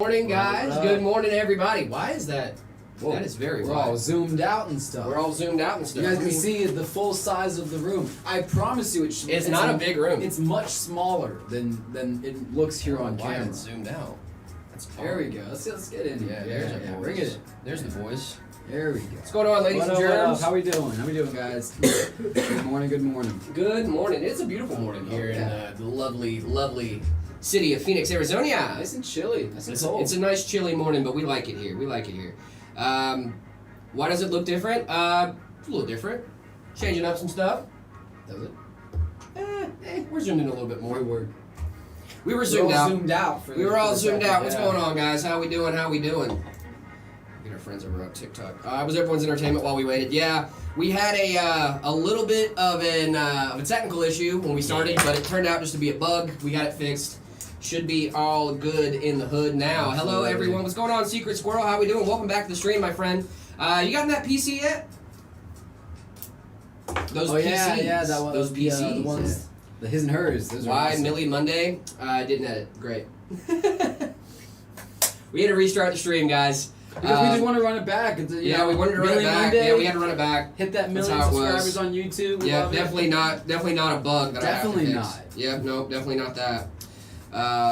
Morning, guys. Good morning, everybody. Why is that? Whoa, that is very We're wide. all zoomed out and stuff. We're all zoomed out and stuff. You guys can see the full size of the room. I promise you, it's not a big room. It's much smaller than it looks here on Why camera. it's zoomed out. That's There we go. Let's get in here. There's Bring it in. There's the boys. There we go. What's going on, ladies and What germs? up? How we doing? How we doing, guys? Good morning. Good morning. Good morning. It's a beautiful morning here in the lovely, lovely city of Phoenix, Arizona. Nice and chilly. Nice and cold. It's a nice chilly morning, but we like it here. We like it here. Why does it look different? It's a little different. Changing up some stuff. Does it? We're zoomed in a little bit more. We were We're zoomed all out. zoomed out. We were all zoomed out. What's going on, guys? How we doing? How we doing? Get our friends over on TikTok. Was everyone's entertainment while we waited? Yeah, we had a little bit of a technical issue when we started, but it turned out just to be a bug. We got it fixed. Should be all good in the hood now. Absolutely. Hello, everyone. What's going on, Secret Squirrel? How we doing? Welcome back to the stream, my friend. You got in that PC yet? Those PCs. Yeah, that one. Those PCs. The ones, the his and hers. Those Why are awesome. Millie Monday? Didn't edit. Great. We had to restart the stream, guys. Because we just want to run it back. It's, Yeah, we wanted to run it back. Monday, Yeah, we had to run it back. hit that That's million how it was. subscribers on YouTube. We Yeah, love it. definitely not a bug that Definitely I have to fix. not. Yeah, nope, definitely not that.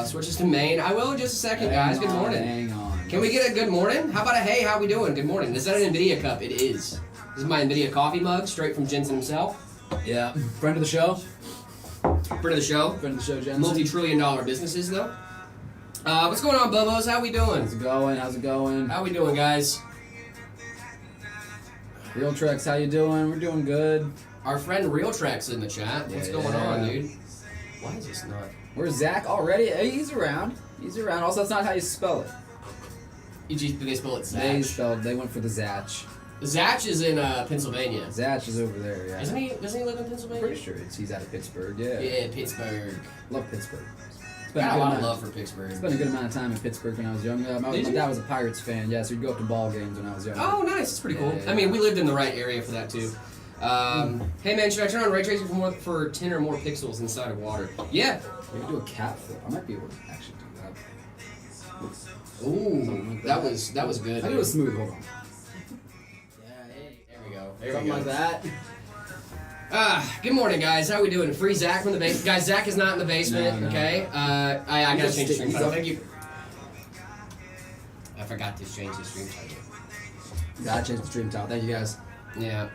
Switches to main. I will in just a second, guys. Good morning. Hang on. Can we get a good morning? How about a hey, how we doing? Good morning. Is that an Nvidia cup? It is. This is my Nvidia coffee mug, straight from Jensen himself. Yeah. Friend of the show. Friend of the show. Friend of the show, Jensen. Multi-trillion-dollar businesses, though. What's going on, Bubos? How we doing? How's it going? How's it going? How we doing, guys? Real Trex, how you doing? We're doing good. Our friend Real Trex in the chat. What's going on, dude? Why is this not? Where's Zach already? Hey, he's around. He's around. Also, that's not how you spell it. Did they spell it They Zach? They went for the Zach. Zach is in Pennsylvania. Zach is over there, yeah. Doesn't he live in I'm Pennsylvania? pretty sure he's out of Pittsburgh, yeah. Yeah, Pittsburgh. Love Pittsburgh. It's Got a lot of amount- love for Pittsburgh. Spent a good amount of time in Pittsburgh when I was young. My dad was a Pirates fan, yeah, so we'd go up to ball games when I was young. Oh, nice. That's pretty cool. Yeah. I mean, we lived in the right area for that, too. Hey, man, should I turn on ray tracing for 10 or more pixels inside of water? Yeah. We could do a cat flip. I might be able to actually do that. Ooh, that was good. I do a smooth, hold on. Yeah, hey, there we go. There Something we go. like that. Good morning, guys. How we doing? Free Zach from the basement. Guys, Zach is not in the basement, No. okay? I gotta change the stream title. up. Thank you. I forgot to change the stream title. Gotta change the stream title. Thank you guys. Yeah.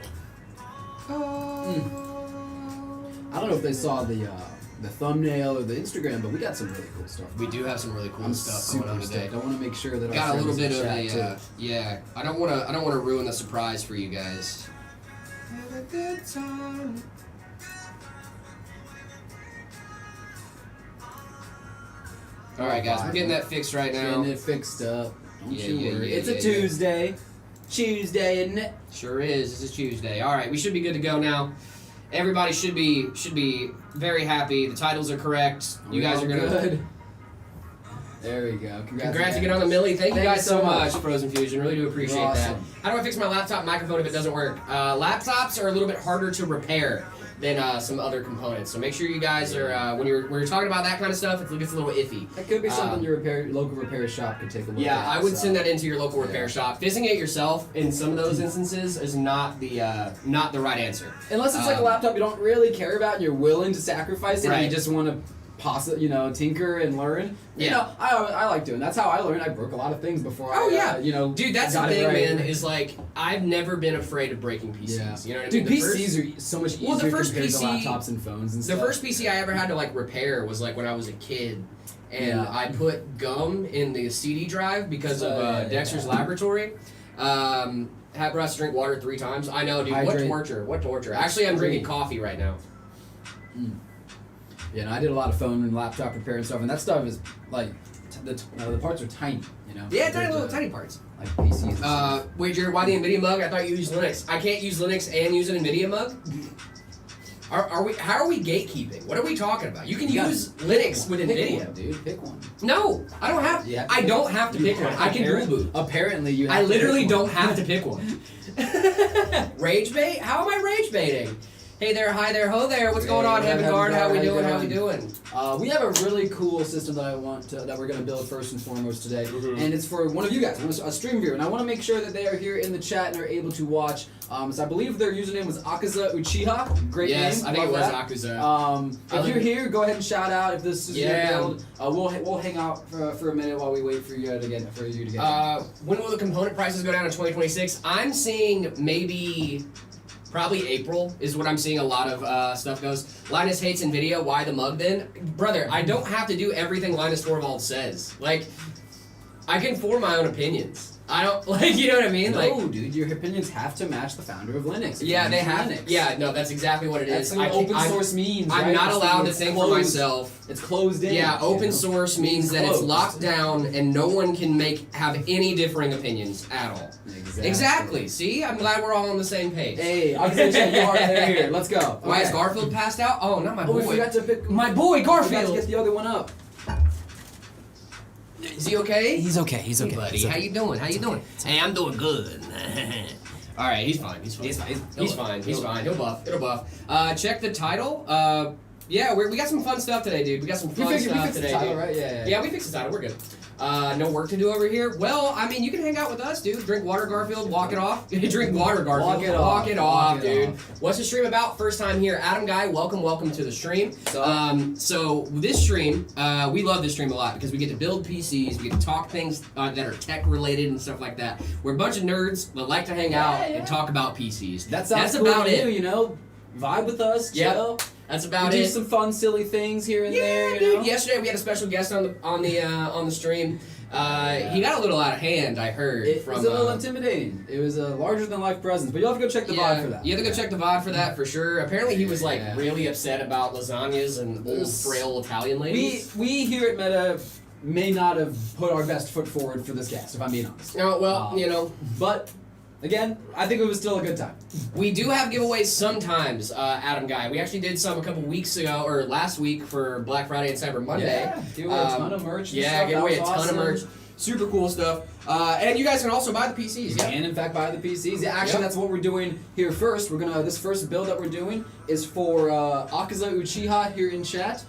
I don't know if they saw the thumbnail or the Instagram, but we got some really cool stuff. We do have some really cool I'm stuff super going on today. stoked. I want to make sure that our Got a little friends bit in of chat, a too. yeah. I don't wanna ruin the surprise for you guys. Have a good time. All right, guys, we're getting that fixed right now. Getting it fixed up. Don't Yeah, you yeah, worry. yeah, It's yeah, a yeah. Tuesday. Tuesday, isn't it? Sure is. This is Tuesday. All right, we should be good to go now. Everybody should be very happy. The titles are correct. You guys are gonna. Good. There we go. Congrats again on the Millie. Thank you Thank guys you so so much, much. Frozen Fusion. Really do appreciate You're that. awesome. How do I fix my laptop microphone if it doesn't work? Laptops are a little bit harder to repair than some other components. So make sure you guys are when you're talking about that kind of stuff, it gets a little iffy. That could be something your local repair shop could take a look at. Yeah, I would so. send that into your local repair shop. Fixing it yourself in some of those instances is not the right answer. Unless it's like a laptop you don't really care about and you're willing to sacrifice it and Right. you just want to tinker and learn. Yeah. You know, I like doing. That's how I learned. I broke a lot of things before. Oh, yeah. Dude, that's the got it thing, right. man, is like, I've never been afraid of breaking PCs. Yeah. You know what I Dude, mean? PCs are so much easier Well, the first compared PC to laptops and phones and The stuff. first PC I ever had to like repair was like when I was a kid, and Yeah. I put gum in the CD drive because of Yeah. Dexter's laboratory. Had Russ drink water 3 times. I know, dude. Hydrate. What torture? Actually, I'm drinking coffee right now. Yeah, and I did a lot of phone and laptop repair and stuff, and that stuff is like the parts are tiny, you know. Yeah, compared to, tiny parts. like PCs. And stuff. Wait, Jared, why the Nvidia mug? I thought you used Linux. I can't use Linux and use an Nvidia mug. Are we? How are we gatekeeping? What are we talking about? You can use Linux with Pick Nvidia. one, dude. Pick one. No, I don't have. Yeah. I don't have to pick one. I can dual boot. Apparently, you. Have I to literally pick don't one. have to pick one. Rage bait? How am I rage baiting? Hey there, hi there, ho there. What's going on, Heaven Guard? How we doing? How we doing? We have a really cool system that that we're gonna build first and foremost today, and it's for one of you guys, a stream viewer, and I want to make sure that they are here in the chat and are able to watch. So I believe their username was Akaza Uchiha. Great name. Yes, I think it was Akaza. If you're here, go ahead and shout out if this is your build. We'll hang out for a minute while we wait for you to get. When will the component prices go down in 2026? I'm seeing maybe. Probably April is what I'm seeing a lot of stuff goes. Linus hates Nvidia. Why the mug then? Brother, I don't have to do everything Linus Torvald says. Like, I can form my own opinions. I don't, like, you know what I mean? No, like, dude, your opinions have to match the founder of Linux. Yeah, they have. Linux. Yeah, no, that's exactly what it is. That's what open source means. I'm right? not allowed to think for myself. It's closed in. Yeah, open source means that it's locked down and no one can have any differing opinions at all. Exactly. See, I'm glad we're all on the same page. Hey, I'm gonna check you are there here. Let's go. Why is Garfield passed out? Oh, not my boy. We forgot to pick my boy Garfield. We forgot to get the other one up. Is he okay? He's okay. He's okay. Hey, buddy. He's okay. How you doing? How you doing? Hey, I'm doing good. All right, he's fine. He's fine. He's fine. He'll buff. It'll buff. Check the title. Yeah, we got some fun stuff today, dude. We got some fun stuff today. The title, right? Yeah, we fixed the title. We're good. No work to do over here. Well, I mean, you can hang out with us, dude. Drink water, Garfield. Walk it off. Drink water, Garfield. Walk it off, dude. What's the stream about? First time here, Adam Guy. Welcome to the stream. So this stream, we love this stream a lot because we get to build PCs, we get to talk things that are tech related and stuff like that. We're a bunch of nerds that like to hang out and talk about PCs. That's cool about it. You know, vibe with us. Chill. That's about we it. Do some fun, silly things here and there. You know? Yesterday we had a special guest on the stream. He got a little out of hand. I heard. It was a little intimidating. It was a larger than life presence, but you'll have to go check the VOD for that. You have to go check the VOD for that for sure. Apparently he was like really upset about lasagnas and old frail Italian ladies. We here at Meta may not have put our best foot forward for this guest, if I'm being honest. Oh well, you know, but. Again, I think it was still a good time. We do have giveaways sometimes, Adam Guy. We actually did some a couple weeks ago, or last week for Black Friday and Cyber Monday. Yeah, give away a ton of merch. Yeah, give away a ton of merch. Super cool stuff. And you guys can also buy the PCs. You can, in fact, buy the PCs. Yeah, actually, that's what we're doing here first. This first build that we're doing is for Akaza Uchiha here in chat.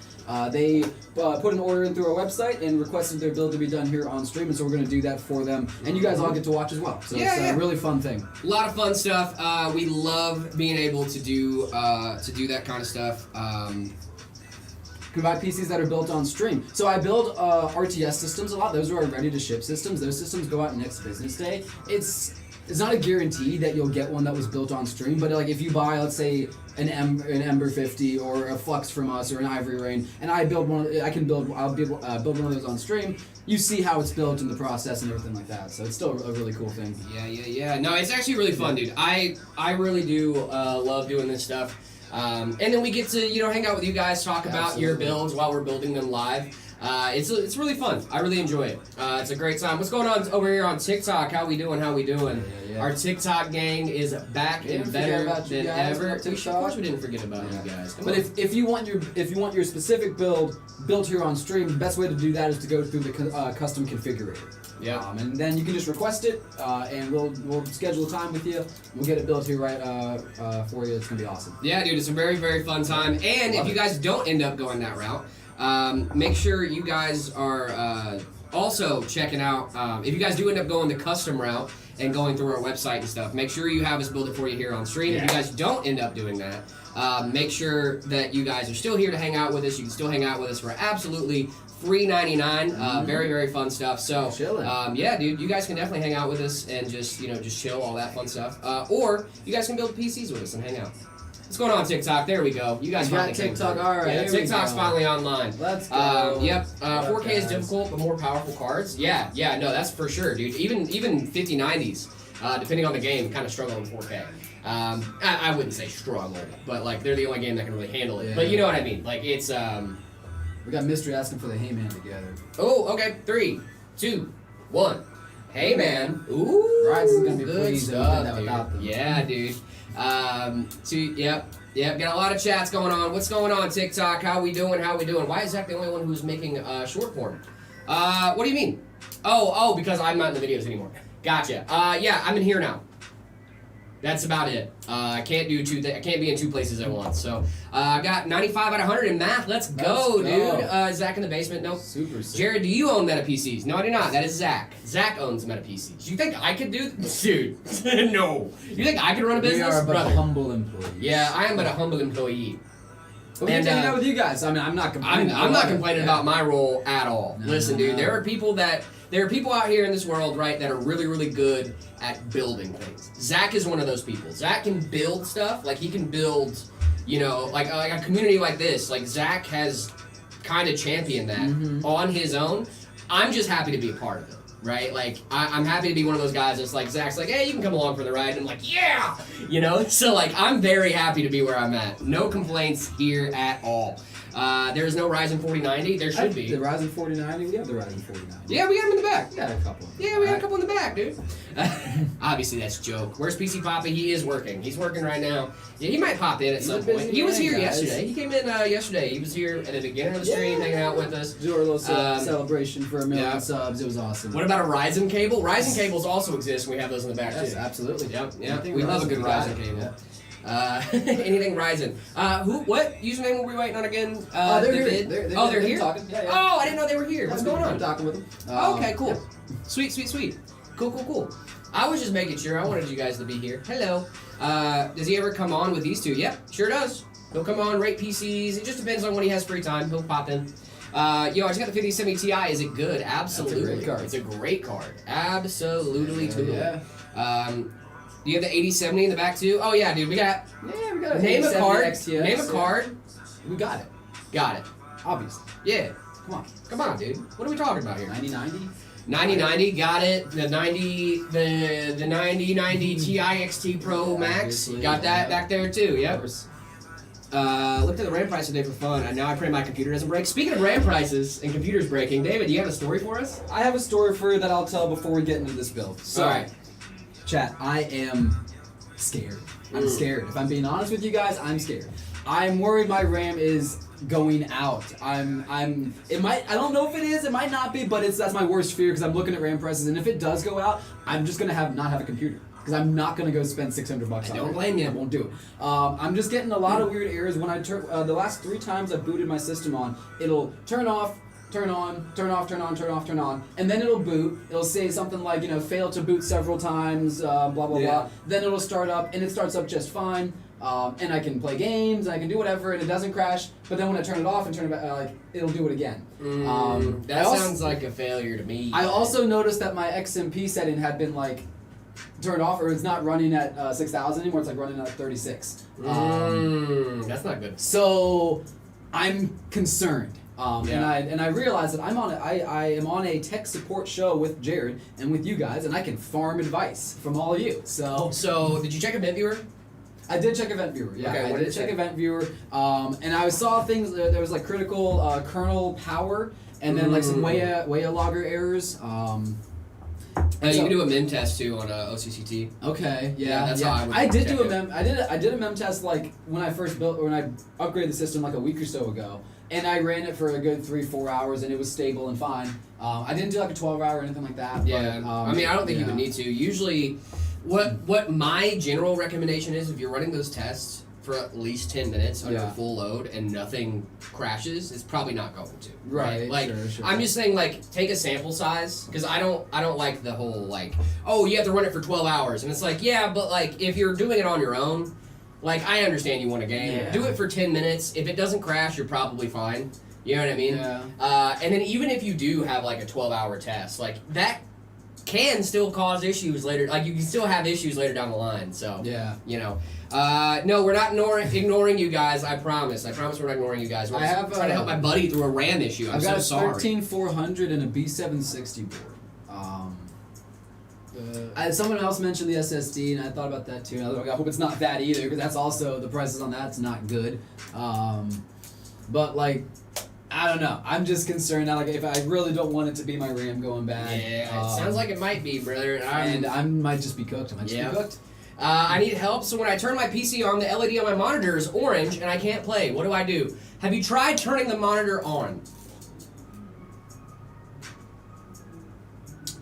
They put an order in through our website and requested their build to be done here on stream, and so we're going to do that for them. And you guys all get to watch as well. So it's a really fun thing. A lot of fun stuff. We love being able to do that kind of stuff. You can buy PCs that are built on stream. So I build RTS systems a lot. Those are our ready-to-ship systems. Those systems go out next business day. It's not a guarantee that you'll get one that was built on stream, but like if you buy, let's say, an Ember 50 or a Flux from us or an Ivory Rain, and I build one, I'll build one of those on stream. You see how it's built in the process and everything like that. So it's still a really cool thing. Yeah. No, it's actually really fun, dude. I really do love doing this stuff. And then we get to hang out with you guys, talk about your builds while we're building them live. It's really fun. I really enjoy it. It's a great time. What's going on over here on TikTok? How we doing? Yeah. Our TikTok gang is back and better than ever. Of course we didn't forget about you guys. But if you want your specific build built here on stream, the best way to do that is to go through the custom configurator. Yeah. And then you can just request it, and we'll schedule a time with you. We'll get it built here right for you. It's gonna be awesome. Yeah, dude, it's a very, very fun time. And if you guys don't end up going that route, make sure you guys are also checking out. If you guys do end up going the custom route and going through our website and stuff, make sure you have us build it for you here on stream. If you guys don't end up doing that, make sure that you guys are still here to hang out with us. You can still hang out with us for absolutely free $99. Very, very fun stuff. So, yeah, dude, you guys can definitely hang out with us and just chill, all that fun stuff. Or you guys can build PCs with us and hang out. What's going on TikTok? There we go. You guys finally came TikTok. through. All right. Yeah, TikTok's finally online. Let's go. Yep. 4K is difficult, but more powerful cards. Yeah. No, that's for sure, dude. Even 5090s, depending on the game, kind of struggle in 4K. I wouldn't say struggle, but like they're the only game that can really handle it. But you know what I mean. Like it's We got Mystery asking for the Hey Man together. Oh, okay. 3, 2, 1. Hey man. Ooh. Rides is gonna be good pleased stuff, that dude. without them. Yeah, dude. Yep. Got a lot of chats going on. What's going on TikTok? How we doing? Why is Zach the only one who's making short form? What do you mean? Oh, because I'm not in the videos anymore. Gotcha. Yeah, I'm in here now. That's about it. I can't do I can't be in two places at once. So I got 95 out of 100 in math. Let's go, dude. Zach in the basement. Nope. Super sick. Jared, do you own Meta PCs? No, I do not. That is Zach. Zach owns Meta PCs. You think I could do dude? No. You think I could run a business? We are but Brother. humble employees. Yeah, I am but a humble employee. But we get to hang out with you guys. I mean, I'm not complaining. I'm not complaining about my role at all. No, Listen, dude, no. there are people out here in this world, right, that are really, really good at building things. Zach is one of those people. Zach can build stuff. Like, he can build, you know, like a community like this. Like, Zach has kind of championed that on his own. I'm just happy to be a part of it, right? Like, I'm happy to be one of those guys that's like, Zach's like, hey, you can come along for the ride. And I'm like, yeah! You know? So, like, I'm very happy to be where I'm at. No complaints here at all. There's no Ryzen 4090. There should be. The Ryzen 4090? We have the Ryzen 4090. Yeah, we got them in the back. We got a couple. Yeah, we got a couple in the back, dude. Obviously, that's a joke. Where's PC Papa? He is working. He's working right now. Yeah, he might pop in at some point. He was here yesterday. He came in yesterday. He was here at the beginning of the stream, hanging out with us. Do our little celebration for 1 million subs. It was awesome. What about a Ryzen cable? Ryzen cables also exist. We have those in the back Yes, too. absolutely. Yep. Anything We love a Ryzen, good we got Ryzen it. cable. Yeah. Anything Ryzen. What username were we waiting on again? They're here. Vid? They're here? talking. Yeah, yeah. Oh, I didn't know they were here. What's going I'm on? talking with them. Okay, cool. Yeah. Sweet. Cool. I was just making sure. I wanted you guys to be here. Hello. Does he ever come on with these two? Yep, sure does. He'll come on, rate PCs. It just depends on when he has free time. He'll pop in. I just got the 5070 Ti. Is it good? Absolutely. That's a great card. It's a great card. Absolutely. Yeah. Do you have the 8070 in the back too? Oh yeah, dude. We got. Yeah, we got a Name a 8070 card. XTX, Name a card. We got it. Got it. Obviously. Yeah. Come on. Dude. What are we talking about here? 9090? 9090, got it. The 9090 Ti XT Pro Max, Obviously, got that back there too. Of Yep. course. Looked at the RAM price today for fun. And now I pray my computer doesn't break. Speaking of RAM prices and computers breaking, David, do you have a story for us? I have a story for you that I'll tell before we get into this build. So, All right. chat, I am scared. I'm scared. If I'm being honest with you guys, I'm scared. I'm worried my RAM is going out. I don't know if it is, it might not be, but that's my worst fear because I'm looking at RAM prices, and if it does go out, I'm just gonna not have a computer. Because I'm not gonna go spend $600 on it. I don't blame you. I won't do it. I'm just getting a lot of weird errors when I turn. The last 3 times I've booted my system on, it'll turn off, turn on, turn off, turn on, turn off, turn on, and then it'll boot. It'll say something like, fail to boot several times, blah blah blah. Then it'll start up, and it starts up just fine. And I can play games, and I can do whatever, and it doesn't crash. But then when I turn it off and turn it back, it'll do it again. That sounds like a failure to me. I also noticed that my XMP setting had been turned off, or it's not running at 6,000 anymore. It's running at 36. That's not good. So I'm concerned. Yeah. And I realize that I am on a tech support show with Jared and with you guys, and I can farm advice from all of you. So did you check Event Viewer? I did check Event Viewer. Yeah, Okay, I what did did it check say? Event Viewer, and I saw things. There was critical kernel power, and then some Waya logger errors. You can do a mem test too on OCCT. Okay, Yeah, that's how I would I did check do a it. mem. I did a mem test when I first built, or when I upgraded the system a week or so ago, and I ran it for a good 3-4 hours, and it was stable and fine. I didn't do a 12-hour or anything like that. Yeah, but, I don't think you would need to. Usually, what my general recommendation is, if you're running those tests for at least 10 minutes under full load and nothing crashes, it's probably not going to. Right. Sure. I'm just saying, take a sample size, because I don't like the whole you have to run it for 12 hours, and it's but if you're doing it on your own, I understand you want a game. Yeah. Do it for 10 minutes. If it doesn't crash, you're probably fine. You know what I mean? Yeah. And then even if you do have a 12-hour test, that can still cause issues later. You can still have issues later down the line. So Yeah. No, we're not ignoring you guys. I promise. We're not ignoring you guys. We're just trying to help my buddy through a RAM issue. I'm I've got so a sorry. 13400 and a B760 board. Someone else mentioned the SSD, and I thought about that too. And I was like, I hope it's not that either, because that's also the prices on that's not good. But I don't know. I'm just concerned now. If I really don't want it to be my RAM going bad. Yeah, it sounds like it might be, brother. And I might just be cooked. Be cooked. I need help. So when I turn my PC on, the LED on my monitor is orange, and I can't play. What do I do? Have you tried turning the monitor on?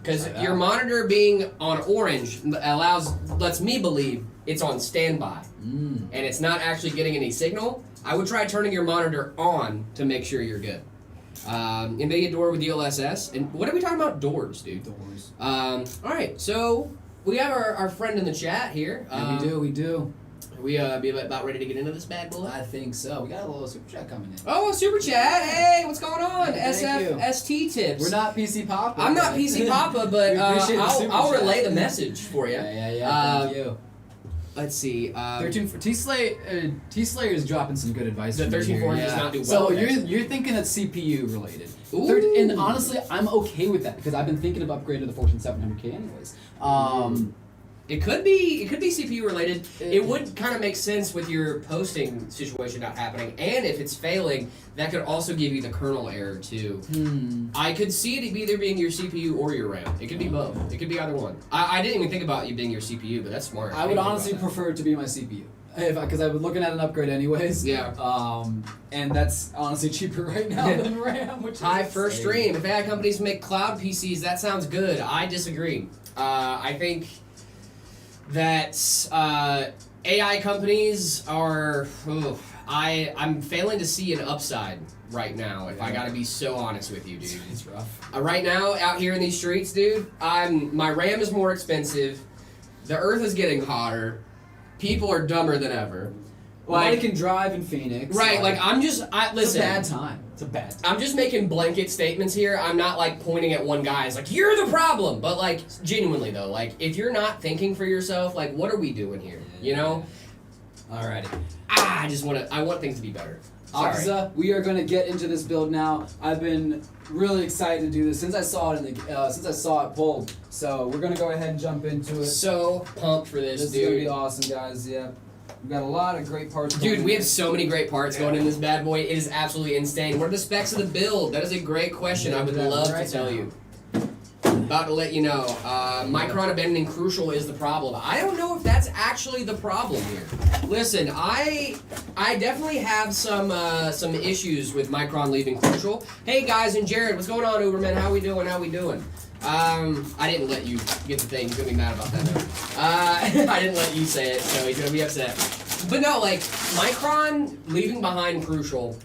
Because your monitor being on orange lets me believe it's on standby, and it's not actually getting any signal, I would try turning your monitor on to make sure you're good. Nvidia door with DLSS. And what are we talking about? Doors, dude. Doors. All right, so we have our friend in the chat here. Yeah, we do. We be about ready to get into this bad boy? I think so. We got a little super chat coming in. Oh, super chat! Hey, what's going on? Thank you. SFST tips. We're not PC Papa. I'm not PC Papa, but We appreciate the super I'll chat. relay the message for you. Yeah. Thank you. Let's see. 13 T Slayer is dropping some good advice. The from me 1340 here, does not do well. So you're thinking it's CPU related. Ooh. And honestly, I'm okay with that because I've been thinking of upgrading to the 14700K anyways. It could be CPU related. It would kind of make sense with your posting situation not happening, and if it's failing, that could also give you the kernel error too. I could see it either being your CPU or your RAM. It could be both. It could be either one. I didn't even think about you being your CPU, but that's smart. I would honestly prefer it to be my CPU. Because I was looking at an upgrade anyways. Yeah. And that's honestly cheaper right now than RAM, which is Hi, first insane. stream. If AI companies make cloud PCs, that sounds good. I disagree. I think that AI companies are. I'm failing to see an upside right now. If I gotta be so honest with you, dude. It's rough. Right now, out here in these streets, dude, my RAM is more expensive. The Earth is getting hotter. People are dumber than ever. Well, I Like- can drive in Phoenix. Right, like I'm just. It's Listen. a bad time. It's a bad time. I'm just making blanket statements here. I'm not like pointing at one guy. It's like you're the problem. But like genuinely though, like if you're not thinking for yourself, like what are we doing here? You know? Alrighty. I want things to be better. Sorry. Akaza, we are going to get into this build now. I've been really excited to do this since I saw it since I saw it pulled. So we're going to go ahead and jump into it. So pumped for this, This is going to dude. be awesome, guys. Yeah. We've got a lot of great parts. Dude, going we in. have so many great parts going in this bad boy. It is absolutely insane. What are the specs of the build? That is a great question. I would love to tell you. About to let you know. Micron abandoning Crucial is the problem. I don't know if that's actually the problem here. Listen, I definitely have some issues with Micron leaving Crucial. Hey guys and Jared, what's going on, Uberman? How we doing? I didn't let you get the thing. He's gonna be mad about that though. I didn't let you say it, so he's gonna be upset. But no, like Micron leaving behind Crucial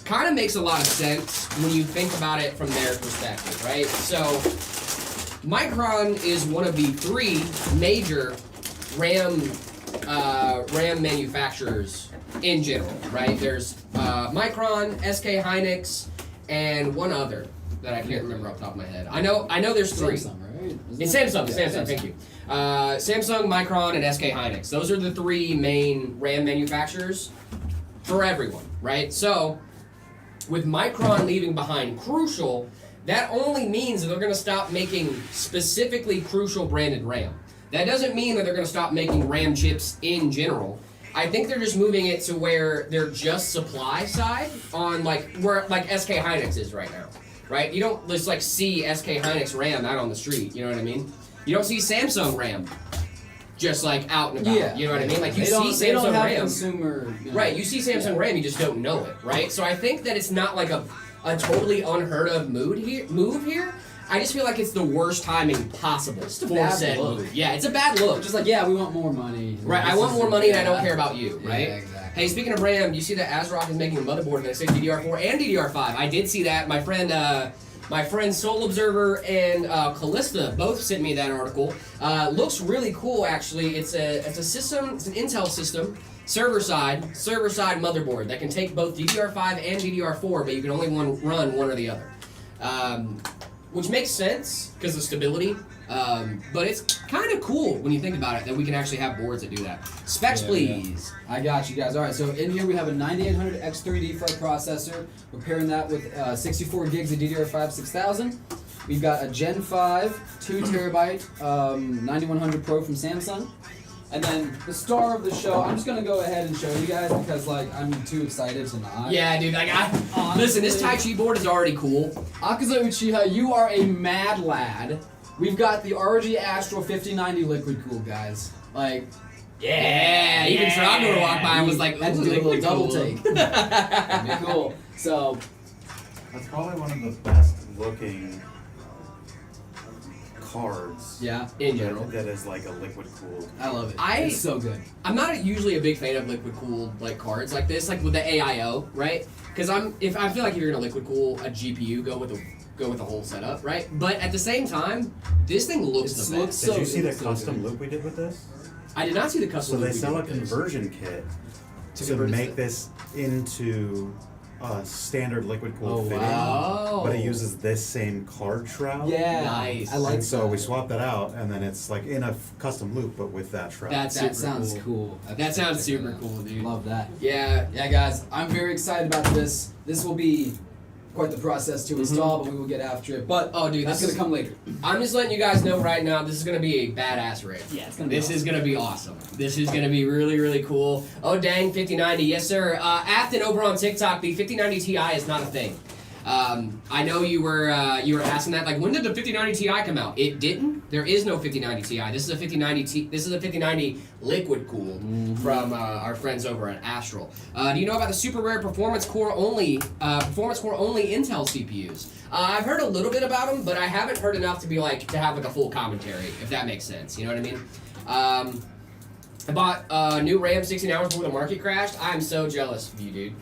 kind of makes a lot of sense when you think about it from their perspective, right? So, Micron is one of the three major RAM manufacturers in general, right? There's Micron, SK Hynix, and one other that I can't remember off the top of my head. I know there's three. Samsung, right? It's Samsung, thank you. Samsung, Micron, and SK Hynix. Those are the three main RAM manufacturers for everyone, right? So, with Micron leaving behind Crucial, that only means that they're going to stop making specifically Crucial branded RAM. That doesn't mean that they're going to stop making RAM chips in general. I think they're just moving it to where they're just supply side on where SK Hynix is right now, right? You don't just see SK Hynix RAM out on the street, you know what I mean? You don't see Samsung RAM just out and about, you know what I mean? Like you see They don't Samsung have RAM. consumer. Right, you see Samsung RAM, you just don't know it, right? So I think that it's not like a totally unheard of move here. I just feel like it's the worst timing possible for bad said look. move. Yeah, it's a bad look. Just we want more money. Right, I want more money and I don't care about you, right? Yeah, exactly. Hey, speaking of RAM, you see that ASRock is making a motherboard that says DDR4 and DDR5. I did see that. My friend Soul Observer and Callista both sent me that article. Looks really cool, actually. It's a system. It's an Intel system, server side motherboard that can take both DDR5 and DDR4, but you can only run one or the other. Which makes sense because of stability. But it's kind of cool when you think about it that we can actually have boards that do that. Specs, please. Yeah. I got you guys. All right, so in here we have a 9800 X3D for our processor. We're pairing that with 64 gigs of DDR5 6000. We've got a Gen 5 2 terabyte 9100 Pro from Samsung. And then the star of the show, I'm just gonna go ahead and show you guys because I'm too excited to not. Yeah, dude. Listen, this Tai Chi board is already cool. Akaza Uchiha, you are a mad lad. We've got the RG Astral 5090 liquid cool, guys. Yeah, even Trogdor walked by and was like, had to "Ooh, do a little liquid double cool." take. That'd be cool. So, That's probably one of the best looking cards. Yeah. In general. That is like a liquid cooled. I love it. I- It's so good. I'm not usually a big fan of liquid cooled like cards like this, like with the AIO, right? Because I feel like if you're gonna liquid cool a GPU, go with the whole setup, right? But at the same time, this thing looks It the looks best. so Did you see the so custom good. loop we did with this? I did not see the custom. So they loop we sell a did with this. conversion kit To to convert make it. this into a standard liquid cooled Oh, fitting. wow. But it uses this same card shroud. Yeah. Nice. I like And so that. we swapped that out, and then it's like in a custom loop, but with that shroud. That's That super sounds cool. cool. That sounds super cool, dude. Love that. Yeah. Yeah, guys, I'm very excited about this. This will be quite the process to install, but we will get after it. But Oh, dude, that's this gonna come later. I'm just letting you guys know right now, this is gonna be a badass rig. Yeah, it's gonna be This is awesome. gonna be awesome. This is gonna be really, really cool. Oh dang, 5090, yes sir. Afton over on TikTok, the 5090 Ti is not a thing. I know you were asking that, like, when did the 5090 Ti come out? It didn't. There is no 5090 Ti. This is a 5090 liquid cooled from our friends over at Astral. Do you know about the super rare performance core only Intel CPUs? I've heard a little bit about them, but I haven't heard enough to have a full commentary, if that makes sense. You know what I mean? I bought a new RAM 16 hours before the market crashed. I'm so jealous of you, dude.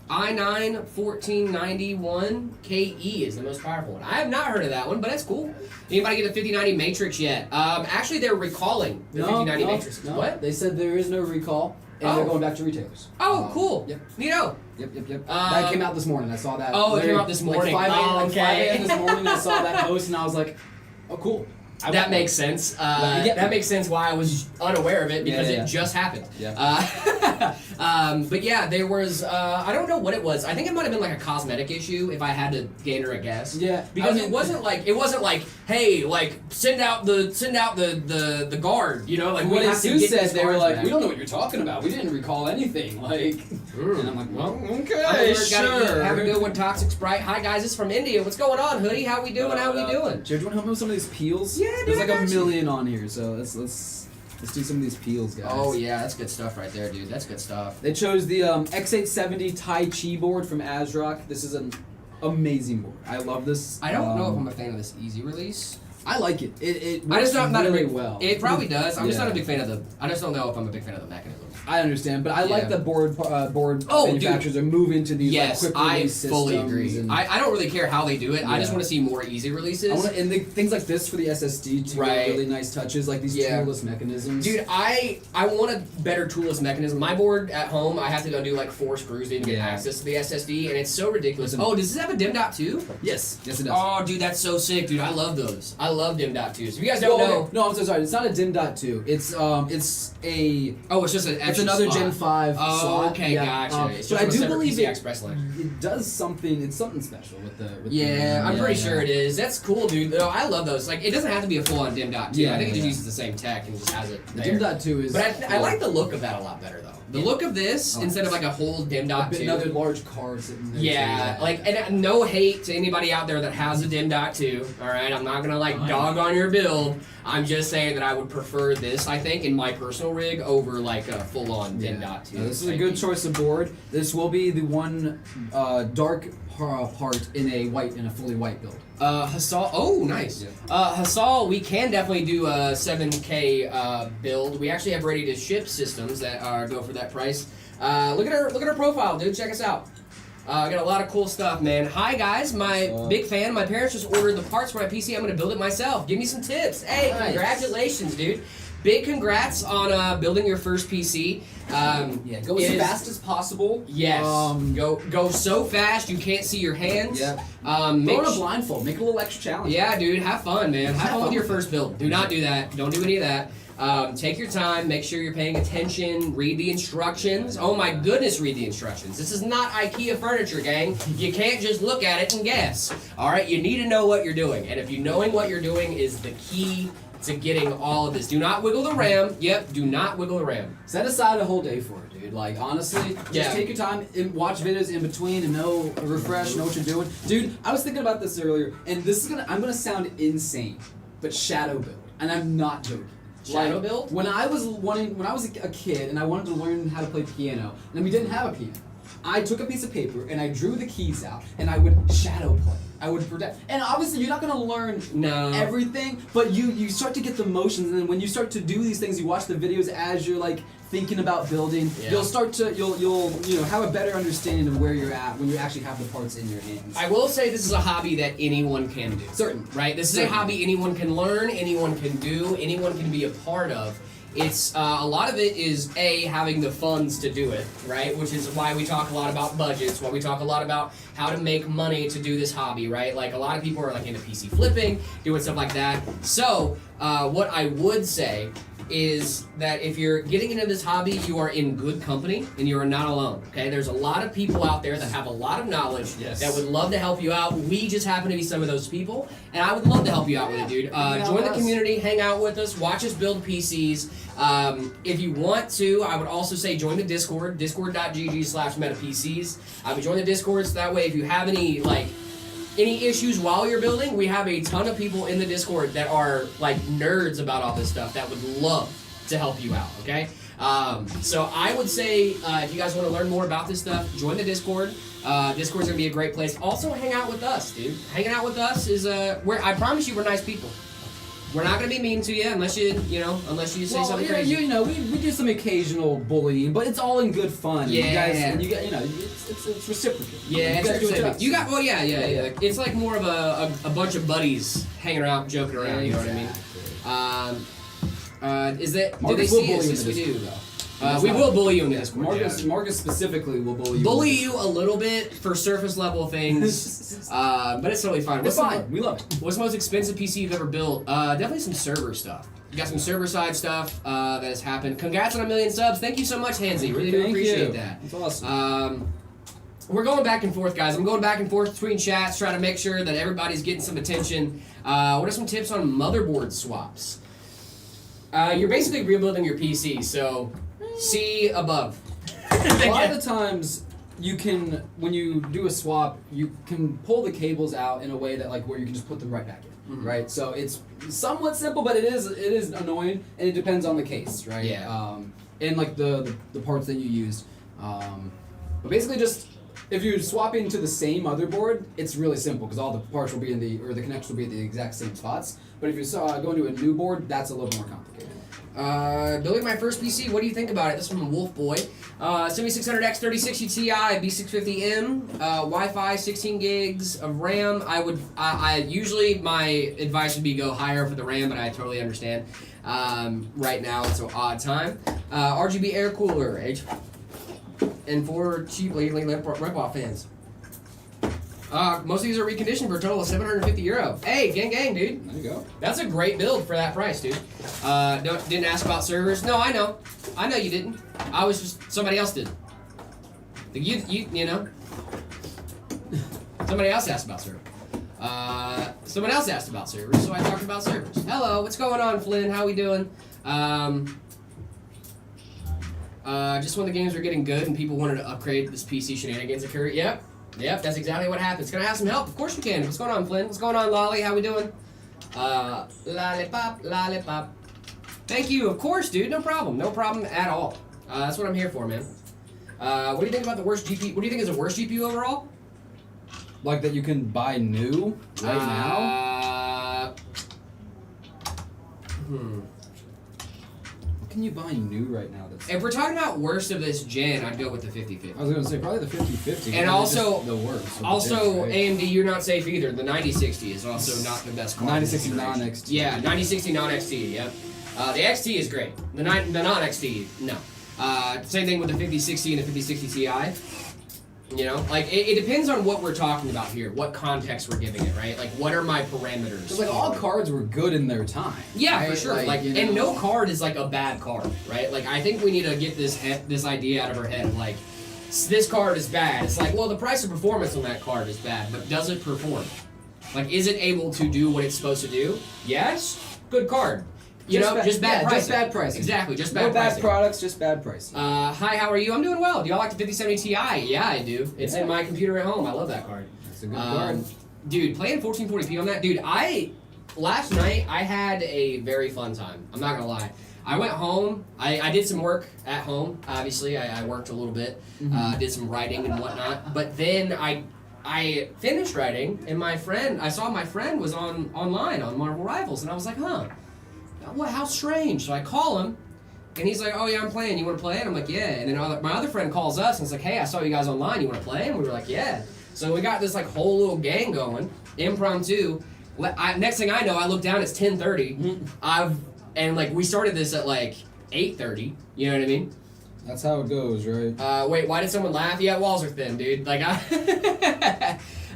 i9 1491 KE is the most powerful one. I have not heard of that one, but that's cool. Anybody get a 5090 Matrix yet? Actually, they're recalling the 5090 Matrix. No. What? They said there is no recall, and Oh. they're going back to retailers. Oh, cool. Yep. Neato. Yep. That came out this morning. I saw that. Oh, it came literally, out this morning. Like 5 a.m. Oh, like 5 okay. a.m. this morning, I saw that post, and I was like, oh, cool. I That want makes one. sense. Yeah. That makes sense why I was unaware of it, because Yeah. it just happened. Yeah. But yeah, there was, I don't know what it was. I think it might have been like a cosmetic issue, if I had to gander a guess. Yeah. Because I mean- it wasn't like, hey, like send out the guard, you know, like What we have to ASUS get said, these they were cards like, back. we don't know what you're talking about. We didn't recall anything. Like, and I'm like, well, okay, Have a sure. good one, Toxic Sprite. Hi guys, it's from India. What's going on, Hoodie? How we doing? How we doing? Jared, do you want to help me with some of these peels? Yeah, dude, There's I like a got you. million on here, so let's do some of these peels, guys. Oh yeah, that's good stuff right there, dude. That's good stuff. They chose the X870 Tai Chi board from ASRock. This is an amazing board. I love this. I don't know if I'm a fan of this easy release. I like it. It I just works not a really big well. It probably does. I'm just Yeah. not a big fan of the. I just don't know if I'm a big fan of the mechanism. I understand, but I like Yeah. the board Oh, manufacturers are moving to these Yes, like quick I release fully systems agree. and I don't really care how they do it. I just Yeah. want to see more easy releases. and things like this for the SSD too. Right. Really nice touches, like these Yeah. toolless mechanisms. Dude, I want a better toolless mechanism. My board at home, I have to undo like 4 screws to even get Yeah. access to the SSD, and it's so ridiculous. Listen. Oh, does this have a dim dot too? yes, it does. Oh, dude, that's so sick, dude. I love those. I love dim dot twos. If you guys No, don't know, no, I'm so sorry. It's not a dim dot 2. It's a oh, it's just an it's extra another slot. Gen 5 Oh, slot. okay, Yeah, gotcha. It's but just I a do separate believe PCI it, Express line. it does something. It's something special with the. Yeah, I'm yeah, pretty yeah. sure it is. That's cool, dude. No, I love those. Like, it doesn't have to be a full-on dim dot too. Yeah, I think it just yeah. uses the same tech and just has it The there. dim dot 2 is. But I like the look of that a lot better, though. The look of this, Oh, instead of like a whole dim dot two. another large car sitting there. Yeah, too. like, and no hate to anybody out there that has a dim dot 2, alright? I'm not gonna, like, dog on your build. I'm just saying that I would prefer this, I think, in my personal rig over, like, a full-on dim dot 2. No, this is a good choice of board. This will be the one dark part in a fully white build. Hassal, oh, nice. Yeah. Hassal, we can definitely do a 7K build. We actually have ready to ship systems that go for that price. Look at our profile, dude. Check us out. I got a lot of cool stuff, man. Hi guys, my big fan. My parents just ordered the parts for my PC. I'm gonna build it myself. Give me some tips. Hey, Nice. congratulations, dude. Big congrats on building your first PC. Yeah, go it as is- fast as possible. Yes. Go so fast you can't see your hands. Yeah. Make Throw in a sh- blindfold. Make it a little extra challenge. Yeah, dude, have fun, man. Have fun with your with it. first build. Do not do that. Don't do any of that. Take your time. Make sure you're paying attention. Read the instructions. Oh my goodness, read the instructions. This is not IKEA furniture, gang. You can't just look at it and guess. All right, you need to know what you're doing. And if you knowing what you're doing is the key to getting all of this. Do not wiggle the RAM. Yep, do not wiggle the RAM. Set aside a whole day for it, dude. Like, honestly, just Yeah. take your time and watch videos in between and refresh, know what you're doing. Dude, I was thinking about this earlier, and I'm gonna sound insane, but shadow build. And I'm not joking. Shadow build? When I was a kid and I wanted to learn how to play piano, and we didn't have a piano, I took a piece of paper and I drew the keys out and I would shadow play. I would project. And obviously you're not gonna learn everything, but you start to get the motions, and then when you start to do these things, you watch the videos as you're like thinking about building, you'll have a better understanding of where you're at when you actually have the parts in your hands. I will say this is a hobby that anyone can do. Certain. Right? This is a hobby anyone can learn, anyone can do, anyone can be a part of. It's a lot of it is having the funds to do it, right? Which is why we talk a lot about budgets, why we talk a lot about how to make money to do this hobby, right? Like a lot of people are like into PC flipping, doing stuff like that. So what I would say is that if you're getting into this hobby, you are in good company and you are not alone. Okay, there's a lot of people out there that have a lot of knowledge that would love to help you out. We just happen to be some of those people, and I would love to help you out with it, dude. Join the community, hang out with us, watch us build PCs. If you want to, I would also say join the Discord, discord.gg/metapcs. I would join the Discord so that way if you have any issues while you're building, we have a ton of people in the Discord that are like nerds about all this stuff that would love to help you out, okay? So I would say if you guys want to learn more about this stuff, join the Discord. Discord's gonna be a great place. Also hang out with us, dude. Hanging out with us is I promise you we're nice people. We're not gonna be mean to you unless you say something crazy. We do some occasional bullying, but it's all in good fun. Yeah. It's reciprocal. Yeah, it's reciprocal. It's like more of a bunch of buddies hanging around, joking around. You know what I mean? Is that? Do they see us? Yes, we do. We will bully you in the Discord. Marcus specifically will bully you. Bully you a little bit for surface level things, but it's totally fine. It's fine. We love it. What's the most expensive PC you've ever built? Definitely some server stuff. You got some server side stuff that has happened. Congrats on 1 million subs. Thank you so much, Hansi. Really do appreciate that. That's awesome. We're going back and forth, guys. I'm going back and forth between chats, trying to make sure that everybody's getting some attention. What are some tips on motherboard swaps? You're basically rebuilding your PC, so see above. A lot of the times, when you do a swap, you can pull the cables out in a way that where you can just put them right back in, right? So it's somewhat simple, but it is annoying, and it depends on the case, right? Yeah. And the parts that you used. But basically, just if you're swapping to the same motherboard, it's really simple because all the parts will be the connectors will be at the exact same spots. But if you're going to a new board, that's a little more complicated. Building my first PC, what do you think about it? This is from Wolf Boy. 7600X 3060 Ti, B650M, Wi-Fi, 16 gigs of RAM. I usually my advice would be go higher for the RAM, but I totally understand. Right now it's an odd time. RGB air cooler, and 4 cheap lately rip-off fans. Most of these are reconditioned for a total of €750. Hey, gang, dude. There you go. That's a great build for that price, dude. Didn't ask about servers. No, I know you didn't. I was just somebody else did. You know. Somebody else asked about servers. Someone else asked about servers, so I talked about servers. Hello, what's going on, Flynn? How we doing? Just when the games were getting good and people wanted to upgrade, this PC shenanigans occur. Yep, that's exactly what happens. Can I have some help? Of course you can. What's going on, Flynn? What's going on, Lolly? How we doing? Lollipop. Thank you. Of course, dude. No problem at all. That's what I'm here for, man. What do you think about the worst GPU? What do you think is the worst GPU overall? Like that you can buy new right now? What can you buy new right now? If we're talking about worst of this gen, I'd go with the 5050. I was going to say probably the 5050. And also the worst. Also, right? AMD, you're not safe either. The 9060 is also not the best card. 9060 non-XT. Yeah, 9060 non-XT. Yep. The XT is great. The non-XT, no. Same thing with the 5060 and the 5060 Ti. You know, it depends on what we're talking about here, what context we're giving it, right? Like, what are my parameters? Because all cards were good in their time. Yeah, right? for sure. And no card is a bad card, right? I think we need to get this idea out of our head of this card is bad. It's well, the price of performance on that card is bad, but does it perform? Is it able to do what it's supposed to do? Yes, good card. Just bad pricing. Just bad pricing. Exactly, just bad pricing. No pricing. bad products, just bad pricing. Hi, how are you? I'm doing well. Do y'all like the 5070 Ti? Yeah, I do. It's in my computer at home. I love that card. It's a good card. Dude, playing 1440p on that, dude, last night I had a very fun time. I'm not gonna lie. I went home. I did some work at home. Obviously, I worked a little bit, did some writing and whatnot. But then I finished writing, and I saw my friend was online on Marvel Rivals, and I was like, huh, what? How strange. So I call him, and he's like, oh yeah, I'm playing. You want to play? And I'm like, yeah. And then my other friend calls us, and it's like, hey, I saw you guys online. You want to play? And we were like, yeah. So we got this like whole little gang going, impromptu. Next thing I know, I look down. It's 10:30. And like we started this at like 8:30. You know what I mean? That's how it goes, right? Wait, why did someone laugh? Yeah, walls are thin, dude. Like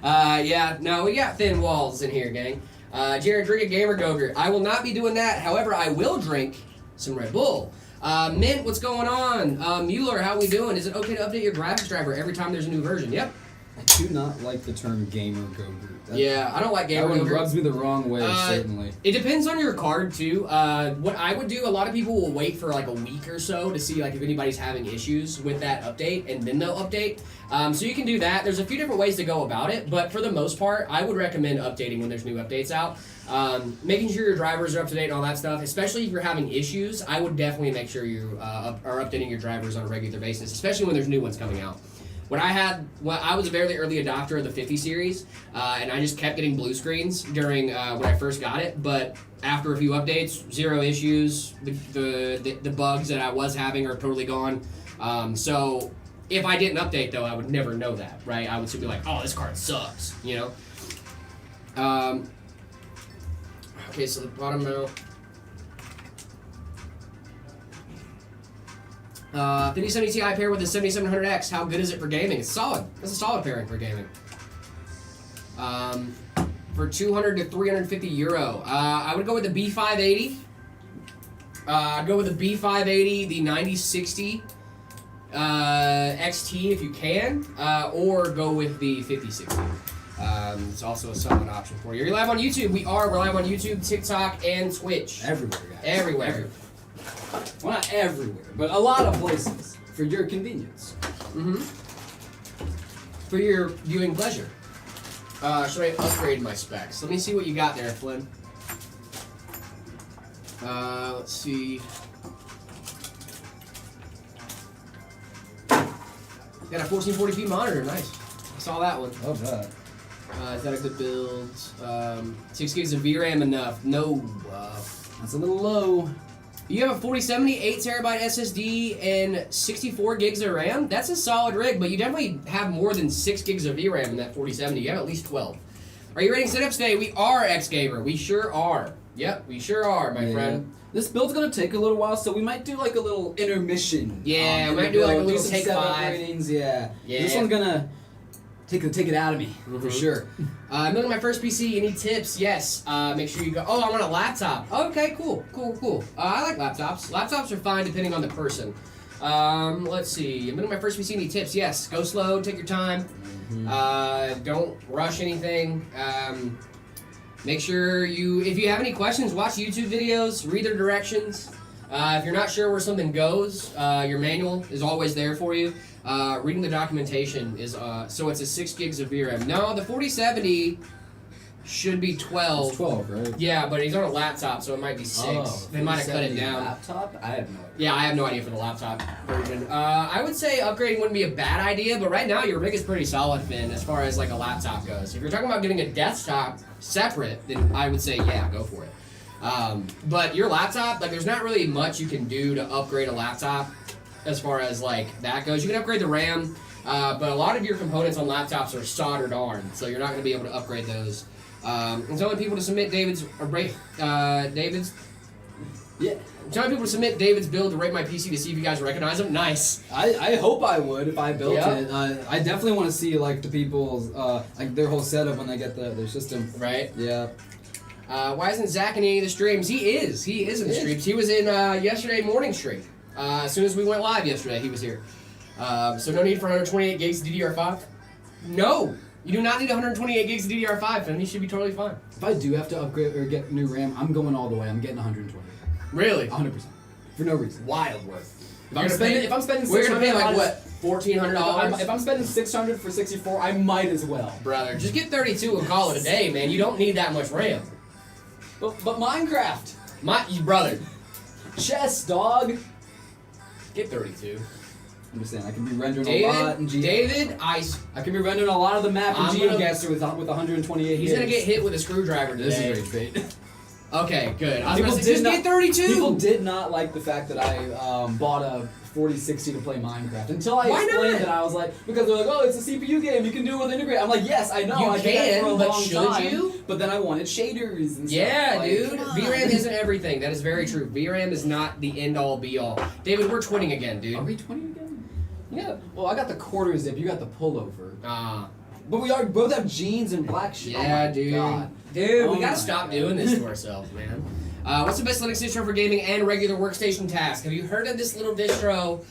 yeah, no, we got thin walls in here, gang. Jared, drink a Gamer Gogurt. I will not be doing that. However, I will drink some Red Bull. Mint, what's going on? Mueller, how we doing? Is it okay to update your graphics driver every time there's a new version? Yep. I do not like the term Gamer Gogurt. Yeah, I don't like Gamer Gogurt. That one Gogurt. rubs me the wrong way, certainly. It depends on your card, too. What I would do, a lot of people will wait for like a week or so to see like if anybody's having issues with that update, and then they'll update. So you can do that. There's a few different ways to go about it, but for the most part, I would recommend updating when there's new updates out. Making sure your drivers are up to date and all that stuff, especially if you're having issues, I would definitely make sure you are updating your drivers on a regular basis, especially when there's new ones coming out. I was a very early adopter of the 50 series, and I just kept getting blue screens during when I first got it. But after a few updates, zero issues. The bugs that I was having are totally gone. So if I didn't update, though, I would never know that, right? I would still be like, oh, this card sucks, you know? Okay, so the bottom now. 5070 Ti paired with the 7700X. How good is it for gaming? It's solid. It's a solid pairing for gaming. For 200 to 350 euro. I would go with the B580. I'd go with the B580, the 9060 XT if you can, or go with the 5060. It's also a solid option for you. Are you live on YouTube? We're live on YouTube, TikTok, and Twitch. Everywhere, guys. Everywhere. Well, not everywhere, but a lot of places for your convenience. For your viewing pleasure. Should I upgrade my specs? Let me see what you got there, Flynn. Let's see. Got a 1440p monitor, nice. I saw that one. Love that. Is that a good build? 6 gigs of VRAM enough? No. That's a little low. You have a 4070, 8TB SSD, and 64 gigs of RAM? That's a solid rig, but you definitely have more than 6 gigs of VRAM in that 4070. You have at least 12. Are you ready to setups today? We are, X-Gamer. We sure are. Yep, we sure are, my friend. This build's gonna take a little while, so we might do like a little intermission. Yeah, we might do like a little some take setup 5. ratings, yeah. Yeah. This one's gonna take it out of me, for sure. I'm building my first PC. Any tips? Yes. Make sure you go. Oh, I want a laptop. Okay, cool. I like laptops. Laptops are fine depending on the person. Let's see. I'm building my first PC. Any tips? Yes. Go slow. Take your time. Don't rush anything. Make sure if you have any questions, watch YouTube videos. Read their directions. If you're not sure where something goes, your manual is always there for you. Reading the documentation is, so it's a 6 gigs of VRAM. No, the 4070 should be 12. It's 12, right? Yeah, but he's on a laptop, so it might be 6. Oh, they might have cut it down. Laptop? I have no idea. Yeah, I have no idea for the laptop version. I would say upgrading wouldn't be a bad idea, but right now your rig is pretty solid, Finn, as far as like a laptop goes. If you're talking about getting a desktop separate, then I would say, yeah, go for it. But your laptop, like there's not really much you can do to upgrade a laptop as far as like that goes. You can upgrade the RAM, but a lot of your components on laptops are soldered on, so you're not going to be able to upgrade those. I'm telling people to submit David's Yeah. I'm telling people to submit David's build to rate my PC to see if you guys recognize him. Nice. I hope I would if I built Yeah. it. I definitely want to see like the people's like their whole setup when they get their system. Right? Yeah. Why isn't Zach in any of the streams? He is in the streams. He was in yesterday morning stream. As soon as we went live yesterday, he was here. So no need for 128 gigs of DDR5? No! You do not need 128 gigs of DDR5, Finn. You should be totally fine. If I do have to upgrade or get new RAM, I'm going all the way. I'm getting 120. Really? 100%. For no reason. Wild work. If I'm spending we're gonna $600, pay like what? $1,400? If I'm spending $600 for 64, I might as well. Brother, just get 32 and call it a day, man. You don't need that much RAM. But Minecraft. You brother, Chess, dog. get 32. I'm just saying, I can be rendering a lot in David, I can be rendering a lot of the map in I'm GeoGuessr with 128 He's hits. gonna get hit with a screwdriver today. This is rage bait. Okay, good. I was People gonna say, did just not- get 32. People did not like the fact that I bought a 4060 to play Minecraft until I Why explained not? that I was like, because they're like, oh, it's a CPU game, you can do it with integrate. I'm like, yes, I know, You I did that for a can, but long should time. you? But then I wanted shaders and Yeah, stuff. Like, dude. come on. VRAM isn't everything. That is very true. VRAM is not the end all be all. David, we're twinning again, dude. Are we 20 again? Yeah. Well, I got the quarter zip, you got the pullover. Ah. But we both have jeans and black shit. Yeah, oh my dude. God. Dude, Oh we gotta my stop God. doing this to ourselves, man. What's the best Linux distro for gaming and regular workstation tasks? Have you heard of this little distro?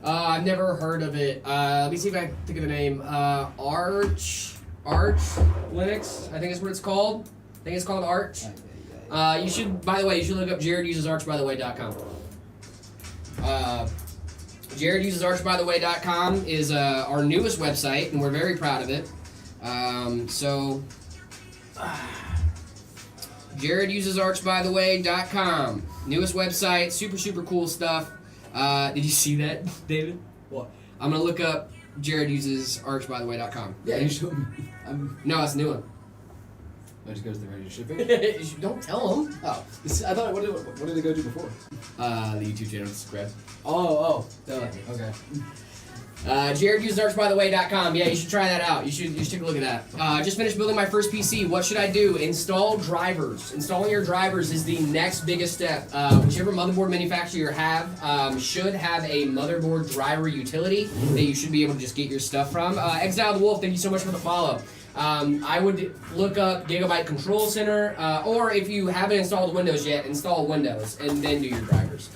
I've never heard of it. Let me see if I can think of the name. Arch Linux, I think is what it's called. I think it's called Arch. You should, by the way, you should look up JaredUsesArchByTheWay.com. JaredUsesArchByTheWay.com is our newest website, and we're very proud of it. JaredUsesArchByTheWay.com. Newest website, super cool stuff. Did you see that, David? What? I'm gonna look up JaredUsesArchByTheWay.com. Yeah, you showed me. No, it's a new one. I just go to the ready to ship it. Don't tell them. Oh, I thought. What did it go to before? The YouTube channel, subscribe. Oh, okay. JaredUsesArchByTheWay.com. Yeah, you should try that out. You should take a look at that. Just finished building my first PC. What should I do? Install drivers. Installing your drivers is the next biggest step. Whichever motherboard manufacturer you have should have a motherboard driver utility that you should be able to just get your stuff from. Exile the Wolf, thank you so much for the follow. I would look up Gigabyte Control Center, or if you haven't installed Windows yet, install Windows and then do your drivers.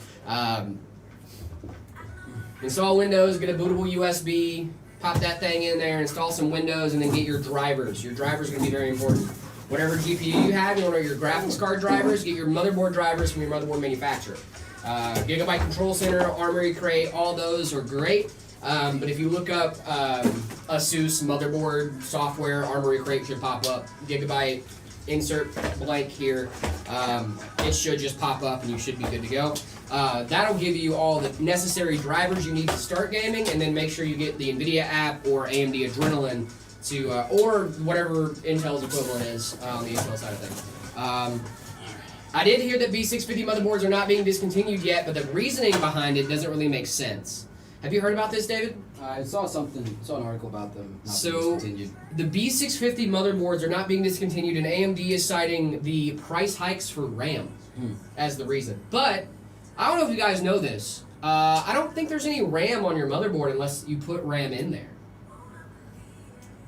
Install Windows, get a bootable USB, pop that thing in there, install some Windows, and then get your drivers. Your drivers are going to be very important. Whatever GPU you have, you want your graphics card drivers, get your motherboard drivers from your motherboard manufacturer. Gigabyte Control Center, Armory Crate, all those are great. But if you look up ASUS motherboard software, Armory Crate should pop up. Gigabyte, insert blank here. It should just pop up and you should be good to go. That'll give you all the necessary drivers you need to start gaming, and then make sure you get the Nvidia app or AMD Adrenalin to, or whatever Intel's equivalent is on the Intel side of things. I did hear that B650 motherboards are not being discontinued yet, but the reasoning behind it doesn't really make sense. Have you heard about this, David? I saw an article about them not being So, discontinued. the B650 motherboards are not being discontinued, and AMD is citing the price hikes for RAM as the reason. But, I don't know if you guys know this. I don't think there's any RAM on your motherboard unless you put RAM in there.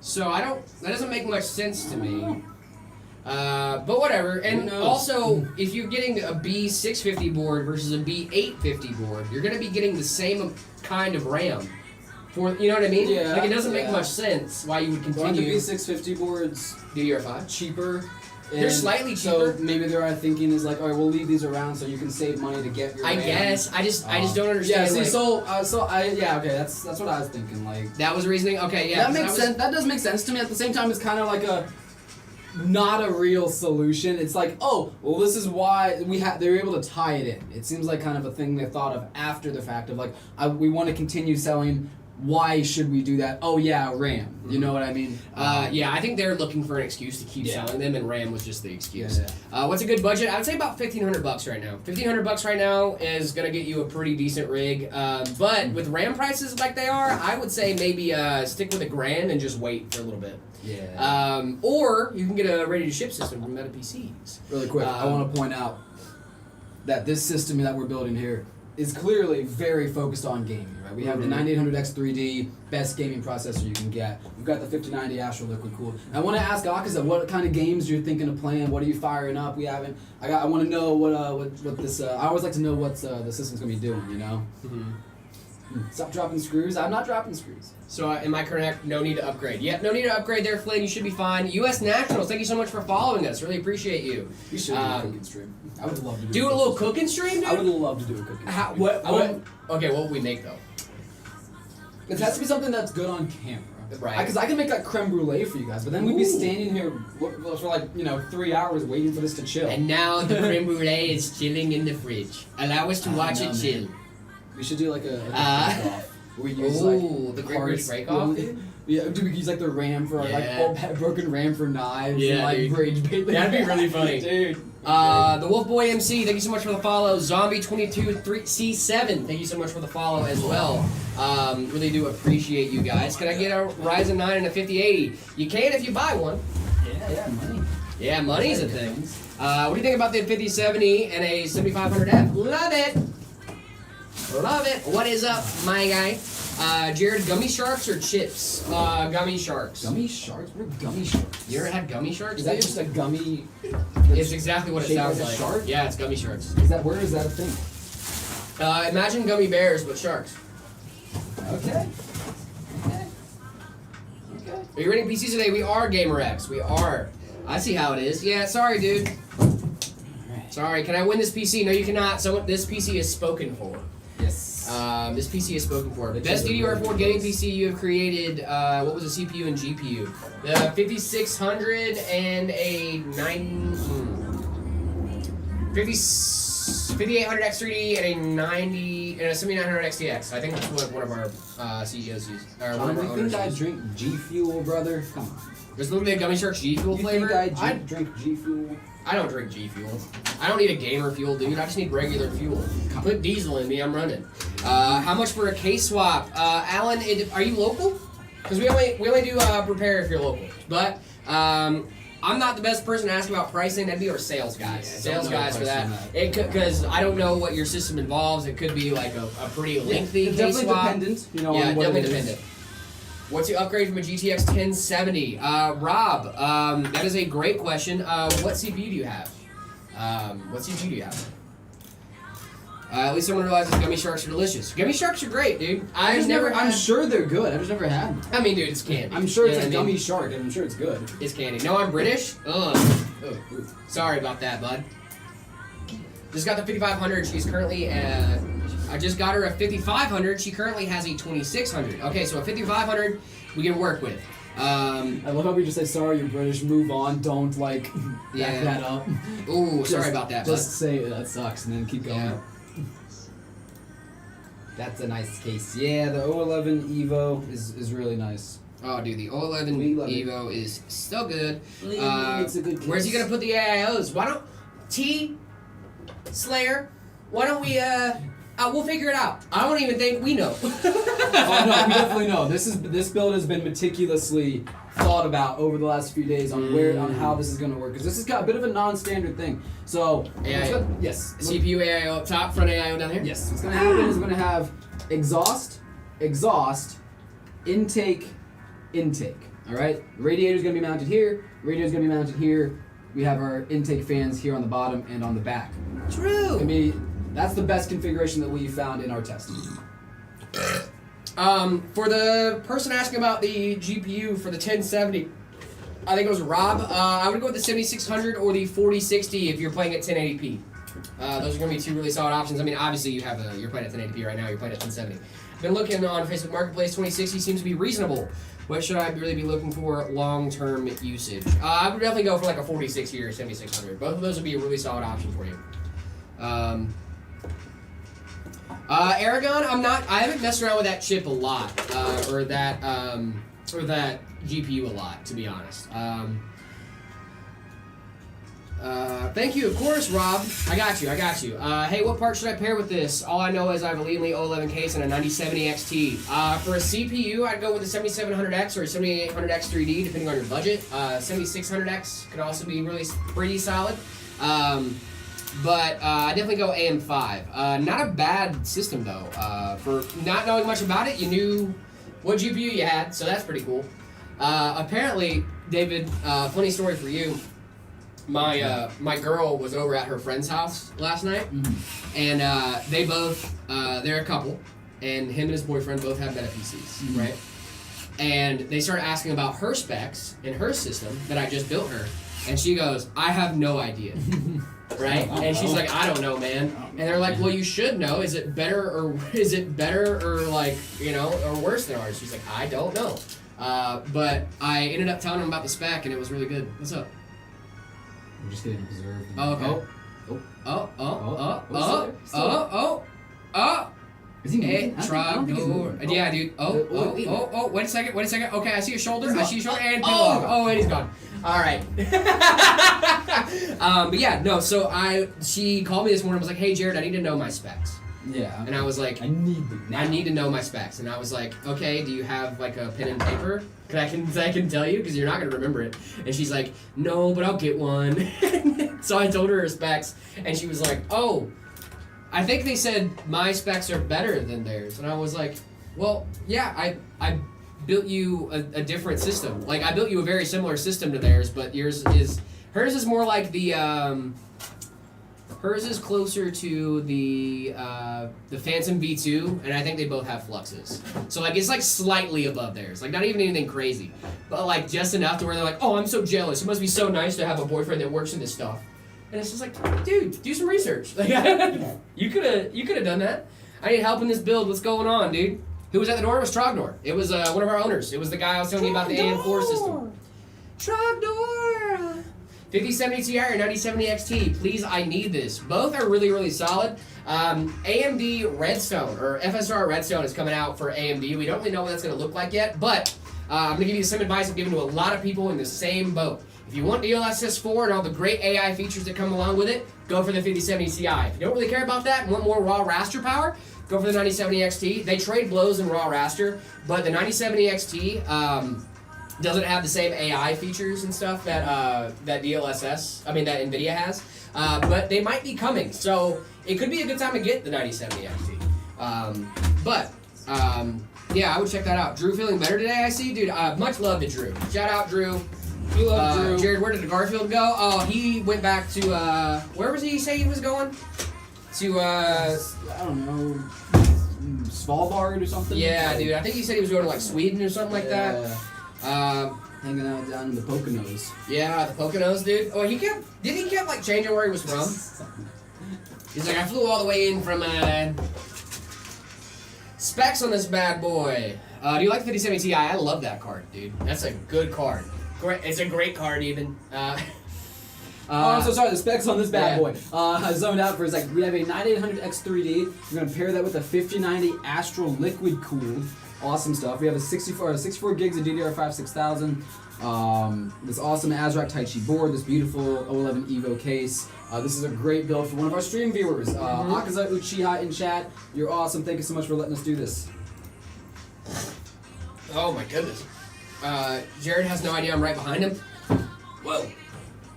So, that doesn't make much sense to me. But whatever. And also, if you're getting a B650 board versus a B850 board, you're going to be getting the same kind of RAM. You know what I mean? Yeah, Like, it doesn't make much sense why you would Aren't the continue B650 boards DDR5. cheaper? They're slightly cheaper. So maybe their thinking is like, all right, we'll leave these around so you can save money to get your I RAM. guess. I just don't Yeah, understand. see, like, okay, that's what I was thinking. Like that was reasoning? Okay, yeah. that 'cause makes sense. That does make sense to me. At the same time, it's kind of like not a real solution. It's like, oh, well, this is why they're able to tie it in. It seems like kind of a thing they thought of after the fact of like, we want to continue selling. Why should we do that? Oh yeah, RAM. You know what I mean? Yeah, I think they're looking for an excuse to keep selling them, and RAM was just the excuse. Yeah. What's a good budget? I would say about $1,500 right now. $1,500 right now is gonna get you a pretty decent rig. But with RAM prices like they are, I would say maybe stick with $1,000 and just wait for a little bit. Yeah. Or you can get a ready-to-ship system from Meta PCs. Really quick, I want to point out that this system that we're building here is clearly very focused on gaming, right? We have the 9800X 3D, best gaming processor you can get. We've got the 5090 Astro Liquid Cooled. I want to ask Akaza what kind of games you're thinking of playing. What are you firing up? I want to know what this. I always like to know what the system's gonna be doing. You know. Stop dropping screws. I'm not dropping screws. So am I correct? No need to upgrade. Yep, no need to upgrade there, Flynn. You should be fine. U.S. Nationals, thank you so much for following us. Really appreciate you. We should do a cooking stream. I would love to do a little cooking stream, dude? I would love to do a cooking stream. Okay, what would we make though? It has to be something that's good on camera. Right. Because I can make like creme brulee for you guys, but then we'd be standing here for like 3 hours waiting for this to chill. And now the creme brulee is chilling in the fridge. Allow us to watch it chill. We should do like a break-off. We use the Great British Break Off, dude. Yeah, do we use like the ram for broken ram for knives and like dude. rage bait? That'd be really funny. Dude. The Wolf Boy MC, thank you so much for the follow. Zombie223C7, thank you so much for the follow as well. Really do appreciate you guys. Can I get a Ryzen 9 and a 5080? You can if you buy one. Yeah, money. Yeah, money's a thing. What do you think about the 5070 and a 7500F? Love it. Love it. What is up, my guy? Jared, gummy sharks or chips? Gummy sharks. Gummy sharks? What are gummy sharks? You ever had gummy sharks? Is that dude? just a gummy? It's exactly what it shaped sounds like a like. shark? Yeah, it's gummy sharks. Where is that a thing? Imagine gummy bears, but sharks. Okay. Are you rating PCs today? We are GamerX. We are. I see how it is. Yeah, sorry, dude. Sorry. Can I win this PC? No, you cannot. This PC is spoken for. Yes. This PC is spoken for. Best DDR4 gaming PC you have created. What was the CPU and GPU? The 5600 and a 5800 X3D and a 7900 XTX. I think that's what one of our CEOs used. Or one of our you owners think I used. drink G Fuel, brother? Come on. There's a little bit of Gummy Sharks G Fuel flavor. You think I drink G Fuel? I don't drink G Fuel. I don't need a gamer fuel, dude. I just need regular fuel. Put diesel in me, I'm running. How much for a case swap? Alan, are you local? Because we only do repair if you're local. But I'm not the best person to ask about pricing. That'd be our sales guys. Yeah, Sales guys for that. It could, because I don't know what your system involves. It could be like a pretty lengthy case definitely swap. dependent. Yeah, on what definitely it is. dependent. What's your upgrade from a GTX 1070? Rob, that is a great question. What CPU do you have? What CPU do you have? At least someone realizes gummy sharks are delicious. Gummy sharks are great, dude. I'm sure they're good. I've just never had them. I mean, dude, it's candy. I'm sure it's You know a what I mean? gummy shark, and I'm sure it's good. It's candy. No, I'm British. Ugh. Sorry about that, bud. Just got the 5500. She's currently I just got her a 5500. She currently has a 2600. Okay, so a 5500 we can work with. I love how we just say, sorry, you're British, move on, don't, back that up. Ooh, sorry about that, Just say, that sucks, and then keep going. Yeah. That's a nice case. Yeah, the 011 Evo is really nice. Oh, dude, the 011 We love it. Evo is so good. It's a good case. Where's he gonna put the AIOs? Why don't Slayer? Why don't we we'll figure it out. I don't even think we know. Oh no, we definitely know. This build has been meticulously thought about over the last few days on how this is gonna work, because this has got a bit of a non-standard thing. So yes, CPU AIO up top, front AIO down here. yes. What's gonna happen is we're gonna have exhaust, intake. All right. Radiator's gonna be mounted here. Radiator's gonna be mounted here. We have our intake fans here on the bottom and on the back. True. That's the best configuration that we found in our testing. For the person asking about the GPU for the 1070, I think it was Rob. I would go with the 7600 or the 4060 if you're playing at 1080p. Those are going to be two really solid options. I mean, obviously you're playing at 1080p right now. You're playing at 1070. Been looking on Facebook Marketplace. 2060 seems to be reasonable. What should I really be looking for long-term usage? I would definitely go for like a 4060 or 7600. Both of those would be a really solid option for you. Aragon, I haven't messed around with that chip a lot, or that GPU a lot, to be honest. Thank you, of course, Rob. I got you. Hey, what part should I pair with this? All I know is I have a Leadly 011 case and a 9070 XT. For a CPU, I'd go with the 7700X or a 7800X 3D, depending on your budget. 7600X could also be really pretty solid. But I definitely go AM5. Not a bad system, though. For not knowing much about it, you knew what GPU you had, so that's pretty cool. Apparently, David, funny story for you. My girl was over at her friend's house last night, and they both, they're a couple, and him and his boyfriend both have Meta PCs, right? And they started asking about her specs in her system that I just built her, and she goes, I have no idea. Right? And she's like, I don't know, man. And they're like, well, you should know. Is it better or like, or worse than ours? She's like, I don't know. But I ended up telling him about the spec, and it was really good. What's up? We're just getting observed. Oh, okay. Oh. Is he moving? I don't think he's moving. Yeah, dude. Wait a second. Okay, I see your shoulder. And peel off. And he's gone. All right. But yeah, no. So she called me this morning and was like, "Hey, Jared, I need to know my specs." Yeah. And I was like, I need to know my specs. And I was like, okay, do you have like a pen and paper? I can tell you because you're not gonna remember it. And she's like, no, but I'll get one. So I told her her specs, and she was like, oh, I think they said my specs are better than theirs. And I was like, well, yeah, I built you a different system. Like I built you a very similar system to theirs, but hers is more like the hers is closer to the Phantom V2, and I think they both have fluxes. So like it's like slightly above theirs, like not even anything crazy, but like just enough to where they're like, oh, I'm so jealous. It must be so nice to have a boyfriend that works in this stuff. And it's just like, dude, do some research. Like you could have done that. I need help in this build. What's going on, dude? Who was at the door? It was Trognor. It was one of our owners. It was the guy I was telling you about the AM4 system. Trognor. 5070 Ti or 9070 XT, please, I need this. Both are really, really solid. AMD Redstone, or FSR Redstone is coming out for AMD. We don't really know what that's going to look like yet, but I'm going to give you some advice I've given to a lot of people in the same boat. If you want DLSS 4 and all the great AI features that come along with it, go for the 5070 Ti. If you don't really care about that and want more raw raster power, go for the 9070 XT. They trade blows in raw raster, but the 9070 XT doesn't have the same AI features and stuff that that Nvidia has, but they might be coming. So it could be a good time to get the 9070 XT. Yeah, I would check that out. Drew feeling better today, I see, dude. Much love to Drew. Shout out Drew. We love Drew. Jared, where did the Garfield go? Oh, he went back to where was he say he was going? To I don't know, Svalbard or something. Yeah, dude. I think he said he was going to like Sweden or something like that. Hanging out down in the Poconos. Yeah, the Poconos, dude. Oh, he kept like changing where he was from? He's like, I flew all the way in from specs on this bad boy. Do you like the 5070 Ti? I love that card, dude. That's a good card. Great, it's a great card, even. Oh, I'm so sorry. The specs on this bad boy. I zoned out for a second. We have a 9800X3D. We're gonna pair that with a 5090 Astral liquid cooled. Awesome stuff. We have a 64 gigs of DDR5 6000. This awesome ASRock Taichi board. This beautiful O11 Evo case. This is a great build for one of our stream viewers. Akaza Uchiha in chat. You're awesome. Thank you so much for letting us do this. Oh my goodness. Jared has no idea I'm right behind him. Whoa.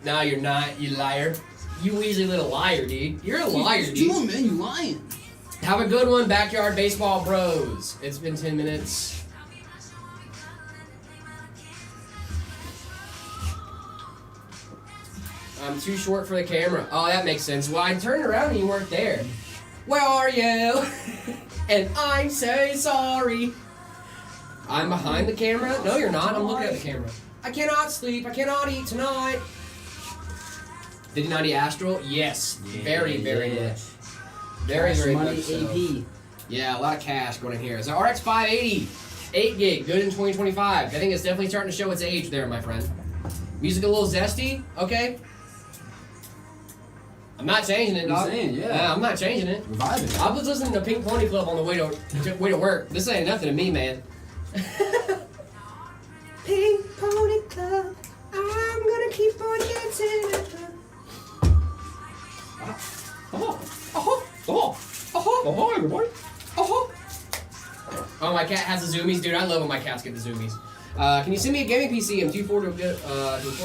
No, you're not, you liar. You weaselly little liar, dude. You're a liar, dude. Come on, man, you lying. Have a good one, Backyard Baseball Bros. It's been 10 minutes. I'm too short for the camera. Oh, that makes sense. Well, I turned around and you weren't there. Where are you? And I'm so sorry. I'm behind the camera? No, you're not. I'm looking at the camera. I cannot sleep. I cannot eat tonight. 5090 Astral? Yes. Yeah, very, very yeah. much. Very, very money much so. AP. Yeah, a lot of cash going in here. So RX 580, 8 gig, good in 2025. I think it's definitely starting to show its age there, my friend. Music a little zesty, okay. I'm not changing it, dog. I'm not changing it. Reviving it. I was listening to Pink Pony Club on the way to work. This ain't nothing to me, man. Pink Pony Club, I'm gonna keep on dancing at the... Oh, everybody. Oh, my cat has the zoomies. Dude, I love when my cats get the zoomies. Can you send me a gaming PC? I'm too poor to afford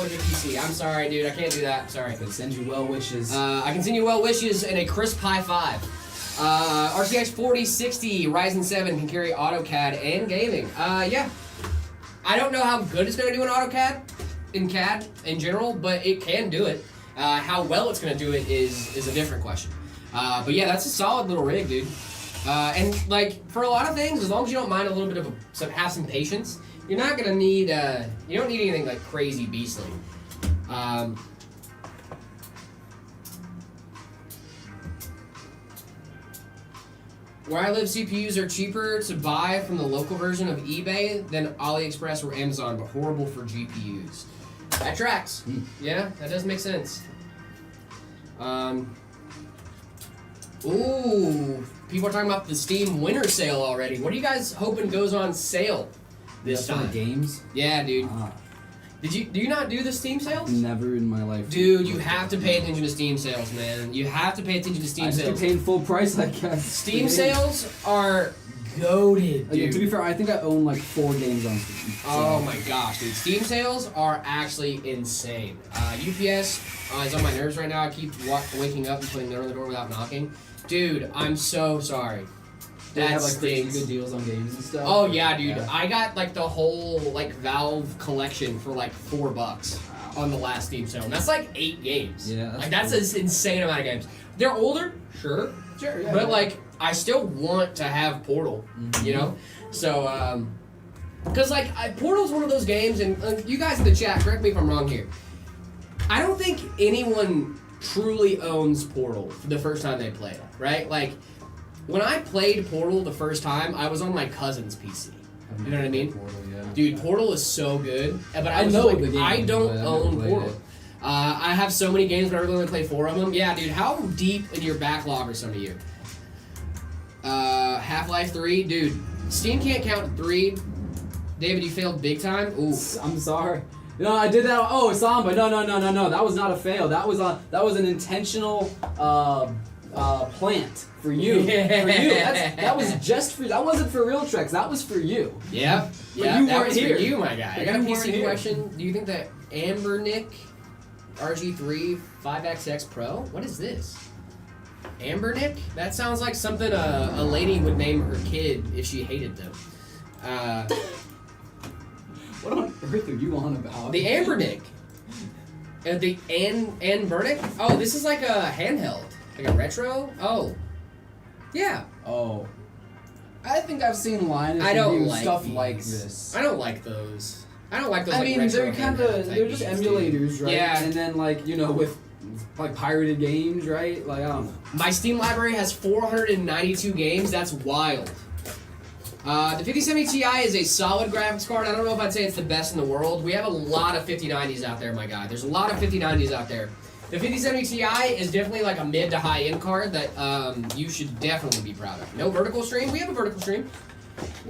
a good PC. I'm sorry, dude. I can't do that. I'm sorry. I can send you well wishes. I can send you well wishes and a crisp high five. RTX 4060 Ryzen 7 can carry AutoCAD and gaming. Yeah. I don't know how good it's going to do in AutoCAD, in CAD in general, but it can do it. How well it's going to do it is a different question. But yeah, that's a solid little rig, dude. And like for a lot of things, as long as you don't mind a little bit of have some patience, you're not gonna need you don't need anything like crazy beastly. Where I live, CPUs are cheaper to buy from the local version of eBay than AliExpress or Amazon, but horrible for GPUs. That tracks. Yeah, that does make sense. Ooh, people are talking about the Steam winter sale already. What are you guys hoping goes on sale this time? Games? Yeah, dude. Do you not do the Steam sales? Never in my life. Dude, you have to pay attention to Steam sales, man. You have to pay attention to Steam sales. I paying full price, I guess. Steam sales are goated, dude. To be fair, I think I own like 4 games on Steam. So. Oh my gosh, dude. Steam sales are actually insane. UPS is on my nerves right now. I keep waking up and putting their on the door without knocking. Dude, I'm so sorry. They have like crazy stinks. good deals on games and stuff. Oh yeah, dude. Yeah. I got like the whole like Valve collection for like $4 on the last Steam sale. And that's like 8 games. Yeah, that's an insane amount of games. They're older, sure, yeah, but like I still want to have Portal, you know. So, because like Portal's one of those games, and you guys in the chat, correct me if I'm wrong here. I don't think anyone truly owns Portal the first time they play it, right? Like. When I played Portal the first time, I was on my cousin's PC. You know what I mean? Portal, yeah. Dude, Portal is so good. But I know like, the game, I don't but I own never Portal. played it. I have so many games, but I really only play 4 of them. Yeah, dude, how deep in your backlog are some of you? Half-Life 3? Dude, Steam can't count to 3. David, you failed big time? Ooh. I'm sorry. No, I did that. Oh, Samba. No. That was not a fail. That was an intentional plant for you. Yeah. For you. That was just for. That wasn't for real Trex. That was for you. Yep. But Yeah, you that weren't was here. for you, my guy. I But got a you weren't PC here. question. Do you think that Ambernick RG3 5XX Pro? What is this? Ambernick? That sounds like something a lady would name her kid if she hated them. What on earth are you on about? The Ambernick. The Anbernick? Oh, this is like a handheld. Like a retro? Oh. Yeah. Oh. I think I've seen Linus I don't review like stuff these. like this. I don't like those. I don't like those. I like, mean, retro they're kind handheld of type they're just games, dude. emulators, right? Yeah. And then like with like pirated games, right? Like I don't know. My Steam library has 492 games. That's wild. The 5070 Ti is a solid graphics card. I don't know if I'd say it's the best in the world. We have a lot of 5090s out there, my guy. There's a lot of 5090s out there. The 5070 Ti is definitely like a mid to high end card that you should definitely be proud of. No vertical stream. We have a vertical stream.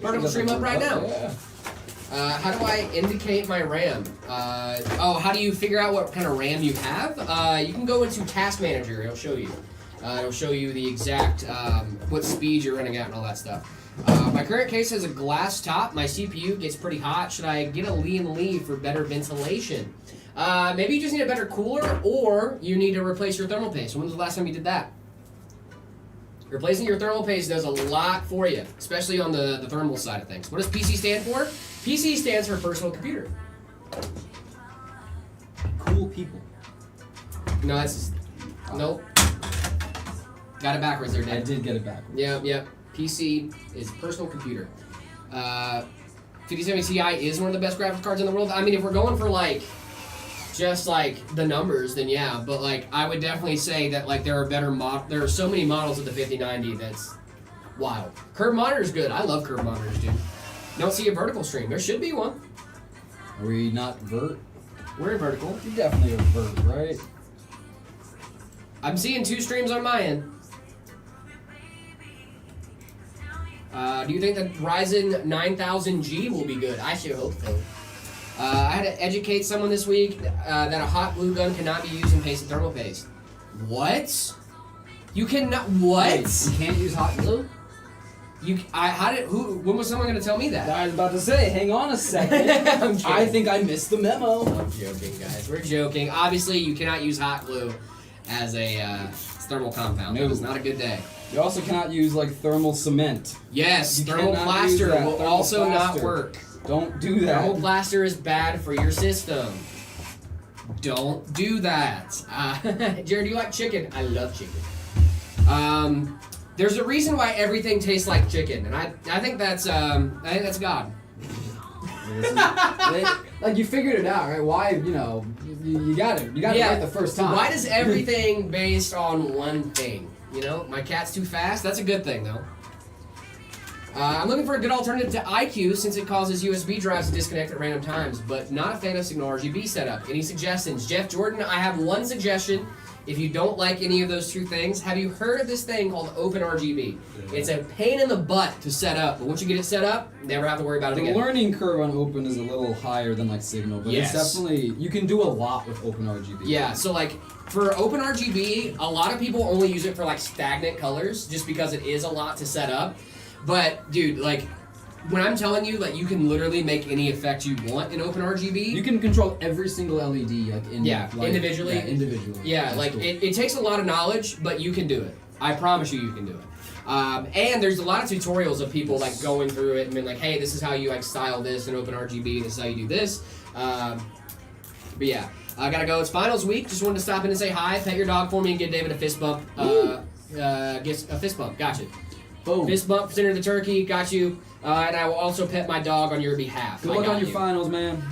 Vertical stream up right now. Yeah. How do I indicate my RAM? How do you figure out what kind of RAM you have? You can go into Task Manager. It'll show you. It'll show you the exact what speed you're running at and all that stuff. My current case has a glass top. My CPU gets pretty hot. Should I get a Lee for better ventilation? Maybe you just need a better cooler, or you need to replace your thermal paste. When was the last time you did that? Replacing your thermal paste does a lot for you, especially on the thermal side of things. What does PC stand for? PC stands for personal computer. Cool people. No, that's... Nope. Got it backwards there, I Dave. did get it back. Yep. PC is personal computer. 5070 Ti is one of the best graphics cards in the world. I mean, if we're going for like just like the numbers, then yeah. But like, I would definitely say that like there are there are so many models of the 5090 that's wild. Curved monitor is good. I love curved monitors, dude. Don't see a vertical stream. There should be one. Are we not vert? We're in vertical. You're definitely a vert, right? I'm seeing 2 streams on my end. Do you think the Ryzen 9000G will be good? I sure hope so. I had to educate someone this week that a hot glue gun cannot be used in pasted thermal paste. What? You cannot? What? Wait, you can't use hot glue? When was someone going to tell me that? I was about to say, hang on a second. I'm kidding. I think I missed the memo. I'm joking, guys. We're joking. Obviously, you cannot use hot glue as a thermal compound. No. It's not a good day. You also cannot use like thermal cement. Yes, You thermal cannot plaster use that. will Thermal also plaster. not work. Don't do that. Thermal plaster is bad for your system. Don't do that. Jared, do you like chicken? I love chicken. There's a reason why everything tastes like chicken, and I think that's God. Like you figured it out, right? Why, you got it. You got it right the first time. Why does everything based on one thing? My cat's too fast? That's a good thing, though. I'm looking for a good alternative to iQ since it causes USB drives to disconnect at random times, but not a fan of Signal RGB setup. Any suggestions? Jeff Jordan, I have one suggestion. If you don't like any of those two things, have you heard of this thing called OpenRGB? It's a pain in the butt to set up, but once you get it set up, never have to worry about it The again. learning curve on Open is a little higher than like Signal, but Yes. it's definitely, you can do a lot with OpenRGB. Yeah, so like for OpenRGB, a lot of people only use it for like stagnant colors just because it is a lot to set up. But dude, like when I'm telling you that you can literally make any effect you want in OpenRGB, You can control every single LED like individually. Yeah, individually. Yeah, That's like cool. it takes a lot of knowledge, but you can do it. I promise you can do it. And there's a lot of tutorials of people like going through it and being like, hey, this is how you like style this in OpenRGB, this is how you do this. But yeah, I gotta go. It's finals week. Just wanted to stop in and say hi, pet your dog for me, and give David a fist bump. Get a fist bump. Gotcha. Boom. Fist bump, center of the turkey. Got you. And I will also pet my dog on your behalf. Good I luck got on your you. finals, man.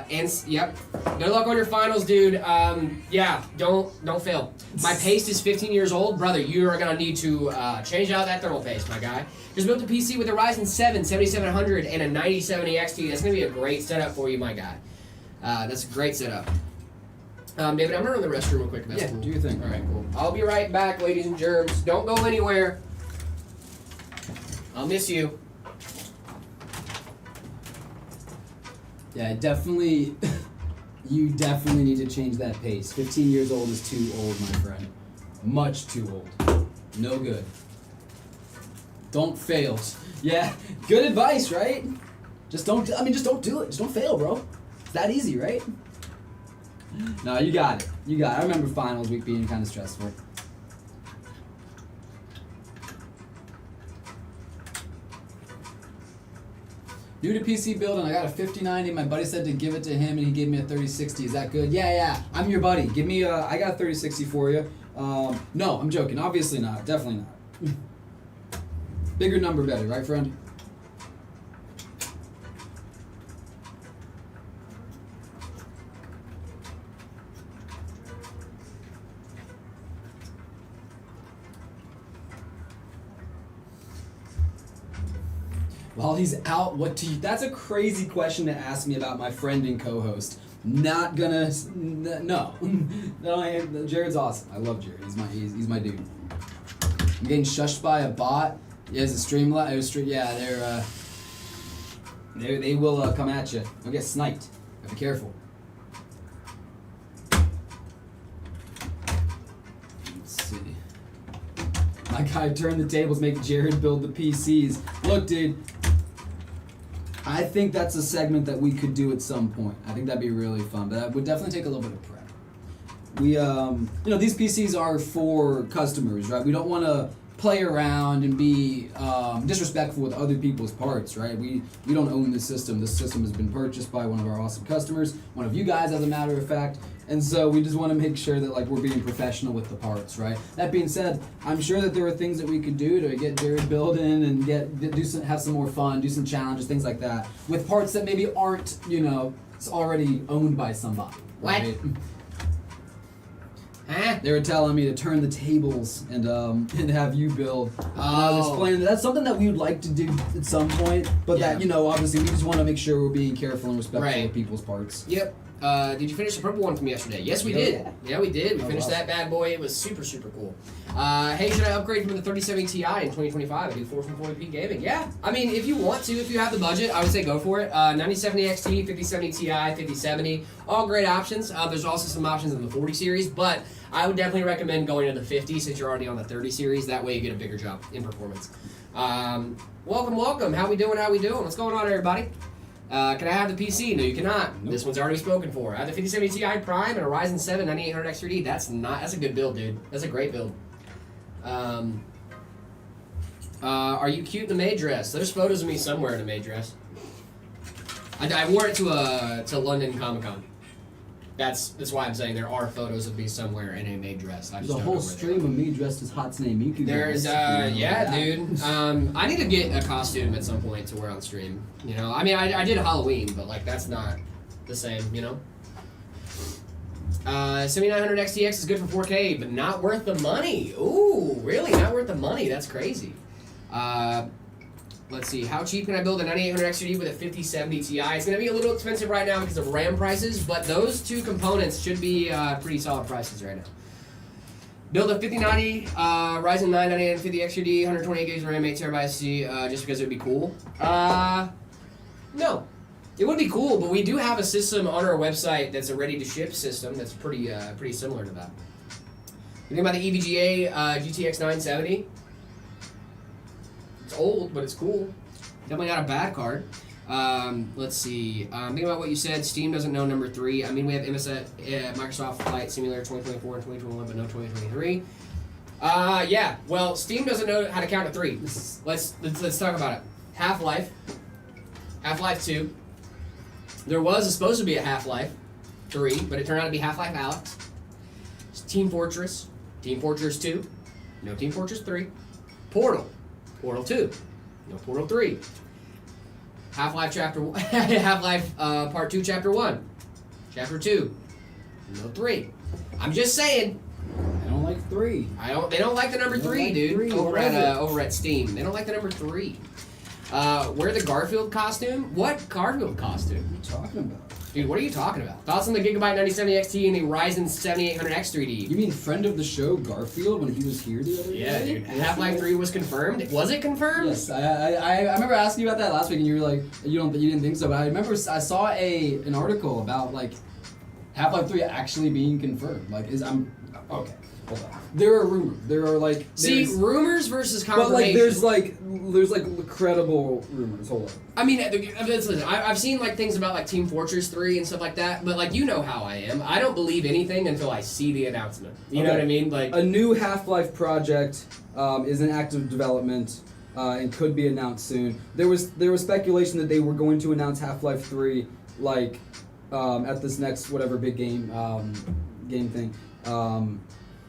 Yep. Good luck on your finals, dude. Yeah, don't fail. My paste is 15 years old, brother. You are gonna need to change out that thermal paste, my guy. Just built a PC with a Ryzen 7 7700 and a 9070 XT. That's gonna be a great setup for you, my guy. That's a great setup. David, I'm gonna run the restroom real quick. If that's Yeah, cool. do your thing. All right, cool. I'll be right back, ladies and germs. Don't go anywhere. I'll miss you. Yeah, definitely. You definitely need to change that pace. 15 years old is too old, my friend. Much too old. No good. Don't fail. Yeah, good advice, right? Just don't do it. Just don't fail, bro. It's that easy, right? No, you got it. You got it. I remember finals week being kind of stressful. New to PC build, and I got a 5090. My buddy said to give it to him, and he gave me a 3060. Is that good? Yeah. I'm your buddy. Give me I got a 3060 for you. No, I'm joking. Obviously not. Definitely not. Bigger number better, right, friend? While he's out, what do you... That's a crazy question to ask me about my friend and co-host. Not gonna... No. No, Jared's awesome. I love Jared. He's my dude. I'm getting shushed by a bot. Yeah, it's a stream... Yeah, they will come at you. You'll get sniped. Be careful. Let's see. My guy turned the tables, make Jared build the PCs. Look, dude. I think that's a segment that we could do at some point. I think that'd be really fun, but that would definitely take a little bit of prep. We, these PCs are for customers, right? We don't want to play around and be disrespectful with other people's parts, right? We don't own this system. This system has been purchased by one of our awesome customers, one of you guys, as a matter of fact. And so we just want to make sure that like we're being professional with the parts, right? That being said, I'm sure that there are things that we could do to get Jared building and have some more fun, do some challenges, things like that, with parts that maybe aren't, it's already owned by somebody. Right? Huh? They were telling me to turn the tables and have you build. I was explaining that's something that we would like to do at some point, but that obviously we just want to make sure we're being careful and respectful of people's parts. Yep. Did you finish the purple one from yesterday? Yes, we did. Yeah, we did. We finished that bad boy. It was super, super cool. Hey, should I upgrade from the 3070 Ti in 2025 and do 440p gaming? Yeah. I mean, if you want to, if you have the budget, I would say go for it. 9070 XT, 5070 Ti, 5070, all great options. There's also some options in the 40 series, but I would definitely recommend going to the 50 since you're already on the 30 series. That way you get a bigger jump in performance. Welcome. How we doing? What's going on, everybody? Can I have the PC? No, you cannot. Nope. This one's already spoken for. I have the 5070 Ti Prime and a Ryzen 7 9800 X3D. That's a good build, dude. That's a great build. Are you cute in a maid dress? There's photos of me somewhere in a maid dress. I wore it to London Comic Con. That's why I'm saying there are photos of me somewhere in a maid dress. There's a whole stream of me dressed as Hatsune Miku. There's dude. I need to get a costume at some point to wear on stream. I mean, I did Halloween, but like that's not the same. 7900 XTX is good for 4K, but not worth the money. Ooh, really? Not worth the money? That's crazy. Let's see. How cheap can I build a 9800 XTD with a 5070 Ti? It's going to be a little expensive right now because of RAM prices, but those two components should be pretty solid prices right now. Build a 5090 Ryzen 9 9850 XTD, 128 gigs of RAM, 8 terabytes C, just because it would be cool. No. It would be cool, but we do have a system on our website that's a ready-to-ship system that's pretty similar to that. You think about the EVGA GTX 970? It's old, but it's cool. Definitely not a bad card. Let's see. Think about what you said. Steam doesn't know number 3. I mean, we have Microsoft Flight Simulator 2024 and 2021, but no 2023. Yeah. Well, Steam doesn't know how to count to 3. Let's talk about it. Half-Life 2. There was supposed to be a Half-Life 3, but it turned out to be Half-Life Alyx. Team Fortress 2. No Team Fortress 3. Portal 2. No Portal 3. Half-Life Part 2 Chapter 1. Chapter 2. No 3. I'm just saying. I don't like 3. They don't like the number 3, like dude. 3. Over at Steam. They don't like the number 3. Wear the Garfield costume? What Garfield costume? What are you talking about? Dude, what are you talking about? Thoughts on the Gigabyte 9070 XT and the Ryzen 7800X 3D? You mean friend of the show Garfield when he was here the other day? Yeah, dude. Half-Life 3 was confirmed. Was it confirmed? Yes, I remember asking you about that last week, and you were like, you didn't think so. But I remember I saw an article about like Half-Life 3 actually being confirmed. Like, okay. Hold on. There are rumors. There are like rumors versus but confirmation. like there's credible rumors. Hold on. I mean, listen, I've seen like things about like Team Fortress 3 and stuff like that, but like you know how I am. I don't believe anything until I see the announcement. You know what I mean? Like a new Half-Life project is in active development and could be announced soon. There was speculation that they were going to announce Half-Life 3 like at this next whatever big game thing.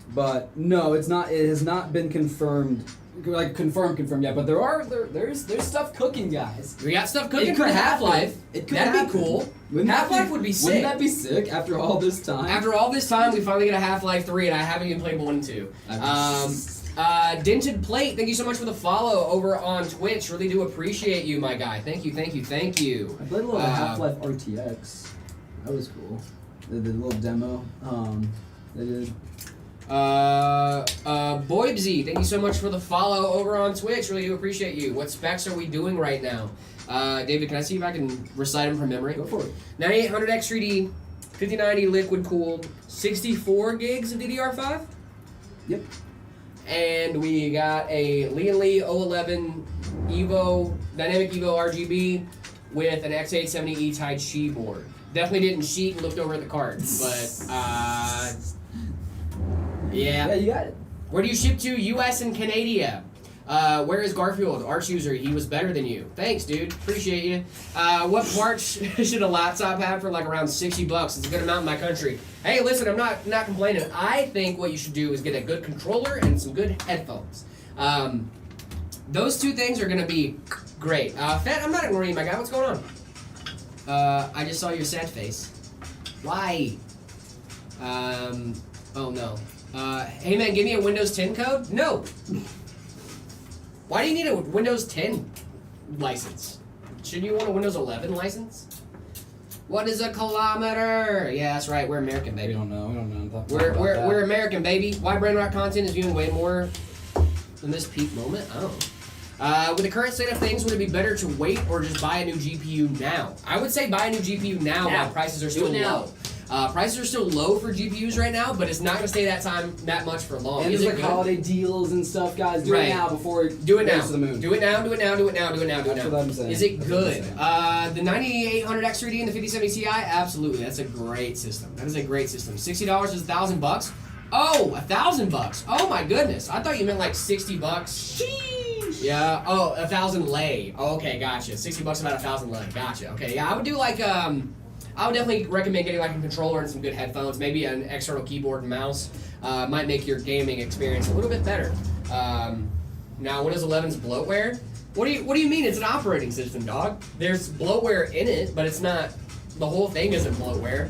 But no, it's not. It has not been confirmed. Like confirmed yet. But there's stuff cooking, guys. We got stuff cooking for Half-Life. That'd be cool. Half-Life would be sick. Wouldn't that be sick after all this time? After all this time, we finally get a Half-Life 3, and I haven't even played 1 and 2. Dented Plate, thank you so much for the follow over on Twitch. Really do appreciate you, my guy. Thank you. I played a little Half-Life RTX. That was cool. The little demo they did. Boybsy, thank you so much for the follow over on Twitch. Really do appreciate you. What specs are we doing right now? David, can I see if I can recite them from memory? Go for it. 9800X 3D, 5090 liquid cooled, 64 gigs of DDR5. Yep. And we got a Lee 011 Evo, Dynamic Evo RGB with an X870 E-Tide Qi board. Definitely didn't cheat and looked over at the cards, but yeah, you got it. Where do you ship to? US and Canada. Where is Garfield? Arch user, he was better than you. Thanks, dude. Appreciate you. What parts should a laptop have for like around $60? It's a good amount in my country. Hey, listen, I'm not complaining. I think what you should do is get a good controller and some good headphones. Those two things are gonna be great. Fed, I'm not ignoring you, my guy. What's going on? I just saw your sad face. Why? Oh no. Hey man, give me a Windows 10 code? No. Why do you need a Windows 10 license? Shouldn't you want a Windows 11 license? What is a kilometer? Yeah, that's right. We're American, baby. We don't know. We're American, baby. Why Brain Rock content is viewing way more than this peak moment? Oh. With the current state of things, would it be better to wait or just buy a new GPU now? I would say buy a new GPU now while prices are still low. Prices are still low for GPUs right now, but it's not going to stay that much for long. And there's like holiday deals and stuff, guys. Do it now before do it now. To the moon. Do it now. That's what I'm saying. Is it good? The 9800X 3D and the 5070 Ti, absolutely. That's a great system. That is a great system. $60 is $1,000. Oh, $1,000. Oh my goodness. I thought you meant like $60. Sheesh. Yeah. Oh, 1,000 lei. Oh, okay, gotcha. $60 about 1,000 lei. Gotcha. Okay. Yeah, I would do like I would definitely recommend getting like a controller and some good headphones, maybe an external keyboard and mouse. Might make your gaming experience a little bit better. Now, Windows 11's bloatware? What do you mean? It's an operating system, dog. There's bloatware in it, but it's not. The whole thing isn't bloatware.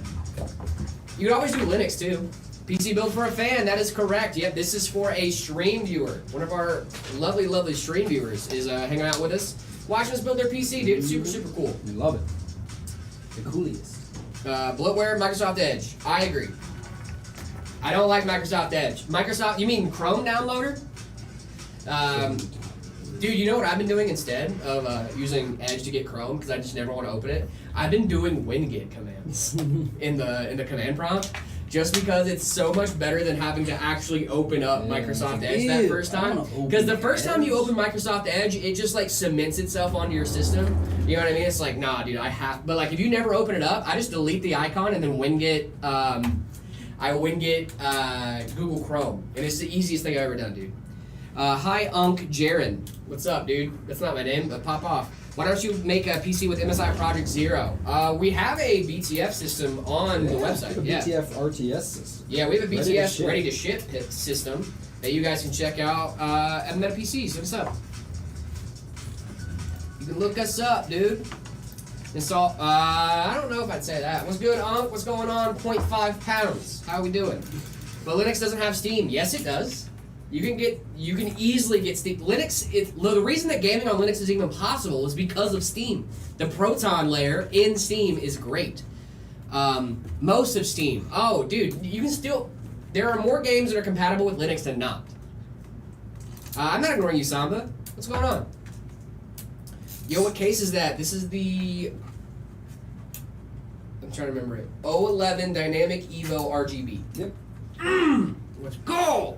You could always do Linux too. PC build for a fan. That is correct. Yep, this is for a stream viewer. One of our lovely stream viewers is hanging out with us. watching us build their PC, dude. It's super cool. We love it. The coolest. Bloatware, Microsoft Edge. I agree. I don't like Microsoft Edge. Microsoft, you mean Chrome downloader? Dude, you know what I've been doing instead of using Edge to get Chrome because I just never want to open it? I've been doing winget commands in the command prompt just because it's so much better than having to actually open up Microsoft Edge that first time. Because the first time you open Microsoft Edge, it just like cements itself onto your system. You know what I mean? It's like, nah, dude, I have. But like if you never open it up, I just delete the icon and then winget. I winget Google Chrome, and it's the easiest thing I've ever done, dude. Hi, Unc Jaren. What's up, dude? That's not my name, but pop off. Why don't you make a PC with MSI Project Zero? We have a BTF system on the website. We have a BTF RTS system. Yeah, we have a BTF ready to ship system that you guys can check out at Meta PCs. Look us up. You can look us up, dude. Install. I don't know if I'd say that. What's good, Unc? What's going on? 0.5 pounds. How are we doing? But Linux doesn't have Steam. Yes, it does. You can easily get Steam. Linux, the reason that gaming on Linux is even possible is because of Steam. The Proton layer in Steam is great. Most of Steam. Oh, dude, you can still. There are more games that are compatible with Linux than not. I'm not ignoring you, Samba. What's going on? Yo, what case is that? This is the. I'm trying to remember it. 011 Dynamic Evo RGB. Yep. Let's go!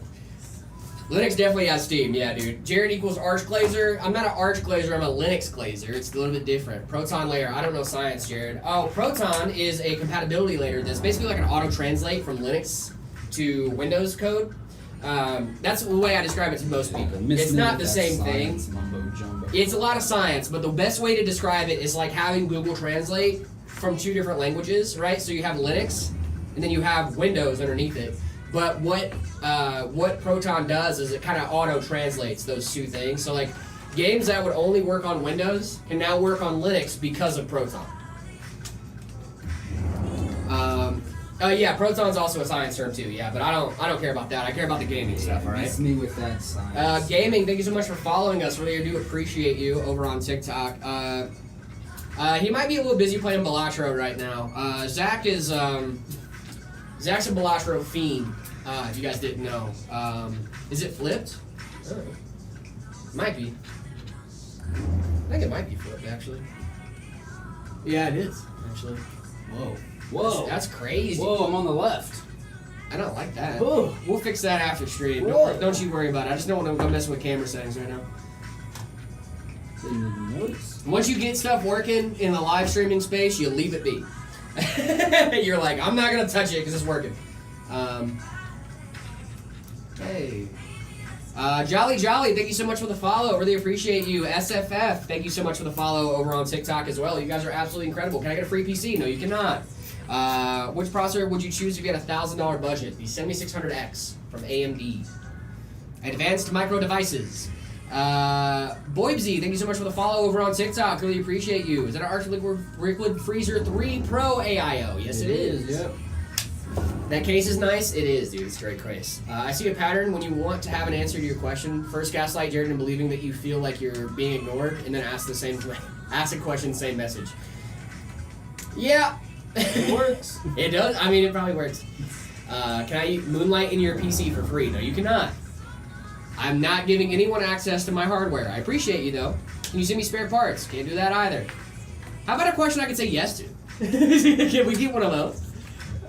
Linux definitely has Steam, yeah, dude. Jared equals Arch Glazer. I'm not an Arch Glazer, I'm a Linux Glazer. It's a little bit different. Proton layer, I don't know science, Jared. Oh, Proton is a compatibility layer that's basically like an auto-translate from Linux to Windows code. That's the way I describe it to most people. It's not the same thing. It's a lot of science, but the best way to describe it is like having Google Translate from two different languages, right? So you have Linux, and then you have Windows underneath it. But what Proton does is it kind of auto-translates those two things. So like games that would only work on Windows can now work on Linux because of Proton. Yeah, Proton's also a science term too. Yeah, but I don't care about that. I care about the gaming stuff. All right. It's me with that science. Gaming. Thank you so much for following us. Really do appreciate you over on TikTok. He might be a little busy playing Balatro right now. Zach's a Balatro fiend, if you guys didn't know. Is it flipped? Oh. Might be. I think it might be flipped, actually. Yeah, it is, actually. Whoa. That's crazy. Whoa, I'm on the left. I don't like that. Whoa. We'll fix that after stream. Don't you worry about it. I just don't want to go messing with camera settings right now. Didn't even notice. Once you get stuff working in the live streaming space, you leave it be. You're like, I'm not gonna touch it because it's working. Hey, Jolly, thank you so much for the follow. Really appreciate you. SFF, thank you so much for the follow over on TikTok as well. You guys are absolutely incredible. Can I get a free PC? No, you cannot. Which processor would you choose if you had a $1,000 budget? The 7600X from AMD. Advanced Micro Devices. Boybsy, thank you so much for the follow over on TikTok. Really appreciate you. Is that an Arch Liquid Freezer 3 Pro AIO? Yes, it is. Yep. That case is nice. It is, dude. It's a great case. I see a pattern when you want to have an answer to your question. First, gaslight Jared into believing that you feel like you're being ignored, and then ask a question, same message. Yeah, It works. It does. I mean, it probably works. Can I moonlight in your PC for free? No, you cannot. I'm not giving anyone access to my hardware. I appreciate you, though. Can you send me spare parts? Can't do that either. How about a question I can say yes to? Can we get one of those?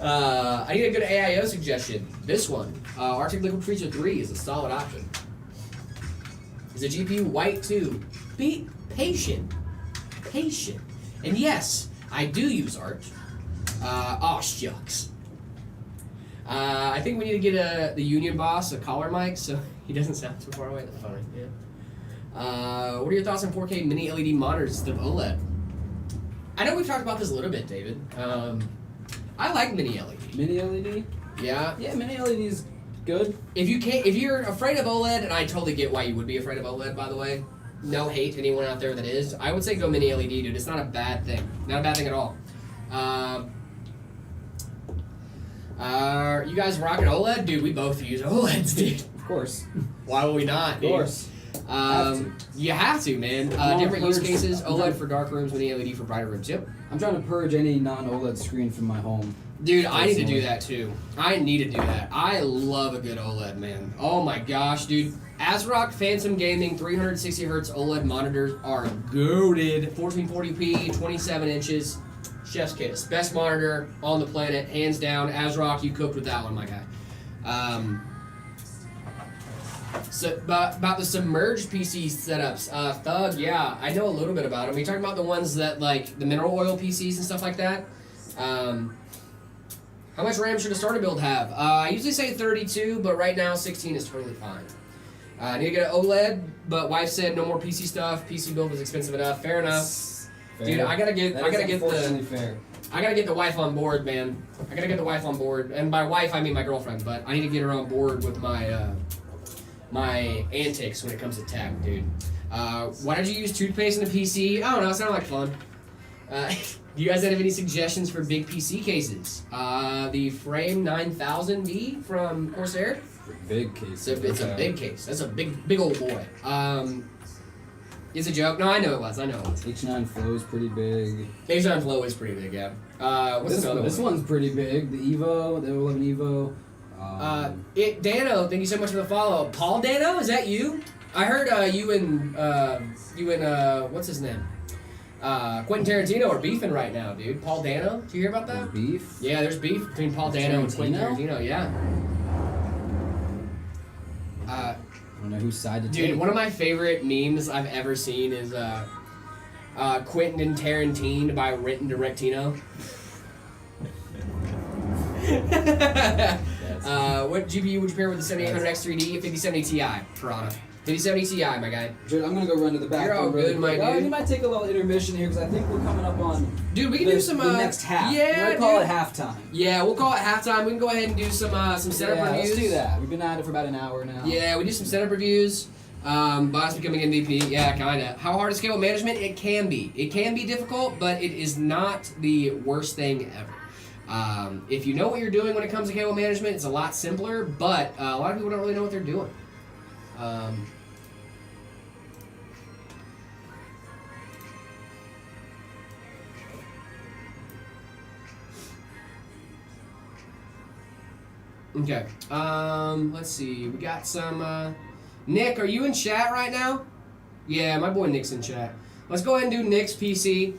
I need a good AIO suggestion. This one. Arctic Liquid Freezer 3 is a solid option. Is the GPU white too? Be patient. Patient. And yes, I do use Arch. Oh, shucks. I think we need to get the Union Boss a collar mic so he doesn't sound too far away. That's funny. Yeah. What are your thoughts on 4K mini LED monitors instead of OLED? I know we've talked about this a little bit, David. I like mini LED. Mini LED? Yeah. Yeah, mini LED is good. If you're afraid of OLED, and I totally get why you would be afraid of OLED, by the way. No hate to anyone out there that is. I would say go mini LED, dude. It's not a bad thing. Not a bad thing at all. You guys rocking OLED? Dude, we both use OLEDs, dude. Of course. Why would we not, dude? Of course. You have to, man. Different use cases. OLED for dark rooms, mini LED for brighter rooms. Yep. I'm trying to purge any non-OLED screen from my home. Dude, I need to do that too. I need to do that. I love a good OLED, man. Oh my gosh, dude. ASRock Phantom Gaming 360Hz OLED monitors are goated. 1440p, 27 inches. Chef's kiss. Best monitor on the planet, hands down. ASRock, you cooked with that one, my guy. So, about the submerged PC setups, Thug, yeah, I know a little bit about them. We talking about the ones that, like, the mineral oil PCs and stuff like that? How much RAM should a starter build have? I usually say 32, but right now 16 is totally fine. I need to get an OLED, but wife said no more PC stuff. PC build was expensive enough. Fair enough. Fair. Dude, I gotta get fair. I gotta get the wife on board, man. I gotta get the wife on board, and by wife I mean my girlfriend. But I need to get her on board with my my antics when it comes to tech, dude. Why did you use toothpaste in the PC? I don't know. It sounded like fun. Do you guys have any suggestions for big PC cases? The Frame 9000D from Corsair. Big case. It's a big case. That's a big old boy. It's a joke. No, I know it was. H9 Flow is pretty big. H9 Flow is pretty big, yeah. What's another one? This one's pretty big. The Evo, the 11 Evo. Dano, thank you so much for the follow. Paul Dano, is that you? I heard you and what's his name? Quentin Tarantino are beefing right now, dude. Paul Dano, did you hear about that? There's beef? Yeah, there's beef between Paul Dano and Quentin Tarantino, yeah. I don't know whose side to Dude, take. one of my favorite memes I've ever seen is Quentin and Tarantino by Renton Directino. What GPU would you pair with the 7800X3D, 5070 Ti, Toronto? 5070 Ti, my guy. Dude, I'm gonna go run to the back. You're all good, my dude. We might take a little intermission here because I think we're coming up on. Dude, we can do some the next half. Yeah, we'll call dude. it halftime. Yeah, we'll call it halftime. We can go ahead and do some setup Yeah, reviews. let's do that. We've been at it for about an hour now. Yeah, we do some setup reviews. Boss becoming MVP. Yeah, kinda. How hard is cable management? It can be. It can be difficult, but it is not the worst thing ever. If you know what you're doing when it comes to cable management, it's a lot simpler, but a lot of people don't really know what they're doing. Okay. Let's see. We got some. Nick, are you in chat right now? Yeah, my boy Nick's in chat. Let's go ahead and do Nick's PC.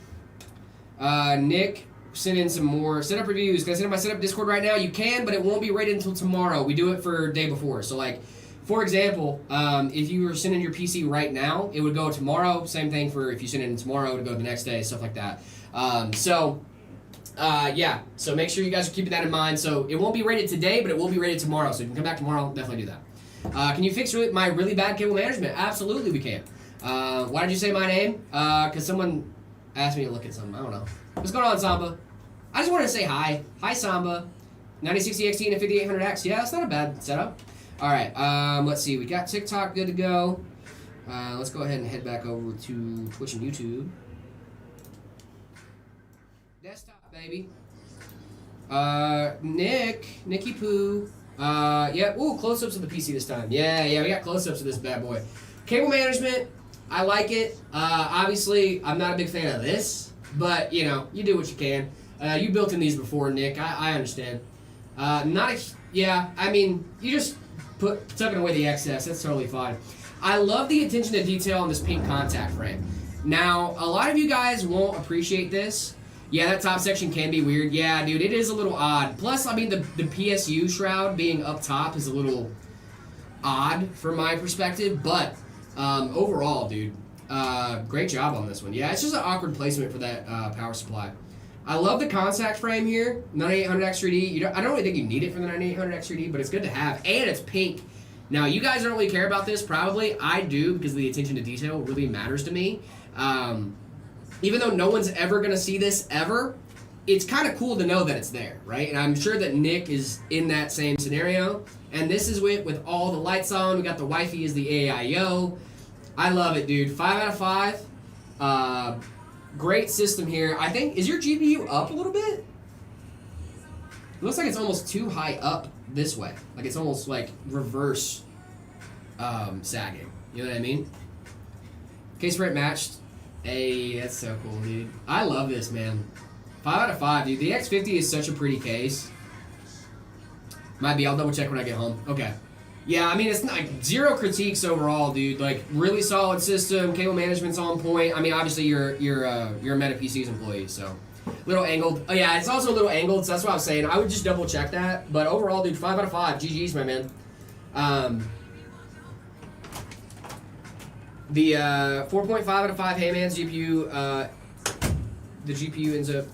Nick, send in some more setup reviews. Can I send in my setup Discord right now? You can, but it won't be ready until tomorrow. We do it for day before. So, like, for example, if you were sending your PC right now, it would go tomorrow. Same thing for if you send it in tomorrow, it would go the next day, stuff like that. Yeah, so make sure you guys are keeping that in mind. So it won't be rated today, but it will be rated tomorrow. So you can come back tomorrow, definitely do that. Can you fix my really bad cable management? Absolutely we can. Why did you say my name? Because someone asked me to look at something. I don't know. What's going on, Samba? I just wanted to say hi. Hi, Samba. 9060XT and 5800X. Yeah, that's not a bad setup. All right, let's see. We got TikTok good to go. Let's go ahead and head back over to Twitch and YouTube. Desktop, baby. Nicky Poo. Yeah, ooh, close-ups of the PC this time. Yeah, we got close-ups of this bad boy. Cable management, I like it. Obviously, I'm not a big fan of this, but, you know, you do what you can. You built in these before, Nick. I understand. Yeah, I mean, you just tucking away the excess. That's totally fine. I love the attention to detail on this pink contact frame. Now, a lot of you guys won't appreciate this. Yeah, that top section can be weird. Yeah, dude, it is a little odd. Plus, I mean, the PSU shroud being up top is a little odd from my perspective. But overall, dude, great job on this one. Yeah, it's just an awkward placement for that power supply. I love the contact frame here, 9800X3D. I don't really think you need it for the 9800X3D, but it's good to have. And it's pink. Now, you guys don't really care about this, probably. I do, because the attention to detail really matters to me. Even though no one's ever going to see this ever, it's kind of cool to know that it's there, right? And I'm sure that Nick is in that same scenario. And this is with all the lights on. We got the Wi-Fi as the AIO. I love it, dude. 5 out of 5. Great system here. I think, is your GPU up a little bit? It looks like it's almost too high up this way. Like it's almost like reverse sagging. You know what I mean? Case rate matched. Hey, that's so cool, dude. I love this, man. 5 out of 5, dude. The X50 is such a pretty case. Might be. I'll double check when I get home. Okay. Yeah, I mean, it's not, like, zero critiques overall, dude. Like, really solid system. Cable management's on point. I mean, obviously, you're a Meta PC's employee, so. Little angled. Oh, yeah, it's also a little angled, so that's what I was saying. I would just double check that. But overall, dude, 5 out of 5. GG's, my man. The 4.5 out of 5 Hayman's GPU, the GPU ends up.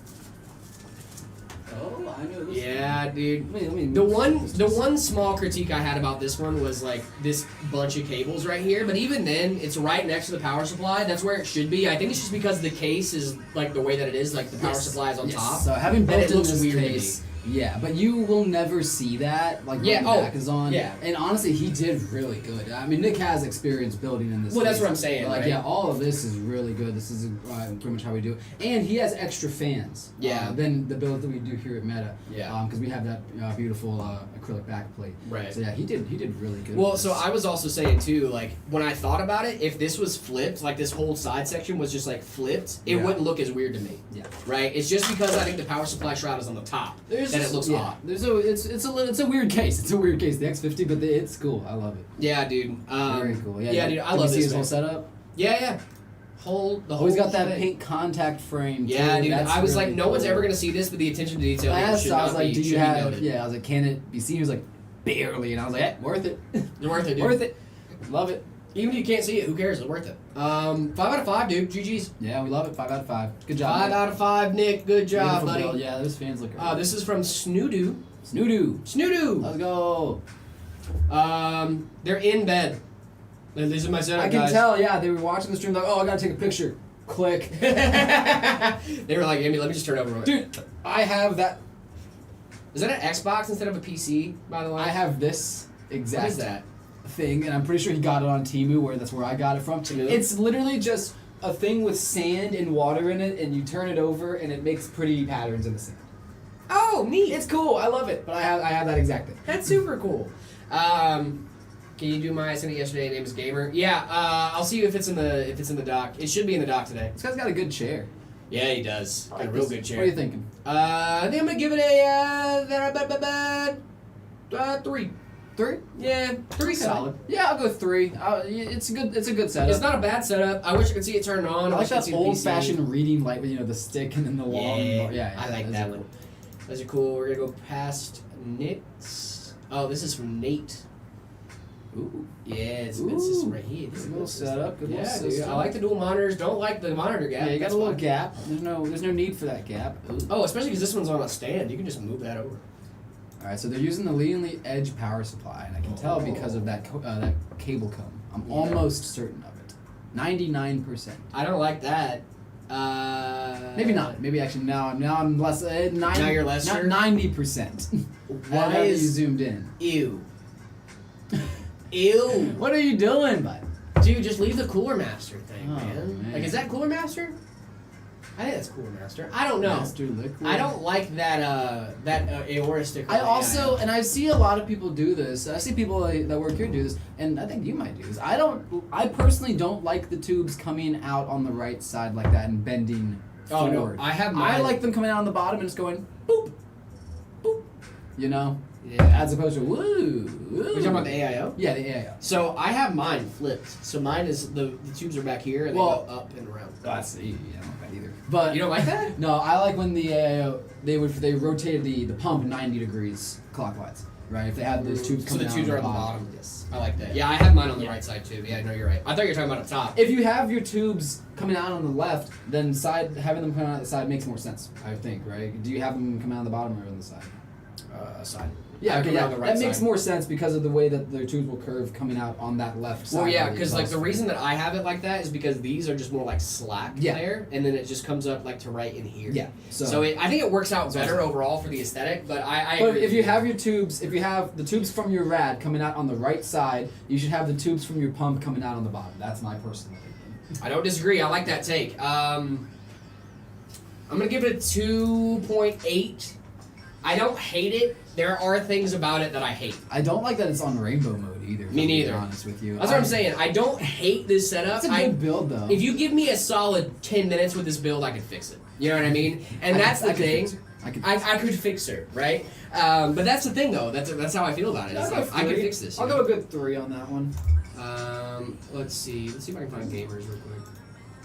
Oh, I know this. Yeah, dude. Let me The one small critique I had about this one was like this bunch of cables right here. But even then, it's right next to the power supply. That's where it should be. I think it's just because the case is like the way that it is. Like the power supply is on top. So having built it in looks this weird case, yeah, but you will never see that. Like Yeah, when the oh, back is on. yeah. And honestly, he did really good. I mean, Nick has experience building in this. Well, that's case. what I'm saying, Like, right? yeah, all of this is really good. This is pretty much how we do it. And he has extra fans. Yeah. Than the build that we do here at Meta. Yeah. Because we have that beautiful acrylic backplate. Right. So yeah, he did really good. Well, with so this. I was also saying too, like when I thought about it, if this was flipped, like this whole side section was just like flipped, it Yeah. wouldn't look as weird to me. Yeah. Right? It's just because I think the power supply shroud is on the top that it looks odd. It's a weird case. It's a weird case. The X50, but it's cool. I love it. Yeah, dude. Very cool. Yeah, dude. I Did love you see this. his Man. whole setup? Yeah. The whole. He's got that shebang. pink contact frame. Yeah, too. dude. That's I was really like, no one's cool. ever gonna see this, but the attention to detail I here asked, should I was not like, be, do you should be have? noted. Yeah, I was like, can it be seen? He was like, barely, and I was like, worth it. It's worth it, dude. Worth it. Love it. Even if you can't see it, who cares? It's worth it. 5 out of 5, dude. GG's. Yeah, we love it. 5 out of 5. Good job. 5 Nick. out of 5, Nick. Good job, Beautiful buddy. build. Yeah, those fans look. This is from Snoodoo. Snoodoo. Snoodoo. Let's go. They're in bed. This is my setup, I can guys. tell. Yeah, they were watching the stream. Like, oh, I gotta take a picture. Click. They were like, Amy, let me just turn over. real quick. Dude, I have that. Is that an Xbox instead of a PC, by the way? I have this exact What is that? thing, and I'm pretty sure he got it on Temu, where that's where I got it from. Temu? It's literally just a thing with sand and water in it, and you turn it over, and it makes pretty patterns in the sand. Oh, neat. It's cool. I love it. But I have that exact thing. That's super cool. Can you do I sent it yesterday. Name is Gamer. Yeah. I'll see if it's in the doc. It should be in the doc today. This guy's got a good chair. Yeah, he does. Got a Like real this. good chair. What are you thinking? I think I'm gonna give it a 3. 3? Yeah, 3 Okay. solid. Yeah, I'll go 3. It's a good setup. It's not a bad setup. I wish I could see it turned on. I like wish I could that see the PC. old-fashioned reading light with the stick and then the long. Yeah, I like those that are one. cool. Those are cool. We're gonna go past Nick's. Oh, this is from Nate. Ooh. Yeah, it's a good system Ooh. right here. This is Good a little good system. setup. Good Yeah, little dude. system. I like the dual monitors. Don't like the monitor gap. Yeah, you got That's a little fine. gap. There's no need for that gap. Ooh. Oh, especially because this one's on a stand. You can just move that over. All right, so they're using the leading edge power supply, and I can tell because of that that cable cone. I'm Yeah. almost certain of it. 99%. I don't like that. Maybe not. Maybe actually now I'm less. 90, Now you're less not sure? 90%. Why Now that you is zoomed in? ew? Ew. What are you doing, bud? Dude, just leave the Cooler Master thing, Oh, man. man. Like, is that Cooler Master? I think that's Cooler Master. I don't know. Master Liquid. I don't like that Aorta sticker. I that also, have. and I see a lot of people do this. I see people that work here do this, and I think you might do this. I personally don't like the tubes coming out on the right side like that and bending Oh, no, forward. I have I mine. like them coming out on the bottom and just going boop, boop. You know, Yeah. as opposed to woo. You're talking about the AIO? Yeah, the AIO. So I have mine flipped. So mine is the tubes are back here and they Well- go up and around. I see. I don't like that either. But You don't like that? No, I like when the AIO they rotated the pump 90 degrees clockwise. Right, if they had those tubes So coming the out tubes on are the on the bottom. bottom. Yes. I like that. Yeah, I have mine on the Yeah. right side too. Yeah, no, you're right. I thought you were talking about up top. If you have your tubes coming out on the left, then having them come out on the side makes more sense, I think, right? Do you have them come out on the bottom or on the side? Side. Yeah, I okay, come yeah. around the right That makes side. more sense because of the way that their tubes will curve coming out on that left side. Well, yeah, of the because like the exhaust. reason that I have it like that is because these are just more like slack Yeah. there, and then it just comes up like to right in here. Yeah. So I think it works out better overall for the aesthetic, but I But agree if with you have your tubes, if you have the tubes from your rad coming out on the right side, you should have the tubes from your pump coming out on the bottom. That's my personal opinion. I don't disagree. I like that take. I'm gonna give it a 2.8. I don't hate it. There are things about it that I hate. I don't like that it's on rainbow mode either. Me neither. To be honest with you. That's what I'm saying. I don't hate this setup. It's a good build though. If you give me a solid 10 minutes with this build, I can fix it. You know what I mean? And that's the thing. I could fix her, right? But that's the thing though. That's how I feel about it. It's like, I could fix this. I'll go a good 3 on that one. Let's see. Let's see if I can find gamers real quick.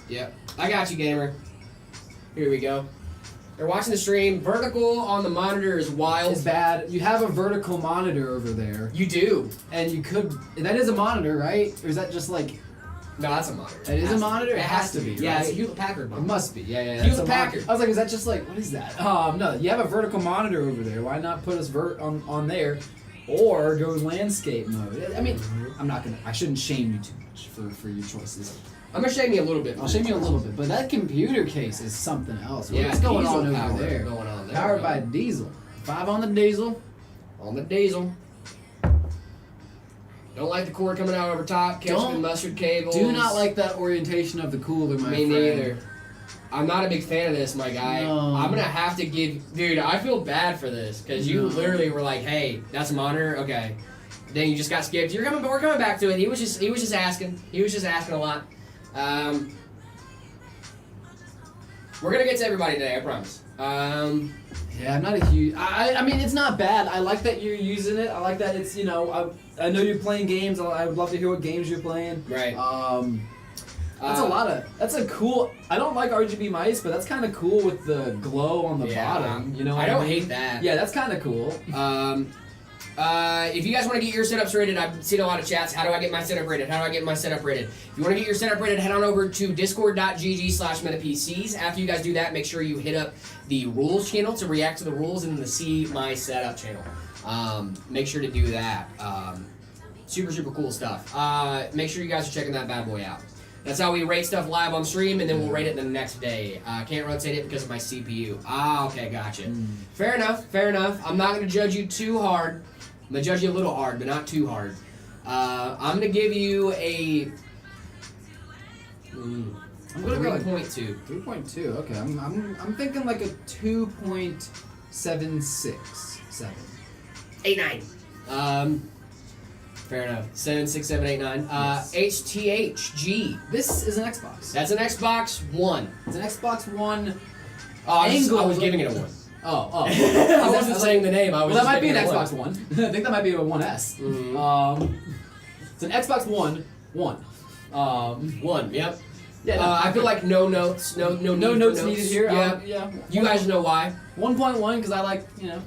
Yep. I got you, gamer. Here we go. They're watching the stream. Vertical on the monitor is wild. It's bad. You have a vertical monitor over there. You do. And you could... That is a monitor, right? Or is that just like... No, that's a monitor. It is a monitor? It has to be. Yeah, right? it's a Hewlett-Packard It monitor. must be. Yeah. Hewlett Packard. I was like, is that just like... What is that? No, you have a vertical monitor over there. Why not put us on there? Or go landscape mode. I mean, I'm not gonna... I shouldn't shame you too much for your choices. I'm gonna shame you a little bit. I'll shame you a little bit, but that computer case is something else. Yeah, What's going on diesel over power there? going on there, Powered by man. diesel. 5 on the diesel. On the diesel. Don't like the cord coming out over top. Catching mustard cables. Do not like that orientation of the cooler, my Me friend. neither. I'm not a big fan of this, my guy. No. I'm gonna have to give, dude. I feel bad for this because you literally were like, "Hey, that's a monitor, okay." Then you just got skipped. We're coming back to it. He was just asking. He was just asking a lot. We're gonna get to everybody today, I promise. Yeah, I'm not a huge... I mean, it's not bad. I like that you're using it. I like that it's, you know... I know you're playing games. I would love to hear what games you're playing. Right. That's a lot of... That's a cool... I don't like RGB mice, but that's kind of cool with the glow on the bottom. You know what I don't mean? hate that. Yeah, that's kind of cool. If you guys want to get your setups rated, I've seen a lot of chats. How do I get my setup rated? How do I get my setup rated? If you want to get your setup rated, head on over to discord.gg/metapcs. After you guys do that, make sure you hit up the rules channel to react to the rules and the See My Setup channel. Make sure to do that. Super cool stuff. Make sure you guys are checking that bad boy out. That's how we rate stuff live on stream, and then we'll rate it the next day. Can't rotate it because of my CPU. Okay, gotcha. Fair enough. I'm not going to judge you too hard. I'm going to judge you a little hard, but not too hard. I'm going to give you a... I'm gonna go like 3.2. 3.2. Okay, I'm thinking like a 2.767. 8.9. Fair enough. 7, 6, 7, 8, 9. Yes. HTHG. This is an Xbox. That's an Xbox One. It's an Xbox One. I was giving it a 1. Oh. I wasn't saying the name. I was. Well, that just might be an giving it a Xbox One. I think that might be a 1S. Mhm. It's an Xbox One. 1. 1. Yep. Yeah. I feel like no notes. No notes needed here. Yeah. Yeah. You guys know why. 1.1 because I like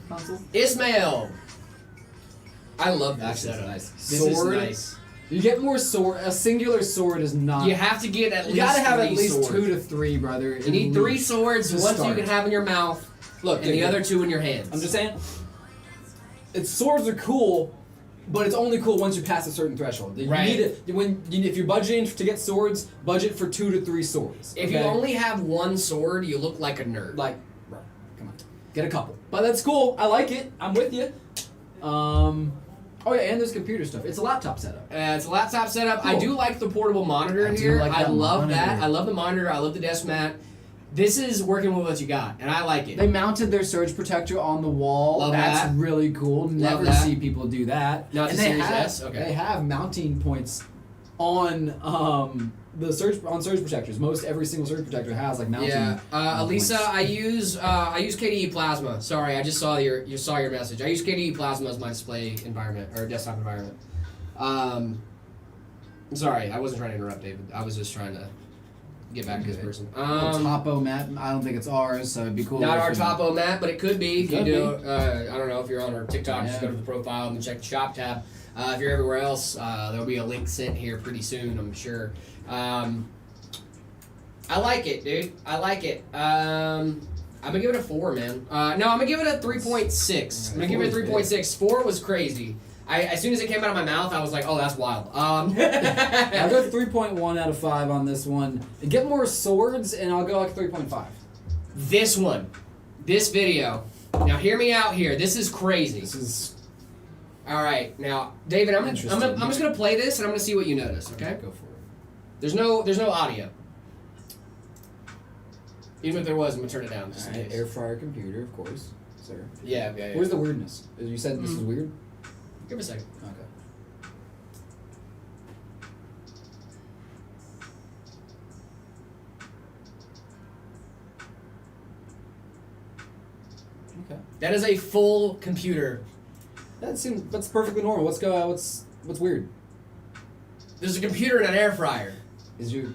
console. Ismail. I love this Actually, setup. nice. This Sword. is nice. You get more sword. A singular sword is not. You have to get at You least. gotta have at 3 least swords. 2 to 3, brother. You need 3 swords. To One start. you can have in your mouth. Look, And the other 2 in your hands. I'm just saying. Swords are cool, but it's only cool once you pass a certain threshold. You Right. need it if you're budgeting to get swords. Budget for 2 to 3 swords. If you okay? only have 1 sword, you look like a nerd. Like, bro, come on, get a couple. But that's cool. I like it. I'm with you. Oh yeah, and there's computer stuff. It's a laptop setup. It's a laptop setup. Cool. I do like the portable monitor I do here. like I that love that. monitor. I love the monitor. I love the desk mat. This is working with what you got, and I like it. They mounted their surge protector on the wall. Love That's that. really cool. Never that. see people do that. Not and the they Series have S? Okay. they have mounting points on the surge protectors. Most every single surge protector has like mounting. Yeah, Elisa, points. I use KDE Plasma. Sorry, I just saw your message. I use KDE Plasma as my display environment or desktop environment. Sorry, I wasn't trying to interrupt, David. I was just trying to get back to this person. Topo mat. I don't think it's ours, so it'd be cool. Not if our we- topo map, but it could be. If you Could do, I don't know if you're on our TikTok, just go Yeah. to the profile and check the shop tab. If you're everywhere else, there'll be a link sent here pretty soon, I'm sure. I like it, dude. I like it. I'm gonna give it a 4, man. No, I'm gonna give it a 3.6. I'm gonna give it a 3.6. 4 was crazy. As soon as it came out of my mouth, I was like, oh, that's wild. I'll go 3.1 out of 5 on this one. Get more swords, and I'll go like 3.5. This one. This video. Now, hear me out here. This is crazy. This is All right. Now, David, I'm just gonna play this, and I'm gonna see what you notice. Okay. Go for it. There's no audio. Even if there was, I'm gonna turn it down just in case. Air fryer computer, of course. sir. Yeah. Where's the weirdness? You said this is weird? Give me a second. Okay. Okay. That is a full computer. That's perfectly normal. What's weird? There's a computer and an air fryer. Do you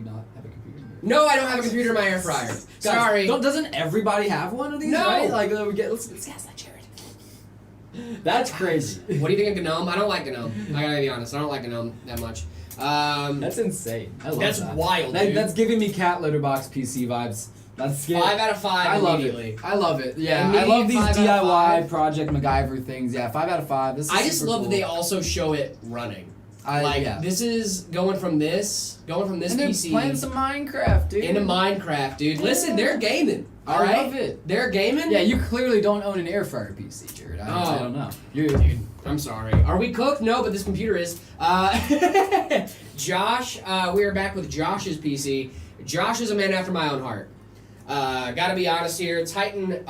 not have a computer? No, I don't have a computer in my air fryer. Guys, Sorry. Doesn't everybody have one of these? No. Right? Like let's gaslight Jared. That's crazy. What do you think of GNOME? I don't like GNOME. I gotta be honest. I don't like GNOME that much. That's insane. I love That's that. wild, dude. That's giving me cat litter box PC vibes. That's 5 out of 5 I love immediately. it. I love it. Yeah, I Immediate love these 5 out of DIY 5. Project MacGyver things. Yeah, 5 out of 5. This is I just super love cool. that they also show it running. Yeah. This is going from this and they're PC playing some Minecraft, dude. into Minecraft, dude. Listen, they're gaming. All I right, love it. They're gaming. Yeah, you clearly don't own an air fryer PC, Jared. I don't know. Dude, I'm sorry. Are we cooked? No, but this computer is. Josh, we are back with Josh's PC. Josh is a man after my own heart. Gotta be honest here. Titan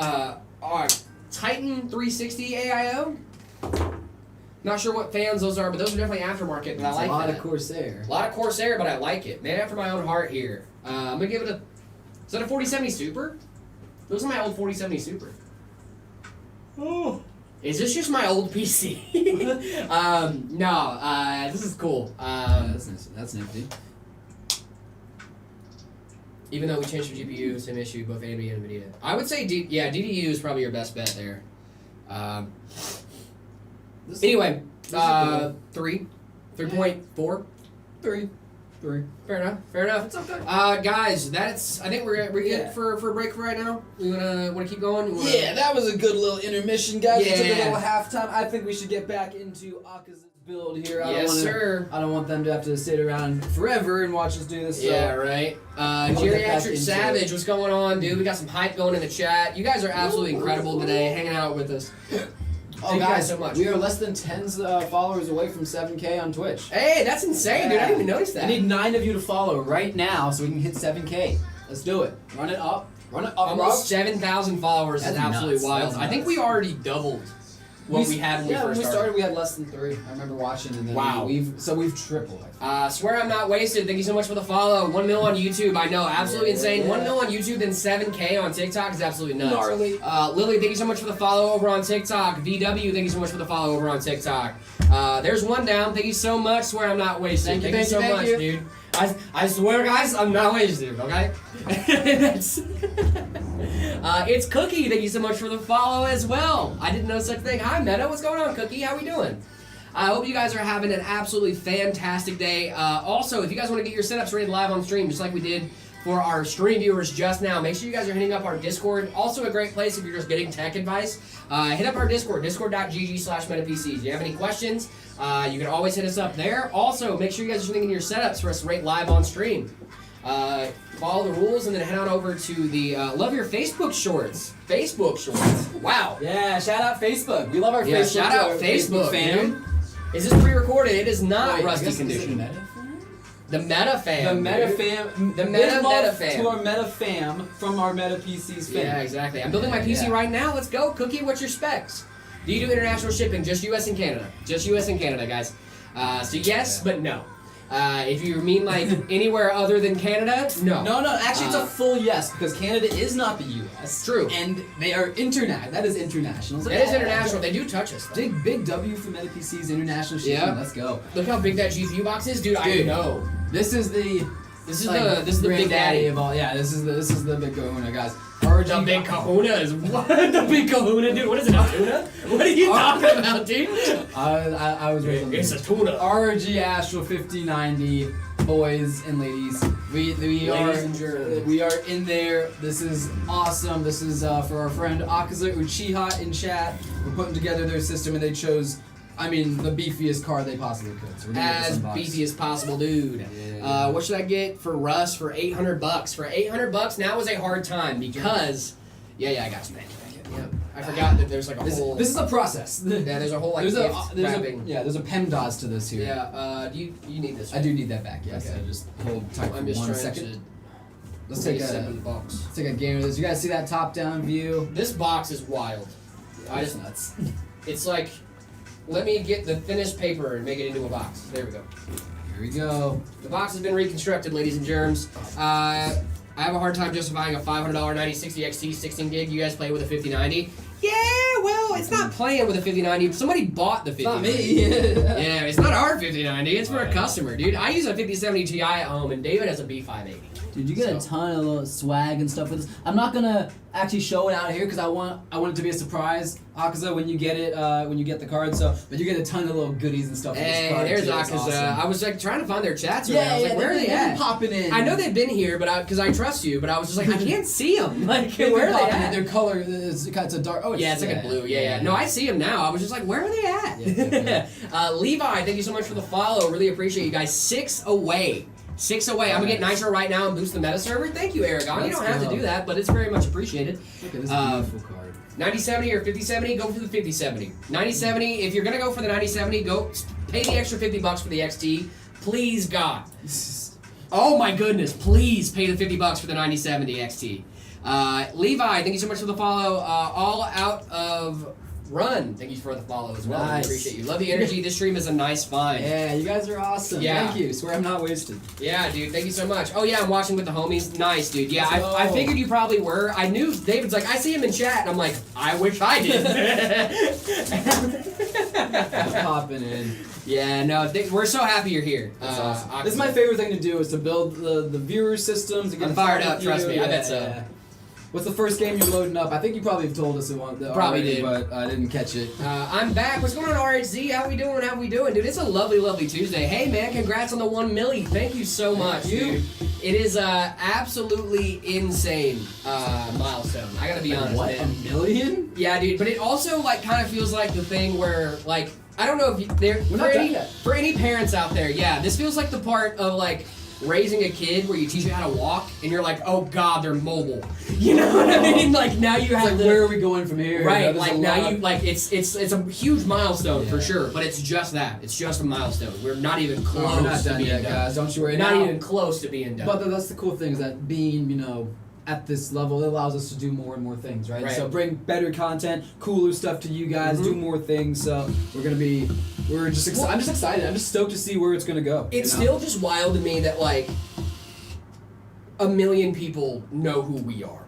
360 AIO. Not sure what fans those are, but those are definitely aftermarket, and I like a lot that. of Corsair. A lot of Corsair, but I like it. Man after my own heart here. I'm gonna give it a. Is that a 4070 Super? Those are my old 4070 Super. Oh. Is this just my old PC? No. This is cool. That's nifty. Even though we changed the GPU, same issue, both AMD and Nvidia. I would say, DDU is probably your best bet there. Anyway, 3.4. 3. Fair enough. It's okay. Guys, I think we're good for a break for right now. We wanna keep going. Yeah, that was a good little intermission, guys. Yeah. We took a little halftime. I think we should get back into Aka's build here. Sir. I don't want them to have to sit around forever and watch us do this. So. Yeah, right. get back Geriatric into Savage, it. what's going on, dude? We got some hype going in the chat. You guys are absolutely incredible today, hanging out with us. Thank you guys so much. We are less than 10 followers away from 7K on Twitch. Hey, that's insane, dude. I didn't even notice that. I need 9 of you to follow right now so we can hit 7K. Let's do it. Run it up. Almost 7,000 followers That's is absolutely nuts. wild. That's I think nuts. we already doubled what we had when we first started. We had less than 3. I remember watching, and then Wow. we've tripled. Swear I'm not wasted. Thank you so much for the follow. 1 mil on YouTube. I know, absolutely insane. 1 mil on YouTube, then 7K on TikTok is absolutely nuts. Gnarly. Lily, thank you so much for the follow over on TikTok. VW, thank you so much for the follow over on TikTok. There's one down. Thank you so much. Swear I'm not wasted. Thank you so much, dude. I swear, guys, I'm not wasted. Okay. That's. It's Cookie. Thank you so much for the follow as well. I didn't know such thing. Hi, Meta. What's going on, Cookie? How we doing? I hope you guys are having an absolutely fantastic day. Also, if you guys want to get your setups ready live on stream, just like we did for our stream viewers just now, make sure you guys are hitting up our Discord. Also a great place if you're just getting tech advice. Hit up our Discord, discord.gg/metapcs. If you have any questions, you can always hit us up there. Also, make sure you guys are thinking your setups for us to rate live on stream. Follow the rules and then head on over to the love your Facebook shorts. Facebook shorts. Wow. Yeah, shout out Facebook. We love our Yeah, Facebook. shout out Facebook, fam. dude. Is this pre-recorded? It is not Wait, rusty I guess, condition. Is it Meta fam? The Meta fam. The Meta dude. fam. The Big Meta love fam. to our Meta fam from our Meta PCs fam. Yeah, exactly. I'm building my PC Yeah. right now. Let's go. Cookie, what's your specs? Do you do international shipping? Just US and Canada. Just US and Canada, guys. So yes, but no. If you mean like anywhere other than Canada, no. No, actually it's a full yes, because Canada is not the US. True. And they are international. That is international. It's like, It is international. They do touch us, though. Big W for Meta PCs, international shipping. Yeah. Let's go. Look how big that GPU box is, dude. I Dude. know. This is the This is the big daddy of all. Yeah, this is the big kahuna, guys. The big kahuna is what? The big kahuna, dude. What is it? A tuna? What are you talking about, dude? I was raised on It's a tuna. ROG Astral 5090, boys and ladies. We are in there. This is awesome. This is for our friend Akaza Uchiha in chat. We're putting together their system, and they chose, the beefiest car they possibly could. So we're gonna get this As unboxed. beefy as possible, dude. What should I get for Russ for $800? For $800, now is a hard time because, I got you, man. Yeah, I forgot that there's like a whole. This is a process. Yeah, there's a whole like gift wrapping. There's a PEMDAS to this here. Yeah. Do you need this? I do need that back. Yes. Okay. I just hold tight for I'm just one trying second. to Let's take a box. let's take a game of this. You guys see that top-down view? This box is wild. That's nuts. It's like, let me get the thinnest paper and make it into a box. There we go. Here we go. The box has been reconstructed, ladies and germs. I have a hard time justifying a $500 9060 XT 16 gig. You guys play with a 5090? Yeah, well, it's not playing with a 5090. Somebody bought the 5090. It's not me. Yeah, it's not our 5090. It's for a customer, dude. I use a 5070 Ti at home, and David has a B580. Dude, you get a ton of little swag and stuff with this. I'm not gonna actually show it out here because I want it to be a surprise, Akaza, when you get it, when you get the card. So, but you get a ton of little goodies and stuff with this Hey, card. there's too. It's Akaza. awesome. I was like trying to find their chats. Yeah, I was like, where are they they've at? been popping in. I know they've been here, but because I trust you, but I was just like, I can't see them. Like, They've where been are they popping in. at? Their color is it's a dark. Oh, Yeah, it's like a blue. Yeah. No, I see them now. I was just like, where are they at? Yeah. Levi, thank you so much for the follow. Really appreciate you guys. 6 away. 6 away. I'm gonna get Nitro right now and boost the meta server. Thank you, Aragon. You don't have to do that, but it's very much appreciated. Look at this beautiful card. 9070 or 5070, go for the 5070. 9070, if you're gonna go for the 9070, go pay the extra $50 for the XT. Please, God. Oh my goodness, please pay the $50 for the 9070 XT. Levi, thank you so much for the follow. All out of run, thank you for the follow as well. Nice. I appreciate you. Love the energy. This stream is a nice find. Yeah, you guys are awesome. Yeah. Thank you. Swear I'm not wasted. Yeah, dude, thank you so much. Oh, yeah, I'm watching with the homies. Nice, dude. Yeah, Let's go. I figured you probably were. I knew David's like, I see him in chat, and I'm like, I wish I did. Popping in. Yeah, no, we're so happy you're here. That's awesome. This is my favorite thing to do is to build the viewer systems. To get I'm fired fun up, with trust you. me, I bet Yeah, so. yeah. What's the first game you're loading up? I think you probably have told us it Probably already, did. but I didn't catch it. I'm back. What's going on, RHZ? How we doing? How we doing? Dude, it's a lovely, lovely Tuesday. Hey, man, congrats on the 1 milli. Thank you so much, dude. It is absolutely insane milestone. I gotta be honest, What? man. $1 million? Yeah, dude, but it also like kind of feels like the thing where like I don't know if We're not done yet. for any parents out there, yeah, this feels like the part of like raising a kid where you teach you how to walk and you're like, oh god, they're mobile. You know what I mean? Like now you It's have like, the, where are we going from here? right, You know, like there's a now lot- you like it's a huge milestone for Yeah. sure, but it's just that. It's just a milestone. We're not even close We're not to done being yet, done. guys. Don't you worry. Not Now- even close to being done. But that's the cool thing is that being, at this level, it allows us to do more and more things, right? Right. So bring better content, cooler stuff to you guys, do more things. So I'm just excited. I'm just stoked to see where it's gonna go. It's still just wild to me that like 1 million people know who we are.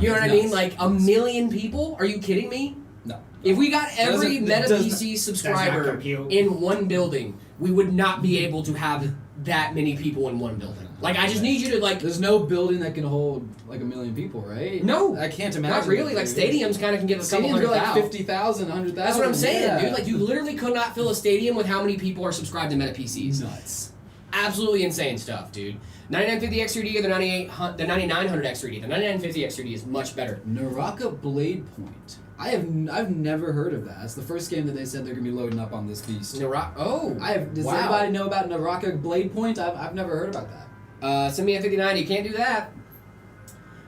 You know what I Nuts. mean? Like 1 million people? Are you kidding me? No. If we got every Doesn't- Meta doesn't- PC does subscriber not compute. in one building, we would not be able to have that many people in one building. Like I just need you to like There's no building that can hold like 1 million people, right? No. I can't imagine. not really. Like stadiums kind of can get a couple Stadiums hundred are like thousand. 50,000, 100,000. That's what I'm saying, yeah. dude. Like you literally could not fill a stadium with how many people are subscribed to Meta PCs. Nuts. Absolutely insane stuff, dude. 9950 X3D or the 9900 X3D. The 9950 X3D is much better. Naraka Blade Point. I've never heard of that. It's the first game that they said they're gonna be loading up on this beast. Oh, Does wow. anybody know about Naraka Blade Point? I've never heard about that. Send me a 5090. Can't do that.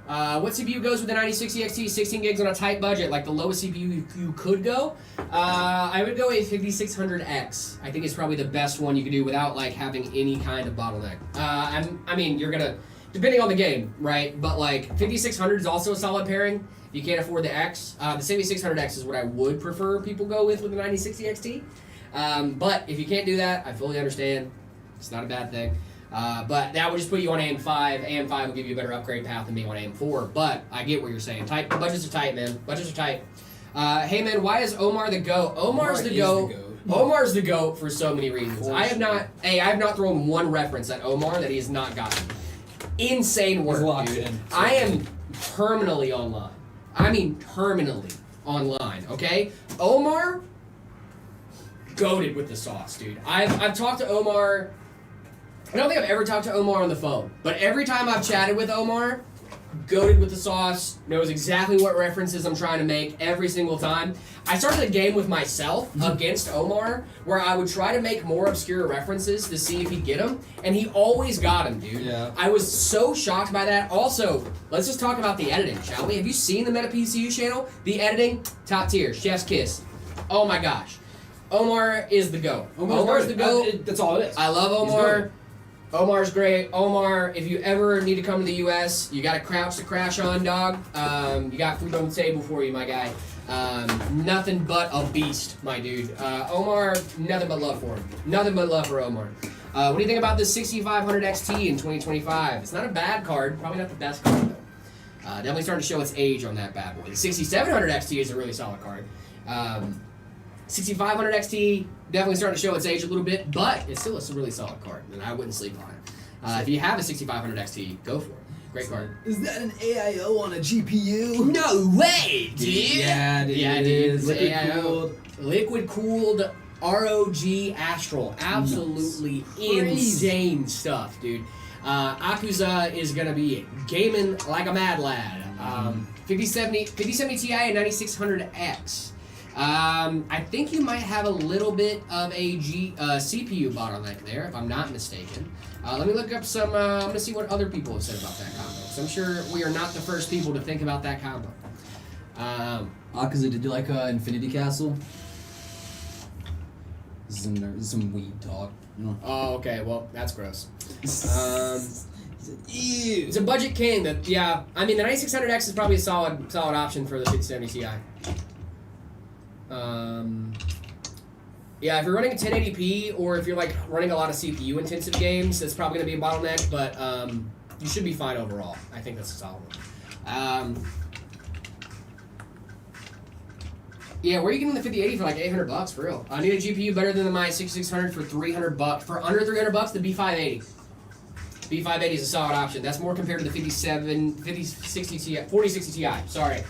What CPU goes with the 9060 XT 16 gigs on a tight budget? Like the lowest CPU you could go? I would go a 5600X. I think it's probably the best one you could do without like having any kind of bottleneck. I mean, you're gonna, depending on the game, right? But like 5600 is also a solid pairing. If you can't afford the X, the 7600X is what I would prefer people go with the 9060 XT. But if you can't do that, I fully understand. It's not a bad thing. But that would just put you on AM5. AM5 will give you a better upgrade path than being on AM4. But I get what you're saying. Tight budgets are tight, man. Budgets are tight. Hey, man, why is Omar the GOAT? Omar's the is GOAT. the GOAT. Omar's the GOAT for so many reasons. For I have not thrown one reference at Omar that he has not gotten. Insane work, He's locked dude. in. I am terminally online. I mean terminally online, okay? Omar, goated with the sauce, dude. I've talked to Omar. I don't think I've ever talked to Omar on the phone, but every time I've chatted with Omar, goated with the sauce, knows exactly what references I'm trying to make every single time. I started a game with myself against Omar where I would try to make more obscure references to see if he'd get them, and he always got them, dude. Yeah. I was so shocked by that. Also, let's just talk about the editing, shall we? Have you seen the Meta PCU channel? The editing, top tier, chef's kiss. Oh my gosh. Omar is the GOAT. Omar's the GOAT. That's all it is. I love He's Omar. good. Omar's great. Omar, if you ever need to come to the U.S., you got a couch to crash on, dog. You got food on the table for you, my guy. Nothing but a beast, my dude. Omar, nothing but love for him. Nothing but love for Omar. What do you think about the 6500 XT in 2025? It's not a bad card. Probably not the best card, though. Definitely starting to show its age on that bad boy. The 6700 XT is a really solid card. 6500 XT, definitely starting to show its age a little bit, but it's still a really solid card, and I wouldn't sleep on it. If you have a 6500 XT, go for it. Great card. Is that an AIO on a GPU? No way, dude! Yeah, dude. Yeah, it dude. is. Liquid cooled ROG Astral. Absolutely insane stuff, dude. Akuza is going to be gaming like a mad lad. 5070 Ti and 9600X. I think you might have a little bit of a CPU bottleneck there, if I'm not mistaken. Let me look up some, I'm going to see what other people have said about that combo. So I'm sure we are not the first people to think about that combo. Akaza, did you like Infinity Castle? This is some weed talk. You know? Oh, okay, well, that's gross. It's a budget king that, yeah, I mean, the 9600X is probably a solid option for the 5070 Ti. Yeah, if you're running a 1080p or if you're like running a lot of CPU intensive games, that's probably going to be a bottleneck, but you should be fine overall. I think that's a solid one. Yeah, where are you getting the 5080 for like $800 for real? I need a GPU better than my 6600 for $300. For under $300, the B580. B580 is a solid option. That's more compared to the 4060 Ti. Sorry.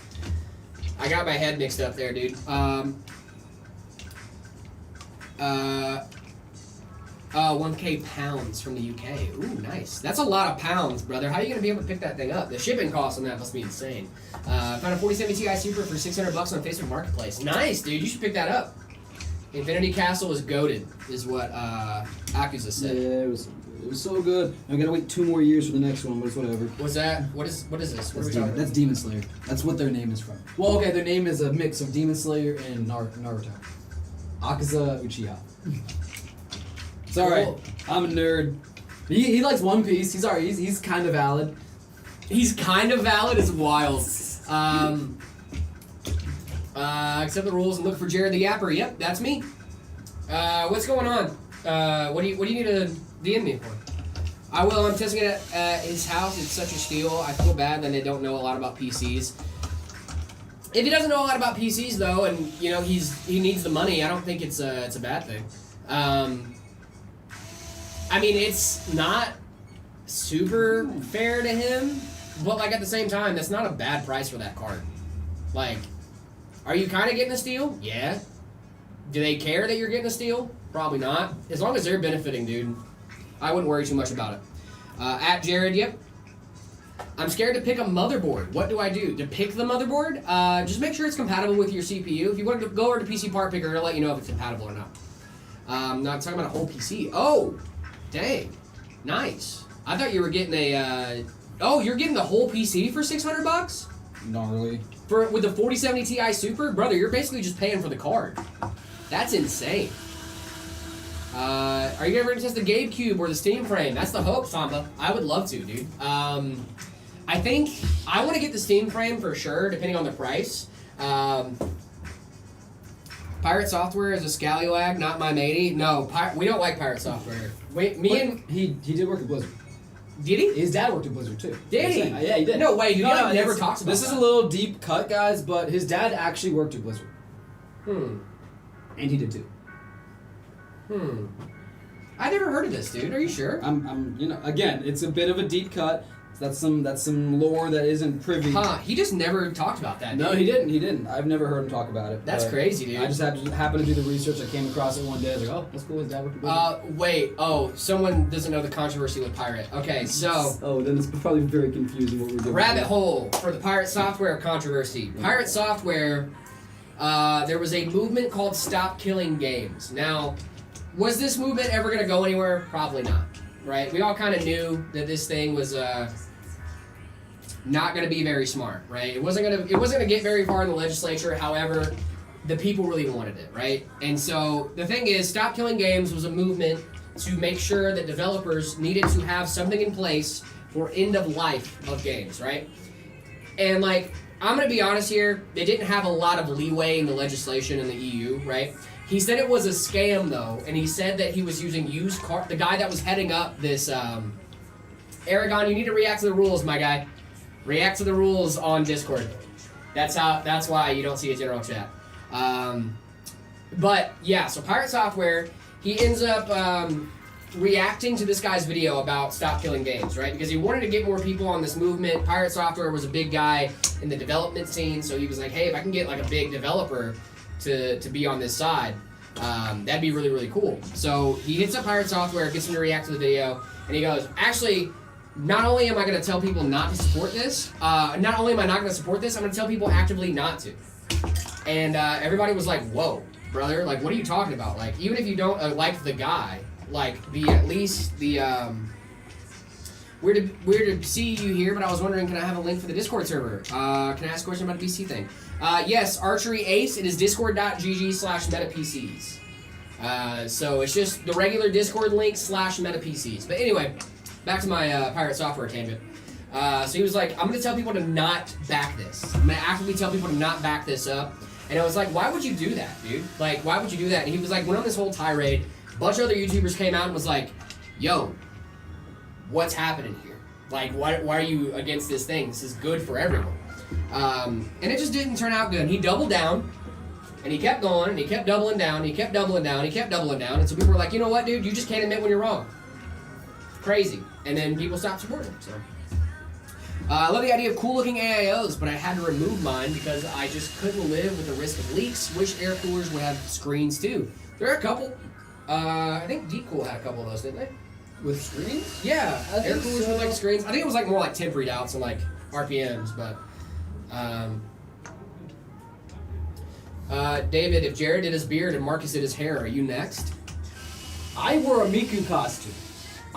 I got my head mixed up there, dude. 1K pounds from the UK. Ooh, nice. That's a lot of pounds, brother. How are you going to be able to pick that thing up? The shipping cost on that must be insane. Found a 4070 Ti Super for $600 on Facebook Marketplace. Nice, dude. You should pick that up. Infinity Castle is goated, is what Akuza said. Yeah, it was so good. I'm gonna wait 2 more years for the next one, but it's whatever. What's that? What is this? What are we talking about? That's Demon Slayer. That's what their name is from. Well, okay, their name is a mix of Demon Slayer and Naruto. Akaza Uchiha. Sorry, Cool. I'm a nerd. He likes One Piece. He's alright. He's kind of valid. He's kind of valid is wild. Accept the rules and look for Jared the Yapper. Yep, that's me. What's going on? What do you need to DM me for? I will. I'm testing it at his house. It's such a steal. I feel bad that they don't know a lot about PCs. If he doesn't know a lot about PCs though, and you know he needs the money, I don't think it's a bad thing. I mean, it's not super fair to him, but like at the same time, that's not a bad price for that card. Like, are you kind of getting a steal? Yeah. Do they care that you're getting a steal? Probably not. As long as they're benefiting, dude, I wouldn't worry too much about it. At Jared, yep. I'm scared to pick a motherboard. What do I do? To pick the motherboard? Just make sure it's compatible with your CPU. If you want to go over to PC Part Picker, it'll let you know if it's compatible or not. No, I'm talking about a whole PC. Oh, dang. Nice. I thought you were getting a, oh, you're getting the whole PC for $600? Gnarly. With the 4070 Ti Super? Brother, you're basically just paying for the card. That's insane. Are you ever going to test the GameCube or the Steam frame? That's the hope, Samba. I would love to, dude. I think I want to get the Steam frame for sure, depending on the price. Pirate Software is a scallywag, not my matey. No, we don't like Pirate Software. He did work at Blizzard. Did he? His dad worked at Blizzard too. Did he? Yeah, he did. No way, dude. No, Never talks about this that. is a little deep cut, guys, but his dad actually worked at Blizzard. And he did too. I never heard of this, dude. Are you sure? I'm you know, again, it's a bit of a deep cut. That's some lore that isn't privy. Huh, he just never talked about that, dude. No, he didn't. I've never heard him talk about it. That's crazy, dude. I just happened to do the research. I came across it one day. I was like, oh, that's cool. His dad worked at Blizzard. Wait. Oh, someone doesn't know the controversy with Pirate. Okay, so... Oh, then it's probably very confusing what we're doing. Rabbit hole for the Pirate Software controversy. Pirate Software, there was a movement called Stop Killing Games. Now, was this movement ever going to go anywhere? Probably not, right? We all kind of knew that this thing was... not going to be very smart, right? It wasn't going to get very far in the legislature. However, the people really wanted it, right? And so the thing is, Stop Killing Games was a movement to make sure that developers needed to have something in place for end of life of games, right? And like, I'm gonna be honest here, they didn't have a lot of leeway in the legislation in the EU, right? He said it was a scam though, and he said that he was using used car. The guy that was heading up this, Aragon, you need to react to the rules, my guy. React to the rules on Discord. That's why you don't see a general chat. But yeah, so Pirate Software, he ends up reacting to this guy's video about stop killing games, right? Because he wanted to get more people on this movement. Pirate Software was a big guy in the development scene, so he was like, hey, if I can get like a big developer to be on this side, that'd be really, really cool. So he hits up Pirate Software, gets him to react to the video, and he goes, actually, not only am I going to tell people not to support this, not only am I not going to support this, I'm going to tell people actively not to. And everybody was like, whoa, brother, like, what are you talking about? Like, even if you don't like the guy, like, at least the, weird to see you here, but I was wondering, can I have a link for the Discord server? Can I ask a question about the PC thing? Yes, Archery Ace, it is discord.gg/metapcs. So it's just the regular Discord link /metapcs. But anyway, back to my Pirate Software tangent. So he was like, I'm going to tell people to not back this. I'm going to actively tell people to not back this up. And I was like, why would you do that, dude? Like, why would you do that? And he was like, went on this whole tirade. A bunch of other YouTubers came out and was like, yo, what's happening here? Like, why are you against this thing? This is good for everyone. And it just didn't turn out good. And he doubled down, and he kept going, and he kept doubling down, and he kept doubling down, and he kept doubling down. And so people were like, you know what, dude? You just can't admit when you're wrong. Crazy. And then people stopped supporting him, so. I love the idea of cool-looking AIOs, but I had to remove mine because I just couldn't live with the risk of leaks. Wish air coolers would have screens, too. There are a couple. I think Deepcool had a couple of those, didn't they? With screens? Yeah, air coolers with like screens. I think it was like more like temp readouts and like RPMs, but David, if Jared did his beard and Marcus did his hair, are you next? I wore a Miku costume.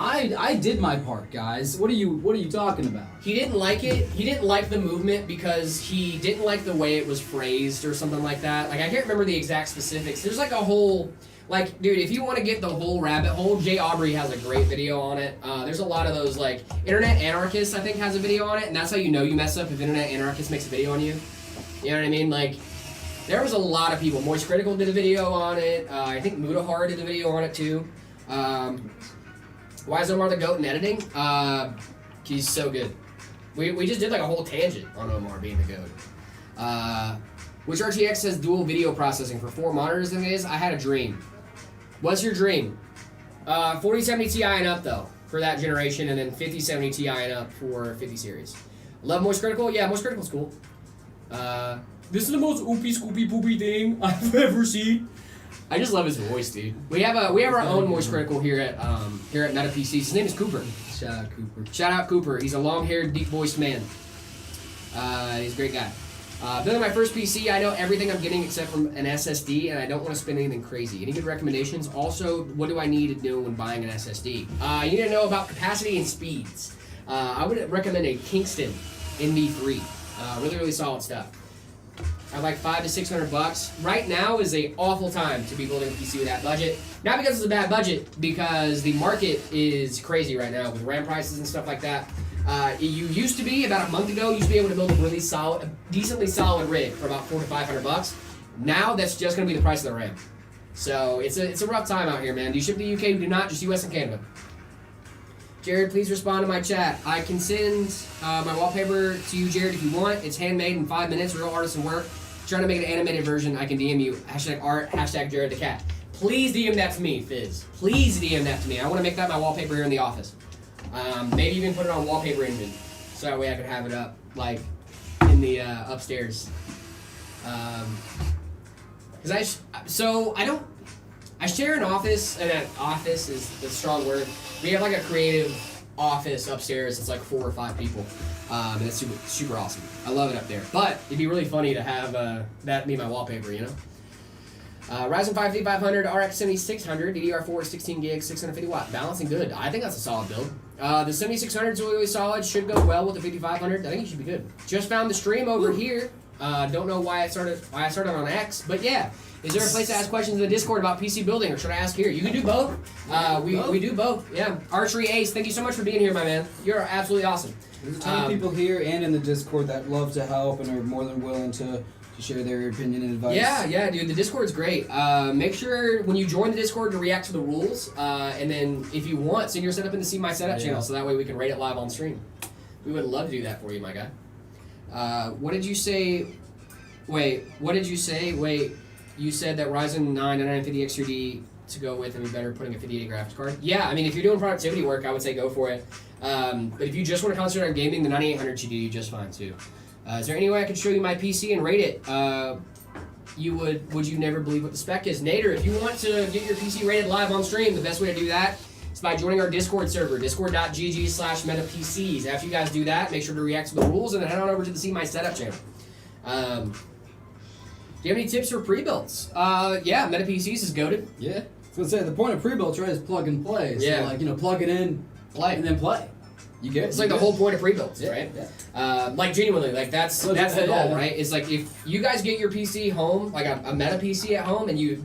I did my part, guys. What are you talking about? He didn't like it. He didn't like the movement because he didn't like the way it was phrased or something like that. Like, I can't remember the exact specifics. There's like a whole, like, dude, if you want to get the whole rabbit hole, Jay Aubrey has a great video on it. There's a lot of those, like, Internet Anarchist, I think, has a video on it, and that's how you know you mess up if Internet Anarchist makes a video on you. You know what I mean? Like, there was a lot of people. Moist Critical did a video on it. I think Mudahar did a video on it, too. Why is Omar the GOAT in editing? He's so good. We just did like a whole tangent on Omar being the GOAT. Which RTX has dual video processing for 4 monitors these days? I had a dream. What's your dream? 4070 Ti and up though, for that generation, and then 5070 Ti and up for 50 series. Love Moist Critical? Yeah, Moist Critical's cool. This is the most oopy scoopy poopy thing I've ever seen. I just love his voice, dude. We have our own Moist Critical here at MetaPCs. His name is Cooper. Shout out Cooper. Shout out Cooper. He's a long-haired, deep-voiced man. He's a great guy. Building my first PC, I know everything I'm getting except from an SSD, and I don't want to spend anything crazy. Any good recommendations? Also, what do I need to do when buying an SSD? You need to know about capacity and speeds. I would recommend a Kingston NV3. Really, really solid stuff. At like $500 to $600. Right now is a awful time to be building a PC with that budget. Not because it's a bad budget, because the market is crazy right now with RAM prices and stuff like that. You used to be, about a month ago, you used to be able to build a really solid, a decently solid rig for about $400 to $500. Now that's just going to be the price of the RAM. So it's a rough time out here, man. Do you ship to the UK? Do not, just US and Canada. Jared, please respond to my chat. I can send my wallpaper to you, Jared, if you want. It's handmade in 5 minutes, real artisan work. Trying to make an animated version, I can DM you. #art, #Jared the Cat. Please DM that to me, Fizz. Please DM that to me. I want to make that my wallpaper here in the office. Maybe you can put it on Wallpaper Engine, so that way I can have it up, like, in the upstairs. Because I share an office, and an office is the strong word. We have like a creative office upstairs. It's like 4 or 5 people, and it's super, super awesome. I love it up there. But it'd be really funny to have that be my wallpaper, you know. Ryzen 5 3500, RX 7600, DDR4 16 gigs, 650 watt, balancing good. I think that's a solid build. The 7600 is really, really solid. Should go well with the 5500. I think it should be good. Just found the stream over here. Don't know why I started on X, but yeah. Is there a place to ask questions in the Discord about PC building, or should I ask here? You can do both. We do both. Yeah. Archery Ace, thank you so much for being here, my man. You're absolutely awesome. There's a ton of people here and in the Discord that love to help and are more than willing to share their opinion and advice. Yeah, dude. The Discord's great. Make sure when you join the Discord to react to the rules, and then if you want, send your setup in the See My Setup channel, so that way we can rate it live on stream. We would love to do that for you, my guy. What did you say? Wait, what did you say? Wait, you said that Ryzen 9 950 XUD to go with, and be better putting a 5080 graphics card. Yeah, I mean, if you're doing productivity work, I would say go for it. But if you just want to concentrate on gaming, the 9800 should do you just fine too. Is there any way I can show you my PC and rate it? Would you never believe what the spec is? Nader, if you want to get your PC rated live on stream, the best way to do that is by joining our Discord server, discord.gg/metapcs. After you guys do that, make sure to react to the rules and then head on over to the See My Setup channel. Do you have any tips for pre-builds? Yeah, MetaPCs is goated. Yeah. I was gonna say the point of pre-builds, right, is plug and play. So Yeah. plug it in, Play. and then play. You get it. It's like the whole point of pre-builds, Yeah, right? yeah. Like genuinely, like that's the goal, right? It's like if you guys get your PC home, like a Meta PC at home, and you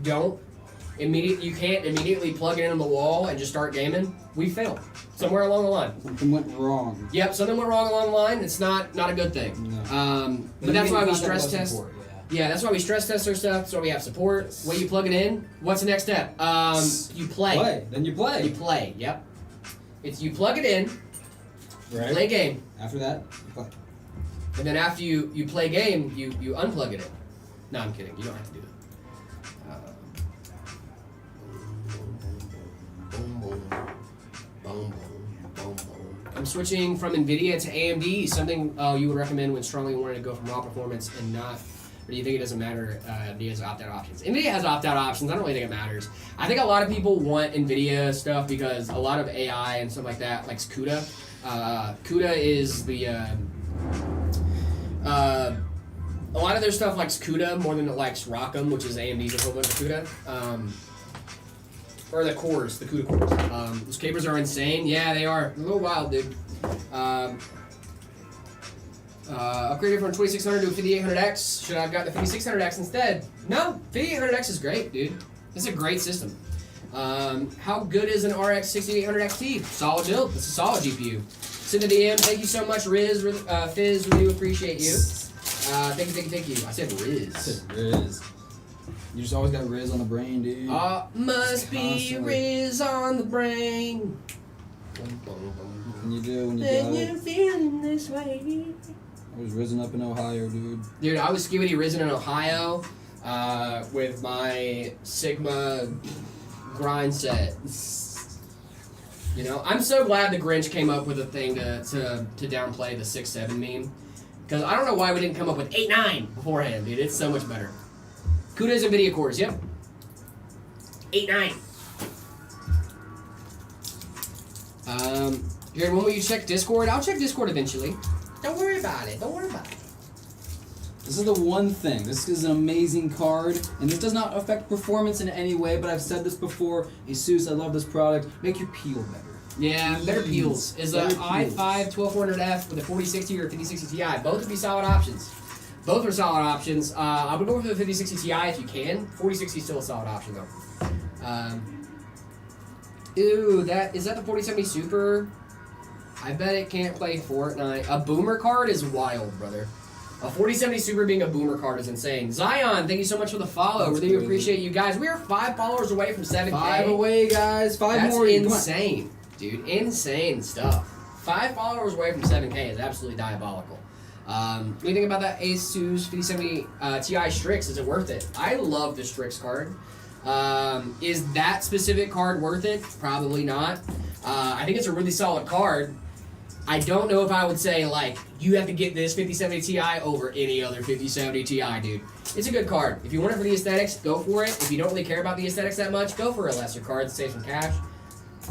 can't immediately plug it in on the wall and just start gaming, we failed somewhere along the line. Something went wrong. Yep, something went wrong along the line. It's not a good thing. No. But that's why we stress wasn't test. for it, Yeah, that's why we stress test our stuff. That's why we have support. When you plug it in, what's the next step? You play. Then you play. You play. Yep. It's you plug it in, Right. play game, After that, you play. and then after you play game, you unplug it in. No, I'm kidding. You don't have to do that. I'm switching from Nvidia to AMD. Something you would recommend when strongly wanting to go from raw performance and not. Or do you think it doesn't matter? NVIDIA has opt-out options. NVIDIA has opt-out options. I don't really think it matters. I think a lot of people want NVIDIA stuff because a lot of AI and stuff like that likes CUDA. CUDA is the a lot of their stuff likes CUDA more than it likes ROCm, which is AMD's equivalent to CUDA. Or the cores, the CUDA cores. Those capers are insane. Yeah, they are. A little wild, dude. Upgraded from 2600 to a 5800X. Should I have got the 5600X instead? No, 5800X is great, dude. It's a great system. How good is an RX 6800 XT? Solid build. It's a solid GPU. Send a DM. Thank you so much, Riz. Fizz, we do appreciate you. Thank you. I said Riz. Riz. You just always got Riz on the brain, dude. Must be Riz on the brain. What can you do when you When got you're it? feeling this way. I was risen up in Ohio, dude. Dude, I was skibbity risen in Ohio with my Sigma grind set. You know, I'm so glad the Grinch came up with a thing to downplay the 6-7 meme. Because I don't know why we didn't come up with 8-9 beforehand, dude. It's so much better. CUDA's NVIDIA cores, yep. 8-9. Jared, when will you check Discord? I'll check Discord eventually. Don't worry about it. This is the one thing. This is an amazing card, and this does not affect performance in any way, but I've said this before. Asus, I love this product. Make your peel better. Yeah, better peels. Is a i5 12400F with a 4060 or 5060 Ti. Both would be solid options. Both are solid options. I would go for the 5060 Ti if you can. 4060 is still a solid option though. Ooh, is that the 4070 Super? I bet it can't play Fortnite. A boomer card is wild, brother. A 4070 Super being a boomer card is insane. Zion, thank you so much for the follow. That's Really crazy. appreciate you guys. We are 5 followers away from 7K. 5 away, guys. 5 That's more. insane, dude. Insane stuff. 5 followers away from 7K is absolutely diabolical. What do you think about that Asus 5070 Ti Strix? Is it worth it? I love the Strix card. Is that specific card worth it? Probably not. I think it's a really solid card. I don't know if I would say, like, you have to get this 5070 Ti over any other 5070 Ti, dude. It's a good card. If you want it for the aesthetics, go for it. If you don't really care about the aesthetics that much, go for a lesser card to save some cash.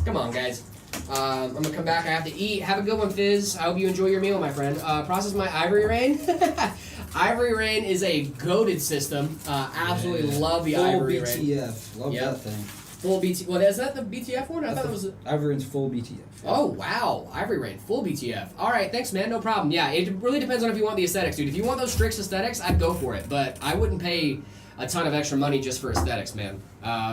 Come on, guys. I'm going to come back. I have to eat. Have a good one, Fizz. I hope you enjoy your meal, my friend. Process my Ivory Rain. Ivory Rain is a goated system. Absolutely love the Full Ivory Rain. BTF. Love Yep. that thing. Full BT. Well, is that the BTF one? I thought it was. Ivory Rain's full BTF. Oh wow, Ivory Rain, full BTF. All right, thanks, man. No problem. Yeah, it really depends on if you want the aesthetics, dude. If you want those Strix aesthetics, I'd go for it. But I wouldn't pay a ton of extra money just for aesthetics, man.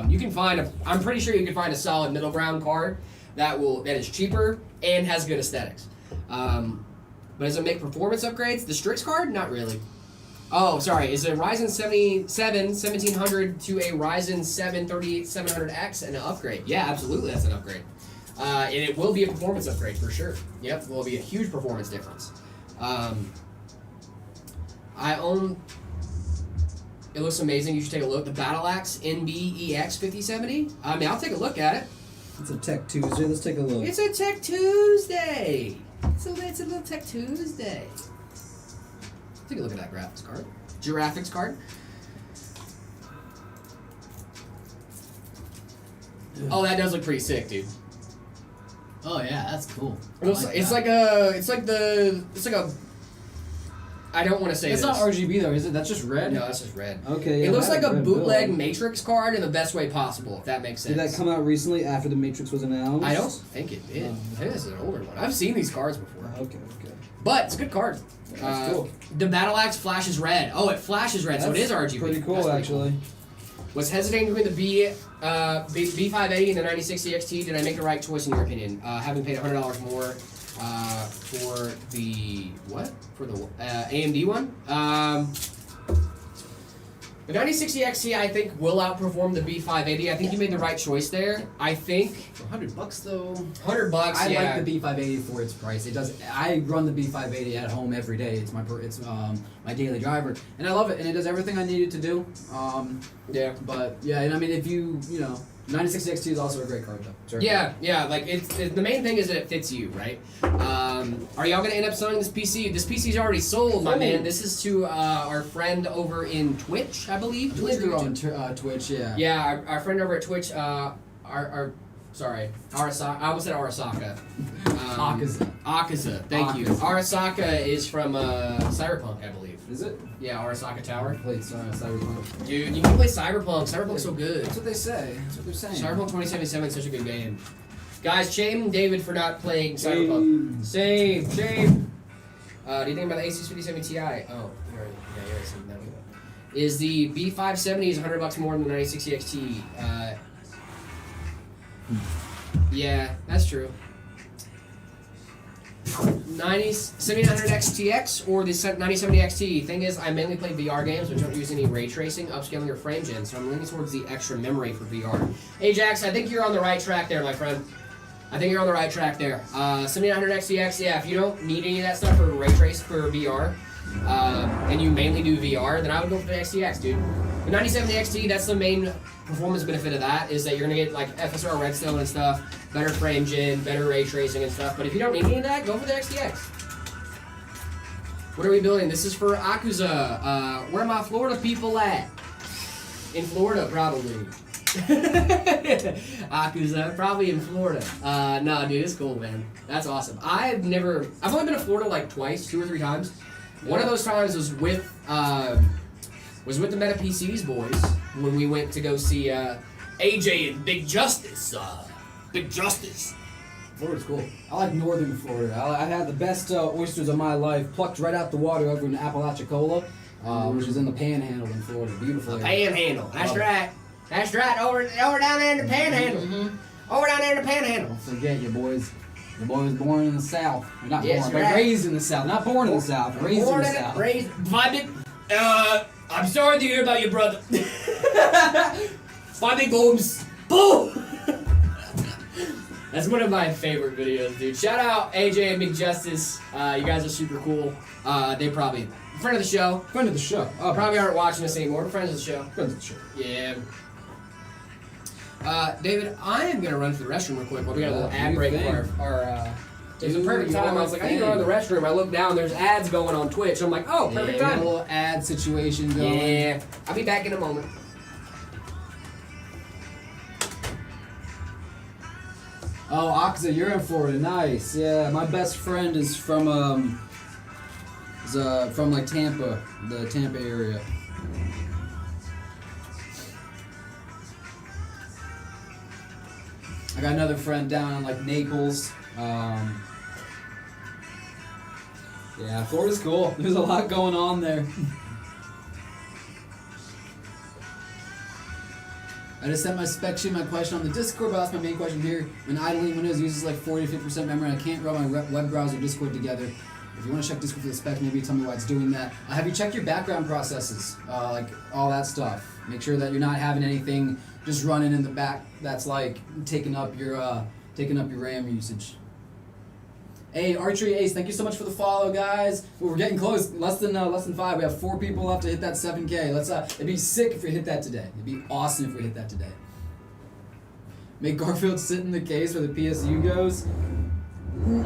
You can find I'm pretty sure you can find a solid middle ground card that is cheaper and has good aesthetics. But does it make performance upgrades? The Strix card? Not really. Oh, sorry. Is a Ryzen 1700 to a Ryzen 7 3700X an upgrade? Yeah, absolutely. That's an upgrade. And it will be a performance upgrade for sure. Yep, it will be a huge performance difference. I own. It looks amazing. You should take a look. The Battle Axe NBEX 5070. I mean, I'll take a look at it. It's a Tech Tuesday. Let's take a look. It's a Tech Tuesday. It's a little Tech Tuesday. Take a look at that graphics card. Giraffics card. Oh, that does look pretty sick, dude. Oh yeah, that's cool. It's like a. I don't want to say it's this. not RGB though, is it? That's just red. No, that's just red. Okay. It looks like a red bootleg build. Matrix card in the best way possible, if that makes sense. Did that come out recently after the Matrix was announced? I don't think it did. I think this is an older one. I've seen these cards before. Okay. But it's a good card. That's cool. The Battle Axe flashes red. Oh, it flashes red, so it is RGB. Pretty cool, That's pretty actually. Cool. Was hesitating between the B580 and the 9060 XT. Did I make the right choice in your opinion? Having paid $100 more for the what? For the AMD one. The 9060 XT I think will outperform the B580. I think you made the right choice there. I think For $100 though. $100. I Yeah. like the B580 for its price. It does. I run the B580 at home every day. It's my my daily driver, and I love it. And it does everything I need it to do. Yeah. But yeah, and I mean, if you 9060 XT is also a great card though. Sorry. Yeah, like it's the main thing is that it fits you, right? Are y'all gonna end up selling this PC? This PC's already sold, my man. This is to our friend over in Twitch, I believe. I believe you're on Twitch. Yeah. Yeah, our friend over at Twitch. Sorry, Arasaka. I almost said Arasaka. Akaza. Thank you. Arasaka is from Cyberpunk, I believe. Is it? Yeah, Arasaka Tower. Played Cyberpunk. Dude, you can play Cyberpunk. Cyberpunk's so good. That's what they say. That's what they're saying. Cyberpunk 2077 is such a good game. Guys, shame David for not playing Cyberpunk. Shame. Do you think about the Asus 57 Ti? Oh, you already said that. Is the B570 is $100 more than the 9060 XT? Yeah, that's true. 7900 XTX or the 9070 XT. Thing is, I mainly play VR games which don't use any ray tracing, upscaling, or frame gen, so I'm leaning towards the extra memory for VR. Ajax, I think you're on the right track there, my friend. I think you're on the right track there. 7900 XTX, yeah, if you don't need any of that stuff for ray trace for VR, and you mainly do VR, then I would go for the XTX, dude. The 9070 XT, that's the main performance benefit of that, is that you're gonna get like FSR redstone and stuff, better frame gen, better ray tracing and stuff. But if you don't need any of that, go for the XTX. What are we building? This is for Akuza. Where are my Florida people at? In Florida, probably. Akuza, probably in Florida. No, dude, it's cool, man. That's awesome. I've only been to Florida like twice, 2 or 3 times. One of those times was with the Meta PCs boys when we went to go see AJ and Big Justice. Big Justice. Florida's cool. I like northern Florida. I had the best oysters of my life plucked right out the water over in Apalachicola, which is in the Panhandle in Florida. Beautiful area. Panhandle. That's right. That's right. Over down there in the Panhandle. Mm-hmm. Over down there in the Panhandle. Don't forget your boys. Your boy was born in the South. Or not Yes, born, but right. raised in the South. Not born in the South, raised in the South. My big, I'm sorry to hear about your brother. My big booms. Boom! That's one of my favorite videos, dude. Shout out AJ and Big Justice. You guys are super cool. They probably, friend of the show. Friend of the show. Oh, Probably aren't watching us anymore, but friends of the show. friends of the show. Yeah. David, I am gonna run to the restroom real quick while we got a little ad break for our it's a perfect time. I was like, I need to go to the restroom. I look down, there's ads going on Twitch. I'm like, oh, perfect Yeah, time. a little ad situation going. Yeah. I'll be back in a moment. Oh, Akaza, you're in Florida. Nice. Yeah, my best friend is from like Tampa, the Tampa area. I got another friend down in like Naples. Yeah, Florida's cool. There's a lot going on there. I just sent my spec sheet, my question on the Discord, but that's my main question here. When idling Windows uses like 40 to 50% memory, I can't run my web browser Discord together. If you want to check Discord for the spec, maybe tell me why it's doing that. Have you checked your background processes? Like all that stuff. Make sure that you're not having anything just running in the back that's like taking up your RAM usage. Hey, Archery Ace, thank you so much for the follow, guys. We're getting close, less than 5. We have 4 people left to hit that 7K. It'd be sick if we hit that today. It'd be awesome if we hit that today. Make Garfield sit in the case where the PSU goes.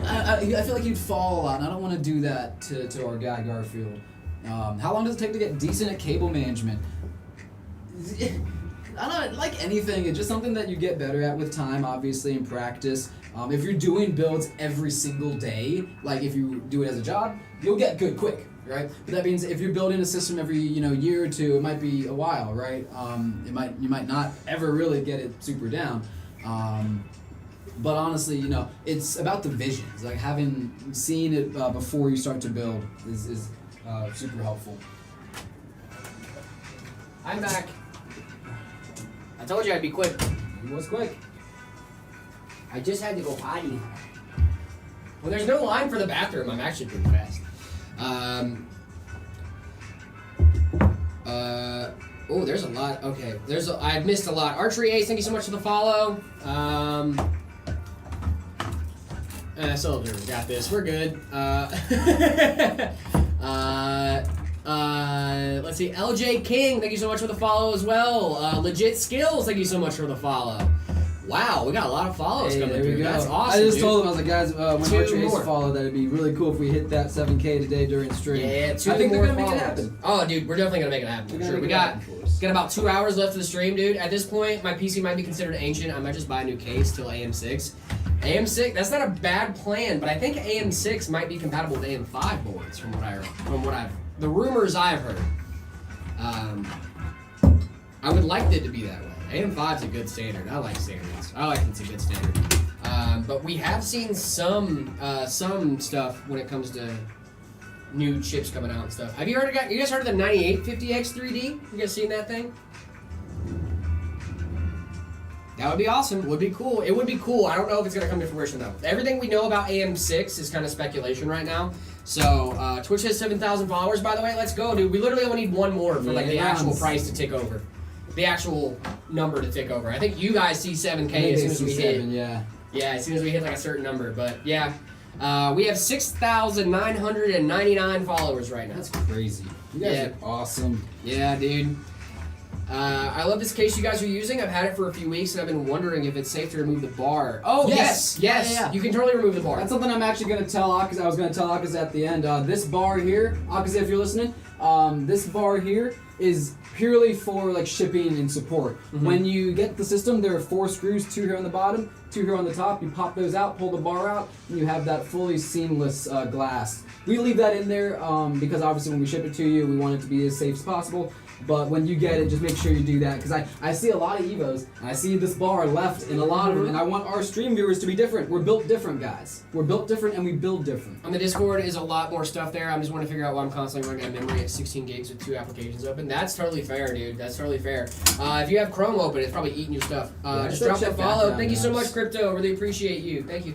I feel like he'd fall a lot, and I don't want to do that to our guy Garfield. How long does it take to get decent at cable management? I don't like anything. It's just something that you get better at with time, obviously, and practice. If you're doing builds every single day, like if you do it as a job, you'll get good quick, right? But that means if you're building a system every year or two, it might be a while, right? You might not ever really get it super down. But honestly, it's about the vision. It's like seen it before you start to build is super helpful. I'm back. I told you I'd be quick. It was quick. I just had to go potty. Well, there's no line for the bathroom. I'm actually pretty fast. Oh, there's a lot. Okay, I've missed a lot. Archery Ace, thank you so much for the follow. Soldier, got this. We're good. Let's see. LJ King, thank you so much for the follow as well. Legit Skills, thank you so much for the follow. Wow, we got a lot of follows coming through. That's awesome. I just told them, I was like, guys, when 2 Archer Ace more. follow, that it'd be really cool if we hit that 7K today during stream. Yeah, 2 I think more they're gonna make it followers. happen. Oh, dude, we're definitely gonna make it happen. For sure. We got about 2 hours left of the stream, dude. At this point, my PC might be considered ancient. I might just buy a new case till AM6. AM6, that's not a bad plan, but I think AM6 might be compatible with AM5 boards from the rumors I've heard. I would like it to be that way. AM5's a good standard. I like standards. I like it's a good standard. But we have seen some stuff when it comes to new chips coming out and stuff. You guys heard of the 9850X 3D? You guys seen that thing? That would be awesome. Would be cool. It would be cool. I don't know if it's gonna come to fruition though. Everything we know about AM6 is kind of speculation right now. So Twitch has 7,000 followers, by the way. Let's go, dude. We literally only need 1 more for like the actual price to tick over. The actual number to tick over. I think you guys see 7K as soon as we hit. Yeah, as soon as we hit like a certain number. But yeah, we have 6,999 followers right now. that's crazy. You guys are awesome. Yeah, dude. I love this case you guys are using. I've had it for a few weeks, and I've been wondering if it's safe to remove the bar. Oh, yes. Yeah. You can totally remove the bar. That's something I'm actually going to tell Akaza. I was going to tell Akaza at the end. This bar here, Akaza, if you're listening, this bar here is purely for like shipping and support. Mm-hmm. When you get the system, there are 4 screws, 2 here on the bottom, 2 here on the top. You pop those out, pull the bar out, and you have that fully seamless glass. We leave that in there because obviously when we ship it to you, we want it to be as safe as possible. But when you get it, just make sure you do that. Because I see a lot of Evos, and I see this bar left in a lot of them, and I want our stream viewers to be different. We're built different, guys. We're built different, and we build different. On the Discord is a lot more stuff there. I just want to figure out why I'm constantly running out of memory at 16 gigs with 2 applications open. That's totally fair, dude. That's totally fair. If you have Chrome open, it's probably eating your stuff. Just drop a follow. Thank you so much, Crypto. Really appreciate you. Thank you.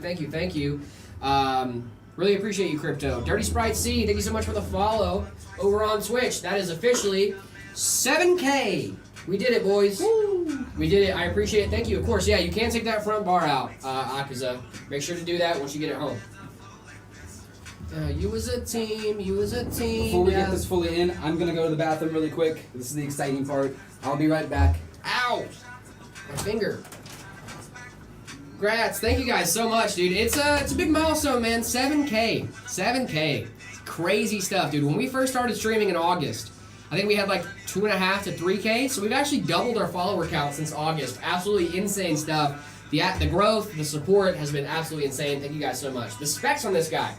Really appreciate you, Crypto. Dirty Sprite C, thank you so much for the follow over on Twitch. That is officially 7K. We did it, boys. Woo. We did it. I appreciate it. Thank you. Of course, yeah, you can take that front bar out, Akaza. Make sure to do that once you get it home. You was a team. Before we get this fully in, I'm going to go to the bathroom really quick. This is the exciting part. I'll be right back. Ow! My finger. Grats. Thank you guys so much, dude. It's a big milestone, man. 7K. 7K. It's crazy stuff, dude. When we first started streaming in August, I think we had like 2.5 to 3K. So we've actually doubled our follower count since August. Absolutely insane stuff. The growth, the support has been absolutely insane. Thank you guys so much. The specs on this guy.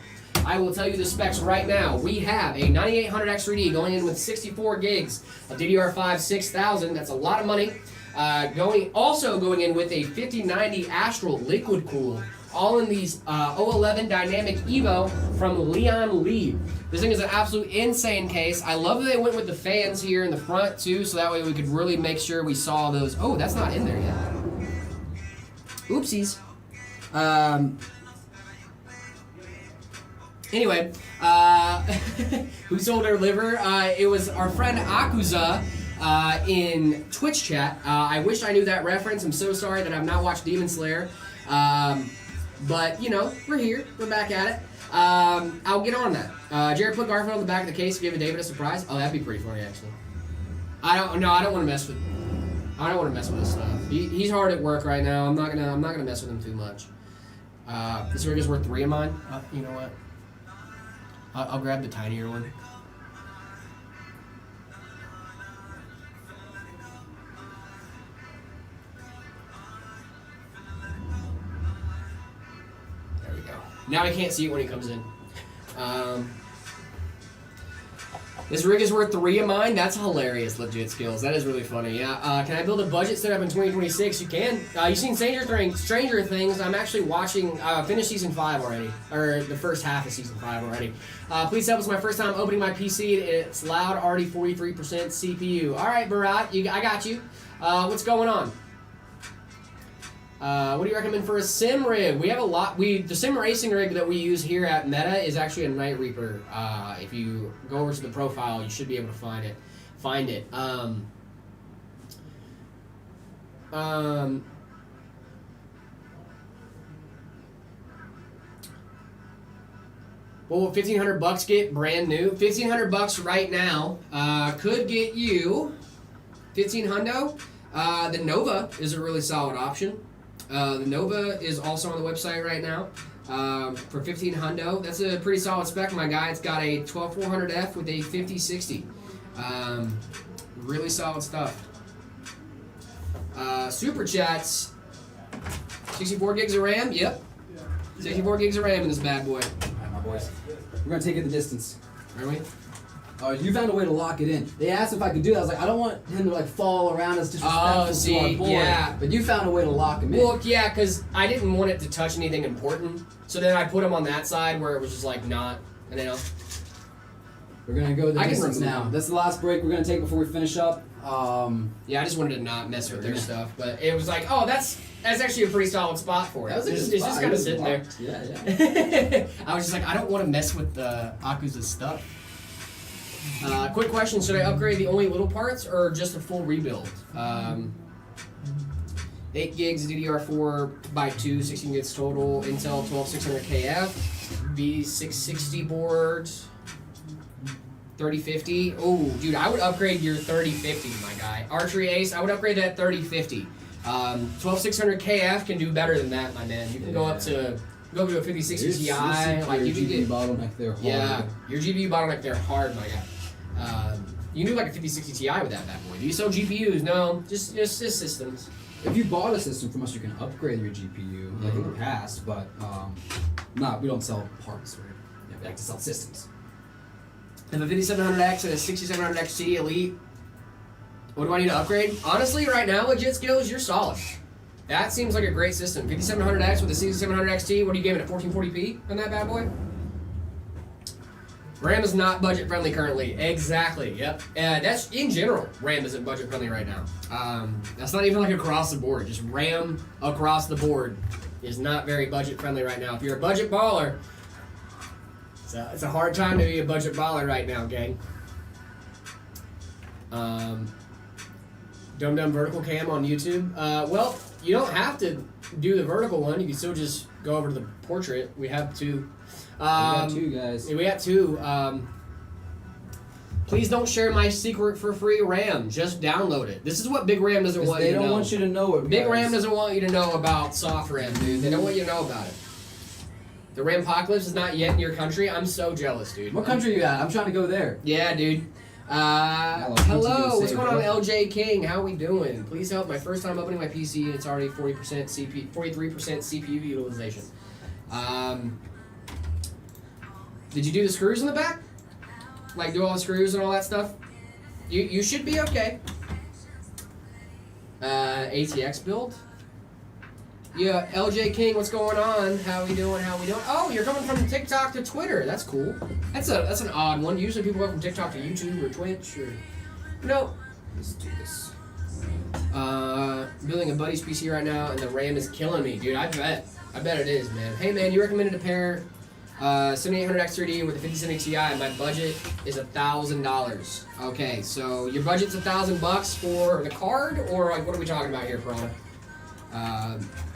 I will tell you the specs right now. We have a 9800X3D going in with 64 gigs of DDR5 6000. That's a lot of money. Going in with a 5090 Astral liquid cool, all in these 011 Dynamic Evo from Leon Lee. This thing is an absolute insane case. I love that they went with the fans here in the front too, so that way we could really make sure we saw those. Oh, that's not in there yet. Oopsies. Anyway, who sold our liver? It was our friend Akuza in Twitch chat. I wish I knew that reference. I'm so sorry that I've not watched Demon Slayer. But, you know, we're here. We're back at it. I'll get on that. Jared put Garfield on the back of the case to give David a surprise. Oh, that'd be pretty funny, actually. I don't want to mess with his stuff. He's hard at work right now. I'm not gonna mess with him too much. This rig is worth 3 of mine. You know what? I'll grab the tinier one. There we go. Now I can't see it when he comes in. This rig is worth 3 of mine. That's hilarious, legit skills. That is really funny. Yeah. Can I build a budget setup in 2026? You can. You've seen Stranger Things. I'm actually watching. Finished season 5 already, or the first half of season 5 already. Please help. It's my first time opening my PC. It's loud. Already 43% CPU. All right, Barat. I got you. What's going on? What do you recommend for a sim rig? We have a lot. The sim racing rig that we use here at Meta is actually a Night Reaper. If you go over to the profile, you should be able to find it. Well, $1,500 get brand new. $1,500 right now could get you 15 hundo. The Nova is a really solid option. The Nova is also on the website right now for 15 hundo. That's a pretty solid spec, my guy. It's got a 12400F with a 5060. Really solid stuff. Super chats. 64 gigs of RAM. Yep. 64 gigs of RAM in this bad boy. All right, my boys. We're gonna take it the distance. Are we? Oh, you found a way to lock it in. They asked if I could do that. I was like, I don't want him to like fall around as disrespectful to our board. Yeah. But you found a way to lock him in. Well, yeah, because I didn't want it to touch anything important. So then I put him on that side where it was just like not, you know. We're gonna go the I can distance remove now. them. That's the last break we're gonna take before we finish up. Yeah, I just wanted to not mess with their stuff, but it was like, oh, that's actually a pretty solid spot for it. It's just kind of sitting there. Yeah. I was just like, I don't want to mess with the Akuza's stuff. Quick question: should I upgrade the only little parts or just a full rebuild? 8 gigs DDR4x2, 16 gigs total, Intel 12600KF, B660 board, 3050. Oh, dude, I would upgrade your 3050, my guy. Archery Ace, I would upgrade that 3050. 12600KF can do better than that, my man. You can go up to a 5060 Ti. Like you can GPU get bottleneck there hard. Yeah, your GPU bottleneck there hard, my guy. You can do like a 5060 Ti with that bad boy. Do you sell GPUs? No, just systems. If you bought a system from us, you can upgrade your GPU, like in the past, but we don't sell parts. We like to sell systems. I have a 5700X and a 6700 XT Elite. What do I need to upgrade? Honestly, right now, legit skills, you're solid. That seems like a great system. 5700X with a 6700 XT. What are you giving it? 1440p on that bad boy? RAM is not budget friendly currently. Exactly. Yep. That's in general. RAM isn't budget friendly right now. That's not even like across the board. Just RAM across the board is not very budget friendly right now. If you're a budget baller, it's a hard time to be a budget baller right now, gang. Dumb Dumb vertical cam on YouTube. Well, you don't have to do the vertical one. You can still just go over to the portrait. We have 2. We got 2 guys. We got 2. Please don't share my secret for free RAM. Just download it. This is what Big Ram doesn't want you to know. They don't want you to know it. Big Ram doesn't want you to know about soft RAM, dude. They don't want you to know about it. The RAM apocalypse is not yet in your country. I'm so jealous, dude. What country you at? I'm trying to go there. Yeah, dude. Hello, what's going on, LJ King? How we doing? Please help. My first time opening my PC, and it's already 43% CPU utilization. Did you do the screws in the back? Like do all the screws and all that stuff? You should be okay. ATX build. Yeah, LJ King, what's going on? How we doing? How we doing? Oh, you're coming from TikTok to Twitter. That's cool. That's an odd one. Usually people go from TikTok to YouTube or Twitch or. No. Let's do this. Building a buddy's PC right now, and the RAM is killing me, dude. I bet it is, man. Hey, man, you recommended a pair 7800X3D with a 5070 Ti, and my budget is $1,000. Okay, so your budget's $1,000 for the card, or like what are we talking about here, Piranha?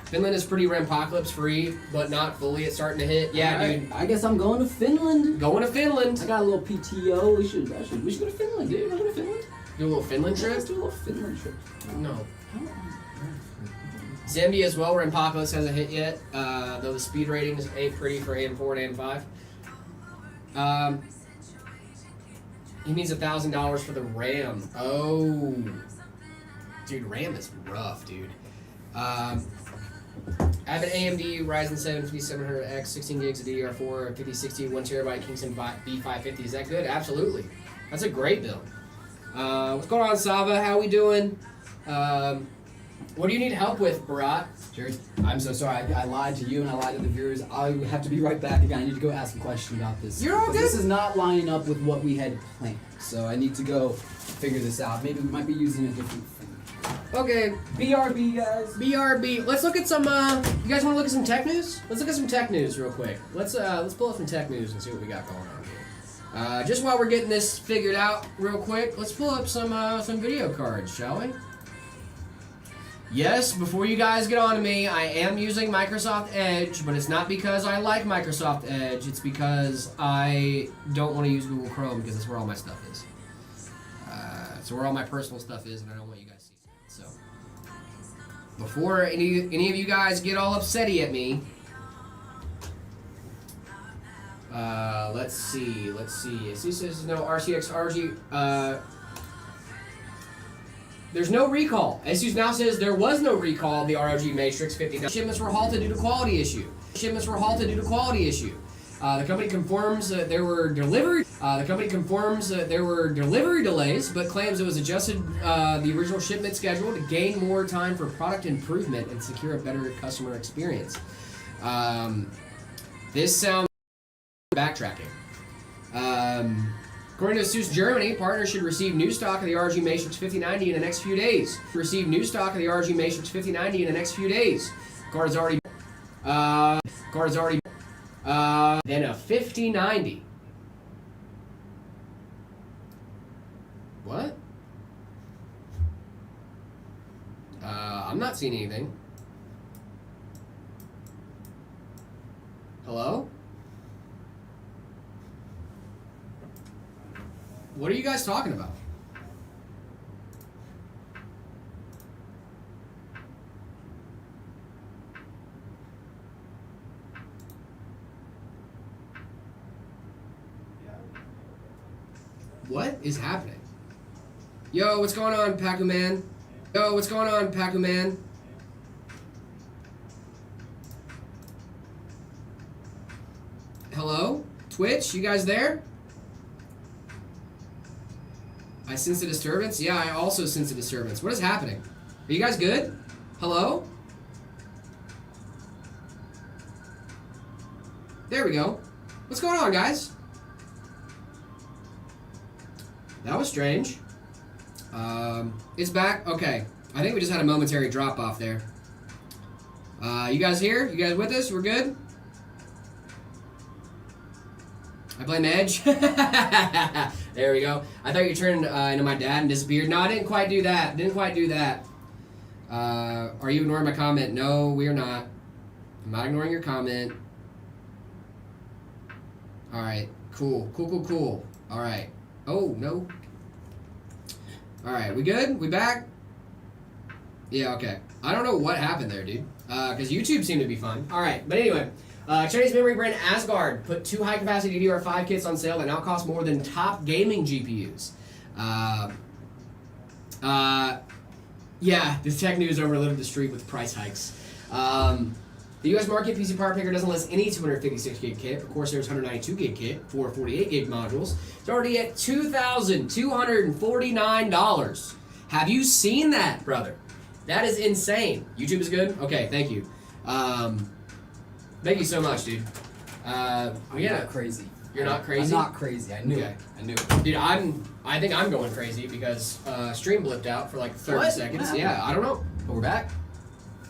Finland is pretty Rampocalypse free, but not fully. It's starting to hit. Yeah, Alright, dude. I guess I'm going to Finland. Going to Finland. I got a little PTO. We should go to Finland, dude. Go to Finland. Do a little Finland trip? Let's do a little Finland trip. No. Zambia as well, where Rampocalypse hasn't hit yet, though the speed ratings ain't pretty for AM4 and AM5. He needs $1,000 for the RAM. Oh. Dude, RAM is rough, dude. I have an AMD Ryzen 7 5700X, 16 gigs of DDR4, 5060, 1 terabyte Kingston B550. Is that good? Absolutely. That's a great build. What's going on, Sava? How we doing? What do you need help with, Barat? Jared, I'm so sorry. I lied to you and I lied to the viewers. I have to be right back again. I need to go ask a question about this. You're all good. This is not lining up with what we had planned, so I need to go figure this out. Maybe we might be using a different thing. Okay. BRB, guys. BRB. Let's look at some. You guys want to look at some tech news? Let's look at some tech news real quick. Let's pull up some tech news and see what we got going on here. Just while we're getting this figured out real quick, let's pull up some video cards, shall we? Yes, before you guys get on to me, I am using Microsoft Edge, but it's not because I like Microsoft Edge. It's because I don't want to use Google Chrome because that's where all my stuff is. So where all my personal stuff is, and I don't want you guys to see it. So before any of you guys get all upsetty at me, let's see. It says no RCX RG. There's no recall. SUS now says there was no recall of the ROG Matrix 50. Shipments were halted due to quality issue. The company confirms that there were delivery. Delays, but claims it was adjusted the original shipment schedule to gain more time for product improvement and secure a better customer experience. This sounds backtracking. According to ASUS Germany, partners should receive new stock of the ROG Matrix 5090 in the next few days. Card's already. Then a 5090. What? I'm not seeing anything. Hello? What are you guys talking about? What is happening? Yo, what's going on, Pac-Man? Hello? Twitch, you guys there? I sense a disturbance? Yeah, I also sense a disturbance. What is happening? Are you guys good? Hello? There we go. What's going on, guys? That was strange. It's back. Okay. I think we just had a momentary drop off there. You guys here? You guys with us? We're good? I blame Edge. There we go. I thought you turned into my dad and disappeared. No, I didn't quite do that. Are you ignoring my comment? No, we are not. I'm not ignoring your comment. Alright. Cool. Alright. Oh, no. Alright, we good? We back? Yeah, okay. I don't know what happened there, dude. Because YouTube seemed to be fine. Alright, but anyway. Chinese memory brand Asgard put 2 high-capacity DDR5 kits on sale that now cost more than top gaming GPUs. Yeah, this tech news overloaded the street with price hikes. The US market PC Power Picker doesn't list any 256 gig kit. Of course, there's 192 gig kit for 48 gig modules. It's already at $2,249. Have you seen that, brother? That is insane. YouTube is good? Okay, thank you. Thank you so much, dude. I'm Yeah. not crazy. You're not crazy? I'm not crazy. I knew Okay. it. I knew it. Dude, I think I'm going crazy because stream blipped out for like 30 What? seconds. What Yeah, I don't know. But we're back.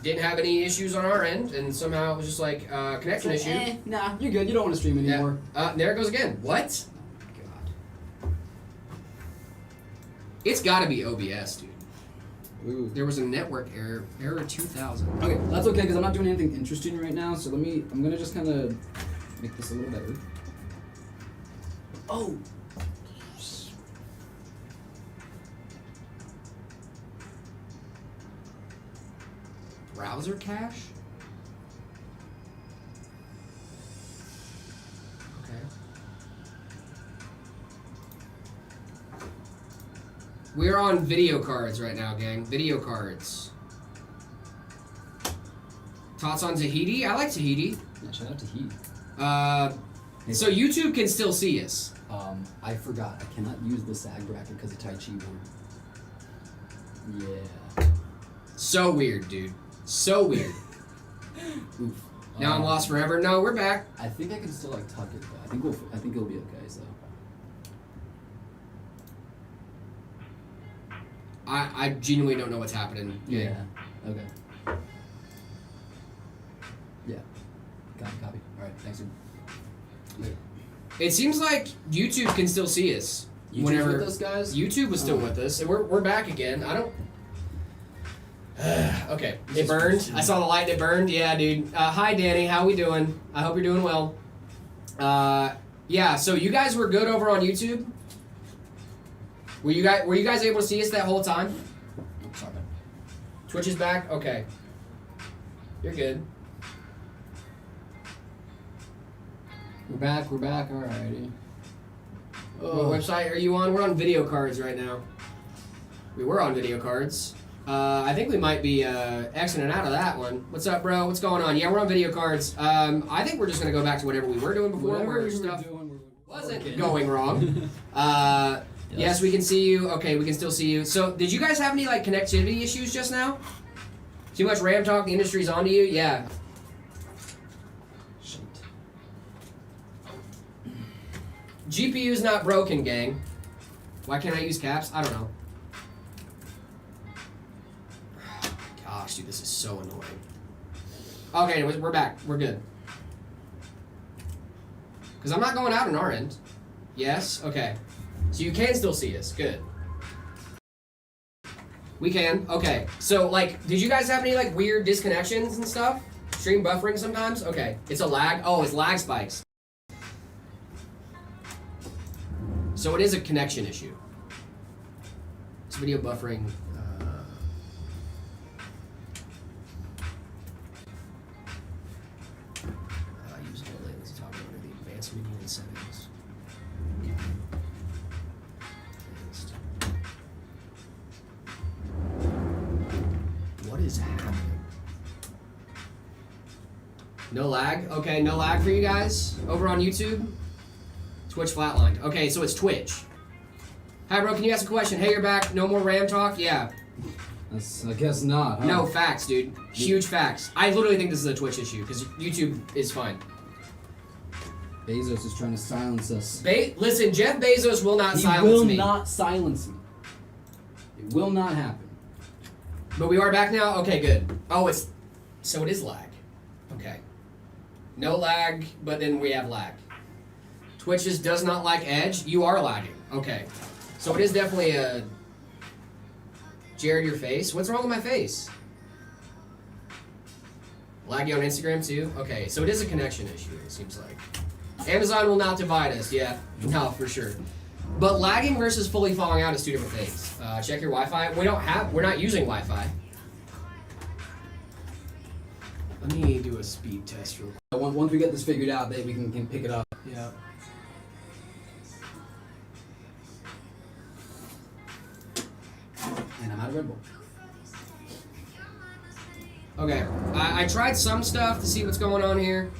Didn't have any issues on our end, and somehow it was just like connection issue. Nah, you're good. You don't want to stream anymore. There it goes again. What? God. It's got to be OBS, dude. Ooh. There was a network error. Error 2000. Okay, that's okay because I'm not doing anything interesting right now. So I'm gonna just kind of make this a little better. Oh. Browser cache? Okay. We're on video cards right now, gang. Video cards. Thoughts on Tahiti? I like Tahiti. Yeah, shout out to Heat. So YouTube can still see us. I forgot. I cannot use the sag bracket because of Tai Chi board. Yeah. So weird, dude. So weird. Oof. Now I'm lost forever. No, we're back. I think I can still like tuck it though. I think it'll be okay. So. I genuinely don't know what's happening. Yeah. Okay. Yeah. Copy. All right. Thanks. Dude. It seems like YouTube can still see us. YouTube's whenever with us, guys? YouTube was still with us, and we're back again. I don't. Okay, it burned. I saw the light. It burned. Yeah, dude. Hi, Danny. How we doing? I hope you're doing well. Yeah. So you guys were good over on YouTube. Were you guys able to see us that whole time? Oh, sorry, man. Twitch is back. Okay. You're good. We're back. Alrighty. What website are you on? We're on video cards right now. We were on video cards. I think we might be exiting out of that one. What's up, bro? What's going on? Yeah, we're on video cards. I think we're just gonna go back to whatever we were doing before, Whatever where we were stuff doing, wasn't going wrong. Yes, we can see you. Okay, we can still see you. So, did you guys have any like connectivity issues just now? Too much RAM talk. The industry's onto you. Yeah. Shit. GPU's not broken, gang. Why can't I use caps? I don't know. Gosh, dude, this is so annoying. Okay, anyways, we're back. We're good. Because I'm not going out on our end. Yes? Okay. So you can still see us. Good. We can. Okay. So, like, did you guys have any, like, weird disconnections and stuff? Stream buffering sometimes? Okay. It's a lag. Oh, it's lag spikes. So it is a connection issue. It's video buffering. Use no labels to talk about the advanced menu and settings. What is happening? No lag? Okay, no lag for you guys over on YouTube? Twitch flatlined. Okay, so it's Twitch. Hi, bro, can you ask a question? Hey, you're back. No more RAM talk? Yeah. I guess not. Huh? No, facts, dude. Huge facts. I literally think this is a Twitch issue because YouTube is fine. Bezos is trying to silence us. Listen, Jeff Bezos will not He silence will me. not silence me. It will not happen. But we are back now? Okay, good. Oh, so it is lag. Okay. No lag, but then we have lag. Twitch does not like Edge. You are lagging. Okay. So it is definitely a... Jared, your face? What's wrong with my face? Laggy on Instagram too? Okay, so it is a connection issue, it seems like. Amazon will not divide us, yeah. No, for sure. But lagging versus fully falling out is two different things. Check your Wi-Fi. We're not using Wi-Fi. Let me do a speed test real quick. Once we get this figured out, then we can pick it up. Yeah. And I'm out of Red Bull. Okay, I tried some stuff to see what's going on here.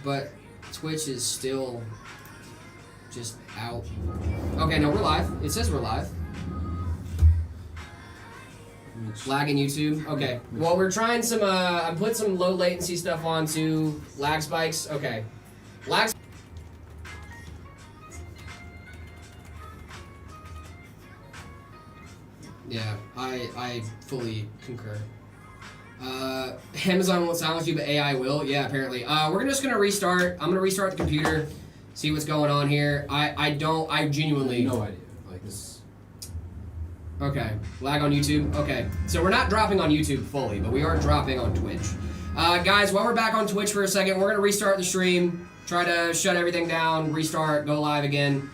But Twitch is still just out. Okay, no, we're live. It says we're live. Lagging YouTube? Okay. Well, we're trying some, I put some low latency stuff onto lag spikes. Okay. Lag. Yeah, I fully concur. Amazon won't silence you, but AI will. Yeah, apparently. We're just gonna restart. I'm gonna restart the computer, see what's going on here. I genuinely. No idea. Like this. Okay, lag on YouTube. Okay, so we're not dropping on YouTube fully, but we are dropping on Twitch. Guys, while we're back on Twitch for a second, we're gonna restart the stream, try to shut everything down, restart, go live again.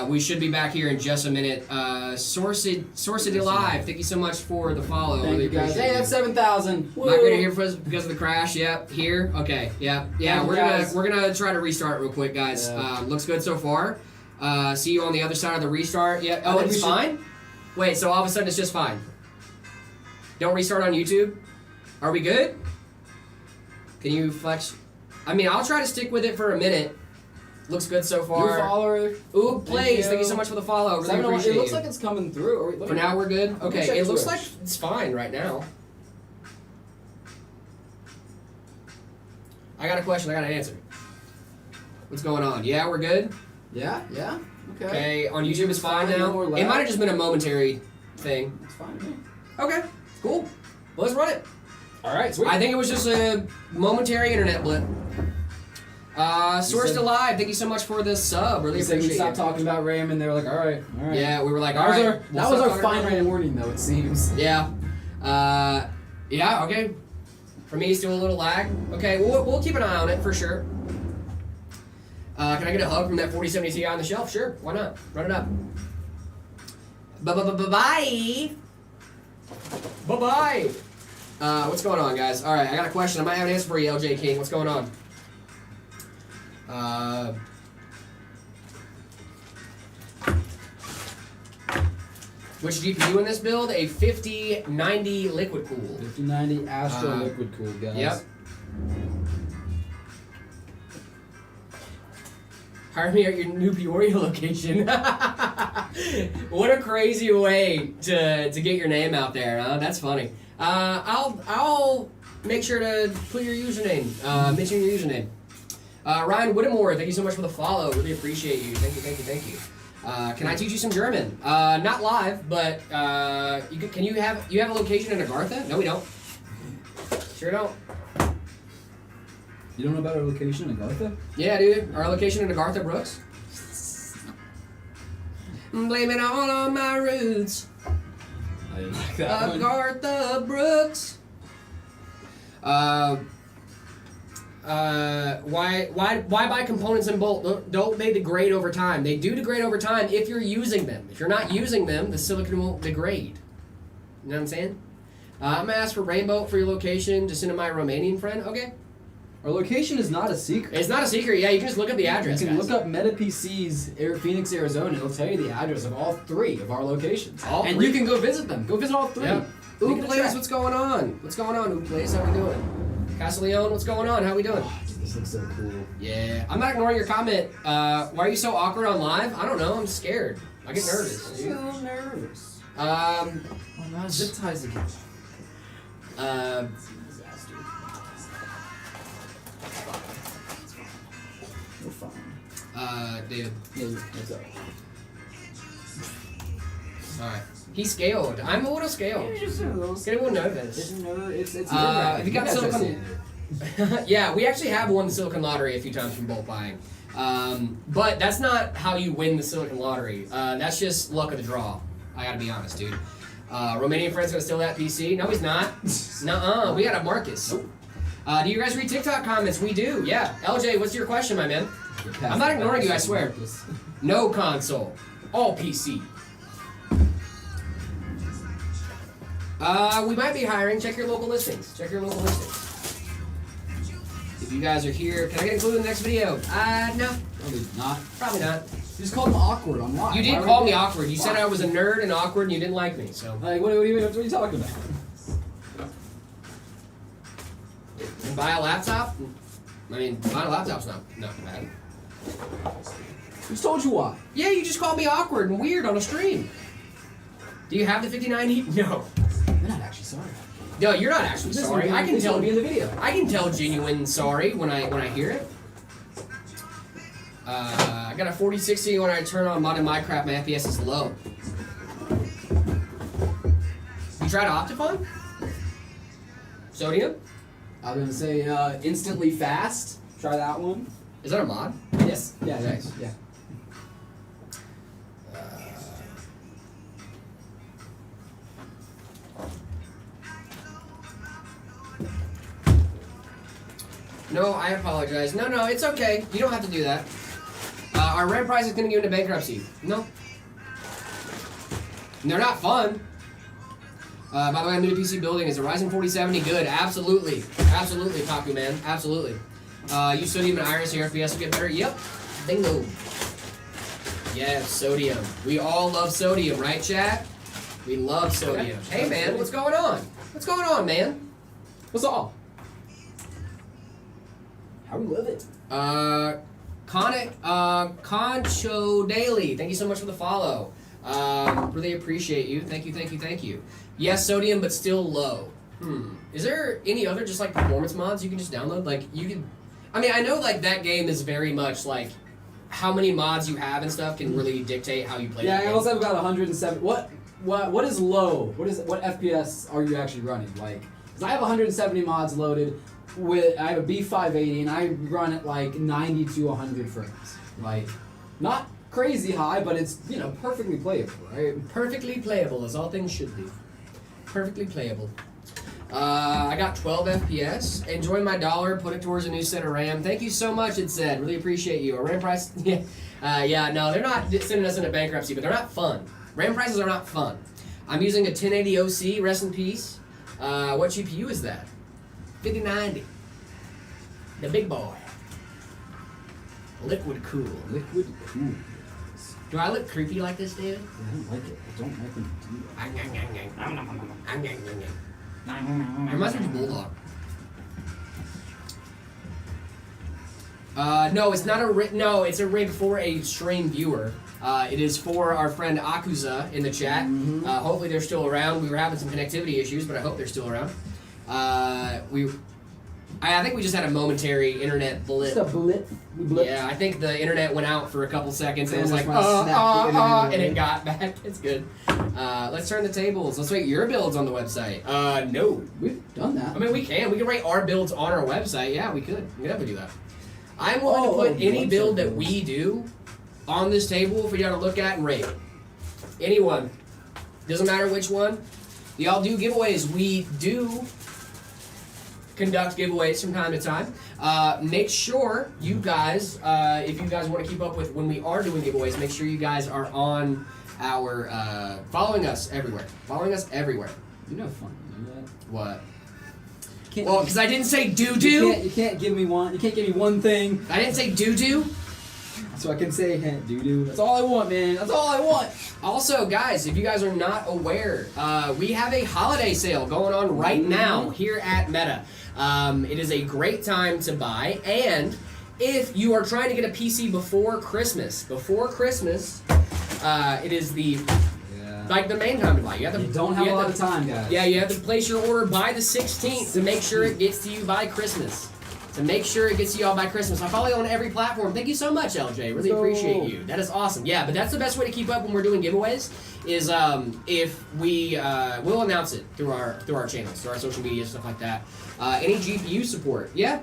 We should be back here in just a minute. Sourced Live, thank you so much for the follow. Thank really you guys. appreciate Hey, it. that's 7,000. Not gonna hear because of the crash. Yep, here. Okay, yeah. Thank We're you, gonna guys. we're gonna try to restart real quick, guys. Yeah. Looks good so far. See you on the other side of the restart. Yeah. I Oh, think it's we should- fine. Wait, so all of a sudden it's just fine. Don't restart on YouTube. Are we good? Can you flex? I mean, I'll try to stick with it for a minute. Looks good so New far. follower. Ooh, plays. Thank you so much for the follow. Really 701. appreciate It looks you. like it's coming through. Are we, For now, we're good. Let me Okay, check it looks Twitch. like it's fine right now. I got a question. I got an answer. What's going on? Yeah, we're good. Yeah. Yeah. Okay. Okay, on YouTube it's fine No now. more It lag. might have just been a momentary thing. It's fine. Man. Okay, cool. Well, let's run it. All right. Sweet. I think it was just a momentary internet blip. Sourced said- Alive, thank you so much for the sub. Really We said we appreciate stopped it. talking about RAM, and they were like, "All right, all right." Yeah, we were like, That all was right. our we'll that was stop our talking about final RAM. warning, though. It seems. Yeah. Yeah, okay. For me, still a little lag. Okay, we'll keep an eye on it for sure. Can I get a hug from that 4070 Ti on the shelf? Sure, why not? Run it up. Bye. Bye-bye. What's going on, guys? All right, I got a question. I might have an answer for you, LJ King. What's going on? Which GPU in this build? A 5090 liquid cool. 5090 Astro Liquid Cool, guys. Yep. Hire me at your new Peoria location. What a crazy way to get your name out there, huh? That's funny. I'll make sure to put your username, mention your username. Ryan Whittemore, thank you so much for the follow. Really appreciate you. Thank you. Can I teach you some German? Not live, but you have a location in Agartha? No, we don't. Sure don't. You don't know about our location in Agartha? Yeah, dude. Our location in Agartha Brooks. Blame it all on my roots. I didn't like that one. Agartha Brooks. Why buy components in bulk? Don't they degrade over time? They do degrade over time if you're using them. If you're not using them, the silicon won't degrade. You know what I'm saying? I'm gonna ask for Rainbow for your location to send to my Romanian friend. Okay. Our location is not a secret. It's not a secret. Yeah, you can just look up the address. You can guys. look up MetaPC's Phoenix, Arizona. It'll tell you the address of all 3 of our locations. All and 3? you can go visit them. Go visit all 3. Yeah. Make Ooh, it a Blaze, track. what's going on? What's going on, Ooh, Blaze? How we doing? Castileone, what's going on? How we doing? Oh, dude, this looks so cool. Yeah, I'm not ignoring your comment. Why are you so awkward on live? I don't know. I'm scared. I get nervous. Dude. So nervous. Um, Oh, no, zip ties again. Disaster. We're fine. dude. Yeah, what's up? All right. He's scaled. I'm a little scaled. Just a little. Get a little nervous. It's If you got guys are silicon- seeing it. Yeah, we actually have won the Silicon Lottery a few times from bulk buying. But that's not how you win the Silicon Lottery. That's just luck of the draw. I gotta be honest, dude. Romanian friend's gonna steal that PC? No, he's not. Nuh-uh. We got a Marcus. Do you guys read TikTok comments? We do, yeah. LJ, what's your question, my man? I'm not ignoring you, I swear. No console. All PC. We might be hiring. Check your local listings. If you guys are here, can I get included in the next video? No. Probably not. Probably not. You just called him awkward on live. You did call me awkward. You said I was a nerd and awkward and you didn't like me, so. Like, what are you talking about? Buy a laptop? I mean, buying a laptop's not bad. Who's told you why? Yeah, you just called me awkward and weird on a stream. Do you have the 5090? No. They're not sorry. No, you're not actually This sorry. would I can tell. be in the video. I can tell genuine sorry when I hear it. I got a 4060 when I turn on modded Minecraft. My FPS is low. You tried Optifine? Sodium? I was gonna say instantly fast. Try that one. Is that a mod? Yes. Yeah. Nice. Yeah. No, I apologize. No, it's okay. You don't have to do that. Our rent price is going to go into bankruptcy. No. And they're not fun. By the way, I'm new to PC building. Is a Ryzen 4070 good? Absolutely. Absolutely, Paku man. Absolutely. Use Sodium and Iris, your FPS will get better. Yep. Bingo. Yes, Sodium. We all love Sodium, right, chat? We love Sodium. Hey, man, what's going on? What's going on, man? What's all? How we live it? Concho Daily. Thank you so much for the follow. Really appreciate you. Thank you. Yes, Sodium, but still low. Is there any other just like performance mods you can just download? Like you can. I mean, I know like that game is very much like how many mods you have and stuff can really dictate how you play. Yeah, the I game. also have about 107. What is low? What FPS are you actually running? Like, 'cause I have 170 mods loaded. I have a B580 and I run at like 90 to 100 frames. Like, not crazy high, but it's perfectly playable, right? Perfectly playable, as all things should be. Perfectly playable. I got 12 FPS. Enjoy my dollar. Put it towards a new set of RAM. Thank you so much, it said. Really appreciate you. Our RAM price, no, they're not sending us into bankruptcy, but they're not fun. RAM prices are not fun. I'm using a 1080 OC, rest in peace. What GPU is that? 5090. The big boy. Liquid cool. Liquid cool. Do I look creepy like this, dude? I don't like it. I don't like when you do that. Reminds me of a bulldog. No, it's not a rig. No, it's a rig for a stream viewer. It is for our friend Akuza in the chat. Hopefully they're still around. We were having some connectivity issues, but I hope they're still around. I think we just had a momentary internet blip. Just a blip. We blipped. Yeah, I think the internet went out for a couple seconds and it was And like, just wanna snap the internet and it away. got back. It's good. Let's turn the tables. Let's rate your builds on the website. No. We've done that. I mean, we can. We can rate our builds on our website. Yeah, we could. We could definitely do that. I'm willing to put any build that we do on this table for y'all to look at and rate. Anyone. Doesn't matter which one. Y'all do giveaways. We do conduct giveaways from time to time. Make sure you guys, if you guys want to keep up with when we are doing giveaways, make sure you guys are on our, following us everywhere. Following us everywhere. You know fun. You know that? What? Can't- Well, because I didn't say You doo-doo. can't give me one. You can't give me one thing. I didn't say doo-doo. So I can say doo doo. That's all I want, man. That's all I want. Also, guys, if you guys are not aware, we have a holiday sale going on right now here at Meta. It is a great time to buy, and if you are trying to get a PC before Christmas, it is the like the main time to buy. You have to. You don't have a lot of time, guys. Yeah, you have to place your order by the 16th to make sure it gets to you by Christmas. To make sure it gets to you all by Christmas. I follow you on every platform. Thank you so much, LJ. Really appreciate you. That is awesome. Yeah, but that's the best way to keep up when we're doing giveaways. Is if we we'll announce it through our channels, through our social media, stuff like that. Any GPU support? Yeah.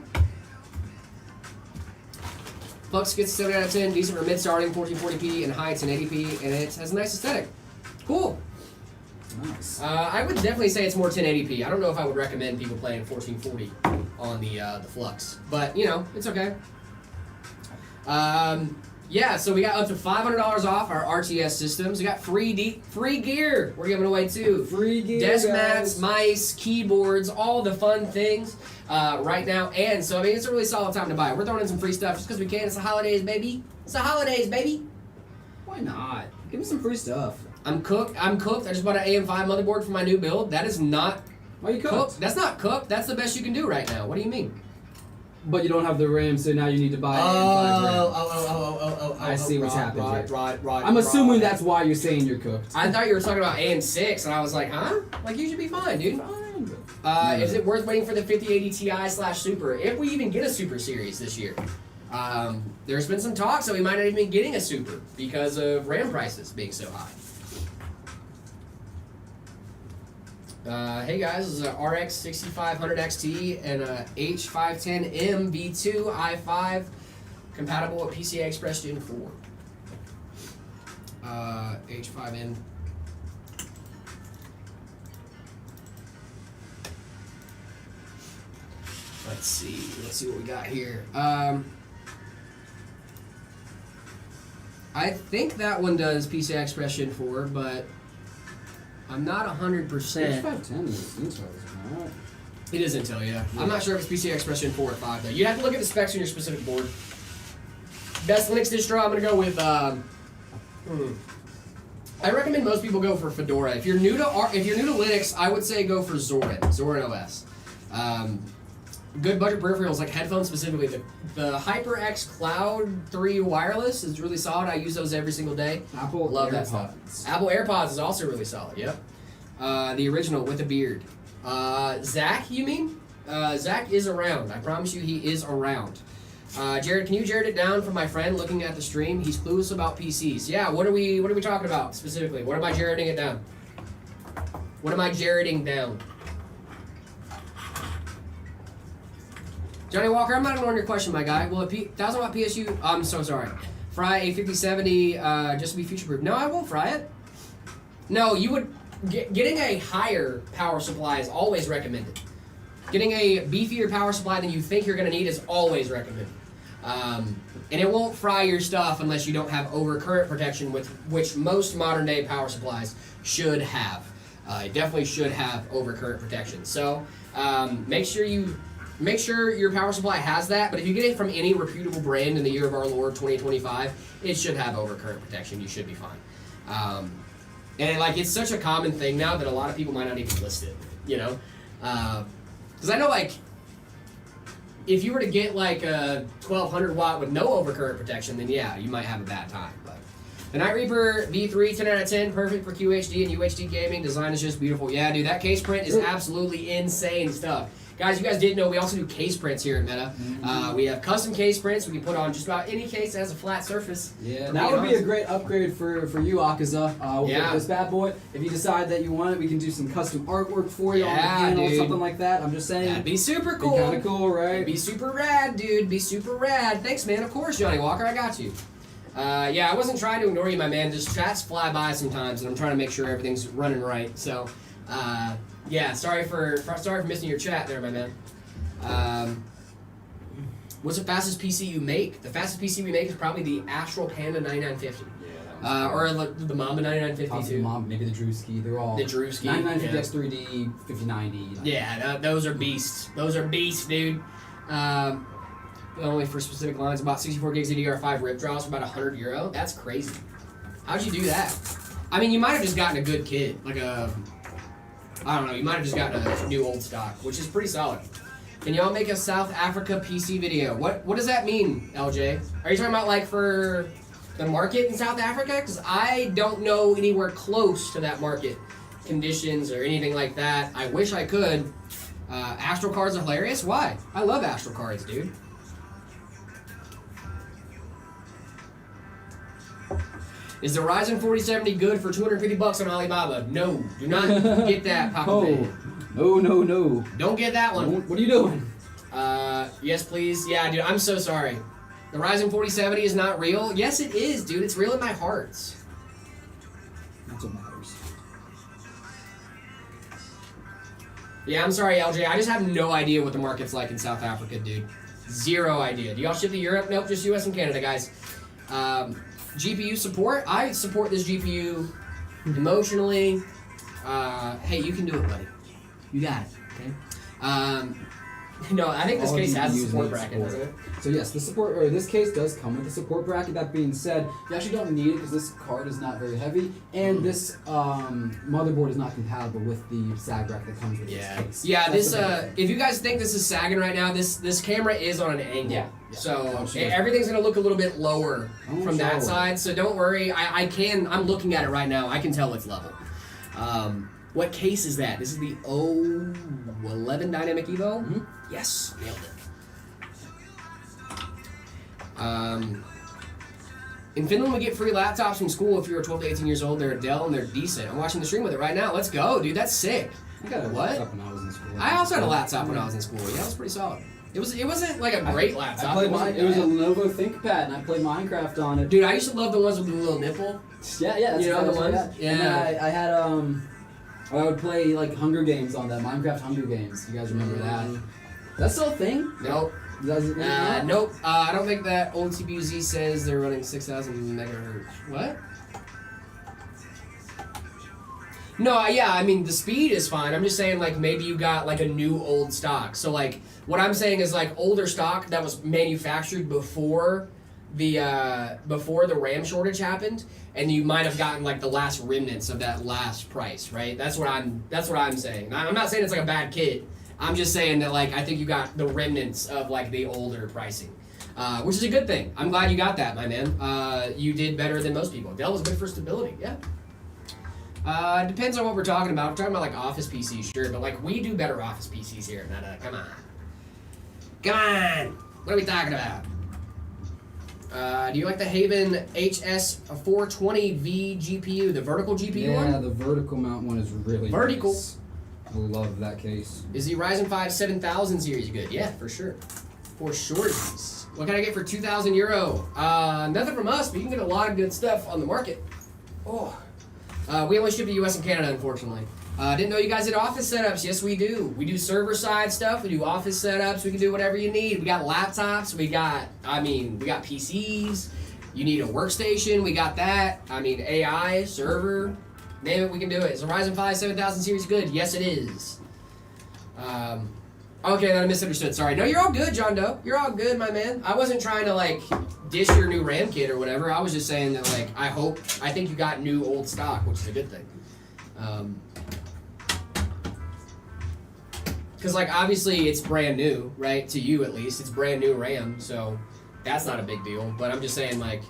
Flux gets 7 out of 10. Decent for mid starting 1440p and high 1080p, and it has a nice aesthetic. Cool. Nice. I would definitely say it's more 1080p. I don't know if I would recommend people playing 1440 on the Flux, but you know, it's okay. Yeah, so we got up to $500 off our RTS systems. We got free gear we're giving away too. Free gear, Desk guys. mats, mice, keyboards, all the fun things right now. And so I mean, it's a really solid time to buy. We're throwing in some free stuff just because we can. It's the holidays, baby. It's the holidays, baby. Why not? Give me some free stuff. I'm cooked. I just bought an AM5 motherboard for my new build. That is not Why you cooked. cooked? That's not cooked. That's the best you can do right now. What do you mean? but you don't have the RAM, so now you need to buy an M5 RAM. I see what's happened here. Right. I'm assuming that's why you're saying you're cooked. I thought you were talking about AM6, and I was like, huh? Like, you should be fine, dude. Is it worth waiting for the 5080 Ti/Super? If we even get a Super Series this year. There's been some talks that we might not even be getting a Super because of RAM prices being so high. Hey guys, this is a RX 6500 XT and a H510M V2 i5 compatible with PCI Express Gen 4. H5N. Let's see what we got here. I think that one does PCI Express Gen 4, but I'm not 100%. H510 is Intel, right? It is Intel, yeah. I'm not sure if it's PCI Express Gen 4 or 5, though. You have to look at the specs on your specific board. Best Linux distro, I'm going to go with... I recommend most people go for Fedora. If you're new to Linux, I would say go for Zorin OS. Good budget peripherals, like headphones specifically. The HyperX Cloud 3 wireless is really solid. I use those every single day. Apple Love AirPods. that stuff. Apple AirPods is also really solid, yep. The original with a beard. Zach, you mean? Zach is around. I promise you he is around. Jared, can you Jared it down for my friend looking at the stream? He's clueless about PCs. Yeah, what are we talking about specifically? What am I Jareding it down? What am I Jareding down? Johnny Walker, I'm not ignoring your question, my guy. Will a 1000 watt PSU? I'm so sorry. Fry a 5070 just to be future proof. No, I won't fry it. No, you would getting a higher power supply is always recommended. Getting a beefier power supply than you think you're going to need is always recommended. And it won't fry your stuff unless you don't have overcurrent protection, with which most modern day power supplies should have. It definitely should have overcurrent protection. So make sure your power supply has that, but if you get it from any reputable brand in the year of our Lord 2025, it should have overcurrent protection. You should be fine. And like, it's such a common thing now that a lot of people might not even list it, you know? Because I know, like, if you were to get like a 1200 watt with no overcurrent protection, then yeah, you might have a bad time. But the Night Reaper V3, 10 out of 10, perfect for QHD and UHD gaming. Design is just beautiful. Yeah, dude, that case print is absolutely insane stuff. Guys, you guys didn't know we also do case prints here at Meta. We have custom case prints. We can put on just about any case that has a flat surface. Yeah, that would be a great upgrade for you, Akaza. With this bad boy. If you decide that you want it, we can do some custom artwork for you on the panel, something like that. I'm just saying. That'd be super cool. Be kind of cool, right? It'd be super rad, dude. Be super rad. Thanks, man. Of course, Johnny Walker. I got you. Yeah, I wasn't trying to ignore you, my man. Just chats fly by sometimes, and I'm trying to make sure everything's running right. So, yeah, sorry for missing your chat there, my man. What's the fastest PC you make? The fastest PC we make is probably the Astral Panda 9950. Yeah, or the Mamba 9950 too. Mamba, maybe the Drewski. They're all the Drewski. 9950 X3D, 5090. Yeah, those are beasts. Those are beasts, dude. Only for specific lines, about 64 gigs of DDR5 rip draws for about €100. That's crazy. How'd you do that? I mean, you might have just gotten a good kit, like I don't know, you might have just gotten a new old stock, which is pretty solid. Can y'all make a South Africa PC video? What does that mean, LJ? Are you talking about like for the market in South Africa? Because I don't know anywhere close to that market conditions or anything like that. I wish I could. Astral cards are hilarious. Why? I love Astral cards, dude. Is the Ryzen 4070 good for $250 on Alibaba? No, do not get that, Papa. No. Don't get that one. What are you doing? Yes, please. Yeah, dude, I'm so sorry. The Ryzen 4070 is not real. Yes, it is, dude. It's real in my heart. That's what matters. Yeah, I'm sorry, LJ. I just have no idea what the market's like in South Africa, dude. Zero idea. Do y'all ship to Europe? Nope, just US and Canada, guys. GPU support. I support this GPU emotionally. Hey, you can do it, buddy. You got it, okay? No, I think this All case has a GPUs support need bracket, support. doesn't it? So yes, this case does come with a support bracket. That being said, you actually don't need it because this card is not very heavy, and this motherboard is not compatible with the SAG bracket that comes with this case. Yeah, That's this the big thing. if you guys think this is sagging right now, this camera is on an angle. Yeah. So Oh, sure. everything's gonna look a little bit lower Oh, from that sure. side. So don't worry. I'm looking at it right now. I can tell it's level. What case is that? This is the O11 Dynamic Evo? Mhm. Yes, nailed it. In Finland, we get free laptops from school if you're 12 to 18 years old. They're a Dell and they're decent. I'm watching the stream with it right now. Let's go, dude. That's sick. I got a What? laptop when I was in school. I also had a laptop when I was in school. Yeah, it was pretty solid. It wasn't like a great laptop. I played wasn't it was a bad. Lenovo ThinkPad, and I played Minecraft on it. Dude, I used to love the ones with the little nipple. Yeah, that's You know the what ones? Yeah. And then I had I would play like Hunger Games on that Minecraft Hunger Games. You guys remember that? That's still a thing. Nope. Does it Nope. I don't think that old CPU Z says they're running 6,000 megahertz. What? No, yeah, I mean the speed is fine. I'm just saying like maybe you got like a new old stock. So like what I'm saying is like older stock that was manufactured before the RAM shortage happened, and you might have gotten like the last remnants of that last price, right? That's what I'm saying. I'm not saying it's like a bad kit. I'm just saying that like I think you got the remnants of like the older pricing, which is a good thing. I'm glad you got that, my man. You did better than most people. Dell was good for stability, yeah. Depends on what we're talking about. If we're talking about like office PCs, sure, but like we do better office PCs here. Come on. What are we talking about? Do you like the Haven HS420V GPU, the vertical GPU Yeah, one? the vertical mount one is really Vertical. nice. I love that case. Is the Ryzen 5 7000 series good? Yeah, for sure. For sure. What can I get for €2,000? Nothing from us, but you can get a lot of good stuff on the market. Oh. We only ship to US and Canada, unfortunately. Didn't know you guys did office setups. Yes, we do. We do server side stuff. We do office setups. We can do whatever you need. We got laptops. We got PCs. You need a workstation. We got that. AI, server. Name it, we can do it. Is the Ryzen 5 7000 series good? Yes, it is. Okay, then I misunderstood. Sorry. No, you're all good, John Doe. You're all good, my man. I wasn't trying to, like, dish your new RAM kit or whatever. I was just saying that, like, I think you got new old stock, which is a good thing. Because, like, obviously it's brand new, right? To you, at least. It's brand new RAM, so that's not a big deal. But I'm just saying, like,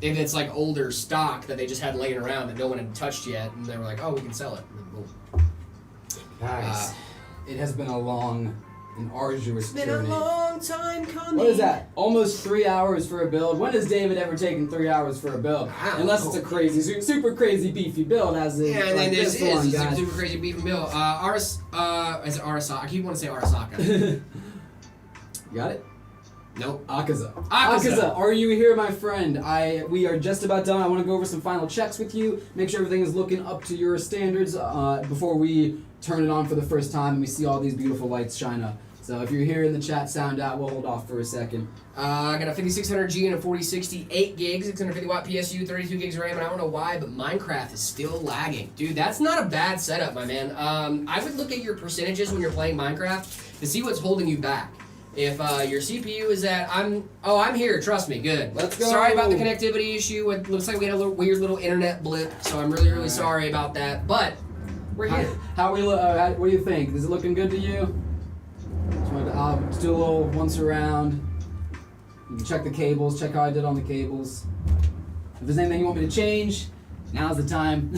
if it's, like, older stock that they just had laying around that no one had touched yet, and they were like, oh, we can sell it. And then boom. Guys, it has been a long and arduous Been journey. a long time coming. What is that? Almost 3 hours for a build. When has David ever taken 3 hours for a build? I don't Unless know. it's a crazy, super crazy beefy build, as in Yeah, and like then this this one, is guys. super crazy beef and bill. Is it Arasaka? I keep wanting to say Arasaka. You got it? Nope. Akaza. Akaza. Are you here, my friend? We are just about done. I want to go over some final checks with you. Make sure everything is looking up to your standards before we turn it on for the first time and we see all these beautiful lights shine up. So if you're here in the chat, sound out. We'll hold off for a second. I got a 5600G and a 4060, 8 gigs, 650 watt PSU, 32 gigs RAM, and I don't know why, but Minecraft is still lagging. Dude, that's not a bad setup, my man. I would look at your percentages when you're playing Minecraft to see what's holding you back. If your CPU is at, I'm here, trust me, good. Let's go. Sorry about the connectivity issue. It looks like we had a weird little internet blip, so I'm really, really sorry about that. But we're here. What do you think? Is it looking good to you? Just do a little once around. You can check the cables, check how I did on the cables. If there's anything you want me to change, now's the time.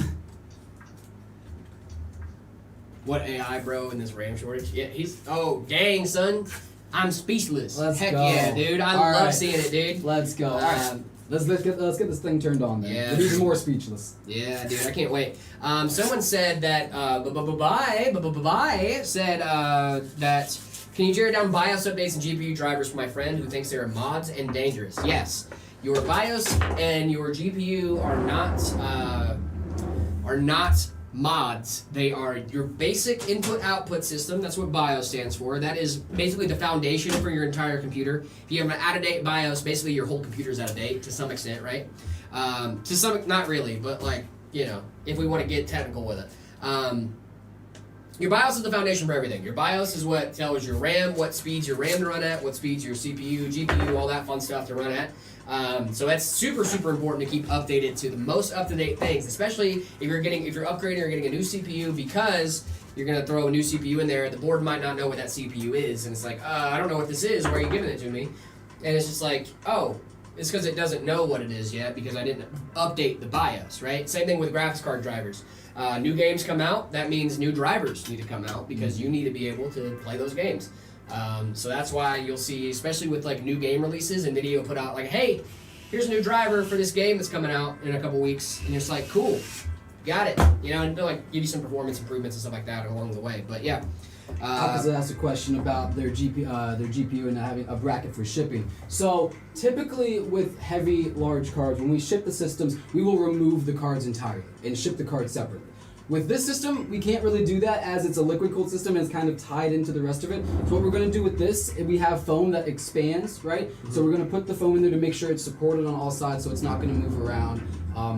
What AI, bro, in this RAM shortage? Yeah, oh, dang, son. I'm speechless. Let's Heck go. yeah, dude. I All love right. seeing it, dude. Let's go. Alright. Let's get this thing turned on then. Yeah. We're even more speechless. Yeah, dude, I can't wait. Someone said that, said that, can you tear down BIOS updates and GPU drivers for my friend who thinks they are mods and dangerous? Yes. Your BIOS and your GPU are not mods. They are your basic input-output system. That's what BIOS stands for. That is basically the foundation for your entire computer. If you have an out-of-date BIOS, basically your whole computer's out of date to some extent, right? To some, not really, but like, you know, if we want to get technical with it. Your BIOS is the foundation for everything. Your BIOS is what tells your RAM what speeds your RAM to run at, what speeds your CPU, GPU, all that fun stuff to run at. So that's super, super important to keep updated to the most up-to-date things, especially if you're upgrading or getting a new CPU, because you're gonna throw a new CPU in there. The board might not know what that CPU is, and it's like, I don't know what this is. Why are you giving it to me? And it's just like, oh, it's because it doesn't know what it is yet because I didn't update the BIOS, right? Same thing with graphics card drivers. New games come out, that means new drivers need to come out because you need to be able to play those games. So that's why you'll see, especially with like new game releases, Nvidia will put out like, hey, here's a new driver for this game that's coming out in a couple weeks, and it's like, cool, got it, you know, and they'll like give you some performance improvements and stuff like that along the way. But yeah. Opposite asked a question about their GPU and having a bracket for shipping. So typically with heavy, large cards, when we ship the systems, we will remove the cards entirely and ship the cards separately. With this system, we can't really do that as it's a liquid cooled system and it's kind of tied into the rest of it. So what we're going to do with this, we have foam that expands, right? Mm-hmm. So we're going to put the foam in there to make sure it's supported on all sides so it's not going to move around.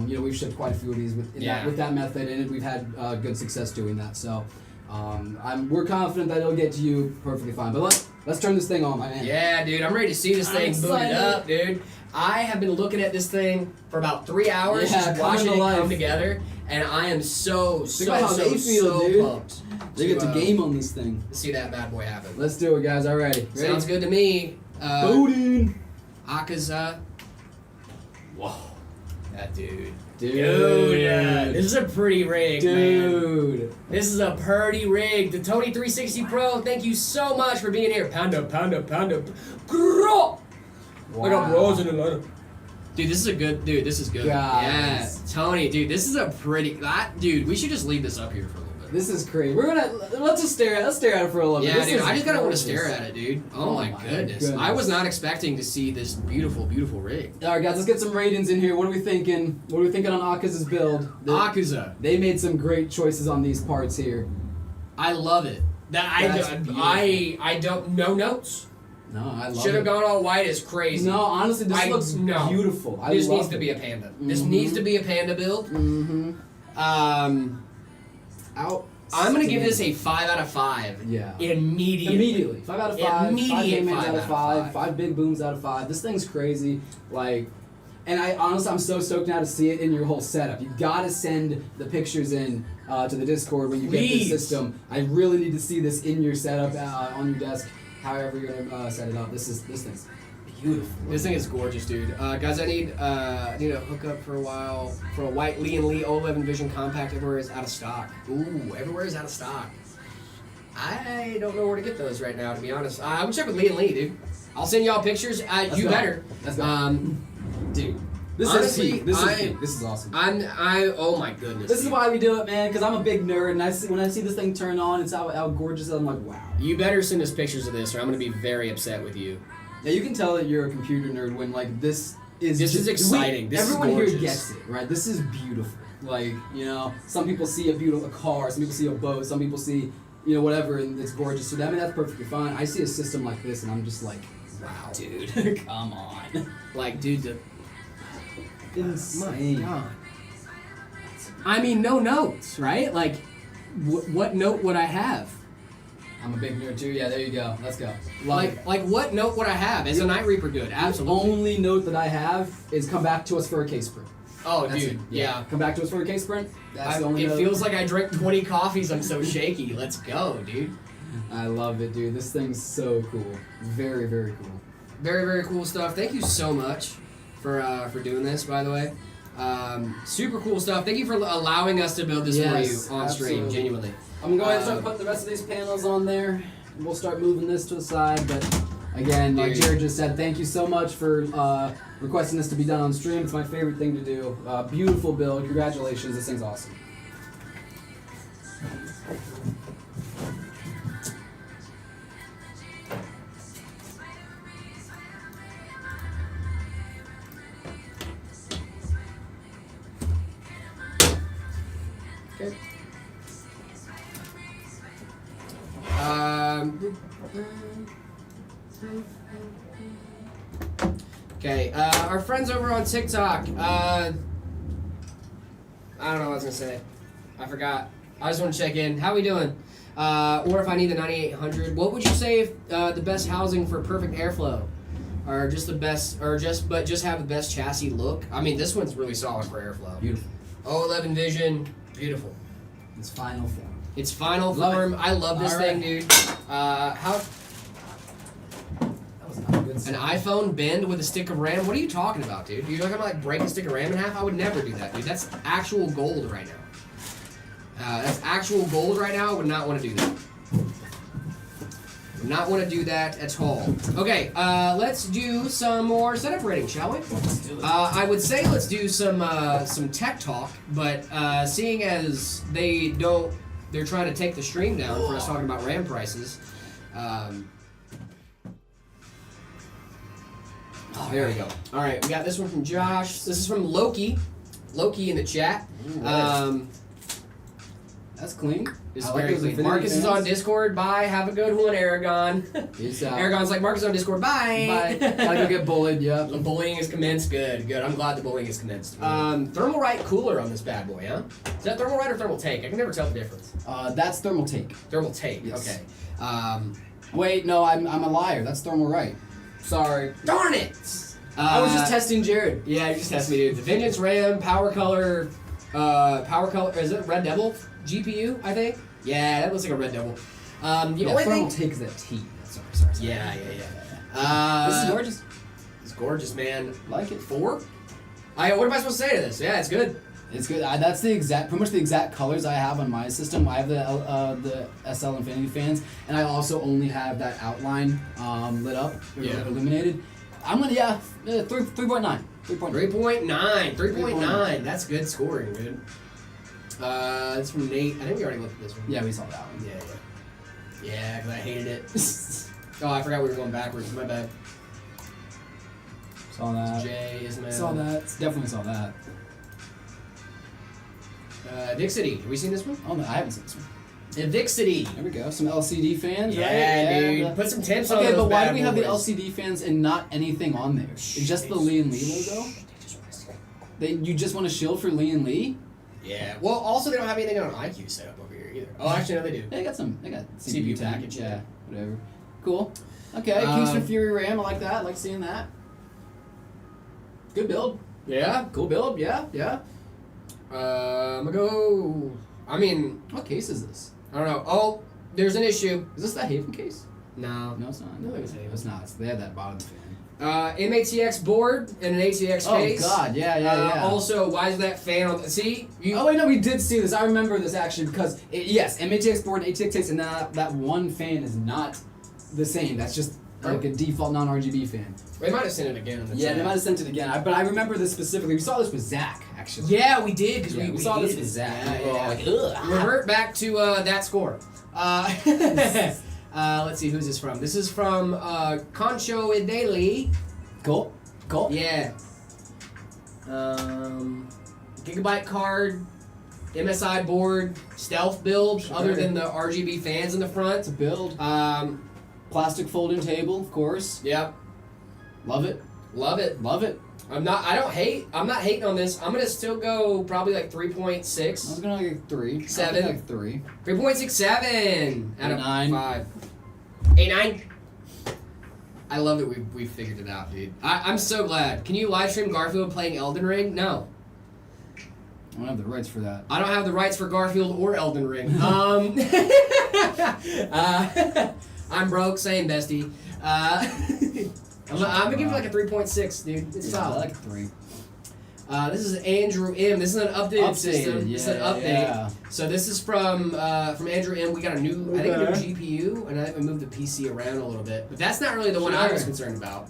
You know, we've shipped quite a few of these with that method, and we've had good success doing that. So we're confident that it'll get to you perfectly fine. But let's turn this thing on, my man. Yeah, dude, I'm ready to see this thing booted up, dude. I have been looking at this thing for about 3 hours, just watching it come together. And I am so pumped. They get to game on this thing. To see that bad boy happen. Let's do it, guys. Alrighty. Ready? Sounds good to me. Booting. Akaza. Whoa. That dude. Dude. This is a pretty rig, man. This is a pretty rig. The Tony 360 Pro, thank you so much for being here. Panda. Wow. I got bros in Atlanta. Dude, this is a good, dude, this is good. Yeah, Tony, dude, this is a pretty, dude, we should just leave this up here for a little bit. This is crazy. Let's stare at it for a little bit. Yeah, dude, I just gotta want to stare at it, dude. Oh my goodness. I was not expecting to see this beautiful, beautiful rig. Alright guys, let's get some ratings in here. What are we thinking? What are we thinking on Akaza's build? Akaza. They made some great choices on these parts here. I love it. I don't, no notes. No, I love it. Should have gone all white is crazy. No, honestly, this looks beautiful. This needs to be a panda. Mm-hmm. This needs to be a panda build. Mm-hmm. I'm gonna give this a 5 out of 5. Yeah. Immediately. 5 out of 5. Immediate 5 out of 5. 5 big booms out of 5. This thing's crazy. Like, and I'm so stoked now to see it in your whole setup. You gotta send the pictures in to the Discord when you get this system. I really need to see this in your setup on your desk. However you're gonna set it up, this thing's beautiful. This thing is gorgeous, dude. Guys, I need a hookup for a while for a white Lee & Lee 011 Vision compact. Everywhere is out of stock. Ooh, everywhere is out of stock. I don't know where to get those right now, to be honest. I would check with Lee & Lee, dude. I'll send y'all pictures. You better. Let's go. Dude. This is awesome. Oh my goodness. This is why we do it, man, because I'm a big nerd, and when I see this thing turn on, it's how gorgeous it is. I'm like, wow. You better send us pictures of this, or I'm going to be very upset with you. Yeah, you can tell that you're a computer nerd when, like, this is exciting. Everyone is gorgeous. Here gets it, right? This is beautiful. Like, you know, some people see a car, some people see a boat, some people see, you know, whatever, and it's gorgeous. So, I mean, that's perfectly fine. I see a system like this, and I'm just like, wow, dude, come on. Like, dude, insane. My God. I mean, no notes, right? Like, what note would I have? I'm a big nerd too. Yeah, there you go. Let's go. Like what note would I have? Is a Night Reaper good? Absolutely. The only note that I have is come back to us for a case sprint. Oh, that's dude, yeah. Come back to us for a case sprint. That's the only it note. Feels like I drank 20 coffees. I'm so shaky. Let's go, dude. I love it, dude. This thing's so cool. Very, very cool. Very, very cool stuff. Thank you so much for doing this, by the way. Super cool stuff. Thank you for allowing us to build this for you on stream, genuinely. I'm going to go ahead and start putting the rest of these panels on there. And we'll start moving this to the side. But again, like Jared just said, thank you so much for requesting this to be done on stream. It's my favorite thing to do. Beautiful build. Congratulations. This thing's awesome. Okay. Okay, our friends over on TikTok, I don't know what I was gonna say. I forgot. I just want to check in. How we doing? Or if I need the 9800, what would you say if the best housing for perfect airflow? Or just the best, just have the best chassis look? I mean, this one's really solid for airflow. Beautiful. O11 Vision, beautiful. It's final form. It's final Love form. it. I love this All thing, right. dude. How That was not a good an start. iPhone bend with a stick of RAM? What are you talking about, dude? You're talking about like breaking a stick of RAM in half? I would never do that, dude. That's actual gold right now. That's actual gold right now. I would not want to do that. Would not want to do that at all. Okay, let's do some more setup rating, shall we? I would say let's do some tech talk, but seeing as they're trying to take the stream down for us talking about RAM prices. There we go. All right, we got this one from Josh. This is from Loki. Loki in the chat. That's clean. Is I like very those clean. Infinity Marcus is fans. on Discord. Bye. Have a good one, Aragon. Peace out. Aragon's like, Marcus is on Discord. Bye. Bye. Gotta go get bullied. Yep. The bullying is commenced. Good, good. I'm glad the bullying is commenced. Thermal right cooler on this bad boy, huh? Is that thermal right or thermal take? I can never tell the difference. That's thermal take. Thermal take. Yes. Okay. Wait, no, I'm a liar. That's thermal right. Sorry. Darn it! I was just testing Jared. Yeah, you just tested me, dude. The Vengeance RAM power color. Is it Red Devil GPU? I think. Yeah, that looks like a Red Devil. The only thermal thing. take is that T. Sorry. Yeah. This is gorgeous. It's gorgeous, man. Like it. 4? What am I supposed to say to this? Yeah, it's good. It's good. That's pretty much the exact colors I have on my system. I have the SL Infinity fans, and I also only have that outline lit up, or Yeah. illuminated. I'm gonna 3.9. 3.9. 3.9. That's good scoring, dude. It's from Nate. I think we already looked at this one. Yeah, we saw that one. Yeah, because I hated it. Oh, I forgot we were going backwards. My bad. Saw that. Jay is man. Saw that. Definitely saw that. Dick City. Have we seen this one? Oh no, I haven't seen this one. Dick City. There we go. Some LCD fans, Yeah, right? dude. the- Put some temps on Okay, those but why bad do we have the boys. LCD fans and not anything on there? It's just the Lee and Lee logo. You just want a shield for Lee and Lee? Yeah. Well, also they don't have anything on IQ set up over here either. Oh, actually, no, they do. They got CPU tech. package, Yeah, yeah. whatever. Cool. Okay, Kingston Fury RAM. I like that. I like seeing that. Good build. Yeah. Cool build. Yeah. I'm gonna go. I mean, What case is this? I don't know. Oh, there's an issue. Is this the Haven case? No. No, it's not. No, it's Haven. It's not. They have that bottom fan. MATX board and an ATX case. Oh God, yeah. Also, why is that fan on? See, Oh wait, no, we did see this. I remember this actually because yes, MATX board and ATX case, and that one fan is not the same. That's just like a default non-RGB fan. They might have sent it again. In the Yeah, chat. they might have sent it again. But I remember this specifically. We saw this with Zach actually. Yeah, we did because Yeah, we saw this with Zach. Yeah, We were all yeah. like, ugh. Revert back to that score. Let's see who's this from. This is from Concho Daily. Cool. Yeah. Gigabyte card, MSI board, stealth build. Sure. Other than the RGB fans in the front. It's a build. Plastic folding table, of course. Yep. Love it. Love it. Love it. I'm not hating on this. I'm gonna still go probably like 3.6. I was gonna like 3. 7. Like 3. 3.67 out of 9. 5. 8.9. I love that we figured it out, dude. I'm so glad. Can you live stream Garfield playing Elden Ring? No. I don't have the rights for that. I don't have the rights for Garfield or Elden Ring. I'm broke, same bestie. I'm gonna give you like a 3.6, dude. It's Yeah, I solid. like a 3. This is Andrew M. This is an updated system. Yeah, This is an update. yeah. So this is from Andrew M. We got a new, I think, a new Okay. GPU, and I think we moved the PC around a little bit. But that's not really the one I was Sure. concerned about.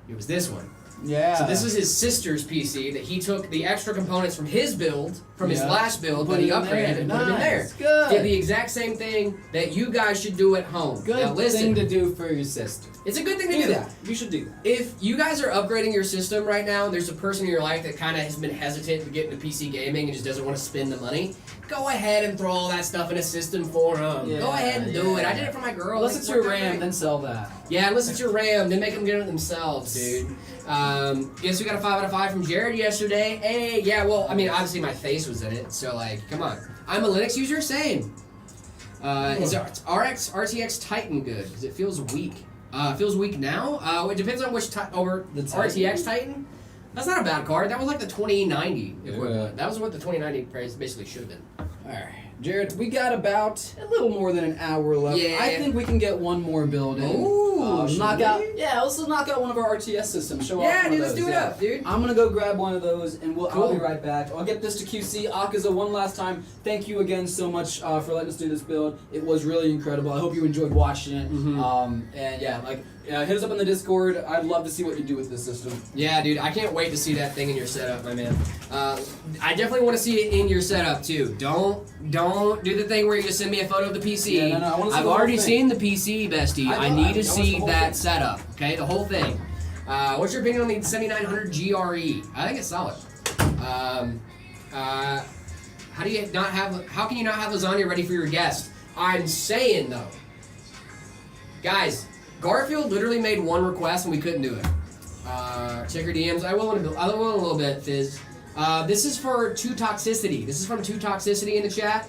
It was this one. Yeah. So this was his sister's PC that he took the extra components from his build, from his Yeah. last build Put that he it in there. upgraded and put them in there. Nice. Good. Did the exact same thing that you guys should do at home. Good Now listen, thing to do for your sister. it's a good thing to do that. You should do that. If you guys are upgrading your system right now, and there's a person in your life that kind of has been hesitant to get into PC gaming and just doesn't want to spend the money, go ahead and throw all that stuff in a system for them. Yeah, go ahead and do it. I yeah. did it for my girl. Unless It it's your worked out RAM, great. then sell that. Yeah, unless it's your RAM, then make them get it themselves, dude. Guess we got a 5 out of 5 from Jared yesterday. Hey, yeah, well, I mean, obviously my face was in it, so like, come on. I'm a Linux user. Same. Is RTX Titan good? Because it feels weak. Feels weak now. It depends on which over the RTX Titan. That's not a bad card. That was like the 2090 equivalent. That was what the 2090 price basically should have been. All right, Jared, we got about a little more than an hour left. Yeah. I think we can get one more build in. Ooh, knock out. Yeah, let's knock out one of our RTS systems. Show off. Yeah, one dude, of let's those. do it up, dude. I'm gonna go grab one of those, and I'll Cool. be right back. I'll get this to QC. Akaza, one last time. Thank you again so much for letting us do this build. It was really incredible. I hope you enjoyed watching it. And yeah, hit us up in the Discord. I'd love to see what you do with this system. Yeah, dude, I can't wait to see that thing in your setup, my man. I definitely want to see it in your setup too. Don't do the thing where you just send me a photo of the PC. Yeah, no, I wanna see I've the whole already thing. seen the PC, bestie. I need to see the whole that thing. setup. Okay, the whole thing. What's your opinion on the 7900 GRE? I think it's solid. How can you not have lasagna ready for your guest? I'm saying though, guys, Garfield literally made one request and we couldn't do it. Check your DMs. I will in a little bit, Fizz. This is for 2 Toxicity. This is from 2 Toxicity in the chat.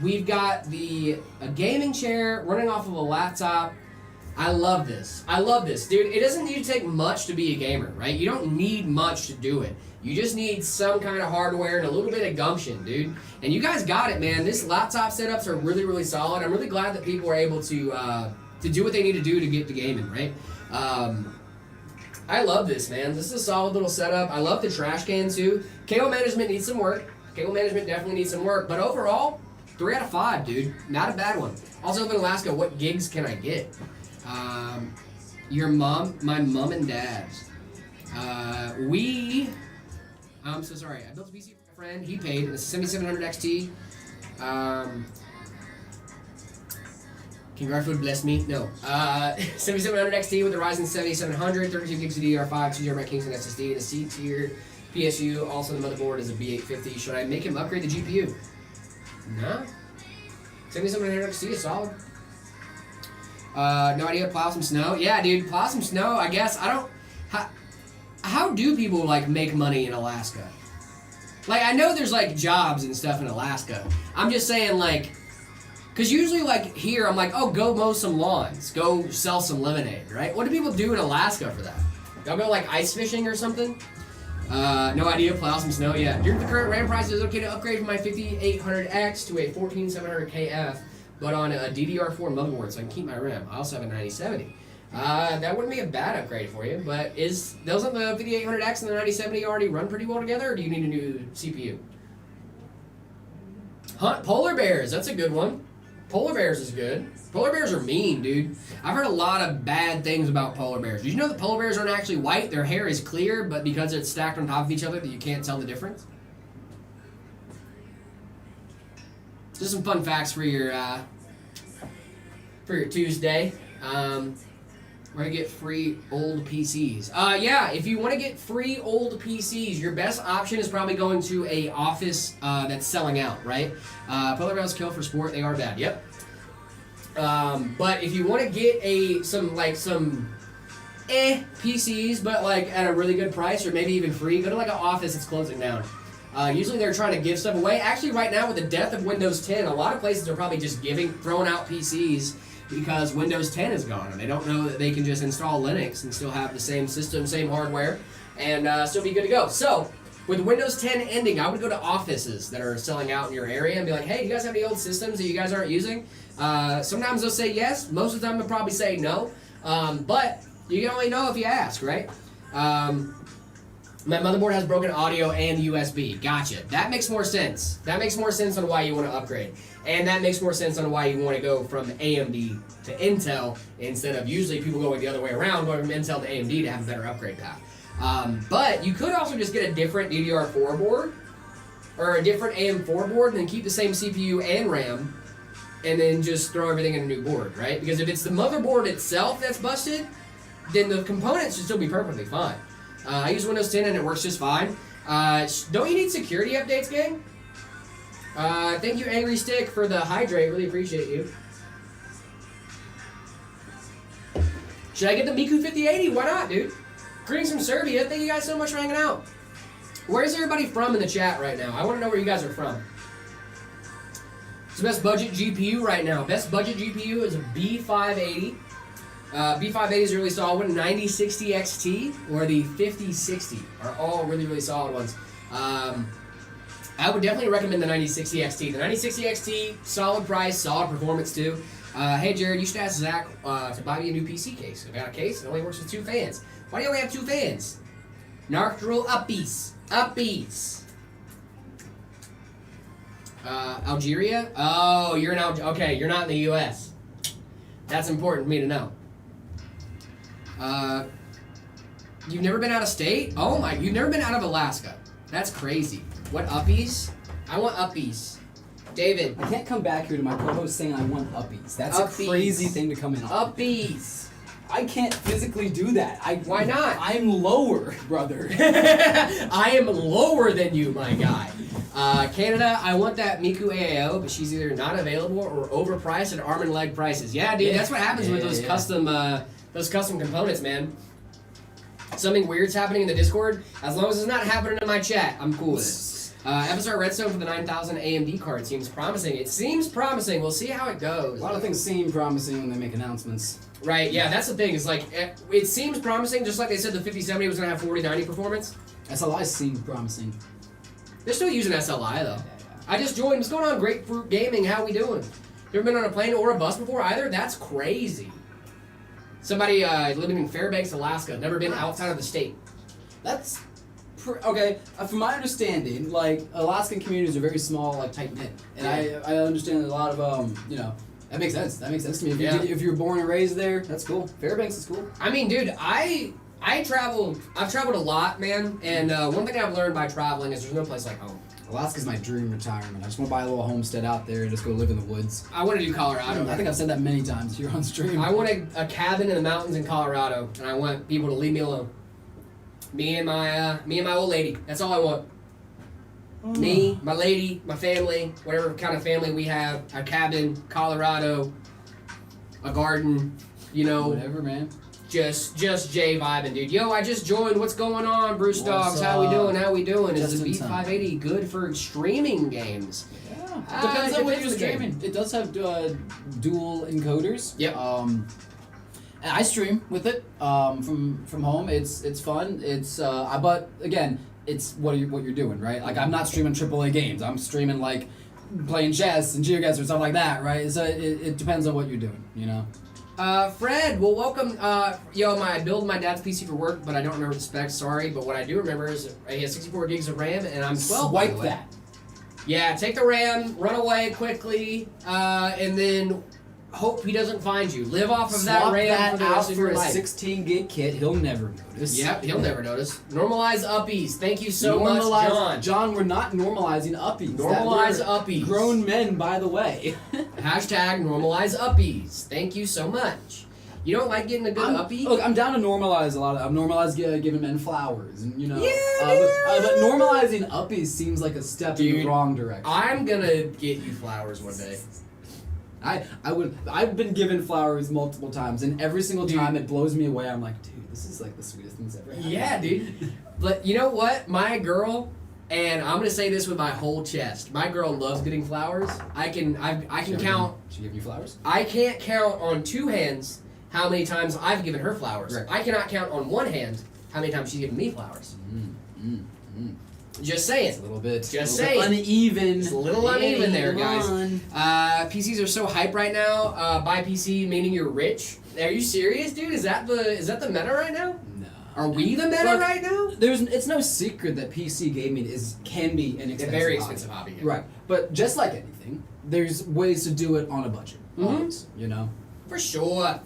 We've got a gaming chair running off of a laptop. I love this. Dude. It doesn't need to take much to be a gamer, right? You don't need much to do it. You just need some kind of hardware and a little bit of gumption, dude. And you guys got it, man. This laptop setups are really, really solid. I'm really glad that people are able to do what they need to do to get to gaming, right? I love this, man. This is a solid little setup. I love the trash can too. Cable management needs some work. Cable management definitely needs some work. But overall, 3 out of 5, dude. Not a bad one. Also in Alaska, what gigs can I get? My mom and dad's. I'm so sorry. I built a PC for my friend. He paid. It's a 7700 XT. Can Garfield bless me? No. 7700 XT with the Ryzen 7700, 32 gigs of DDR5, 2 GB Kingston SSD, and a C tier PSU. Also, the motherboard is a B850. Should I make him upgrade the GPU? No. 7700 XT is solid. No idea. Plow some snow. Yeah, dude. Plow some snow. I guess I don't. How do people make money in Alaska? I know there's jobs and stuff in Alaska. I'm just saying because usually here I'm oh, go mow some lawns, go sell some lemonade, right? What do people do in Alaska for that? Y'all go ice fishing or something? No idea. Plow some snow. Yeah. Due to the current RAM prices, it's okay to upgrade from my 5800X to a 14700KF, but on a DDR4 motherboard, so I can keep my RAM. I also have a 9070. That wouldn't be a bad upgrade for you, but doesn't the 5800X and the 9070 already run pretty well together, or do you need a new CPU? Hunt polar bears. That's a good one. Polar bears is good. Polar bears are mean, dude. I've heard a lot of bad things about polar bears. Did you know that polar bears aren't actually white? Their hair is clear, but because it's stacked on top of each other, that you can't tell the difference. Just some fun facts for your Tuesday. We're gonna get free old PCs. Yeah, if you want to get free old PCs, your best option is probably going to a office that's selling out, right? Polar bears kill for sport, they are bad. Yep. But if you want to get some PCs, but at a really good price or maybe even free, go to an office that's closing down. Usually they're trying to give stuff away. Actually, right now with the death of Windows 10, a lot of places are probably just throwing out PCs because Windows 10 is gone and they don't know that they can just install Linux and still have the same system, same hardware, and still be good to go. So, with Windows 10 ending, I would go to offices that are selling out in your area and be like, hey, do you guys have any old systems that you guys aren't using? Sometimes they'll say yes. Most of the time they'll probably say no. But you can only know if you ask, right? My motherboard has broken audio and USB. Gotcha. That makes more sense. That makes more sense on why you want to upgrade. And that makes more sense on why you want to go from AMD to Intel instead of usually people going the other way around, going from Intel to AMD to have a better upgrade path. But you could also just get a different DDR4 board or a different AM4 board and then keep the same CPU and RAM and then just throw everything in a new board, right? Because if it's the motherboard itself that's busted, then the components should still be perfectly fine. I use Windows 10 and it works just fine. Don't you need security updates, gang? Thank you, Angry Stick, for the hydrate. Really appreciate you. Should I get the Miku 5080? Why not, dude? Greetings from Serbia. Thank you guys so much for hanging out. Where's everybody from in the chat right now? I want to know where you guys are from. the best budget GPU right now. Best budget GPU is a B580. B580 is a really solid one. 9060 XT or the 5060 are all really, really solid ones. I would definitely recommend the 9060 XT. The 9060 XT, solid price, solid performance too. Hey Jared, you should ask Zach to buy me a new PC case. I got a case, it only works with 2 fans. Why do you only have 2 fans? Narctral uppies. Uppies. Algeria? Oh, you're in okay, you're not in the US. That's important for me to know. You've never been out of state? Oh my, you've never been out of Alaska. That's crazy. What uppies? I want uppies. David. I can't come back here to my co-host saying I want uppies. That's Uppies. a crazy thing to come in on. Uppies. I can't physically do that. Why not? I'm lower, brother. I am lower than you, my guy. Canada, I want that Miku AAO, but she's either not available or overpriced at arm and leg prices. Yeah, dude, that's what happens with those custom components, man. Something weird's happening in the Discord. As long as it's not happening in my chat, I'm cool with it. FSR Redstone for the 9000 AMD card seems promising. It seems promising. We'll see how it goes. A lot of things seem promising when they make announcements. Right, yeah, that's the thing. It's like, it seems promising, just like they said the 5070 was going to have 4090 performance. SLI seems promising. They're still using SLI, though. I just joined. What's going on, Grapefruit Gaming? How we doing? You ever been on a plane or a bus before either? That's crazy. Somebody living in Fairbanks, Alaska. Never been outside of the state. That's okay. From my understanding, like Alaskan communities are very small, like tight knit, and I understand that a lot of that makes sense. That makes sense to me. If you're born and raised there, that's cool. Fairbanks is cool. I mean, dude, I traveled. I've traveled a lot, man. And one thing I've learned by traveling is there's no place like home. Alaska's my dream retirement. I just want to buy a little homestead out there and just go live in the woods. I want to do Colorado. I think I've said that many times here on stream. I want a cabin in the mountains in Colorado, and I want people to leave me alone. Me and my old lady. That's all I want. Me, my lady, my family, whatever kind of family we have. A cabin, Colorado, a garden, whatever, man. Just Jay vibing, dude. Yo, I just joined. What's going on, Bruce Dogs? What's How we up? doing? Is Just the in time. B580 good for streaming games? Yeah. Depends on what you're the game. streaming. It does have dual encoders. Yep. And I stream with it from home. It's fun. But again, it's what you're doing, right? Like I'm not streaming AAA games. I'm streaming like playing chess and GeoGuessr or stuff like that, right? So it depends on what you're doing, Fred, well, welcome. I build my dad's PC for work, but I don't remember the specs. Sorry, but what I do remember is he has 64 gigs of RAM, and I'm 12. by the Swipe way. that. Yeah, take the RAM, run away quickly, and then hope he doesn't find you. Live off of that Swap RAM that for the out rest of your for a life. 16 gig kit. He'll never notice. Yep, he'll never notice. Normalize uppies. Thank you so much, John. John, we're not normalizing uppies. Normalize We're uppies. Grown men, by the way. Hashtag normalize uppies. Thank you so much. You don't like getting a good uppie? Look, I'm down to normalize a lot of. I'm normalized giving men flowers, and Yeah, but normalizing uppies seems like a step in the wrong direction. I'm gonna get you flowers one day. I've been given flowers multiple times, and every single time it blows me away. I'm like, dude, this is like the sweetest thing that's ever happened. Yeah, dude. But you know what? My girl, and I'm gonna say this with my whole chest. My girl loves getting flowers. I can count. She give you flowers? I can't count on 2 hands how many times I've given her flowers. Right. I cannot count on 1 hand how many times she's given me flowers. Just saying. It's a little bit. Just a saying. little bit uneven. It's a little uneven there, Come guys. on. PCs are so hype right now. Buy PC meaning you're rich. Are you serious, dude? Is that the meta right now? No. Are we the meta Look, right now? It's no secret that PC gaming can be an It's expensive a very hobby. expensive hobby. Yeah. Right, but just like anything, there's ways to do it on a budget. Always, For sure.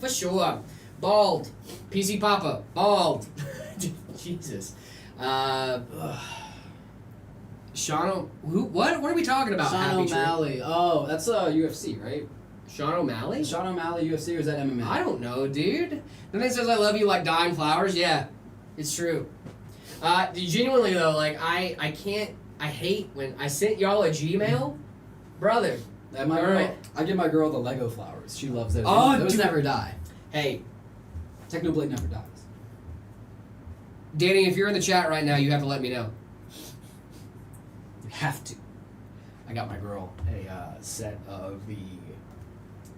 Bald. PC Papa. Bald. Jesus. Sean what are we talking about? Sean Happy Tree? O'Malley. Oh, that's UFC, right? Sean O'Malley? Sean O'Malley UFC, or is that MMA? I don't know, dude. Then he says I love you like dying flowers. Yeah, it's true. Genuinely though, like I hate when I sent y'all a Gmail, brother. And my All girl, right. I give my girl the Lego flowers. She loves those. Oh, those dude. never die. Hey, Technoblade never dies. Danny, if you're in the chat right now, you have to let me know. You have to. I got my girl a set of the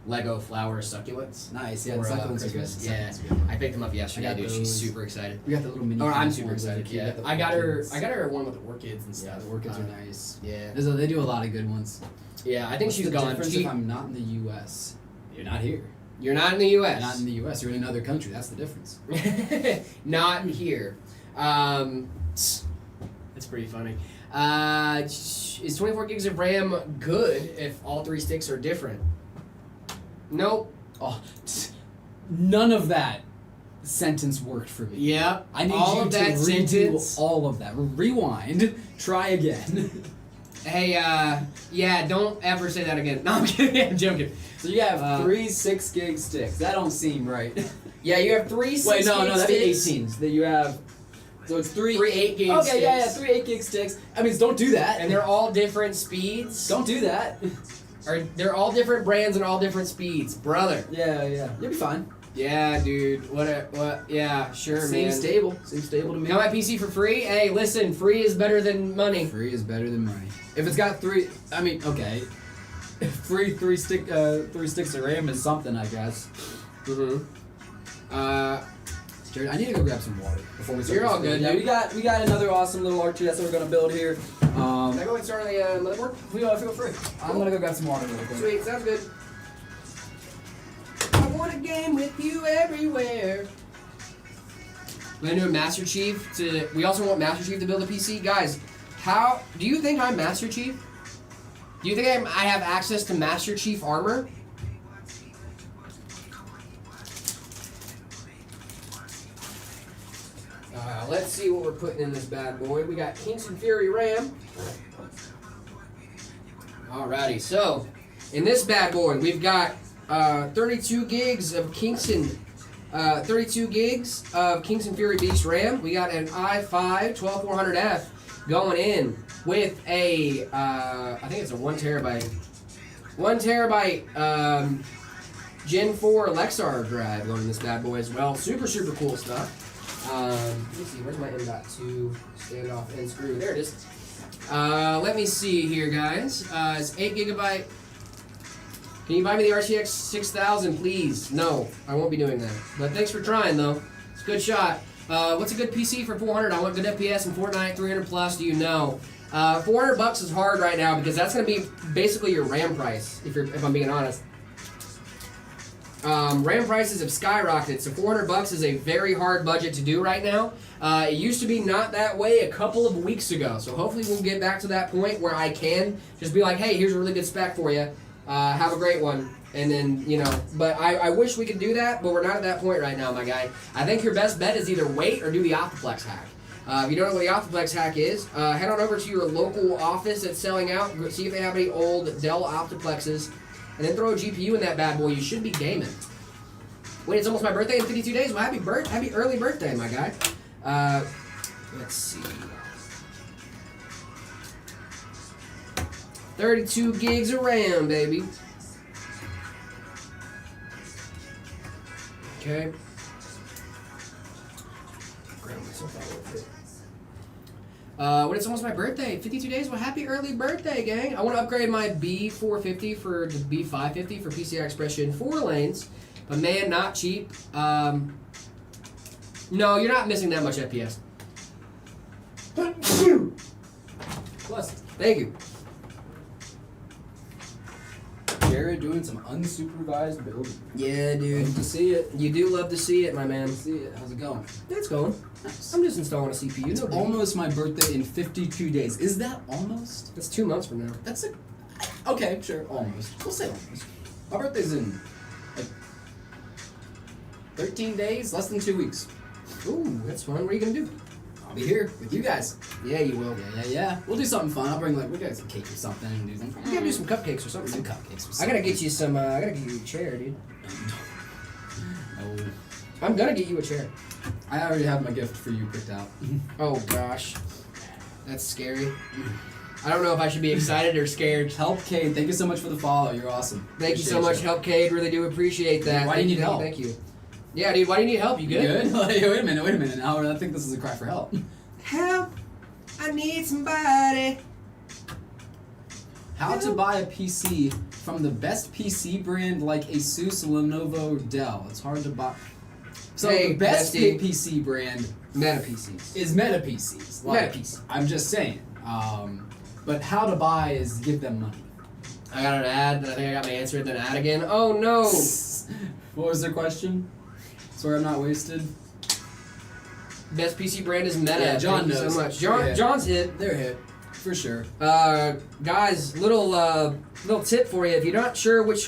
Lego flower succulents. Nice, yeah, for, the succulents are good. Christmas. The Yeah, succulents are good. I picked them up yesterday, I got dude. She's those. super excited. We got the little mini. Oh, I'm ones, super they're excited. cute. Yeah, The I got her. orchids. I got her one with the orchids and Yeah, stuff. the orchids are nice. Yeah, They do a lot of good ones. yeah. I think What's she's the gone. difference She, if I'm not in the U.S.? You're not here. you're not in the U.S. You're not in the U.S. You're in another country. That's the difference. Not here. It's pretty funny. Is 24 gigs of RAM good if all 3 sticks are different? Nope. Oh, none of that sentence worked for me. Yeah. I need all you of to that redo sentence. all of that. Rewind. Try again. Hey, yeah, don't ever say that again. No, I'm kidding. I'm joking. So you have 3 6 gig sticks. That don't seem right. Yeah, you have 3 6 Wait, no, gig that'd be sticks. 18s. That you have. So it's 3 8 gig Okay, yeah, sticks. 3 8 gig sticks. I mean, don't do that. And they're all different speeds. Don't do that. Or they're all different brands and all different speeds, brother. Yeah. You'll be fine. Yeah, dude. What? Yeah, sure, man. Seems stable. Seems stable to me. Got my PC for free? Hey, listen, free is better than money. Free is better than money. If it's got 3, I mean, okay. Free 3 sticks of RAM is something, I guess. Jared, I need to go grab some water before we start. You're all this good, video. dude. Yeah, we got another awesome little RTS that we're gonna build here. Can I go and start on the motherboard? Feel free. I'm gonna go grab some water really quick. Sweet, sounds good. I want a game with you everywhere. We're gonna do a Master Chief to. We also want Master Chief to build a PC, guys. How do you think I'm Master Chief? Do you think I have access to Master Chief armor? Let's see what we're putting in this bad boy. We got Kingston Fury RAM. Alrighty, so in this bad boy, we've got 32 gigs of Kingston, 32 gigs of Kingston Fury Beast RAM. We got an i5 12400F going in with a, I think it's a 1 terabyte Gen 4 Lexar drive going in this bad boy as well. Super cool stuff. Let me see, where's my M.2 standoff end screw? There it is. Let me see here, guys. It's 8 gigabyte. Can you buy me the RTX 6000, please? No, I won't be doing that. But thanks for trying, though. It's a good shot. What's a good PC for 400? I want good FPS and Fortnite 300 plus. Do you know? $400 is hard right now because that's going to be basically your RAM price. If I'm being honest. RAM prices have skyrocketed, so $400 is a very hard budget to do right now. It used to be not that way a couple of weeks ago, so hopefully we'll get back to that point where I can just be like, hey, here's a really good spec for you. Have a great one. And then, but I wish we could do that, but we're not at that point right now, my guy. I think your best bet is either wait or do the Optiplex hack. If you don't know what the Optiplex hack is, head on over to your local office that's selling out, see if they have any old Dell Optiplexes, and then throw a GPU in that bad boy. You should be gaming. Wait, it's almost my birthday in 52 days? Well, happy early birthday, my guy. Let's see. 32 gigs of RAM, baby. Okay. Grab myself out with it. When it's almost my birthday, 52 days. Well, happy early birthday, gang. I want to upgrade my B450 for the B550 for PCI Express Gen 4 lanes. But man, not cheap. No, you're not missing that much FPS. Plus, Thank you. Jared doing some unsupervised building. Yeah, dude. Love to see it. You do love to see it, my man. Love to see it. How's it going? It's going. Nice. I'm just installing a CPU. It's No biggie. almost my birthday in 52 days. Is that almost? That's 2 months from now. That's a. Okay, sure, almost. We'll say almost. My birthday's in like 13 days, less than 2 weeks. Ooh, that's fun. What are you gonna do? I'll be here with you guys. Yeah, you will. Yeah. We'll do something fun. I'll bring we'll get some cake or something and do something. You gotta do some cupcakes or something. Some cupcakes. Or I something. gotta get you some. I gotta get you a chair, dude. Oh, I'm gonna get you a chair. I already have my gift for you picked out. Oh gosh, that's scary. I don't know if I should be excited or scared. Help Cade, thank you so much for the follow. You're awesome. Thank you so much, Help Cade. Really do appreciate that. Why do you need help? Thank you. Yeah, dude. Why do you need help? You good? Good? Wait a minute. Now I think this is a cry for help. Help! I need somebody. How to buy a PC from the best PC brand like Asus, Lenovo, Dell. It's hard to buy. So Hey, the best bestie. PC brand Meta PCs. is Meta PCs. Meta PC. I'm just saying. But how to buy is give them money. I got an ad, and I think I got my answer, then ad again. Oh no! What was their question? Sorry, I'm not wasted. Best PC brand is Meta. Yeah, John Thank you knows. so much. Yeah. John's hit. They're hit for sure. Guys, little tip for you. If you're not sure which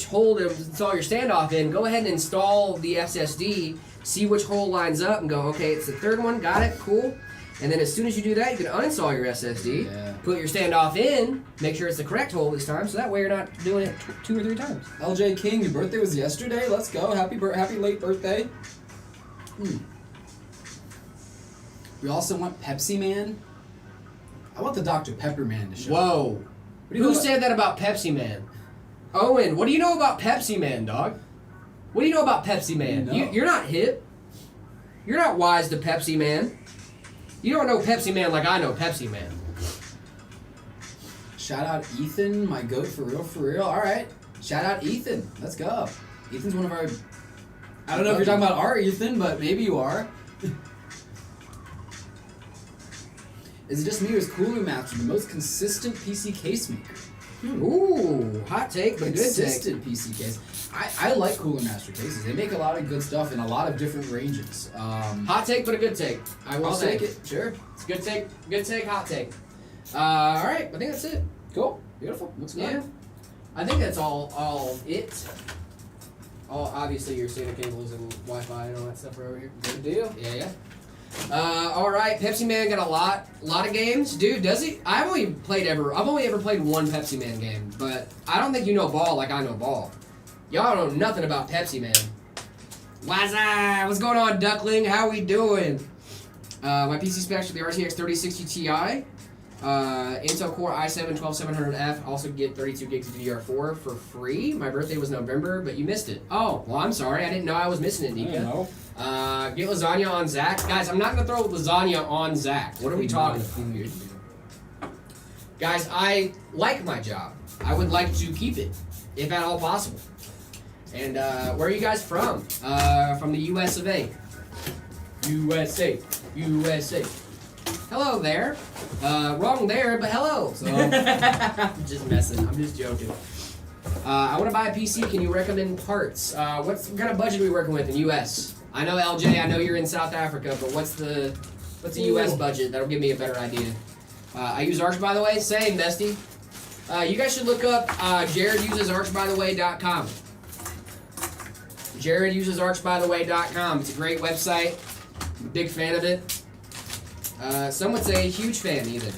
hole to install your standoff in, go ahead and install the SSD. See which hole lines up, and go. Okay, it's the third one. Got it. Cool. And then as soon as you do that, you can uninstall your SSD. Yeah. Put your standoff in. Make sure it's the correct hole this time, so that way you're not doing it 2 or 3 times. LJ King, your birthday was yesterday. Let's go. Happy late birthday. We also want Pepsi Man. I want the Dr. Pepper Man to show up. Whoa. What do you know Who about- said that about Pepsi Man? Owen, what do you know about Pepsi Man, dog? What do you know about Pepsi Man? No. You're not hip. You're not wise to Pepsi Man. You don't know Pepsi Man like I know Pepsi Man. Shout out Ethan, my goat for real. All right. Shout out Ethan. Let's go. Ethan's one of our. I don't know if you're talking about our Ethan, but maybe you are. Is it just me or is Cooler Master the most consistent PC case maker? Ooh, hot take, but good take. Consistent PC case. I like Cooler Master cases. They make a lot of good stuff in a lot of different ranges. Hot take, but a good take. I will I'll say. take it. Sure. It's a good take, hot take. All right, I think that's it. Cool. Beautiful. Looks good. Yeah, I think that's all it. All obviously your SATA cables and Wi-Fi and all that stuff are over here. Good deal. Yeah. All right, Pepsi Man got a lot of games, dude. Does he? I've only ever played one Pepsi Man game, but I don't think you know ball like I know ball. Y'all don't know nothing about Pepsi Man. What's going on, Duckling? How we doing? My PC specs for the RTX 3060 Ti. Intel Core i7 12700F. Also get 32 gigs of DDR4 for free. My birthday was November, but you missed it. Oh, well, I'm sorry. I didn't know I was missing it, Nika. know. Get lasagna on Zach. Guys, I'm not going to throw lasagna on Zach. What are we talking about? Guys, I like my job. I would like to keep it, if at all possible. And where are you guys from? From the US of A. USA. Hello there. Wrong there, but hello. So, I'm just messing. I'm just joking. I want to buy a PC. Can you recommend parts? What kind of budget are we working with in US? I know LJ. I know you're in South Africa, but what's the US budget? That'll give me a better idea. I use Arch, by the way. Same, bestie. You guys should look up JaredUsesArchByTheWay.com. JaredUsesArchByTheWay.com. It's a great website. I'm a big fan of it. Some would say huge fan, even.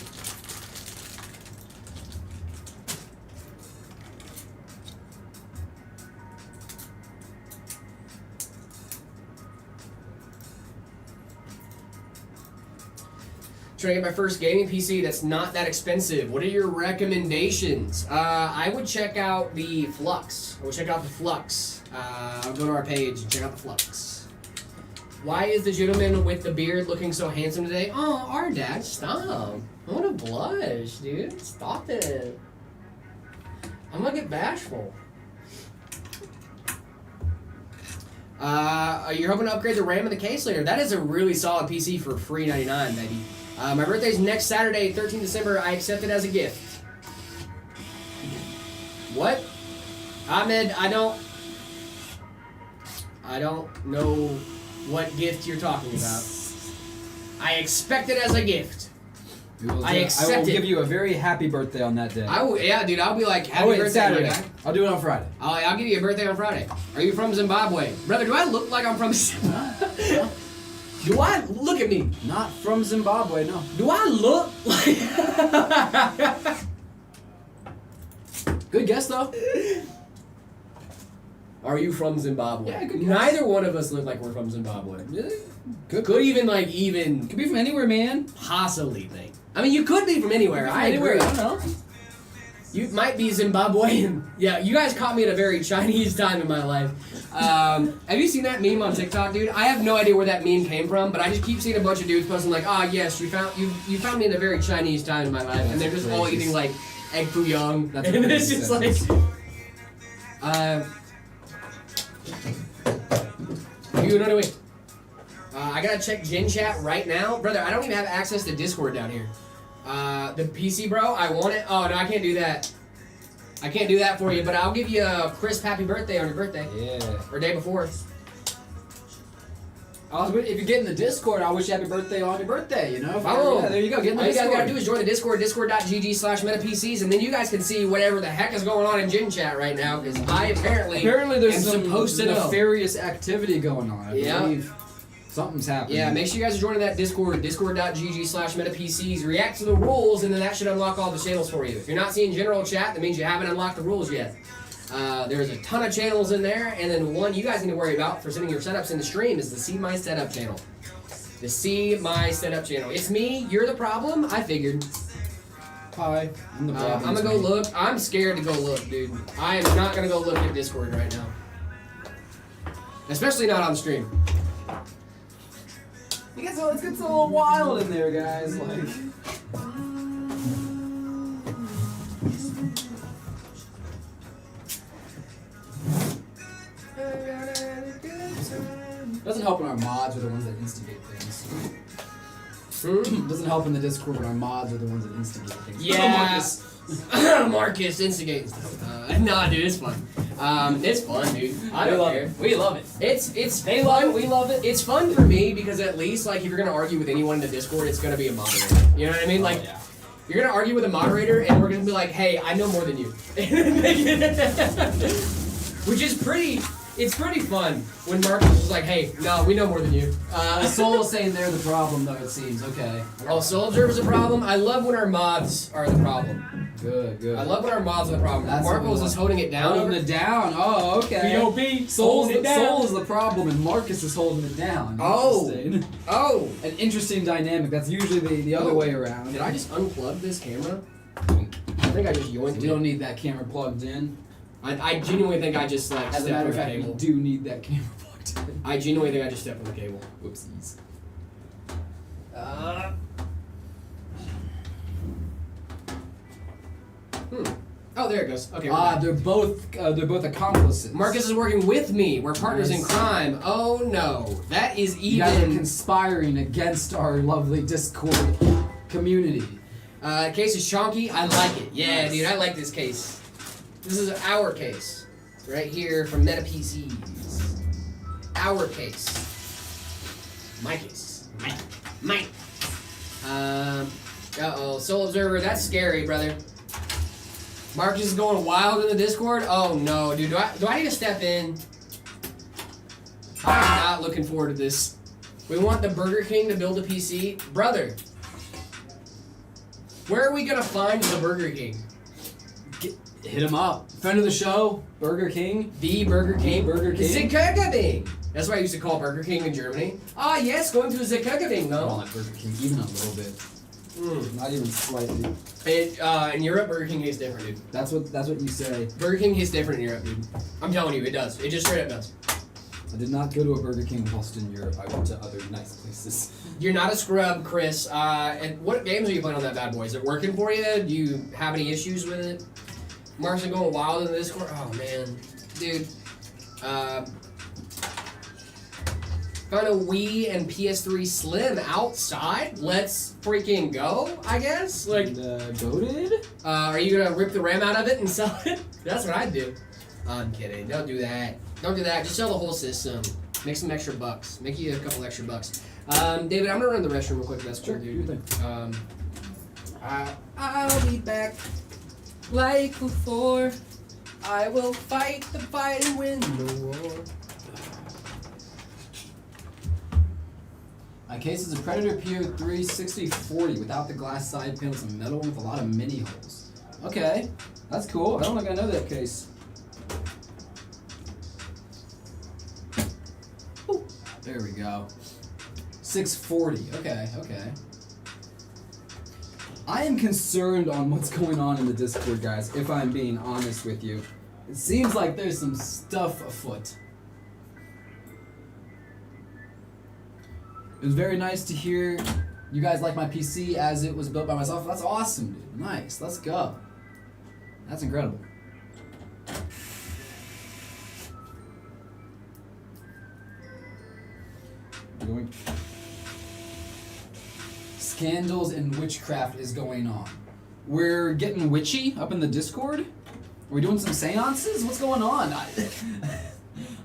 Trying to get my first gaming PC that's not that expensive. What are your recommendations? I would check out the Flux. I'll go to our page and check out the Flux. Why is the gentleman with the beard looking so handsome today? Oh, our dad, stop. I want to blush, dude. Stop it. I'm gonna get bashful. You're hoping to upgrade the RAM of the case later. That is a really solid PC for free $99, baby. My birthday's next Saturday, 13 December. I accept it as a gift. What? Ahmed, I don't know what gift you're talking about. I expect it as a gift. I accept I will it. give you a very happy birthday on that day. I will, yeah, dude. I'll be like, happy Oh wait, birthday, Saturday. my guy. I'll do it on Friday. I'll give you a birthday on Friday. Are you from Zimbabwe, brother? Do I look like I'm from Zimbabwe? Do I look at me? Not from Zimbabwe, no. Do I look like? Good guess though. Are you from Zimbabwe? Yeah, good guess. Neither one of us look like we're from Zimbabwe. Could even Could be from anywhere, man. possibly think. I mean, you could be from anywhere. I Anywhere, agree. I don't know. You might be Zimbabwean. Yeah, you guys caught me at a very Chinese time in my life. Have you seen that meme on TikTok, dude? I have no idea where that meme came from, but I just keep seeing a bunch of dudes posting like, "Ah, yes, you found me in a very Chinese time in my life," and they're just all eating like Egg Foo Young. That's And what it's it just says. like, you know what? I gotta check Gen Chat right now, brother. I don't even have access to Discord down here. The PC, bro. I want it. Oh no, I can't do that. I can't do that for you, but I'll give you a crisp happy birthday on your birthday Yeah. or day before. If you get in the Discord, I wish you happy birthday on your birthday, you know? Follow. Yeah, there you go. Get in the All you guys Discord. gotta do is join the Discord, discord.gg/metapcs, and then you guys can see whatever the heck is going on in Gen Chat right now, because I apparently Apparently there's am some supposed to know. nefarious activity going on. I Yeah. believe something's happening. Yeah, make sure you guys are joining that Discord, discord.gg/metapcs, react to the rules, and then that should unlock all the channels for you. If you're not seeing general chat, that means you haven't unlocked the rules yet. There's a ton of channels in there, and then one you guys need to worry about for setting your setups in the stream is the See My Setup channel. The See My Setup channel. It's me, you're the problem, I figured. Hi. I'm the problem. I'm gonna go look. I'm scared to go look, dude. I am not gonna go look at Discord right now. Especially not on stream. It gets a little wild in there, guys. Like. Doesn't help when our mods are the ones that instigate things. Doesn't help in the Discord when our mods are the ones that instigate things. Yeah. Marcus. Marcus instigating stuff. Nah, dude, it's fun. It's fun, dude. I don't care. We love it. It's They fun. love it. We love it. It's fun for me because at least like if you're gonna argue with anyone in the Discord, it's gonna be a moderator. You know what I mean? Like yeah. you're gonna argue with a moderator, and we're gonna be like, "Hey, I know more than you," which is pretty. It's pretty fun when Marcus was like, "Hey, no, we know more than you." Soul is saying they're the problem, though. It seems okay. Oh, Soul Observer's a problem. I love when our mods are the problem. Good, good. I love when our mods are the problem. That's what we Marcos is want. holding it down. Holding it down. Oh, okay. P.O.P. Soul holding it down. is the problem, and Marcus is holding it down. Oh. Interesting. Oh, An interesting dynamic. That's usually the other way around. did I just unplug this camera? I think I just yoinked You don't it. need that camera plugged in. I genuinely think I just like As a stepped matter on of the fact, you cable. do need that camera plugged in. I genuinely think I just stepped on the cable. Whoopsies. Oh, there it goes. Okay, we're back. They're both accomplices. Marcus is working with me. We're partners in Nice. crime. Oh no, that is You guys are even. conspiring against our lovely Discord community. Case is chonky. I like it. Yeah, Nice. dude, I like this case. This is our case, right here from Meta PCs. Our case. My case. Mine. Uh-oh, Soul Observer. That's scary, brother. Marcus is going wild in the Discord. Oh no, dude. Do I need to step in? I'm not looking forward to this. We want the Burger King to build a PC, brother. Where are we gonna find the Burger King? Hit him up. Friend of the show, Burger King. The Burger King. Burger King. Zikagabing. That's what I used to call Burger King in Germany. Ah, yes, going to a Zikagabing, I don't no. like Burger King even a little bit. Not even slightly. In Europe, Burger King tastes different, dude. That's what you say. Burger King tastes different in Europe, dude. I'm telling you, it does. It just straight up does. I did not go to a Burger King whilst in Europe. I went to other nice places. You're not a scrub, Chris. And what games are you playing on that bad boy? Is it working for you? Do you have any issues with it? Mark's been going wild in the Discord. Oh man, dude. Found a Wii and PS3 Slim outside. Let's freaking go, I guess. Like, Goated? are you gonna rip the RAM out of it and sell it? That's what I'd do. I'm kidding. Don't do that. Don't do that. Just sell the whole system. Make some extra bucks. Make you a couple extra bucks. David, I'm gonna run to the restroom real quick. If that's cool, dude. do your thing. I'll be back like before. I will fight the fight and win the war. My case is a Predator PO3 6040 without the glass side panel. It's a metal one with a lot of mini holes. Okay, that's cool. I don't think I know that case. Ooh, there we go. 640. Okay, okay. I am concerned on what's going on in the Discord, guys, if I'm being honest with you. It seems like there's some stuff afoot. It was very nice to hear you guys like my PC as it was built by myself. That's awesome, dude. Nice. Let's go. That's incredible. Going. Scandals and witchcraft is going on. We're getting witchy up in the Discord. Are we doing some seances? What's going on?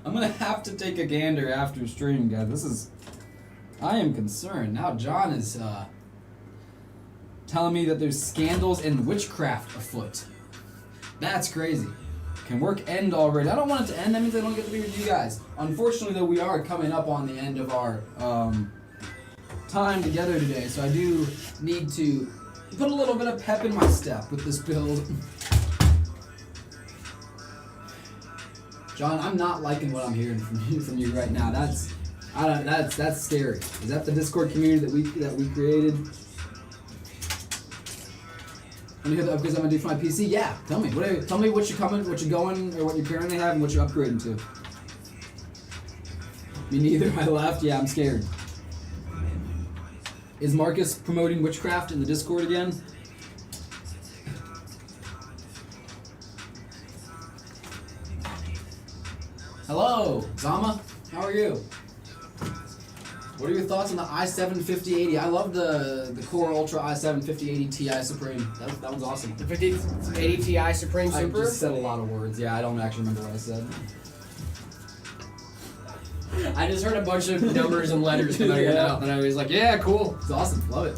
I'm gonna have to take a gander after stream, guys. I am concerned. Now John is telling me that there's scandals and witchcraft afoot. That's crazy. Can work end already? I don't want it to end. That means I don't get to be with you guys. Unfortunately, though, we are coming up on the end of our time together today, so I do need to put a little bit of pep in my step with this build. John, I'm not liking what I'm hearing from you right now. That's scary. Is that the Discord community that we created? Let me hear the upgrades I'm gonna do for my PC. Yeah, tell me. Tell me what you're going, or what you currently have, and what you're upgrading to. Me neither. I left. Yeah, I'm scared. Is Marcus promoting witchcraft in the Discord again? Hello, Zama. How are you? What are your thoughts on the i7 5080? I love the Core Ultra i7 5080 Ti Supreme. That one's awesome. The 5080 Ti Supreme Super? I just said a lot of words. Yeah, I don't actually remember what I said. I just heard a bunch of numbers and letters come out of your mouth, and I was like, yeah, cool. It's awesome. Love it.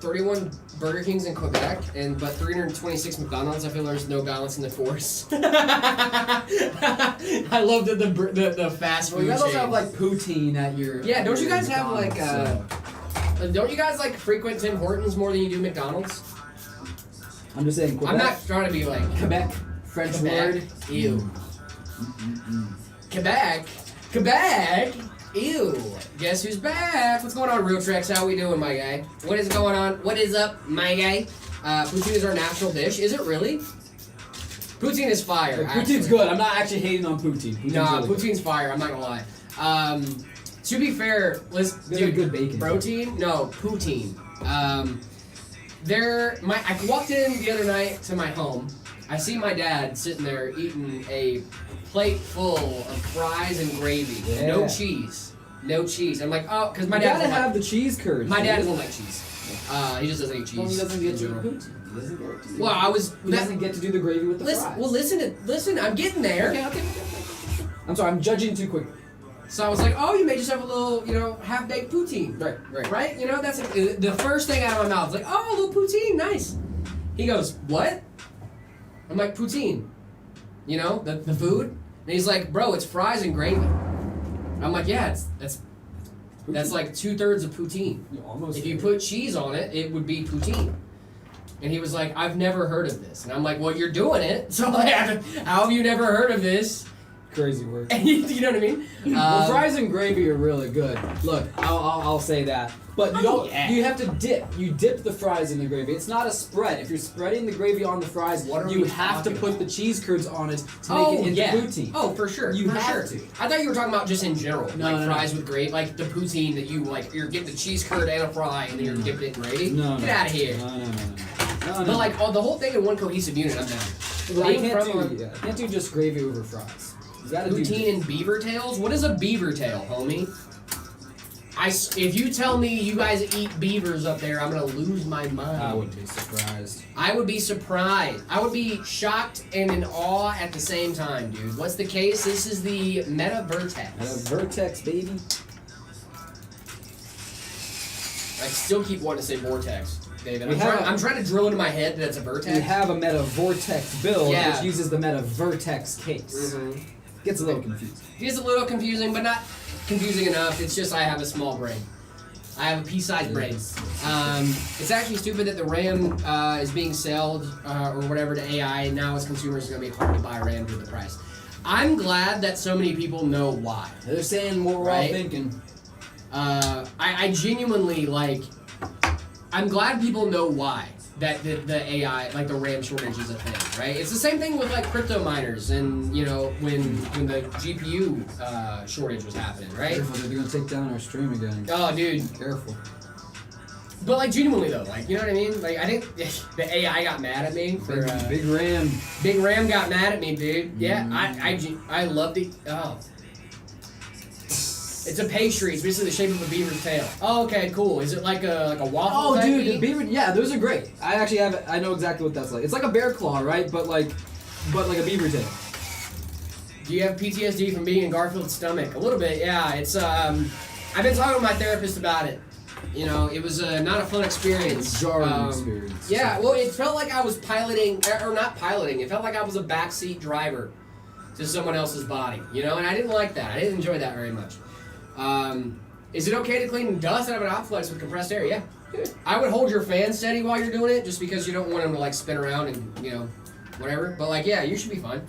31 Burger Kings in Quebec, but 326 McDonald's. I feel there's no balance in the force. I love the fast food. Well, you guys also chains. have like poutine at your. Yeah, don't you guys have McDonald's, like don't you guys like frequent Tim Hortons more than you do McDonald's? I'm just saying. Quebec, I'm not trying to be like Quebec, French Quebec. word. Ew. Quebec. Ew. Guess who's back? What's going on, Real Trex? How we doing, my guy? What is going on? What is up, my guy? Poutine is our national dish. Is it really? Poutine is fire. Poutine's good. I'm not actually hating on poutine. Poutine's fire. I'm not gonna lie. To be fair, dude, good bacon. Protein? No, poutine. I walked in the other night to my home. I see my dad sitting there eating a plate full of fries and gravy. Yeah. No cheese. I'm like, oh, because my You dad gotta doesn't have the cheese curds. My dad doesn't like cheese. He just doesn't eat cheese. Well, he doesn't get to in eat general. poutine. He doesn't get to. Well, He doesn't get to do the gravy with the fries. Well, listen. I'm getting there. Okay. I'm sorry. I'm judging too quickly. So I was like, oh, you may just have a little, half-baked poutine. Right? That's the first thing out of my mouth. It's like, oh, a little poutine, nice. He goes, what? I'm like, poutine. The food? And he's like, bro, it's fries and gravy. I'm like, yeah, that's like 2/3 of poutine. If you put cheese on it, it would be poutine. And he was like, I've never heard of this. And I'm like, well, you're doing it. So how have you never heard of this? Crazy work. You know what I mean? Well, fries and gravy are really good. Look, I'll say that. But you have to dip. You dip the fries in the gravy. It's not a spread. If you're spreading the gravy on the fries, you have to put the cheese curds on it to make it into poutine. Oh, for sure. You for have sure. to. I thought you were talking about just in general, fries with gravy, like the poutine that you're getting the cheese curd and a fry, and then you're dipping it in gravy. Get out of here. No. But like the whole thing in one cohesive unit, I'm down. Well, I can't do just gravy over fries. Poutine and beaver tails? What is a beaver tail, homie? If you tell me you guys eat beavers up there, I'm gonna lose my mind. I wouldn't be surprised. I would be surprised. I would be shocked and in awe at the same time, dude. What's the case? This is the Meta Vertex. Meta Vertex, baby. I still keep wanting to say Vortex, David. I'm trying to drill into my head that it's a Vertex. We have a Meta Vortex build, Yeah. which uses the Meta Vertex case. Mm-hmm. Gets a little confusing. It's a little confusing, but not confusing enough. It's just I have a small brain. I have a pea-sized brain. It's actually stupid that the RAM is being sold or whatever to AI, and now as consumers it's going to be hard to buy RAM due to the price. I'm glad that so many people know why. They're saying what we're all thinking. I genuinely I'm glad people know why that the AI, like the RAM shortage is a thing, right? It's the same thing with like crypto miners and, when the GPU shortage was happening, right? Careful, they're gonna take down our stream again. Oh, dude. Careful. But like genuinely though, like you know what I mean? Like I think the AI got mad at me for Big Ram. Big Ram got mad at me, dude. Yeah, I loved it. Oh, it's a pastry. It's basically the shape of a beaver's tail. Oh, okay, cool. Is it like a waffle? Oh, type dude, meat? the beaver. Yeah, those are great. I actually have. I know exactly what that's like. It's like a bear claw, right? But like a beaver tail. Do you have PTSD from being in Garfield's stomach? A little bit, yeah. It's I've been talking to my therapist about it. You know, it was not a fun experience. Jarring experience. Yeah, well, it felt like I was piloting, or not piloting. It felt like I was a backseat driver to someone else's body. You know, and I didn't like that. I didn't enjoy that very much. Is it okay to clean dust out of an Opflex with compressed air? Yeah. I would hold your fan steady while you're doing it, just because you don't want them to like spin around and you know, whatever. But like, yeah, you should be fine.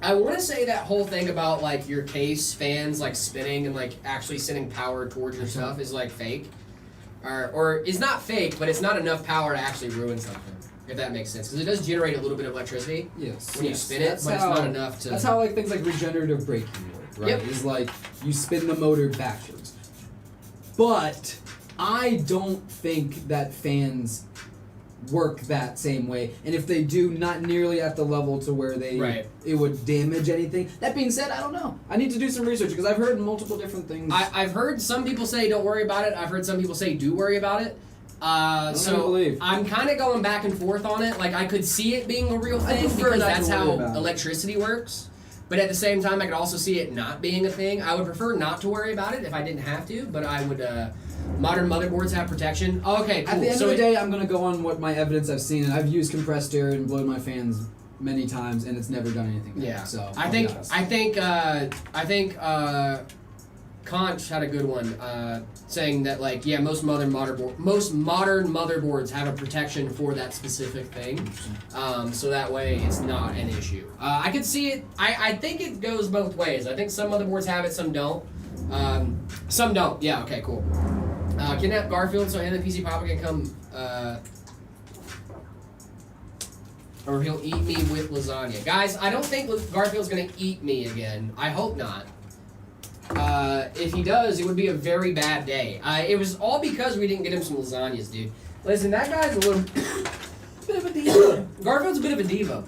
I want to say that whole thing about like your case fans like spinning and like actually sending power towards your stuff is like fake, or is not fake, but it's not enough power to actually ruin something. If that makes sense, because it does generate a little bit of electricity. Yes. When you spin it, but it's not enough to. That's how like things like regenerative braking work, right? Yep. Is like you spin the motor backwards. But I don't think that fans work that same way, and if they do, not nearly at the level to where it would damage anything. That being said, I don't know. I need to do some research because I've heard multiple different things. I've heard some people say don't worry about it. I've heard some people say do worry about it. Believe. I'm kind of going back and forth on it. Like I could see it being a real thing because that's how electricity works. But at the same time, I could also see it not being a thing. I would prefer not to worry about it if I didn't have to, but I would. Modern motherboards have protection. Okay, cool. At the end of the day, I'm going to go on what my evidence I've seen, and I've used compressed air and blown my fans many times, and it's never done anything. Yeah. So I think Conch had a good one saying that like most modern motherboards have a protection for that specific thing, so that way it's not an issue. I could see it. I think it goes both ways. I think some motherboards have it, some don't. Some don't. Yeah. Okay. Cool. Kidnap Garfield so him and PC Papa can come, or he'll eat me with lasagna. Guys, I don't think Garfield's gonna eat me again. I hope not. If he does, it would be a very bad day. It was all because we didn't get him some lasagnas, dude. Listen, that guy's a little bit of a diva. Garfield's a bit of a diva.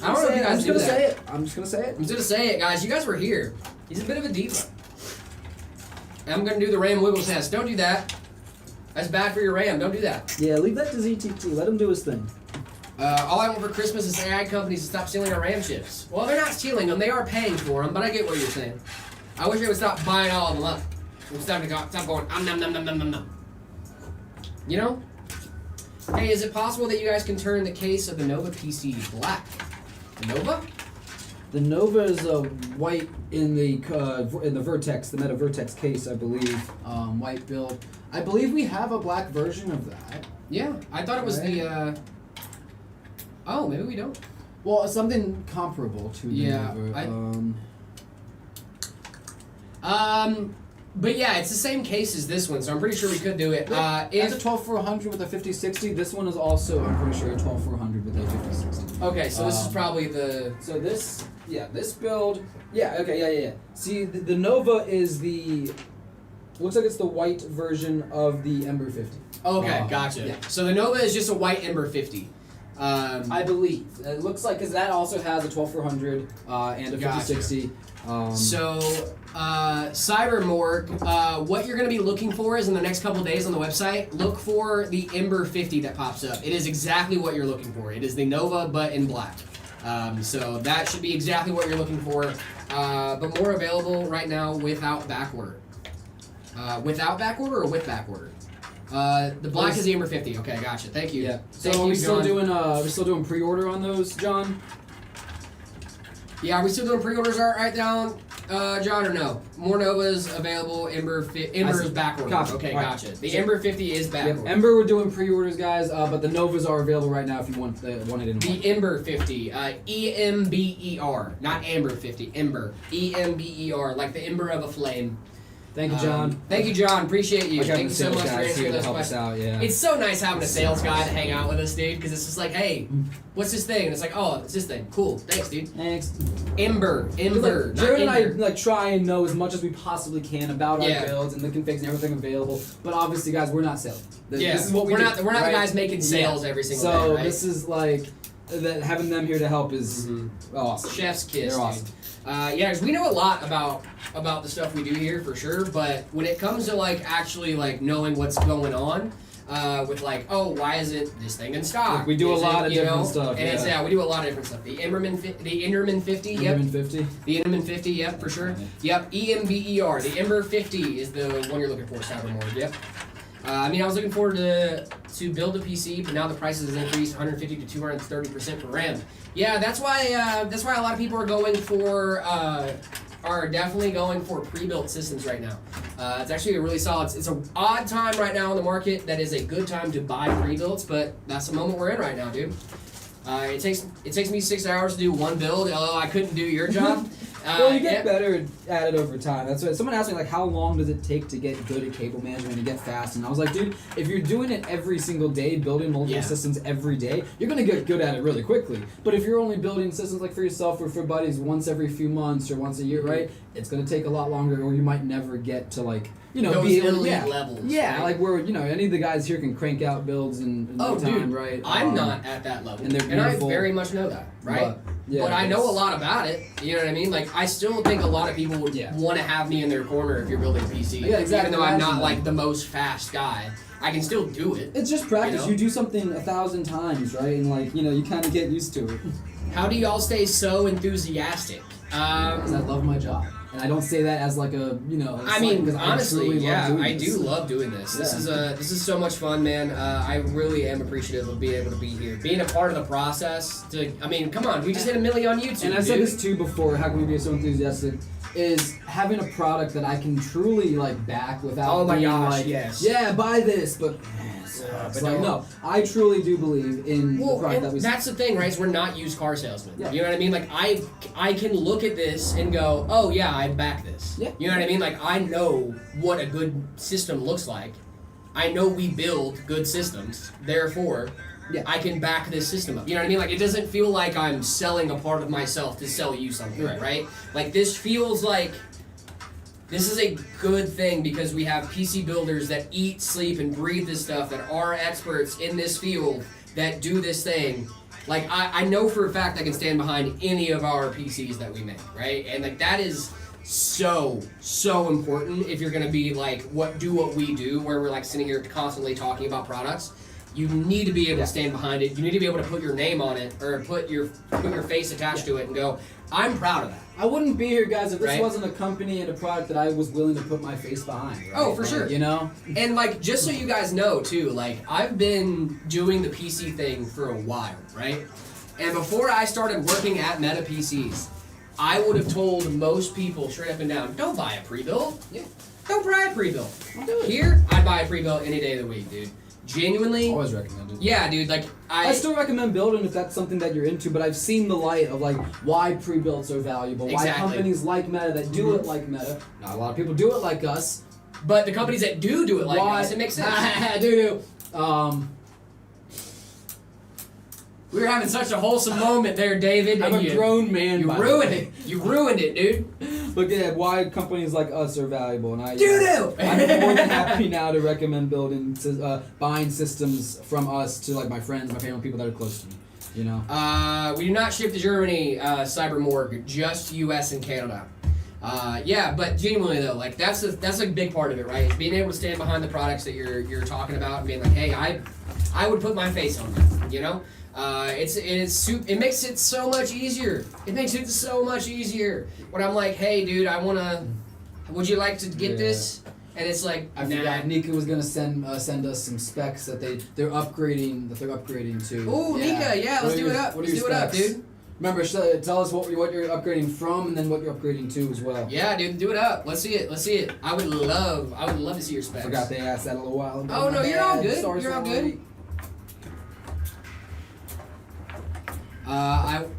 I don't know if you guys do that. I'm just gonna say it. I'm just gonna say it, guys. You guys were here. He's a bit of a diva. I'm gonna do the RAM wiggle test. Don't do that. That's bad for your RAM. Don't do that. Yeah, leave that to ZTT. Let him do his thing. All I want for Christmas is AI companies to stop stealing our RAM chips. Well, they're not stealing them. They are paying for them, but I get what you're saying. I wish they would stop buying all of them up. Stop going, nom, nom, nom, nom, nom, nom. You know? Hey, is it possible that you guys can turn the case of the Nova PC black? The Nova? The Nova is a white in the Vertex, the Meta Vertex case, I believe. White build. I believe we have a black version of that. Yeah, I thought it was the. Oh, maybe we don't. Well, something comparable to the Nova. But yeah, it's the same case as this one, so I'm pretty sure we could do it. It's a 12400 with a 5060. This one is also, I'm pretty sure, a 12400 with a 5060. Okay, so this is probably the. So this build. Yeah. Okay. Yeah. See, the Nova is the. Looks like it's the white version of the Ember 50. Okay, gotcha. Yeah. So the Nova is just a white Ember 50. I believe it looks like because that also has a 12400 and a 5060. Cybermorg, what you're going to be looking for is in the next couple days on the website, look for the Ember 50 that pops up. It is exactly what you're looking for. It is the Nova, but in black. So that should be exactly what you're looking for, but more available right now without backorder. Without backorder or with backorder? The black is the Ember 50. Okay, gotcha. Thank you. Yeah. So Thank are we you, still John. doing pre-order on those, John? Yeah, are we still doing pre-orders right down, John, or no? More Novas available. Ember is backorder. Copy. Okay, Right. gotcha. The Ember 50 is backorder. Yep. Ember, we're doing pre-orders, guys, but the Novas are available right now if you want it in. The Ember 50, EMBER, not Amber 50. Ember, EMBER, like the ember of a flame. Thank you, John. Thank you, John. Appreciate you. Like Thank having you so sales much for guys answering here to those help us questions. out. Yeah. It's so nice having a sales guy to hang out with us, dude, because it's just like, hey, what's this thing? And it's like, oh, it's this thing. Cool. Thanks, dude. Thanks. Ember. Like, Jared and I like try and know as much as we possibly can about our Yeah. builds and the configs and everything available. But obviously, guys, we're not sales. Yeah. This is what we're do, not. We're not right? the guys making sales every single day. So Right? this is like that having them here to help is awesome. Chef's kiss. They're dude. awesome. Yeah, 'cause we know a lot about the stuff we do here for sure. But when it comes to like actually like knowing what's going on, with like, oh, why isn't this thing in stock? Like, we do a Is lot it, of you different know? stuff, And it's yeah. we do a lot of different stuff. The Enderman 50. Yep. Enderman 50. The Enderman 50, yep, for sure. Yep, EMBER. The Ember 50 is the one you're looking for, Cybermord. Yep. I mean, I was looking forward to build a PC, but now the prices has increased 150 to 230% per RAM. Yeah, that's why a lot of people are going for are definitely going for pre-built systems right now. It's actually a really solid. It's an odd time right now in the market. That is a good time to buy pre-builts, but that's the moment we're in right now, dude. It takes me 6 hours to do one build. Although I couldn't do your job. Well, you get yeah. better at it over time. That's what someone asked me, like, how long does it take to get good at cable management and get fast? And I was like, dude, if you're doing it every single day, building multiple Yeah. systems every day, you're gonna get good at it really quickly. But if you're only building systems like for yourself or for buddies once every few months or once a year, right? It's gonna take a lot longer, or you might never get to like, you know, Those be able, elite yeah, levels, yeah, right? like we're, you know, any of the guys here can crank out builds in no time, right? I'm not at that level, and they're I beautiful. very much know that, right? But I know it's- a lot about it. You know what I mean? Like, I still think a lot of people would Yeah. want to have me in their corner if you're building a PC. Yeah, exactly. Even though I'm Imagine not that. like the most fast guy, I can still do it. It's just practice. You know? You do something 1,000 times, right? And like, you know, you kind of get used to it. How do y'all stay so enthusiastic? Because I love my job, and I don't say that as like a, you know. I mean, because honestly, I this. do love doing this. This is so much fun, man. I really am appreciative of being able to be here, being a part of the process. I mean, come on, we just hit 1 million on YouTube. And I've said dude. this too before. How can we be so enthusiastic? Is having a product that I can truly like back without Oh my being gosh, like, yes. yeah, buy this, but. It's but like, don't. no, I truly do believe in the Well, product that and we. that's the thing, right? Is we're not used car salesmen. Yeah. You know what I mean? Like I can look at this and go, oh yeah, I back this. Yeah. You know what I mean? Like I know what a good system looks like. I know we build good systems. Therefore, Yeah. I can back this system up. You know what I mean? Like it doesn't feel like I'm selling a part of myself to sell you something, right? Like this feels like this is a good thing because we have PC builders that eat, sleep, and breathe this stuff, that are experts in this field, that do this thing. Like, I know for a fact I can stand behind any of our PCs that we make, right? And, like, that is so important if you're going to be, like, what we do, where we're, like, sitting here constantly talking about products. You need to be able to stand behind it. You need to be able to put your name on it, or put your face attached to it and go, I'm proud of that. I wouldn't be here, guys, if this Right? wasn't a company and a product that I was willing to put my face behind. Right? Oh, for Like, sure. You know? And like, just so you guys know too, like I've been doing the PC thing for a while, right? And before I started working at Meta PCs, I would have told most people straight up and down, don't buy a pre-built. Yeah. Don't buy a pre-built. I'll do it. Here, I'd buy a pre-built any day of the week, dude. Genuinely. Always recommend it. Yeah, dude, like I still recommend building if that's something that you're into, but I've seen the light of like why pre-builts are valuable, why Exactly. companies like Meta that do it like Meta. Not a lot of people do it like us. But the companies that do it like why us, it makes sense. do. We were having such a wholesome moment there, David. I'm and a grown man. You by the ruined way. it. You ruined it, dude. But yeah, why companies like us are valuable, and I. Doo-doo! I'm more than happy now to recommend buying systems from us to like my friends, my family, people that are close to me. You know. We do not ship to Germany, Cybermorg, just U.S. and Canada. Yeah, but genuinely though, like that's a big part of it, right? It's being able to stand behind the products that you're talking about and being like, hey, I would put my face on that, you know? It makes it so much easier. It makes it so much easier when I'm like, hey, dude, would you like to get this? And it's like, I forgot Nika was gonna send us some specs that they're upgrading to. Ooh, Nika, yeah, let's do it up. Let's do it up, dude. Remember, tell us what you're upgrading from, and then what you're upgrading to as well. Yeah, dude, do it up. Let's see it. I would love to see your specs. Forgot they asked that a little while ago. Oh no, you're all good. Sorry, You're all sorry. good.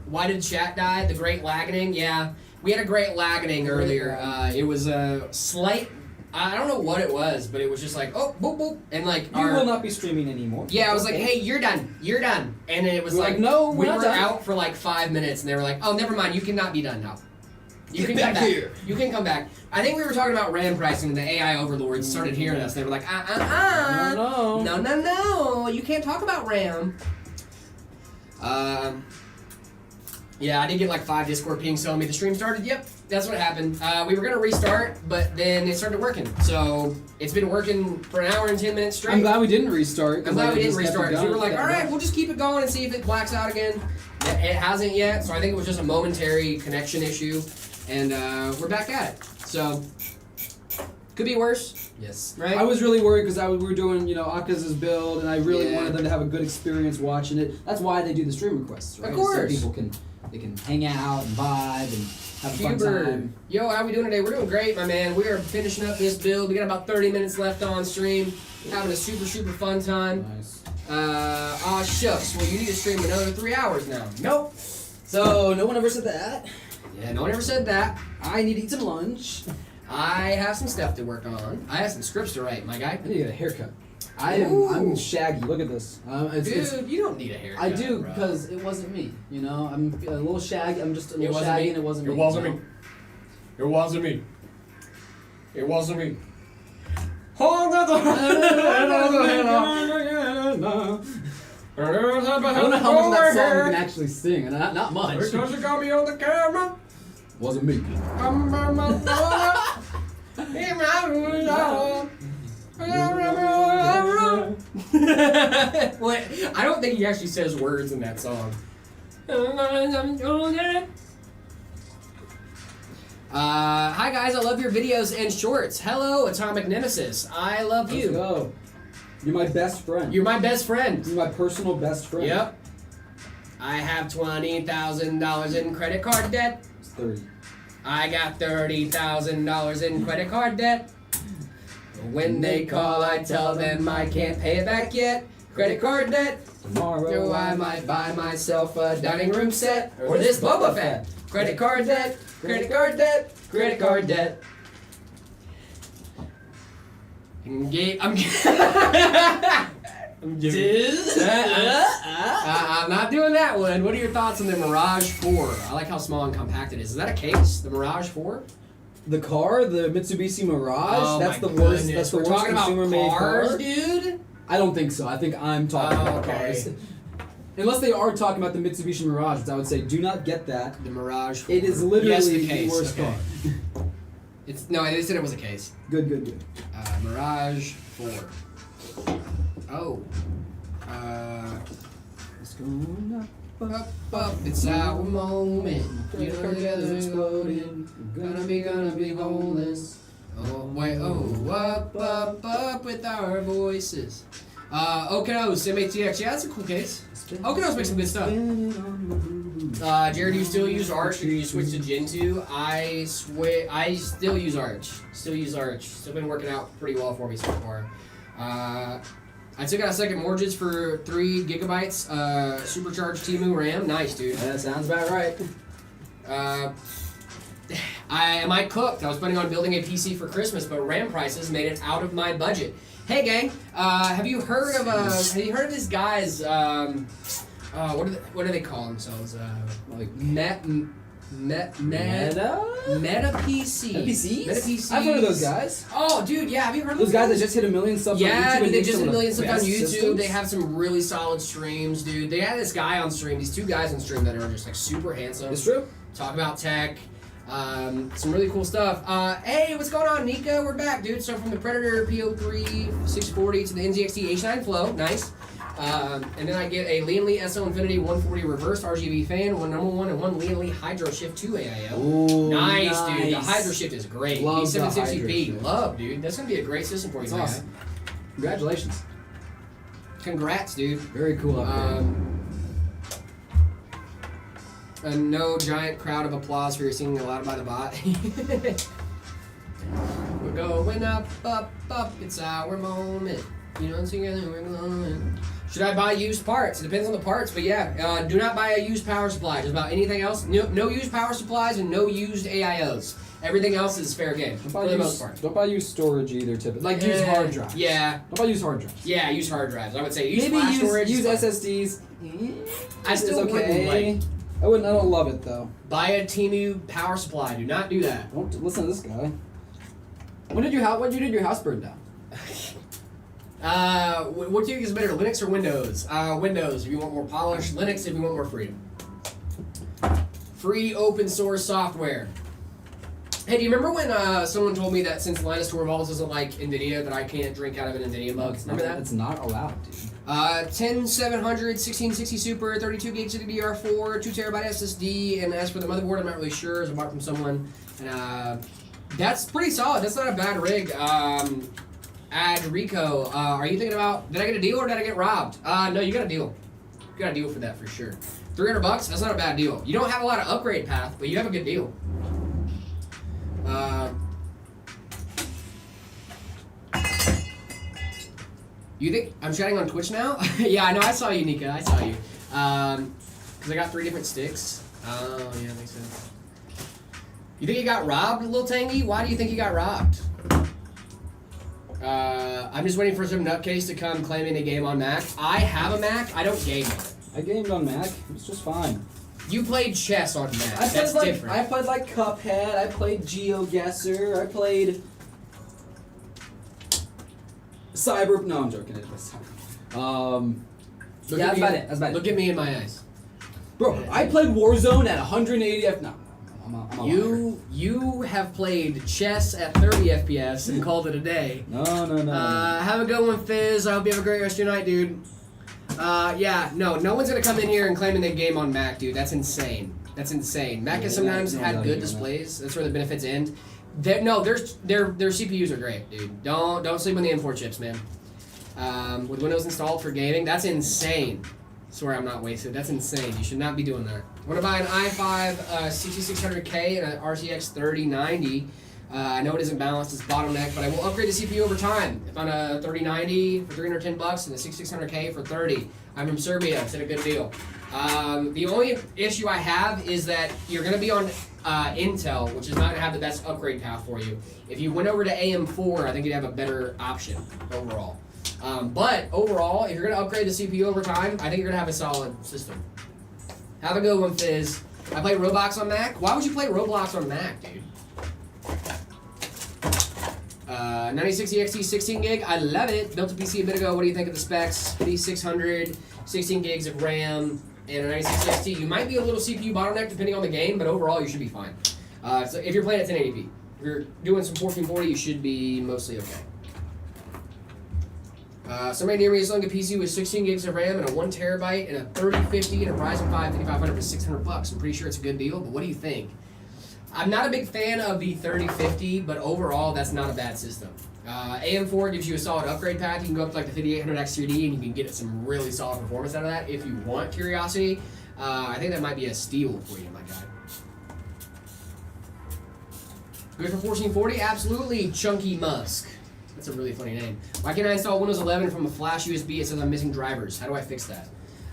Why did chat die? The great lagging? Yeah, we had a great lagging earlier. It was a slight. I don't know what it was, but it was just like, oh, boop, boop. And like, You will not be streaming anymore. yeah, I was like, Okay. hey, you're done. And then it was We're like, like, no, we we're not were done. out for like 5 minutes, and they were like, oh, never mind, you cannot be done now. You Get can back come back. here. You can come back. I think we were talking about RAM pricing, and the AI overlords started hearing us. They were like, no, you can't talk about RAM. Yeah, I did get like 5 Discord pings telling me the stream started. Yep, that's what happened. We were gonna restart, but then it started working. So it's been working for an hour and 10 minutes straight. I'm glad we didn't restart. 'cause, I'm glad like, we it didn't just kept restart. it 'Cause we were going, like, kept all it right, going. we'll just keep it going and see if it blacks out again. It hasn't yet, so I think it was just a momentary connection issue, and we're back at it. So could be worse. Yes. Right? I was really worried because we were doing, Akaza's build, and I really Yeah. wanted them to have a good experience watching it. That's why they do the stream requests, right? Of course. So people can hang out and vibe and have a fun Hubert. time. Yo, how we doing today? We're doing great, my man. We are finishing up this build. We got about 30 minutes left on stream. Having a super, super fun time. Nice. Aw, shucks. Well, you need to stream another 3 hours now. Nope. So no one ever said that. Yeah, no one ever said that. I need to eat some lunch. I have some stuff to work on. I have some scripts to write, my guy. I need to get a haircut. Ooh. I'm shaggy. Look at this. Dude, you don't need a haircut. I do bro. because it wasn't me. I'm a little shaggy. I'm just a It little wasn't shaggy, me. and it wasn't me. It wasn't you me. It wasn't me. It wasn't me. Hold on. I don't know how much of that song we can actually sing, and not much. Because you got me on the camera. Wasn't me. What? I don't think he actually says words in that song. Hi guys, I love your videos and shorts. Hello, Atomic Nemesis. I love Let's you. go. You're my best friend. You're my best friend. You're my personal best friend. Yep. I have $20,000 in credit card debt. It's 30. I got $30,000 in credit card debt. When they call, I tell them I can't pay it back yet. Credit card debt. Tomorrow I might buy myself a dining room set or this Boba Fett. Credit card debt. Credit card debt. Credit card debt. I'm I'm not doing that one. What are your thoughts on the Mirage 4? I like how small and compact it is. Is that a case? The Mirage 4? The car, the Mitsubishi Mirage, Oh that's my the worst. goodness. That's the We're worst talking about consumer-made cars, car. dude. I don't think so. I think I'm talking about Okay. cars. Unless they are talking about the Mitsubishi Mirage, which I would say do not get that. The Mirage 4. It is literally yes, the, the case. worst Okay. car. No, they said it was a case. Good, good, good. Mirage 4. Oh. It's going Up, it's our moment. You know together exploding. Gonna be homeless. Oh, wait, up with our voices. Okinos, MATX. Yeah, that's a cool case. Okinos makes some good stuff. Jared, do you still use Arch or do you switch to Gen 2? I still use Arch. Still been working out pretty well for me so far. I took out a second mortgage for 3 gigabytes, supercharged Temu RAM. Nice, dude. That sounds about right. Am I cooked? I was planning on building a PC for Christmas, but RAM prices made it out of my budget. Hey, gang, have you heard of these guys? What do they call themselves? Like Meta PCs. Meta PCs? Meta PCs. I've heard of those guys. Oh, dude, yeah. Have you heard of Those guys that just hit 1 million subs on YouTube. Yeah, dude, and they make just some hit of 1 the million subs on best YouTube. systems. They have some really solid streams, dude. They had this guy on stream, these 2 guys on stream that are just like super handsome. It's true. Talk about tech. Some really cool stuff. Hey, what's going on, Nika? We're back, dude. So from the Predator PO3 640 to the NZXT H9 Flow, nice. And then I get a Lian Li SL Infinity 140 reverse RGB fan, one normal one, and one Lian Li Hydro Shift 2 AIO. Ooh, Nice, dude. The Hydro Shift is great. Love the Hydro E760p. Shift. Love, dude. That's gonna be a great system for you, That's man. awesome. Congratulations. Congrats, dude. Very cool upgrade. And no giant crowd of applause for your singing aloud by the bot. We're going up, it's our moment. You know, together we're glowing. Should I buy used parts? It depends on the parts, but yeah, do not buy a used power supply. Just about anything else. No used power supplies and no used AIOs. Everything else is fair game for the most part. Don't buy used storage either, typically. Like use hard drives. Yeah. Don't buy used hard drives. Yeah, use hard drives. I would say use Maybe flash storage. use is fine. SSDs. I still It's wouldn't like. I don't love it though. Buy a Temu power supply. Do not do that. Don't listen to this guy. When did your house burn down? What do you think is better, Linux or Windows? Windows if you want more polish. Linux if you want more freedom. Free open source software. Hey, do you remember when someone told me that since Linus Torvalds doesn't like Nvidia, that I can't drink out of an Nvidia mug? Remember that? It's not allowed, dude. 10700, 1660 Super, 32 gigs of DDR4, 2 terabyte SSD, and as for the motherboard, I'm not really sure. It's bought from someone, and that's pretty solid. That's not a bad rig. Ad Rico, are you thinking about? Did I get a deal or did I get robbed? No, you got a deal. You got a deal for that for sure. $300. That's not a bad deal. You don't have a lot of upgrade path, but you have a good deal. You think I'm chatting on Twitch now? Yeah, I know. I saw you, Nika. I saw you. Because I got 3 different sticks. Oh, yeah, that makes sense. You think you got robbed, Lil Tangy? Why do you think you got robbed? I'm just waiting for some nutcase to come claiming a game on Mac. I have a Mac. I don't game on it. I gamed on Mac. It's just fine. You played chess on Mac. That's different. I played like Cuphead. I played GeoGuessr. I played Cyber. No, I'm joking. It was yeah, that's about it. That's about it. Look at me in my eyes. Bro, I played Warzone at 180 FPS. No, I'm a liar. You have played chess at 30 FPS and called it a day. No. Have a good one, Fizz. I hope you have a great rest of your night, dude. Yeah, no one's gonna come in here and claiming they game on Mac, dude. That's insane. That's insane. Mac has sometimes had good displays. That's where the benefits end. Their CPUs are great, dude. Don't sleep on the M4 chips, man. With Windows installed for gaming, that's insane. Swear I'm not wasted. That's insane. You should not be doing that. I want to buy an i5 6600K and an RTX 3090. I know it isn't balanced, it's bottleneck, but I will upgrade the CPU over time. If on a 3090 for $310 and a 6600K for $30. I'm from Serbia. It's a good deal. The only issue I have is that you're going to be on Intel, which is not going to have the best upgrade path for you. If you went over to AM4, I think you'd have a better option overall. But overall, if you're going to upgrade the CPU over time, I think you're going to have a solid system. Have a good one, Fizz. I play Roblox on Mac. Why would you play Roblox on Mac, dude? 9060 XT 16 gig. I love it. Built a PC a bit ago. What do you think of the specs? 5600, 16 gigs of RAM, and a 9660. You might be a little CPU bottleneck depending on the game, but overall you should be fine. So if you're playing at 1080p, if you're doing some 1440, you should be mostly okay. Somebody near me is selling a PC with 16 gigs of RAM and a 1 terabyte and a 3050 and a Ryzen 5 5500 for $600. I'm pretty sure it's a good deal, but what do you think? I'm not a big fan of the 3050, but overall that's not a bad system. AM4 gives you a solid upgrade path. You can go up to like the 5800 X3D and you can get some really solid performance out of that if you want Curiosity. I think that might be a steal for you, my guy. Good for 1440? Absolutely, Chunky Musk. That's a really funny name. Why can't I install Windows 11 from a flash USB? It says I'm missing drivers. How do I fix that?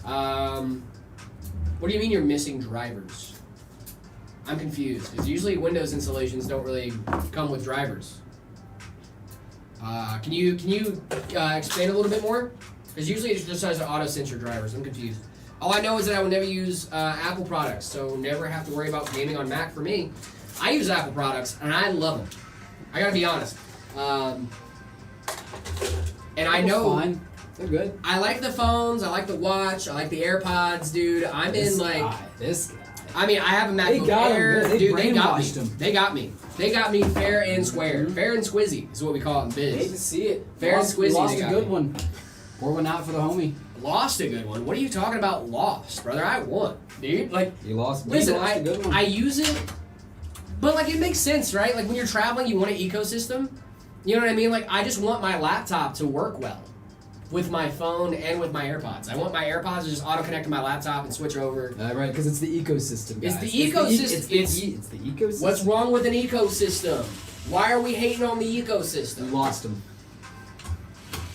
What do you mean you're missing drivers? I'm confused, because usually Windows installations don't really come with drivers. Can you explain a little bit more? Because usually it just has auto censor drivers. I'm confused. All I know is that I will never use Apple products, so never have to worry about gaming on Mac for me. I use Apple products, and I love them. I gotta be honest. And I know fine. They're good. I like the phones. I like the watch. I like the AirPods, dude. This guy. I mean, I have a MacBook They got Air. him. They Dude, they got me. brainwashed him. They got me. They got me fair and square. Fair and squizzy is what we call it in biz. Hate to see it. Fair and squizzy. Lost they a got good me. one. Pour one out for the homie. Lost a good one. What are you talking about? Lost, brother. I won, dude. Like, You lost. listen, you lost a good one. I use it, but like it makes sense, right? Like when you're traveling, you want an ecosystem. You know what I mean? Like I just want my laptop to work well with my phone and with my AirPods. I want my AirPods to just auto connect to my laptop and switch over. Right, because it's the ecosystem, guys. It's the ecosystem. It's the ecosystem. What's wrong with an ecosystem? Why are we hating on the You ecosystem? lost him.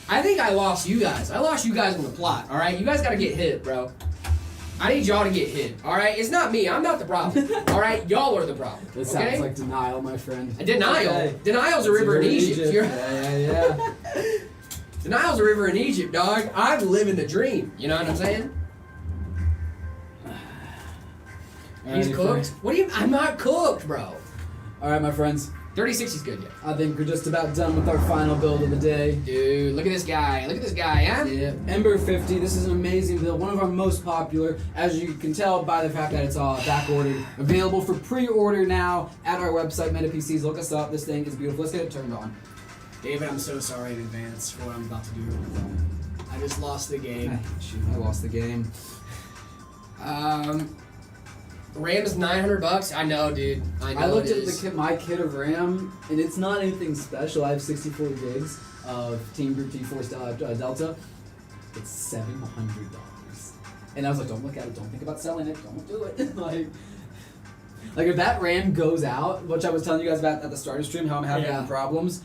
I think I lost you guys. I lost you guys in the plot, alright? You guys gotta get hit, bro. I need y'all to get hit. All right, it's not me. I'm not the problem. All right, y'all are the problem. This okay? sounds like denial, my friend. Denial. Okay. Denial's a river in Egypt. You're- Yeah. Denial's a river in Egypt, dog. I'm living the dream. You know what I'm saying? He's Alrighty, cooked. friends. What do you? I'm not cooked, bro. All right, my friends. 3060's good, yeah. I think we're just about done with our final build of the day. Dude, look at this guy. Look at this guy, yeah? Yeah, Ember 50. This is an amazing build, one of our most popular, as you can tell by the fact that it's all back ordered. Available for pre-order now at our website, MetaPCs. Look us up. This thing is beautiful. Let's get it turned on. David, I'm so sorry in advance for what I'm about to do. I just lost the game. I lost the game. RAM is $900. I know, dude. I know. I looked it at is. my kit of RAM, and it's not anything special. I have 64 gigs of Team Group T4 Delta. It's $700. And I was like, don't look at it. Don't think about selling it. Don't do it. like if that RAM goes out, which I was telling you guys about at the starter stream, how I'm having problems,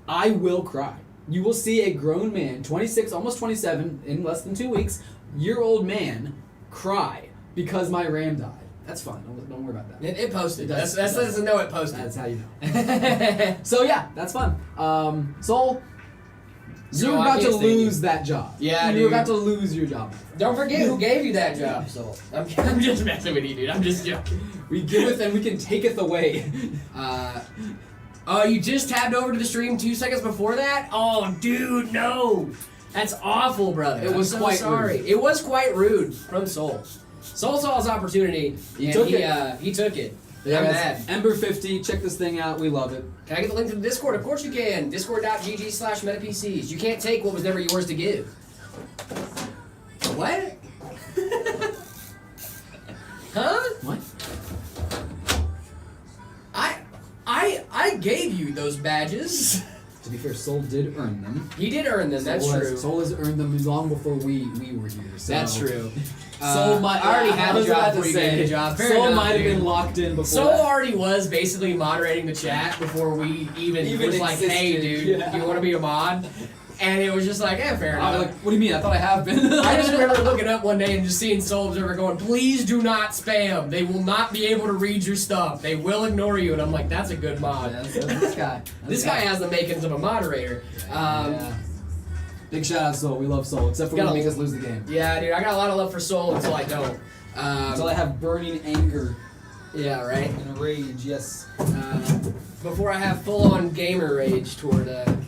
I will cry. You will see a grown man, 26, almost 27, in less than 2 weeks, year-old man, cry because my RAM died. That's fine. Don't worry about that. It posted. It does. That's doesn't know it posted. That's how you know. So yeah, that's fun. Soul, So you're I about to can't stand lose that job. Yeah, you're dude. about to lose your job. Don't forget who gave you that job. So I'm just messing with you, dude. I'm just joking. We giveth and we can taketh away. Oh, you just tabbed over to the stream 2 seconds before that? Oh, dude, no. That's awful, brother. It was I'm so quite sorry. rude. It was quite rude from Soul. Soul saw his opportunity. He and took he, it. He took it. Yeah, I'm guys, mad. Ember 50, check this thing out. We love it. Can I get the link to the Discord? Of course you can. Discord.gg/metapcs. You can't take what was never yours to give. What? Huh? What? I gave you those badges. To be fair, Soul did earn them. He did earn them. That's true. Soul has earned them long before we were here. So. That's true. Soul might. I already had was the job about to before you gave me the job. Fair Soul enough, might have dude. been locked in before. Soul that. already was basically moderating the chat before we even was like, hey, existed, dude, yeah. you want to be a mod? And it was just like, fair I was enough. like, what do you mean? I thought I have been. I just remember looking up one day and just seeing Soul Observer going, please do not spam. They will not be able to read your stuff. They will ignore you. And I'm like, that's a good mod. That's this guy. This guy has the makings of a moderator. Yeah. Big shout out Soul. We love Soul, except for when Gotta- he makes us lose the game. Yeah, dude, I got a lot of love for Soul until I don't. Until I have burning anger Yeah, right? and rage. Yes. Before I have full-on gamer rage toward him.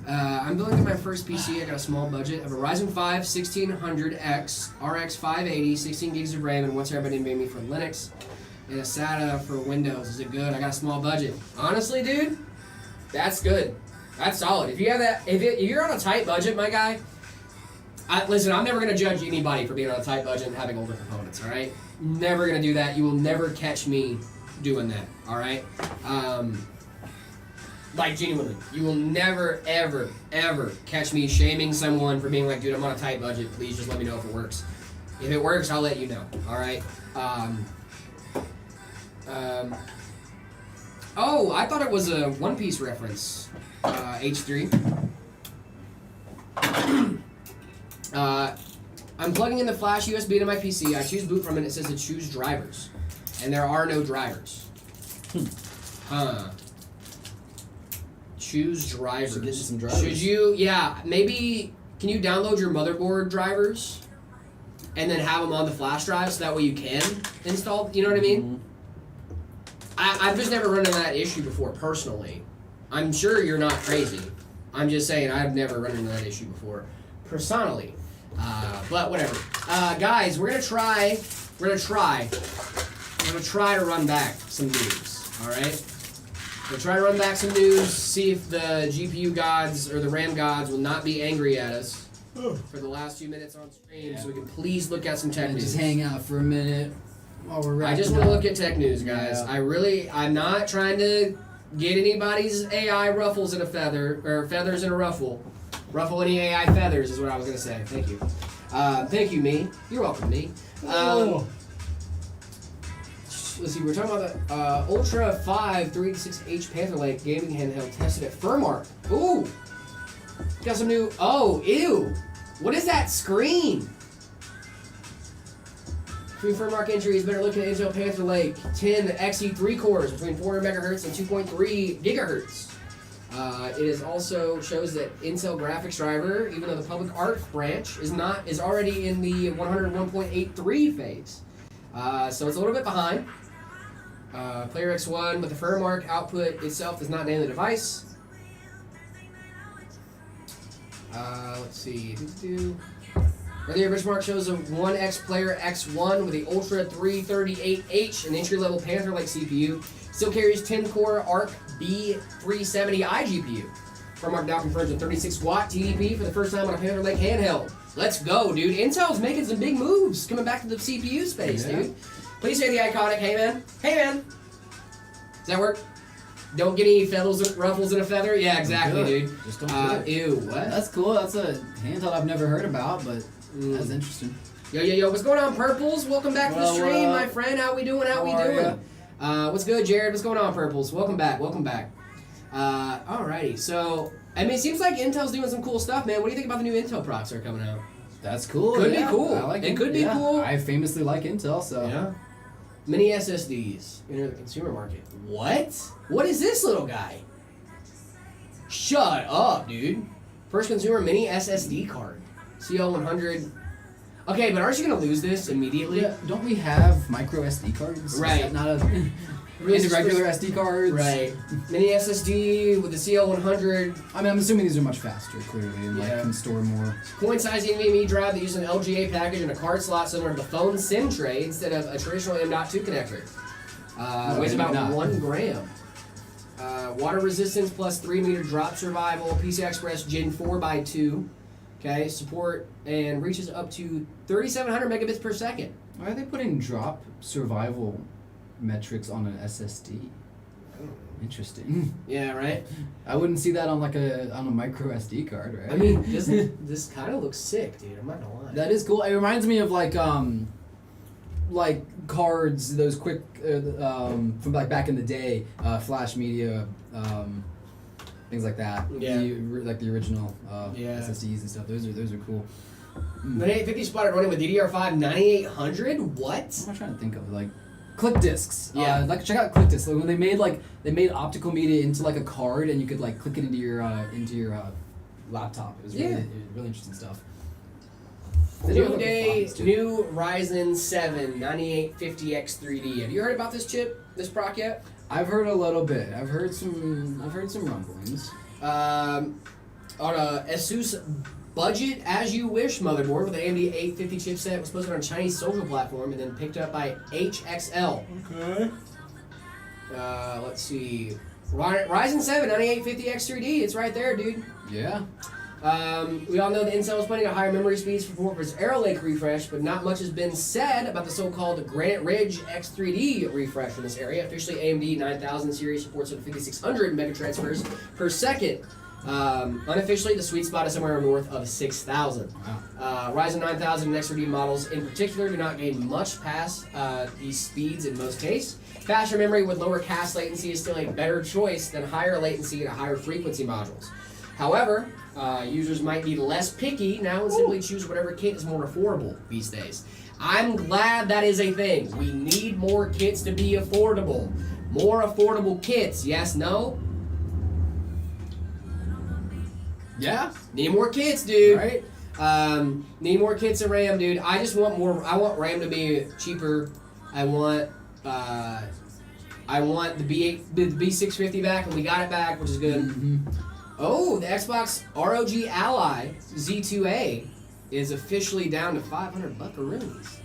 I'm building my first PC. I got a small budget. I have a Ryzen 5 1600X, RX 580, 16 gigs of RAM, and what's everybody made me for Linux, and a SATA for Windows. Is it good? I got a small budget. Honestly, dude, that's good. That's solid. If you have that, if you're on a tight budget, my guy, listen, I'm never gonna judge anybody for being on a tight budget and having older components. All right, never gonna do that. You will never catch me doing that. All right. Like, genuinely, you will never, ever, ever catch me shaming someone for being like, dude, I'm on a tight budget. Please just let me know if it works. If it works, I'll let you know. All right. Oh, I thought it was a One Piece reference. H3. I'm plugging in the flash USB to my PC. I choose boot from it. It says to choose drivers, and there are no drivers. Huh. Choose drivers. Should get you some drivers. Should you? Yeah, maybe. Can you download your motherboard drivers and then have them on the flash drive so that way you can install? You know what I mean? I've just never run into that issue before personally. I'm sure you're not crazy. I'm just saying I've never run into that issue before personally. But whatever. Guys, we're gonna try to run back some news. All right. We'll try to run back some news, see if the GPU gods or the RAM gods will not be angry at us for the last few minutes on stream, so we can please look at some tech And news. just hang out for a minute while we're I wrapping just want to up. look at tech news, guys. Yeah. I'm not trying to get anybody's AI ruffles in a feather, or feathers in a ruffle. Ruffle any AI feathers is what I was going to say. Thank you. Thank you, me. You're welcome, me. Let's see, we're talking about the Ultra 5 386H Panther Lake gaming handheld tested at Furmark. Ooh! Got some new. Oh, ew! What is that screen? Between firm-mark entries, better look at Intel Panther Lake 10 XE3 cores between 400 megahertz and 2.3 gigahertz. It is also shows that Intel graphics driver, even though the public art branch is already in the 101.83 phase. So it's a little bit behind. Player X1, but the firmmark output itself does not name the device. Let's see. Earlier benchmark shows a 1X Player X1 with the Ultra 338H, an entry-level Panther Lake CPU. Still carries 10-core Arc B370i GPU. Firmmark now confirms a 36-watt TDP for the first time on a Panther Lake handheld. Let's go, dude. Intel's making some big moves coming back to the CPU space, dude. Please say the iconic, hey man. Hey man. Does that work? Don't get any ruffles in a feather? Yeah, exactly, dude. Just don't ew, what? That's cool. That's a handheld I've never heard about, but that's interesting. Yo, what's going on, Purples? Welcome back to the stream, my friend. How we doing? How we doing? What's good, Jared? What's going on, Purples? Welcome back. Alrighty, so, I mean, it seems like Intel's doing some cool stuff, man. What do you think about the new Intel procs that are coming out? That's cool. Could be cool. I like it. Could be cool. I famously like Intel, so. Yeah. Mini SSDs enter the consumer market. What? What is this little guy? Shut up, dude. First consumer mini SSD card. CL100. Okay, but aren't you going to lose this immediately? Yeah, don't we have micro SD cards? Right. Is that not a... Into regular SD cards. Right. Mini SSD with the CL100. I mean, I'm assuming these are much faster, clearly, and like can store more. Point-sized NVMe drive that uses an LGA package and a card slot similar to the phone SIM tray instead of a traditional M.2 connector. Weighs about 1 gram. Water resistance plus 3-meter drop survival. PCI Express Gen 4x2. Okay, support and reaches up to 3,700 megabits per second. Why are they putting drop survival metrics on an SSD? Interesting. Yeah, right. I wouldn't see that on a micro SD card, right? I mean, this kind of looks sick, dude. I'm not gonna lie. That is cool. It reminds me of like cards, those quick from like back in the day, flash media, things like that. Yeah. Like the original SSDs and stuff. Those are cool. The 850 spotted running with DDR5 9800. What? What am I trying to think of? Like click discs. Yeah. Like check out click discs. Like when they made optical media into like a card and you could like click it into your laptop. It was really interesting stuff. New day, new Ryzen 7 9850X3D. Have you heard about this chip, this proc yet? I've heard a little bit. I've heard some rumblings. On a Asus budget as you wish motherboard with an AMD 850 chipset, was posted on a Chinese social platform and then picked up by HXL. Okay. Let's see. Ryzen 7 9850X3D. It's right there, dude. Yeah. We all know that Intel is planning a higher memory speeds for its Arrow Lake refresh, but not much has been said about the so-called Granite Ridge X3D refresh in this area. Officially, AMD 9000 series supports 5600 megatransfers per second. Unofficially, the sweet spot is somewhere north of 6,000. Wow. Ryzen 9000 and X3D models in particular do not gain much past these speeds in most cases. Faster memory with lower cache latency is still a better choice than higher latency and higher frequency modules. However, users might be less picky now and simply choose whatever kit is more affordable these days. I'm glad that is a thing. We need more kits to be affordable. More affordable kits. Yes, no? Yeah. Need more kits, dude. Right. Need more kits of RAM, dude. I just want more. I want RAM to be cheaper. I want the B650 back, and we got it back, which is good. Mm-hmm. Oh, the Xbox ROG Ally Z2A is officially down to 500 buckaroos.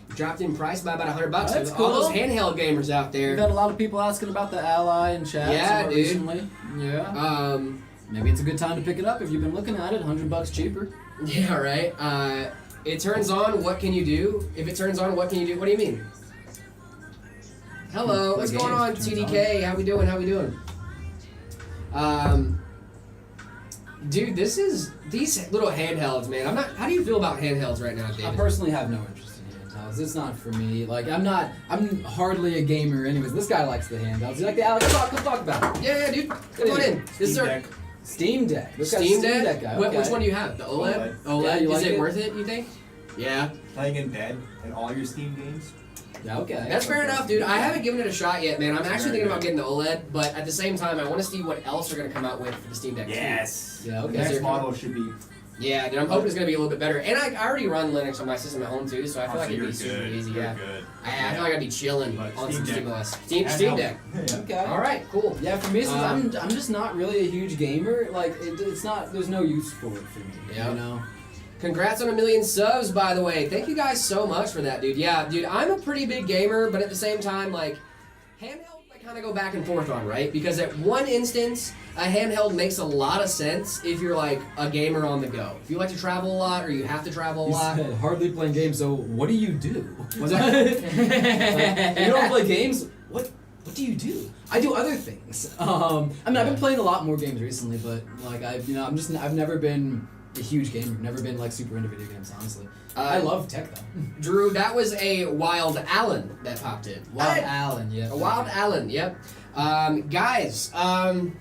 Dropped in price by about $100. That's So cool. all those handheld gamers out there. We've had a lot of people asking about the Ally in chat. Yeah, dude. Recently. Yeah. Maybe it's a good time to pick it up if you've been looking at it. $100 cheaper. Yeah, right. It turns on. What can you do? If it turns on, what can you do? What do you mean? Hello, what's going on, TDK? How we doing? Dude, these little handhelds, man. How do you feel about handhelds right now, David? I personally have no interest in handhelds. It's not for me. Like I'm hardly a gamer anyways. This guy likes the handhelds. You like the Alex? Come talk about it. Yeah, dude. Come on in. This is our Steam Deck. This guy's Steam Deck. guy. Which Okay. one do you have? The OLED? Yeah, you is like it it? worth it, you think? Yeah. Playing in bed and all your Steam games. Yeah, okay. That's fair enough, dude. I haven't given it a shot yet, man. I'm actually Very thinking about good. getting the OLED, but at the same time, I want to see what else they're going to come out with for the Steam Deck. Yes. Yeah, The okay. next model should be. Yeah, dude, I'm hoping it's going to be a little bit better. And I already run Linux on my system at home, too, so I feel like it'd be super easy, yeah. Good. I feel like I'd be chilling But on some Steam Steam Deck. OS. Steam Deck. Yeah. Okay. All right, cool. Yeah, for me, since Um, I'm just not really a huge gamer. Like, it's not. There's no use for it for me. Yeah. You know. Congrats on 1 million subs, by the way. Thank you guys so much for that, dude. Yeah, dude, I'm a pretty big gamer, but at the same time, like, handheld I kind of go back and forth on, right? Because at one instance, a handheld makes a lot of sense if you're like a gamer on the go. If you like to travel a lot or you have to travel a You lot. said hardly playing games. So what do you do? What's that? You don't play games. What do you do? I do other things. I mean, I've been playing a lot more games recently, but like I've never been a huge gamer. Never been like super into video games, honestly. I love tech though. Drew, that was a Wild Allen that popped in. Wild Hey! Allen, yeah. A Wild Allen, yep. Guys, I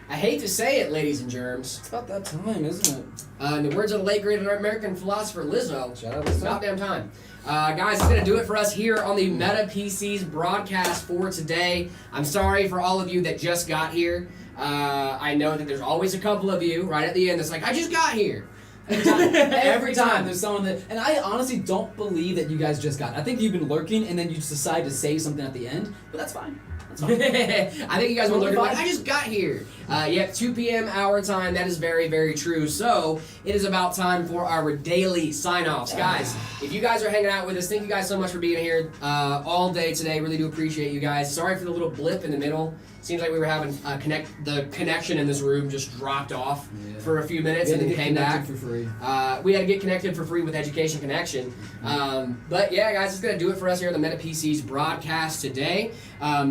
hate to say it, ladies and germs. It's about that time, isn't it? In the words of the late great American philosopher Lizzo, Shout out it's Lizzo. about damn time. Guys, it's going to do it for us here on the Meta PCs broadcast for today. I'm sorry for all of you that just got here. I know that there's always a couple of you right at the end that's like, I just got here. Every time there's someone that, and I honestly don't believe that you guys just got. I think you've been lurking, and then you just decide to say something at the end, but that's fine. That's fine. I think you guys will Totally look like, fine. I just got here. Yep, 2 p.m. our time. That is very, very true. So, it is about time for our daily sign-offs. Guys, if you guys are hanging out with us, thank you guys so much for being here all day today. Really do appreciate you guys. Sorry for the little blip in the middle. Seems like we were having the connection in this room just dropped off for a few minutes and then came back. for free. We had to get connected for free with Education Connection. But yeah, guys, it's going to do it for us here on the Meta PCs broadcast today.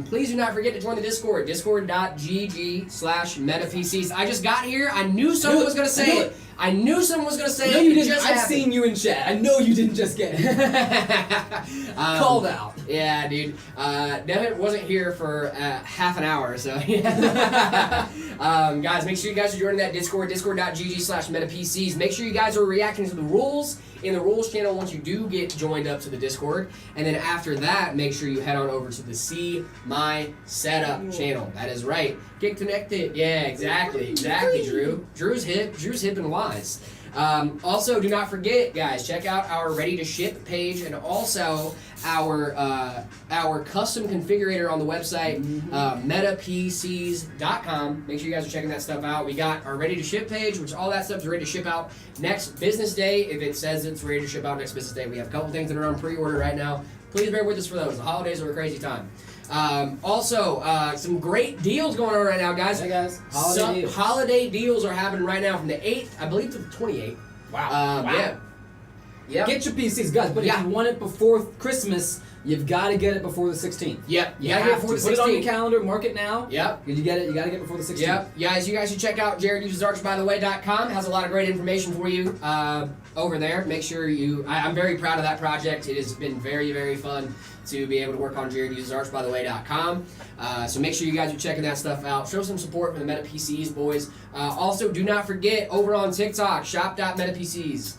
Please do not forget to join the Discord, discord.gg/MetaPCs. I just got here. I knew someone was going to say it. I knew someone was going to say No, it. you It didn't. just I've happened. seen you in chat. I know you didn't just get it. Called out. Yeah, dude. Devin wasn't here for half an hour, so yeah. Guys, make sure you guys are joining that Discord, discord.gg/MetaPCs. Make sure you guys are reacting to the rules in the rules channel once you do get joined up to the Discord. And then after that, make sure you head on over to the See My Setup channel. That is right. Get connected. Yeah, exactly, Drew. Drew's hip and wise. Also, do not forget, guys, check out our Ready to Ship page and also our custom configurator on the website, metapcs.com. Make sure you guys are checking that stuff out. We got our Ready to Ship page, which all that stuff is ready to ship out next business day. If it says it's ready to ship out next business day, we have a couple things that are on pre-order right now. Please bear with us for those. The holidays are a crazy time. Also, some great deals going on right now, guys. Hey guys, Holiday deals are happening right now from the 8th, I believe, to the 28th. Wow. Yeah. Yep. Get your PCs, guys. But if you want it before Christmas, you've got to get it before the 16th. Yep. You gotta get it before the 16th. Put it on your calendar. Mark it now. Yep. You get it. You got to get it before the 16th. Yep. Guys, you guys should check out JaredUsesArchByTheWay.com. Has a lot of great information for you over there. Make sure you. I'm very proud of that project. It has been very, very fun to be able to work on JaredUsesArchByTheWay.com. So make sure you guys are checking that stuff out. Show some support for the Meta PCs, boys. Also, do not forget, over on TikTok, shop.metapcs.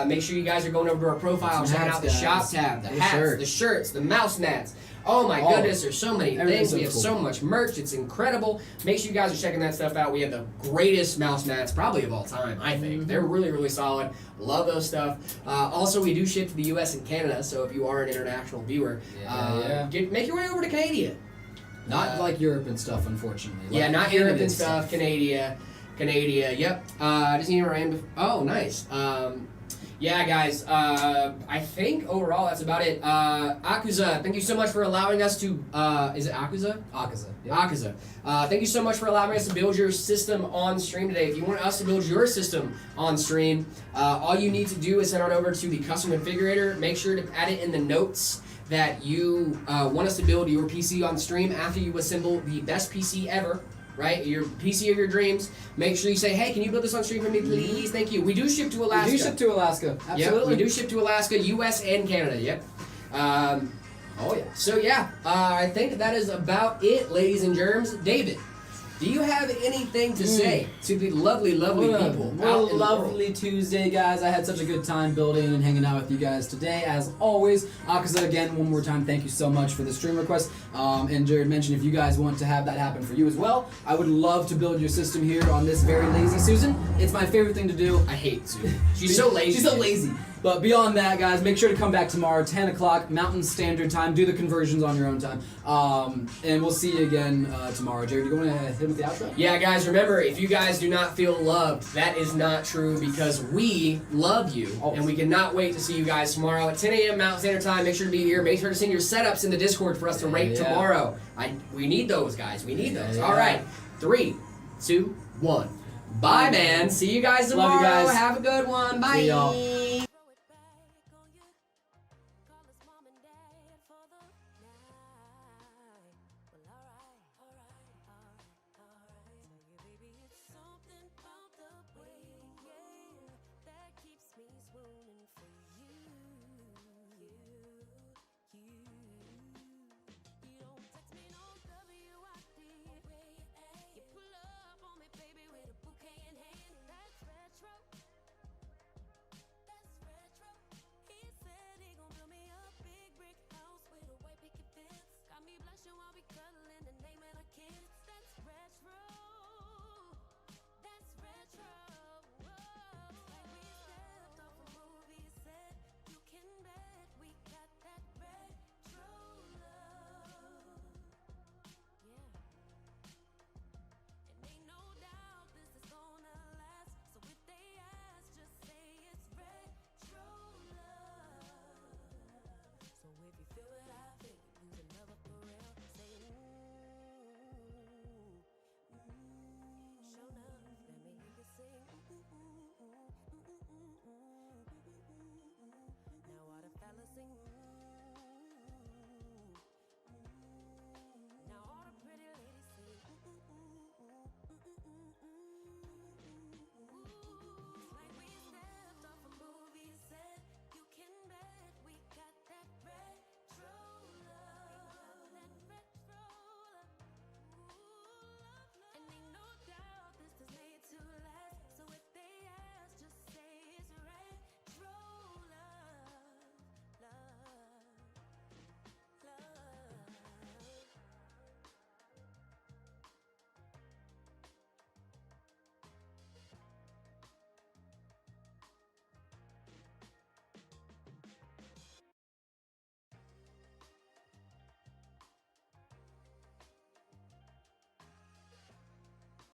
Make sure you guys are going over to our profile, checking out the shop tab, the hats, the shirts, the mouse mats. Oh my goodness, there's so many things. We have so much merch. It's incredible. Make sure you guys are checking that stuff out. We have the greatest mouse mats probably of all time, I think. They're really, really solid. Love those stuff. Also, we do ship to the US and Canada, so if you are an international viewer, make your way over to Canada. Not like Europe and stuff, unfortunately. Like not Europe and stuff. Canada, yep. Just need to random. Oh, nice. Yeah, guys, I think overall that's about it. Akuza, thank you so much for allowing us to, is it Akuza? Akaza. Yep. Akaza. Thank you so much for allowing us to build your system on stream today. If you want us to build your system on stream, all you need to do is head on over to the custom configurator. Make sure to add it in the notes that you want us to build your PC on stream after you assemble the best PC ever. Right? Your PC of your dreams. Make sure you say, hey, can you build this on stream for me, please? Thank you. We do ship to Alaska. We do ship to Alaska. Absolutely. Yep, we do ship to Alaska, US, and Canada. Yep. Oh, yeah. So, yeah, I think that is about it, ladies and germs. David, do you have anything to say to the lovely, lovely people What out a in the lovely world? Tuesday, guys. I had such a good time building and hanging out with you guys today, as always. Akaza, again, one more time, thank you so much for the stream request. And Jared mentioned if you guys want to have that happen for you as well, I would love to build your system here on this very lazy Susan. It's my favorite thing to do. I hate Sue. She's so lazy. She's so lazy. But beyond that, guys, make sure to come back tomorrow, 10 o'clock, Mountain Standard Time. Do the conversions on your own time. And we'll see you again tomorrow. Jared, do you want to hit him with the outro? Yeah, guys, remember, if you guys do not feel loved, that is not true because we love you. Always. And we cannot wait to see you guys tomorrow at 10 a.m. Mountain Standard Time. Make sure to be here. Make sure to send your setups in the Discord for us to rate Yeah. tomorrow. We need those, guys. We need those. Yeah. All right. 3, 2, 1. Bye, man. See you guys tomorrow. Love you guys. Have a good one. Bye. See y'all.